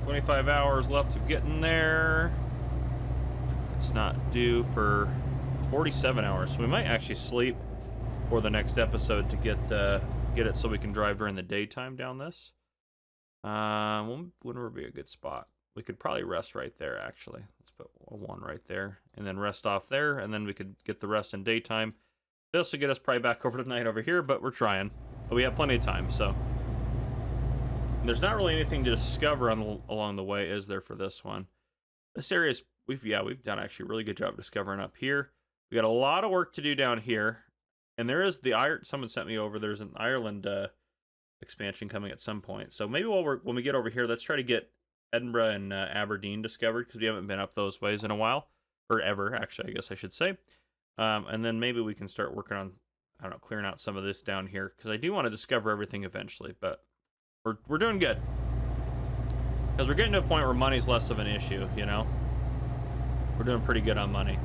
"25 hours left of getting there." It's not due for 47 hours, so we might actually sleep for the next episode to get it so we can drive during the daytime down this. When would be a good spot? We could probably rest right there, actually. Let's put a 1 right there, and then rest off there, and then we could get the rest in daytime. This will get us probably back over tonight over here, but we're trying. But we have plenty of time, so. And there's not really anything to discover along the way, is there, for this one? This area is, we've done actually a really good job discovering up here. We got a lot of work to do down here, and there is someone sent me over. There's an Ireland expansion coming at some point. So maybe when we get over here, let's try to get Edinburgh and Aberdeen discovered, because we haven't been up those ways in a while, or ever, actually, I guess I should say. And then maybe we can start working on, I don't know, clearing out some of this down here, because I do want to discover everything eventually, but we're doing good. Because we're getting to a point where money's less of an issue, you know? We're doing pretty good on money.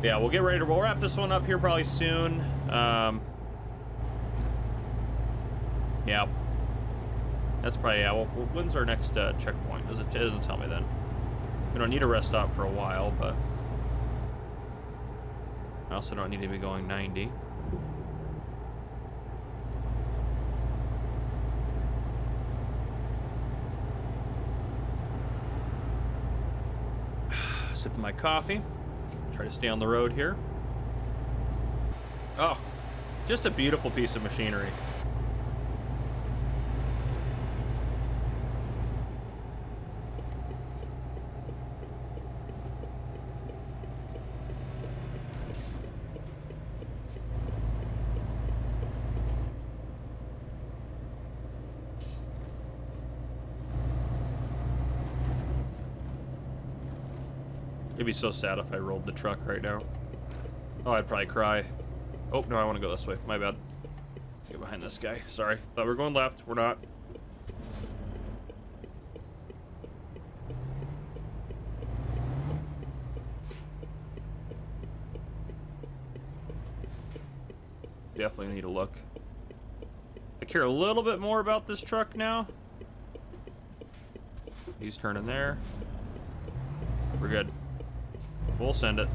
Yeah, we'll get ready to, we'll wrap this one up here probably soon. Yeah. That's probably, yeah, well, when's our next checkpoint? It doesn't tell me then. We don't need a rest stop for a while, but I also don't need to be going 90. Sipping my coffee. Try to stay on the road here. Oh, just a beautiful piece of machinery. It'd be so sad if I rolled the truck right now. Oh, I'd probably cry. Oh, no, I want to go this way. My bad. Get behind this guy. Sorry. Thought we were going left. We're not. Definitely need to look. I care a little bit more about this truck now. He's turning there. We're good. We'll send it.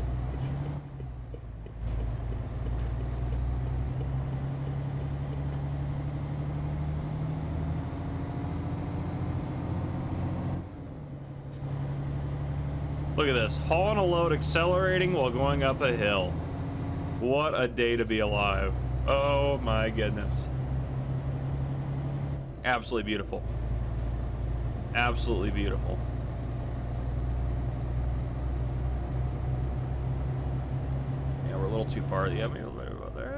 Look at this. Hauling a load, accelerating while going up a hill. What a day to be alive. Oh my goodness. Absolutely beautiful. Absolutely beautiful. A little too far. Yeah, maybe a little bit about there.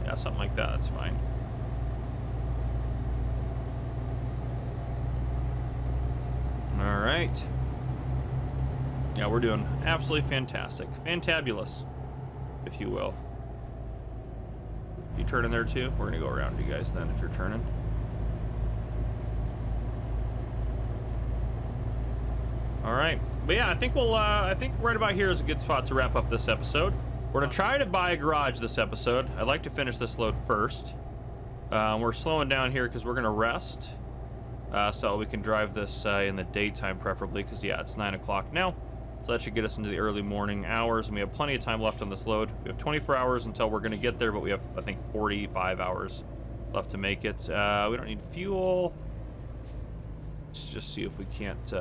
Yeah, something like that. That's fine. All right. Yeah, we're doing absolutely fantastic. Fantabulous, if you will. You turning there too? We're gonna go around you guys then if you're turning. All right, but yeah, I think we'll. I think right about here is a good spot to wrap up this episode. We're gonna try to buy a garage this episode. I'd like to finish this load first. We're slowing down here because we're gonna rest, so we can drive this in the daytime, preferably. Because yeah, it's 9 o'clock now, so that should get us into the early morning hours, and we have plenty of time left on this load. We have 24 hours until we're gonna get there, but we have, I think, 45 hours left to make it. We don't need fuel. Let's just see if we can't.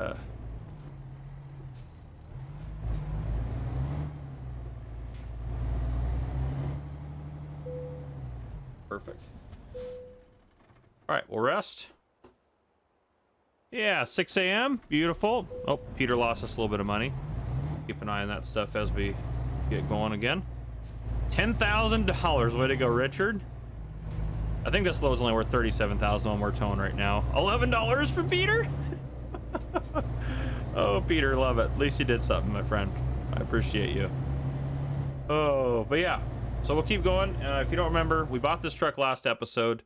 Perfect. All right, we'll rest. Yeah, 6 a.m. Beautiful. Oh, Peter lost us a little bit of money. Keep an eye on that stuff as we get going again. $10,000. Way to go, Richard. I think this load's only worth $37,000 on we're towing right now. $11 for Peter? Oh, Peter, love it. At least you did something, my friend. I appreciate you. Oh, but yeah. So we'll keep going. If you don't remember, we bought this truck last episode,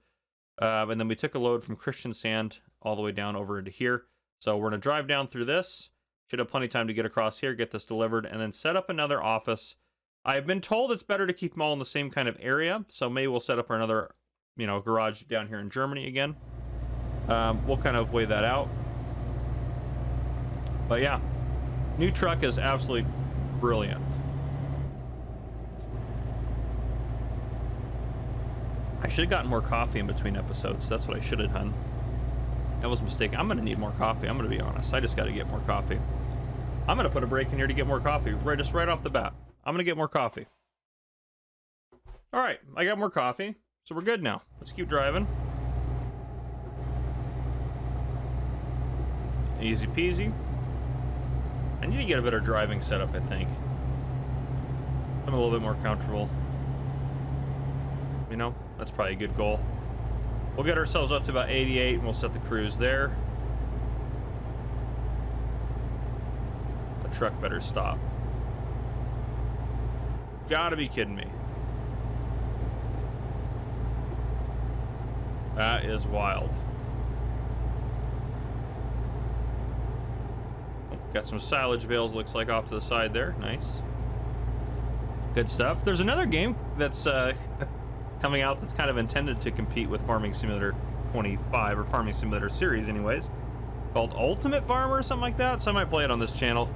and then we took a load from Christian Sand all the way down over into here. So we're going to drive down through this. Should have plenty of time to get across here, get this delivered, and then set up another office. I've been told it's better to keep them all in the same kind of area, so maybe we'll set up another, you know, garage down here in Germany again. We'll kind of weigh that out. But yeah, new truck is absolutely brilliant. I should have gotten more coffee in between episodes. That's what I should have done. That was a mistake. I'm going to need more coffee. I'm going to be honest. I just got to get more coffee. I'm going to put a break in here to get more coffee. Just right off the bat. I'm going to get more coffee. All right. I got more coffee. So we're good now. Let's keep driving. Easy peasy. I need to get a better driving setup, I think. I'm a little bit more comfortable. You know, that's probably a good goal. We'll get ourselves up to about 88 and we'll set the cruise there. truck better stop. Gotta be kidding me. That is wild. Oh, got some silage bales, looks like, off to the side there. Nice. Good stuff. There's another game that's coming out that's kind of intended to compete with Farming Simulator 25, or Farming Simulator series anyways, called Ultimate Farmer or something like that. So I might play it on this channel.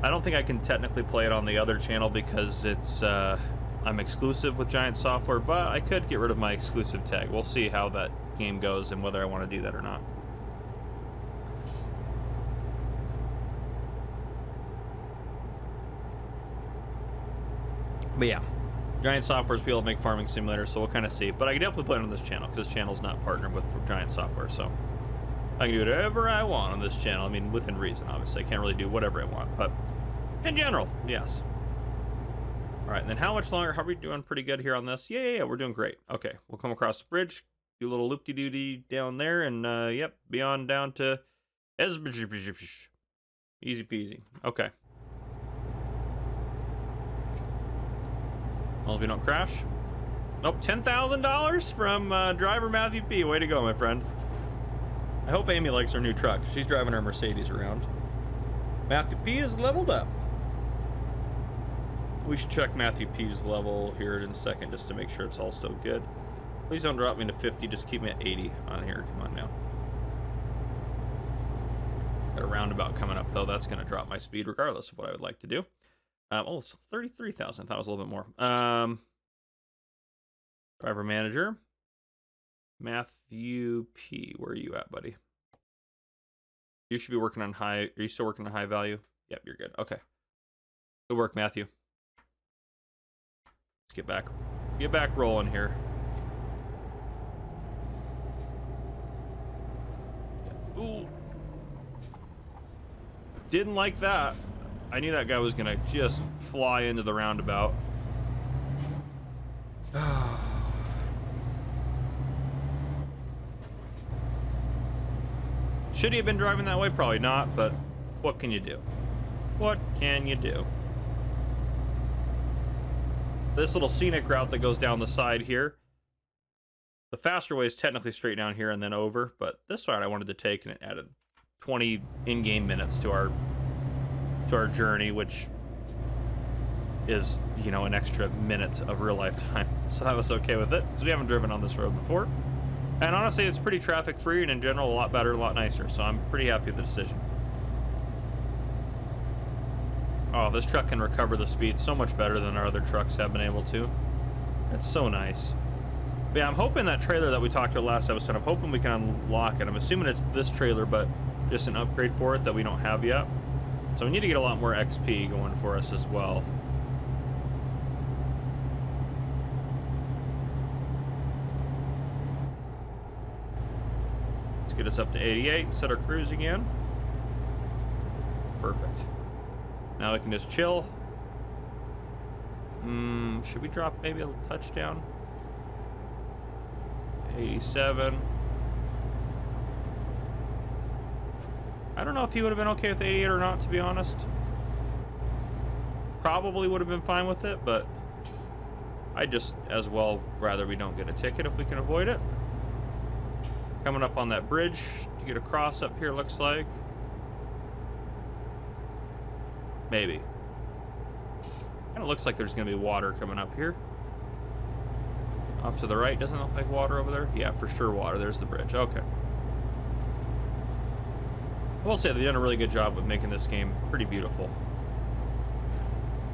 I don't think I can technically play it on the other channel because it's I'm exclusive with Giant Software, but I could get rid of my exclusive tag. We'll see how that game goes and whether I want to do that or not. But yeah, Giant Software is people that make Farming Simulator, so we'll kind of see. But I can definitely play it on this channel because this channel's not partnered with Giant Software, so I can do whatever I want on this channel. I mean, within reason, obviously. I can't really do whatever I want, but in general, yes. All right, and then how much longer? How are we doing? Pretty good here on this? Yeah, we're doing great. Okay, we'll come across the bridge, do a little loop-de-doo-dee down there, and yep, beyond down to easy peasy. Okay. As long as we don't crash. Nope, $10,000 from driver Matthew P. Way to go, my friend. I hope Amy likes her new truck. She's driving her Mercedes around. Matthew P is leveled up. We should check Matthew P's level here in a second just to make sure it's all still good. Please don't drop me to 50. Just keep me at 80 on here. Come on now. Got a roundabout coming up, though. That's going to drop my speed regardless of what I would like to do. Oh, it's 33,000. I thought it was a little bit more. Driver manager. Matthew P. Where are you at, buddy? You should be working on high. Are you still working on high value? Yep, you're good. Okay. Good work, Matthew. Let's get back rolling here. Ooh. Didn't like that. I knew that guy was gonna just fly into the roundabout. Should he have been driving that way? Probably not, but what can you do? What can you do? This little scenic route that goes down the side here. The faster way is technically straight down here and then over, but this route I wanted to take, and it added 20 in-game minutes to our journey, which is, you know, an extra minute of real life time. So I was okay with it because we haven't driven on this road before. And honestly, it's pretty traffic free and in general a lot better, a lot nicer. So I'm pretty happy with the decision. Oh, this truck can recover the speed so much better than our other trucks have been able to. It's so nice. But yeah, I'm hoping that trailer that we talked about last episode, I'm hoping we can unlock it. I'm assuming it's this trailer, but just an upgrade for it that we don't have yet. So we need to get a lot more XP going for us as well. Let's get us up to 88, set our cruise again. Perfect. Now we can just chill. Should we drop maybe a touchdown? 87. I don't know if he would have been okay with 88 or not, to be honest. Probably would have been fine with it, but I just as well rather we don't get a ticket if we can avoid it. Coming up on that bridge to get across up here, looks like. Maybe. Kind of looks like there's going to be water coming up here. Off to the right, doesn't look like water over there? Yeah, for sure water. There's the bridge. Okay. I will say they've done a really good job with making this game pretty beautiful.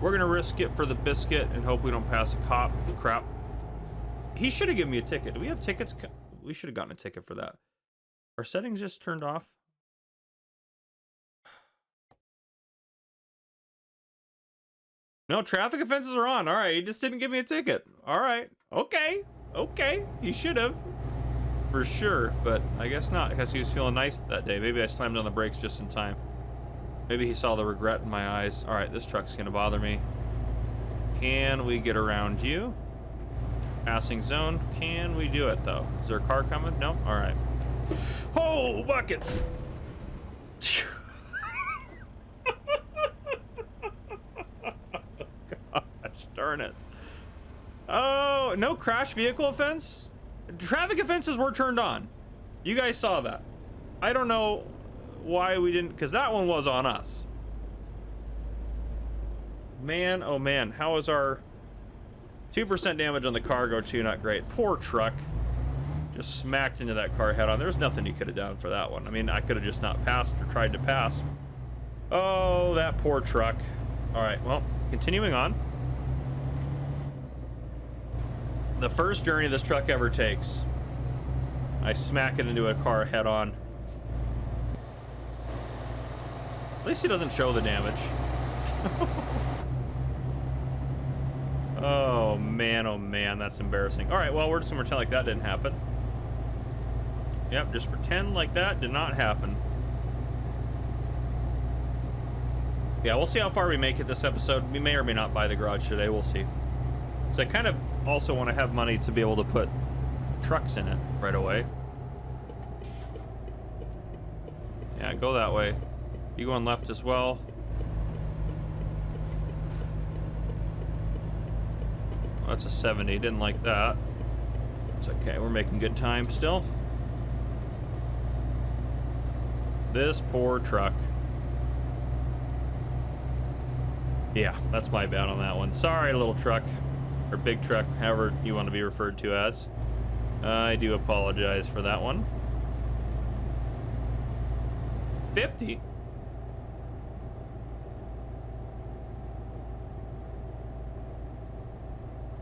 We're going to risk it for the biscuit and hope we don't pass a cop. Crap. He should have given me a ticket. Do we have tickets? We should have gotten a ticket for that. Our settings just turned off. No, traffic offenses are on. All right, he just didn't give me a ticket. All right. Okay. Okay. He should have. For sure, but I guess not. I guess he was feeling nice that day. Maybe I slammed on the brakes just in time. Maybe he saw the regret in my eyes. All right, this truck's going to bother me. Can we get around you? Passing zone. Can we do it, though? Is there a car coming? No? All right. Oh, buckets! darn it. Oh, no crash vehicle offense? Traffic offenses were turned on. You guys saw that. I don't know why we didn't, because that one was on us. Man, oh man, how is our 2% damage on the cargo too? Not great. Poor truck. Just smacked into that car head on. There's nothing he could have done for that one. I mean, I could have just not passed or tried to pass. Oh, that poor truck. All right, well, continuing on. The first journey this truck ever takes. I smack it into a car head on. At least he doesn't show the damage. Oh man, that's embarrassing. All right, well, we're just gonna pretend like that didn't happen. Yep, just pretend like that did not happen. Yeah, we'll see how far we make it this episode. We may or may not buy the garage today. We'll see. So I kind of also want to have money to be able to put trucks in it right away. Yeah, go that way. You going left as well. Oh, that's a 70. Didn't like that. It's okay. We're making good time still. This poor truck. Yeah, that's my bad on that one. Sorry, little truck. Or big truck, however you want to be referred to as. I do apologize for that one. 50?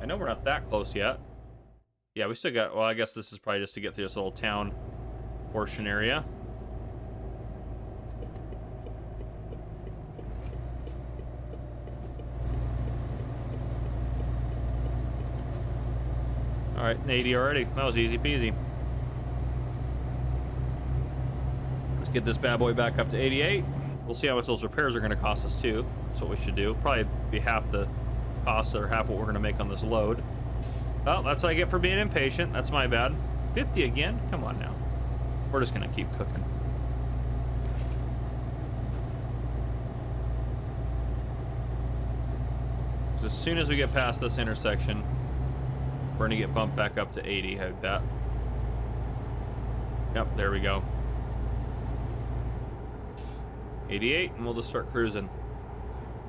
I know we're not that close yet. Yeah, we still got... Well, I guess this is probably just to get through this little town portion area. Alright, 80 already. That was easy peasy. Let's get this bad boy back up to 88. We'll see how much those repairs are going to cost us too. That's what we should do. Probably be half the cost or half what we're going to make on this load. Well, that's what I get for being impatient. That's my bad. 50 again? Come on now. We're just going to keep cooking. As soon as we get past this intersection, we're gonna get bumped back up to 80, I bet. Yep, there we go. 88, and we'll just start cruising.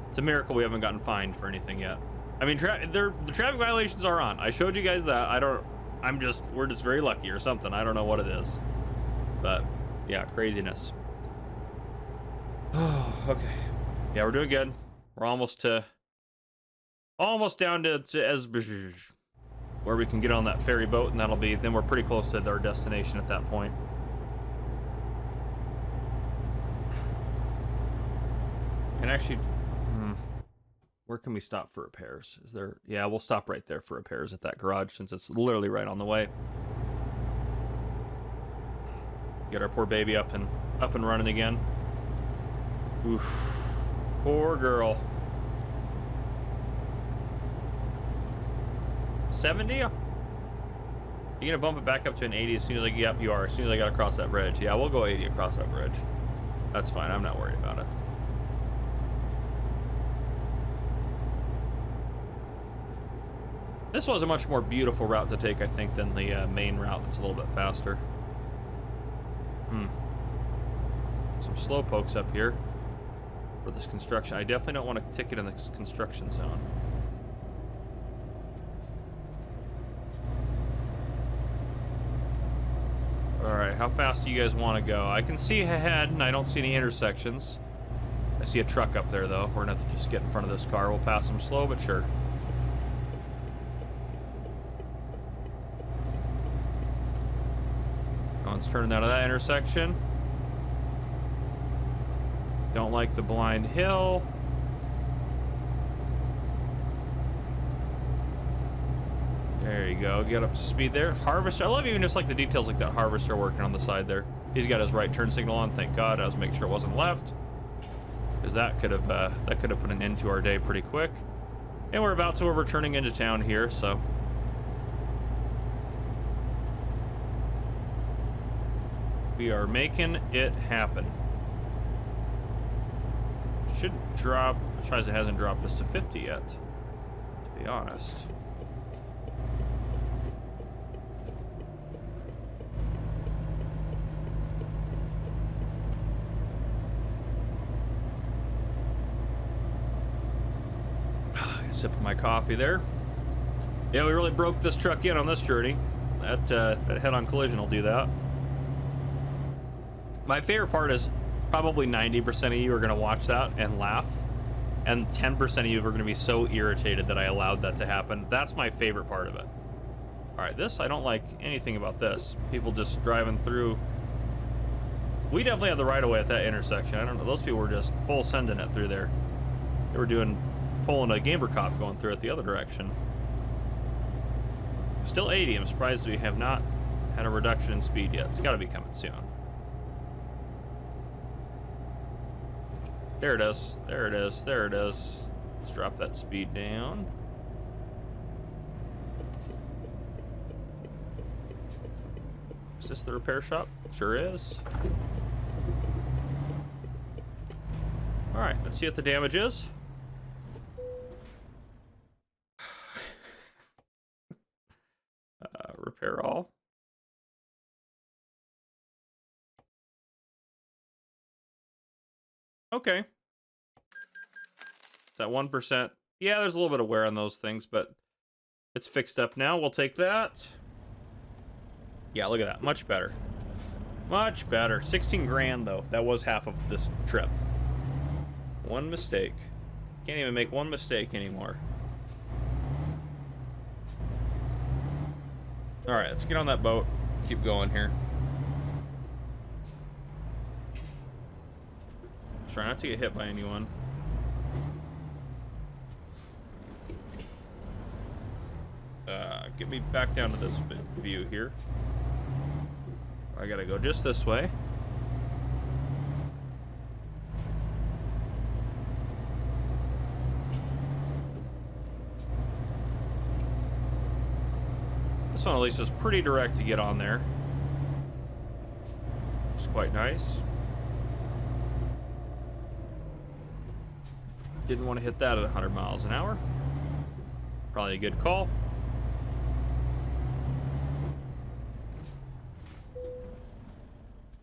It's a miracle we haven't gotten fined for anything yet. I mean, the traffic violations are on. I showed you guys that. We're just very lucky or something. I don't know what it is. But, yeah, craziness. Oh, okay. Yeah, we're doing good. We're almost down to Esbjerg, where we can get on that ferry boat, and then we're pretty close to our destination at that point. And actually, where can we stop for repairs? Is there? Yeah, we'll stop right there for repairs at that garage, since it's literally right on the way. Get our poor baby up and running again. Oof, poor girl. 70? You gonna bump it back up to an 80 as soon as yep, you are. As soon as I gotta cross that bridge. Yeah, we'll go 80 across that bridge. That's fine. I'm not worried about it. This was a much more beautiful route to take, I think, than the main route that's a little bit faster. Some slow pokes up here for this construction. I definitely don't want to ticket in the construction zone. Alright, how fast do you guys want to go? I can see ahead, and I don't see any intersections. I see a truck up there, though. We're going to have to just get in front of this car. We'll pass them slow, but sure. One's turning out of that intersection. Don't like the blind hill. There you go. Get up to speed there. Harvester. I love even just like the details like that harvester working on the side there. He's got his right turn signal on. Thank God. I was making sure it wasn't left, because that could have put an end to our day pretty quick. And we're about to we're turning into town here, so we are making it happen. Should drop. Tries it hasn't dropped us to 50 yet. to be honest. A sip of my coffee there. Yeah, we really broke this truck in on this journey. That head-on collision will do that. My favorite part is probably 90% of you are going to watch that and laugh, and 10% of you are going to be so irritated that I allowed that to happen. That's my favorite part of it. All right, this, I don't like anything about this. People just driving through. We definitely had the right-of-way at that intersection. I don't know. Those people were just full sending it through there. They were pulling a gamer cop going through it the other direction. Still 80. I'm surprised we have not had a reduction in speed yet. It's got to be coming soon. There it is. There it is. There it is. Let's drop that speed down. Is this the repair shop? Sure is. All right, let's see what the damage is. Repair all. Okay. That 1%. Yeah, there's a little bit of wear on those things, but it's fixed up now. We'll take that. Yeah, look at that. Much better. Much better. 16 grand, though. That was half of this trip. One mistake. Can't even make one mistake anymore. All right, let's get on that boat. Keep going here. Try not to get hit by anyone. Get me back down to this view here. I gotta go just this way. This one at least is pretty direct to get on there. It's quite nice. Didn't want to hit that at 100 miles an hour. Probably a good call.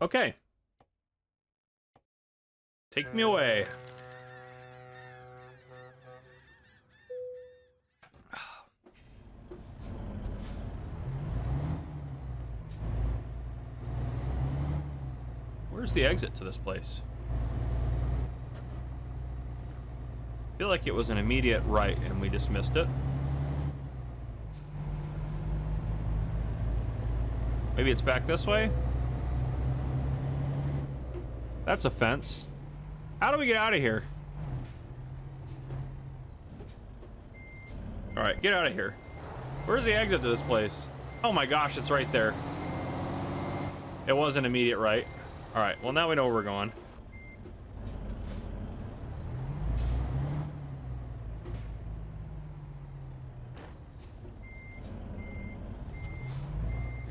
Okay. Take me away. Where's the exit to this place? I feel like it was an immediate right and we just missed it. Maybe it's back this way? That's a fence. How do we get out of here? All right, get out of here. Where's the exit to this place? Oh my gosh, it's right there. It was an immediate right. All right, well now we know where we're going.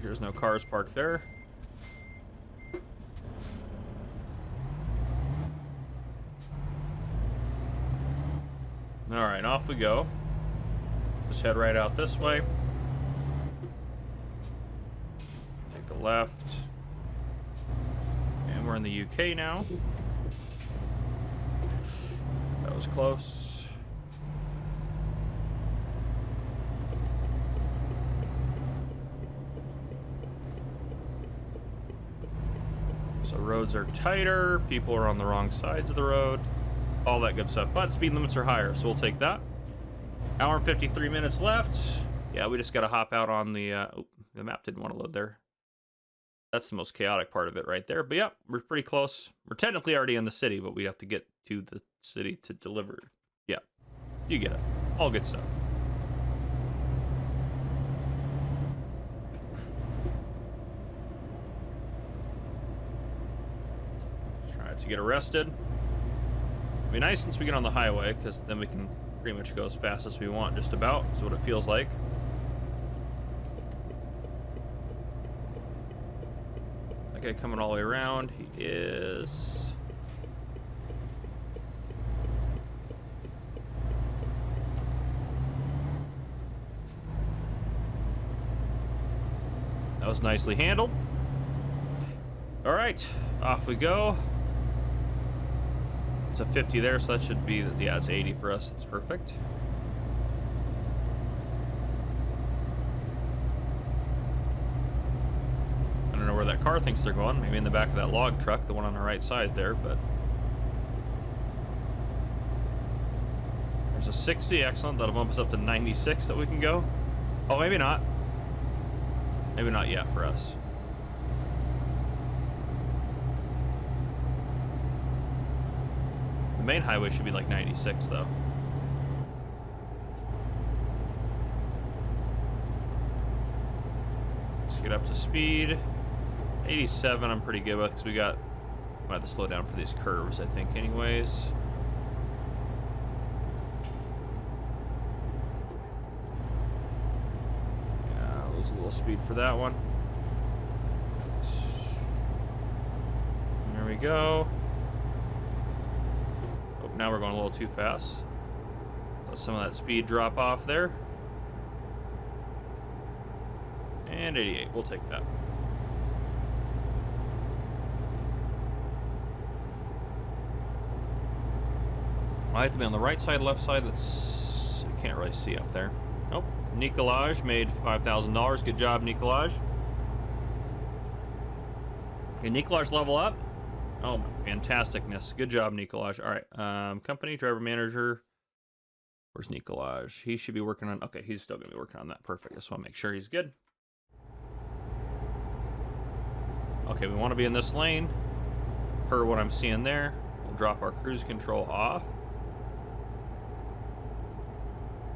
There's no cars parked there. All right, off we go. Just head right out this way. Take a left. And we're in the UK now. That was close. So roads are tighter, people are on the wrong sides of the road, all that good stuff. But speed limits are higher, so we'll take that. Hour and 53 minutes left. Yeah, we just got to hop out on the... oh, the map didn't want to load there. That's the most chaotic part of it right there. But yeah, we're pretty close. We're technically already in the city, but we have to get to the city to deliver. Yeah, you get it. All good stuff. To get arrested. It'd be nice once we get on the highway, because then we can pretty much go as fast as we want, just about. Is what it feels like. That guy coming all the way around. He is... That was nicely handled. All right, off we go. It's a 50 there, so that should be, yeah, it's 80 for us. That's perfect. I don't know where that car thinks they're going. Maybe in the back of that log truck, the one on the right side there, but... There's a 60, excellent. That'll bump us up to 96 that we can go. Oh, maybe not. Maybe not yet for us. The main highway should be like 96 though. Let's get up to speed. 87 I'm pretty good with because we got... Might have to slow down for these curves, I think, anyways. Yeah, lose a little speed for that one. There we go. Oh, now we're going a little too fast. Let some of that speed drop off there. And 88, we'll take that. I have to be on the right side, left side. That's, I can't really see up there. Nope. Nicolaj made $5,000. Good job, Nicolaj. Can Nicolaj level up? Oh, my fantasticness. Good job, Nicolaj. All right. Company, driver, manager. Where's Nicolaj? He should be working on... Okay, he's still going to be working on that. Perfect. Just want to make sure he's good. Okay, we want to be in this lane. Per what I'm seeing there. We'll drop our cruise control off.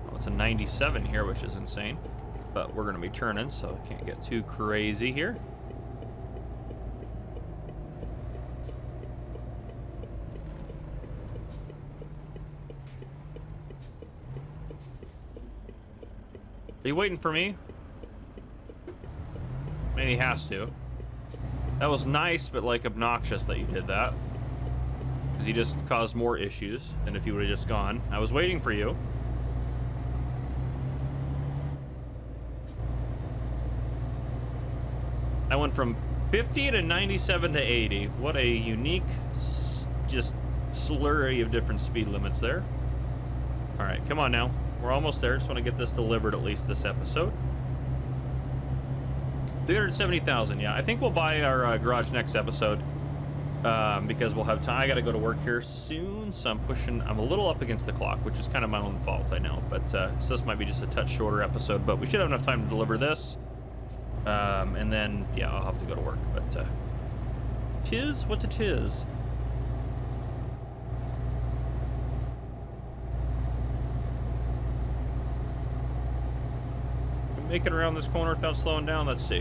Oh, it's a 97 here, which is insane. But we're going to be turning, so I can't get too crazy here. Are you waiting for me? I mean, he has to. That was nice, but like obnoxious that you did that. Because you just caused more issues than if you would have just gone. I was waiting for you. I went from 50 to 97 to 80. What a unique, just slurry of different speed limits there. All right, come on now. We're almost there. Just want to get this delivered at least this episode. 370,000. Yeah, I think we'll buy our garage next episode because we'll have time. I got to go to work here soon, so I'm a little up against the clock, which is kind of my own fault, I know. But so this might be just a touch shorter episode, but we should have enough time to deliver this. And then, yeah, I'll have to go to work. But tis what it is. Make it around this corner without slowing down. Let's see.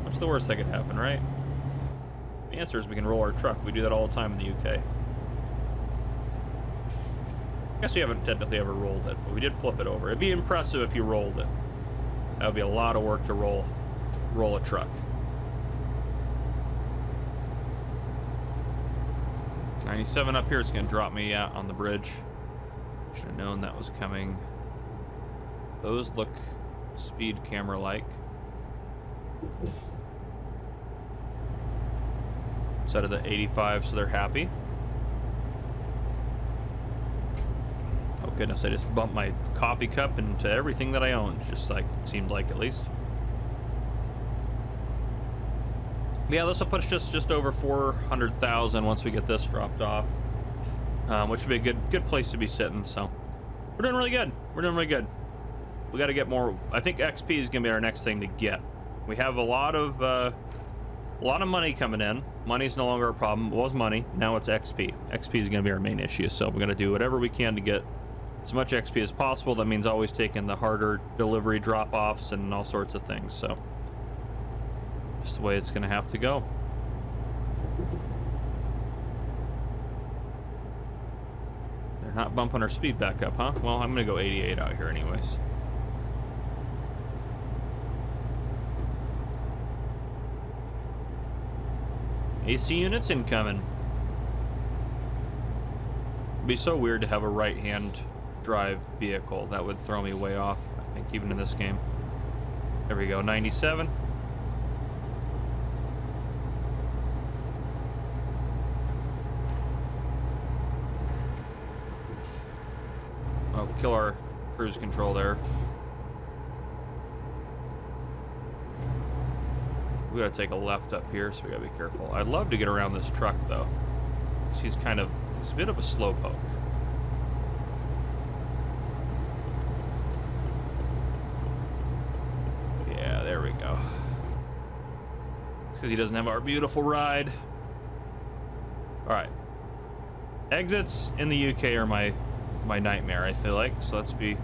What's the worst that could happen, right? The answer is we can roll our truck. We do that all the time in the UK. I guess we haven't technically ever rolled it, but we did flip it over. It'd be impressive if you rolled it. That would be a lot of work to roll a truck. 97 up here. It's going to drop me out on the bridge. Should have known that was coming. Those look speed camera-like. Set of the 85, so they're happy. Oh goodness, I just bumped my coffee cup into everything that I owned, just like it seemed like at least. Yeah, this will put us just over 400,000 once we get this dropped off. Which would be a good place to be sitting. So we're doing really good. We're doing really good. We got to get more. I think XP is going to be our next thing to get. We have a lot of money coming in. Money's no longer a problem. It was money. Now it's XP. XP is going to be our main issue. So we're going to do whatever we can to get as much XP as possible. That means always taking the harder delivery drop-offs and all sorts of things. So just the way it's going to have to go. They're not bumping our speed back up, huh? Well, I'm going to go 88 out here anyways. AC units incoming. It'd be so weird to have a right-hand drive vehicle. That would throw me way off, I think even in this game. There we go, 97. Oh, kill our cruise control there. We gotta take a left up here, so we gotta be careful. I'd love to get around this truck though. He's a bit of a slowpoke. Yeah, there we go. It's because he doesn't have our beautiful ride. All right. Exits in the UK are my nightmare, I feel like. So let's be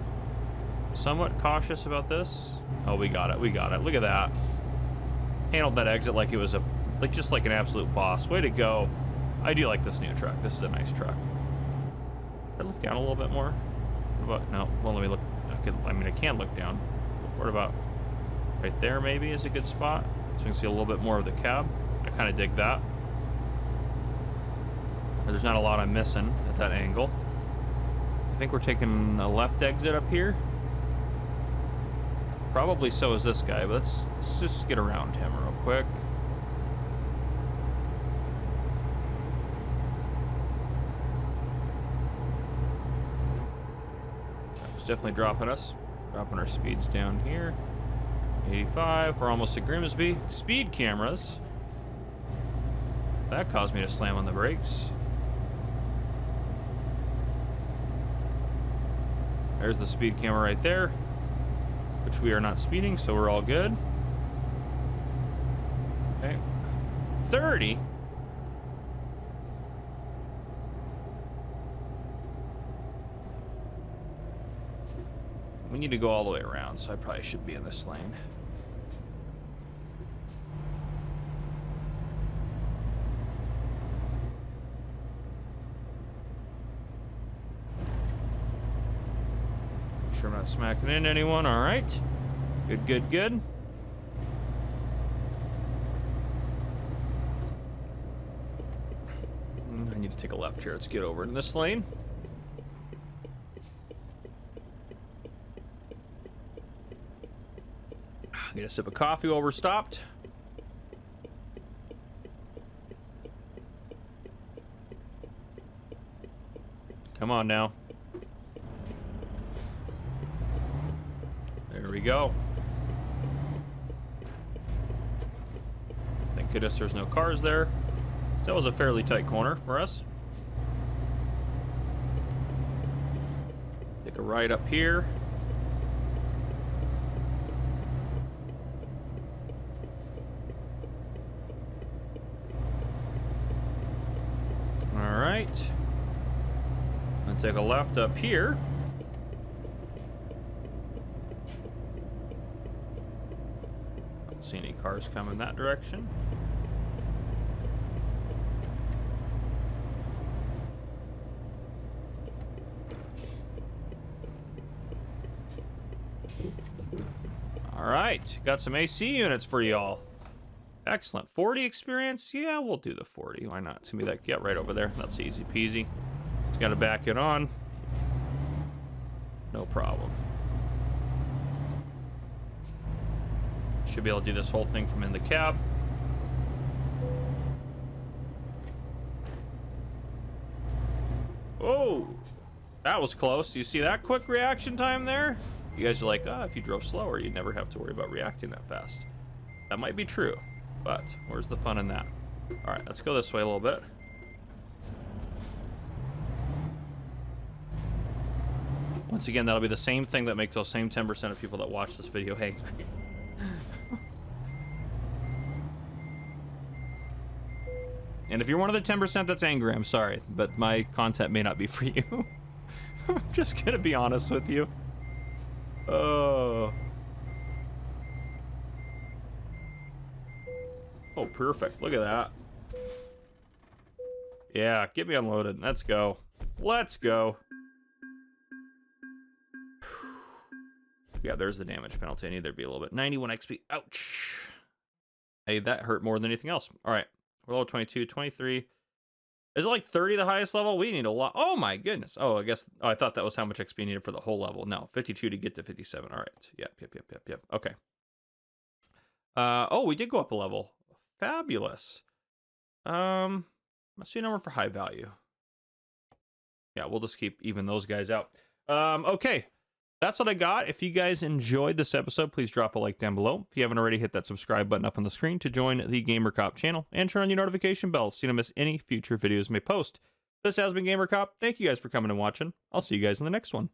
somewhat cautious about this. Oh, we got it. We got it. Look at that. Handled that exit like it was just like an absolute boss. Way to go. I do like this new truck. This is a nice truck. Can I look down a little bit more? What about, no, well, let me look. I mean, I can look down. What about right there maybe is a good spot? So we can see a little bit more of the cab. I kind of dig that. There's not a lot I'm missing at that angle. I think we're taking a left exit up here. Probably so is this guy, but let's just get around him real quick. It's definitely dropping us. Dropping our speeds down here. 85, we're almost at Grimsby. Speed cameras. That caused me to slam on the brakes. There's the speed camera right there. Which we are not speeding, so we're all good. Okay. 30. We need to go all the way around, so I probably should be in this lane. Make sure I'm not smacking into anyone. All right. Good, good, good. I need to take a left here. Let's get over in this lane. Get a sip of coffee while we're stopped. Come on now. There we go. Thank goodness there's no cars there. That was a fairly tight corner for us. Take a right up here. All right. And take a left up here. Don't see any cars coming that direction. All right, got some AC units for y'all. Excellent. 40 experience? Yeah, we'll do the 40. Why not? It's gonna be that, yeah, right over there. That's easy peasy. Just gotta back it on. No problem. Should be able to do this whole thing from in the cab. Oh, that was close. You see that quick reaction time there? You guys are like, if you drove slower, you'd never have to worry about reacting that fast. That might be true, but where's the fun in that? All right, let's go this way a little bit. Once again, that'll be the same thing that makes those same 10% of people that watch this video angry. And if you're one of the 10% that's angry, I'm sorry, but my content may not be for you. I'm just gonna be honest with you. Oh. Oh, perfect. Look at that. Yeah, get me unloaded. Let's go. Let's go. Yeah, there's the damage penalty. I need there to be a little bit. 91 XP. Ouch. Hey, that hurt more than anything else. All right. We're level 22, 23. Is it like 30 the highest level? We need a lot. Oh my goodness. Oh, I guess I thought that was how much XP needed for the whole level. No, 52 to get to 57. All right. Yep. Okay. Oh, we did go up a level. Fabulous. Let's see a number for high value. Yeah, we'll just keep even those guys out. Okay. That's what I got. If you guys enjoyed this episode, please drop a like down below. If you haven't already, hit that subscribe button up on the screen to join the Gamer Cop channel and turn on your notification bell so you don't miss any future videos may post. This has been Gamer Cop. Thank you guys for coming and watching. I'll see you guys in the next one.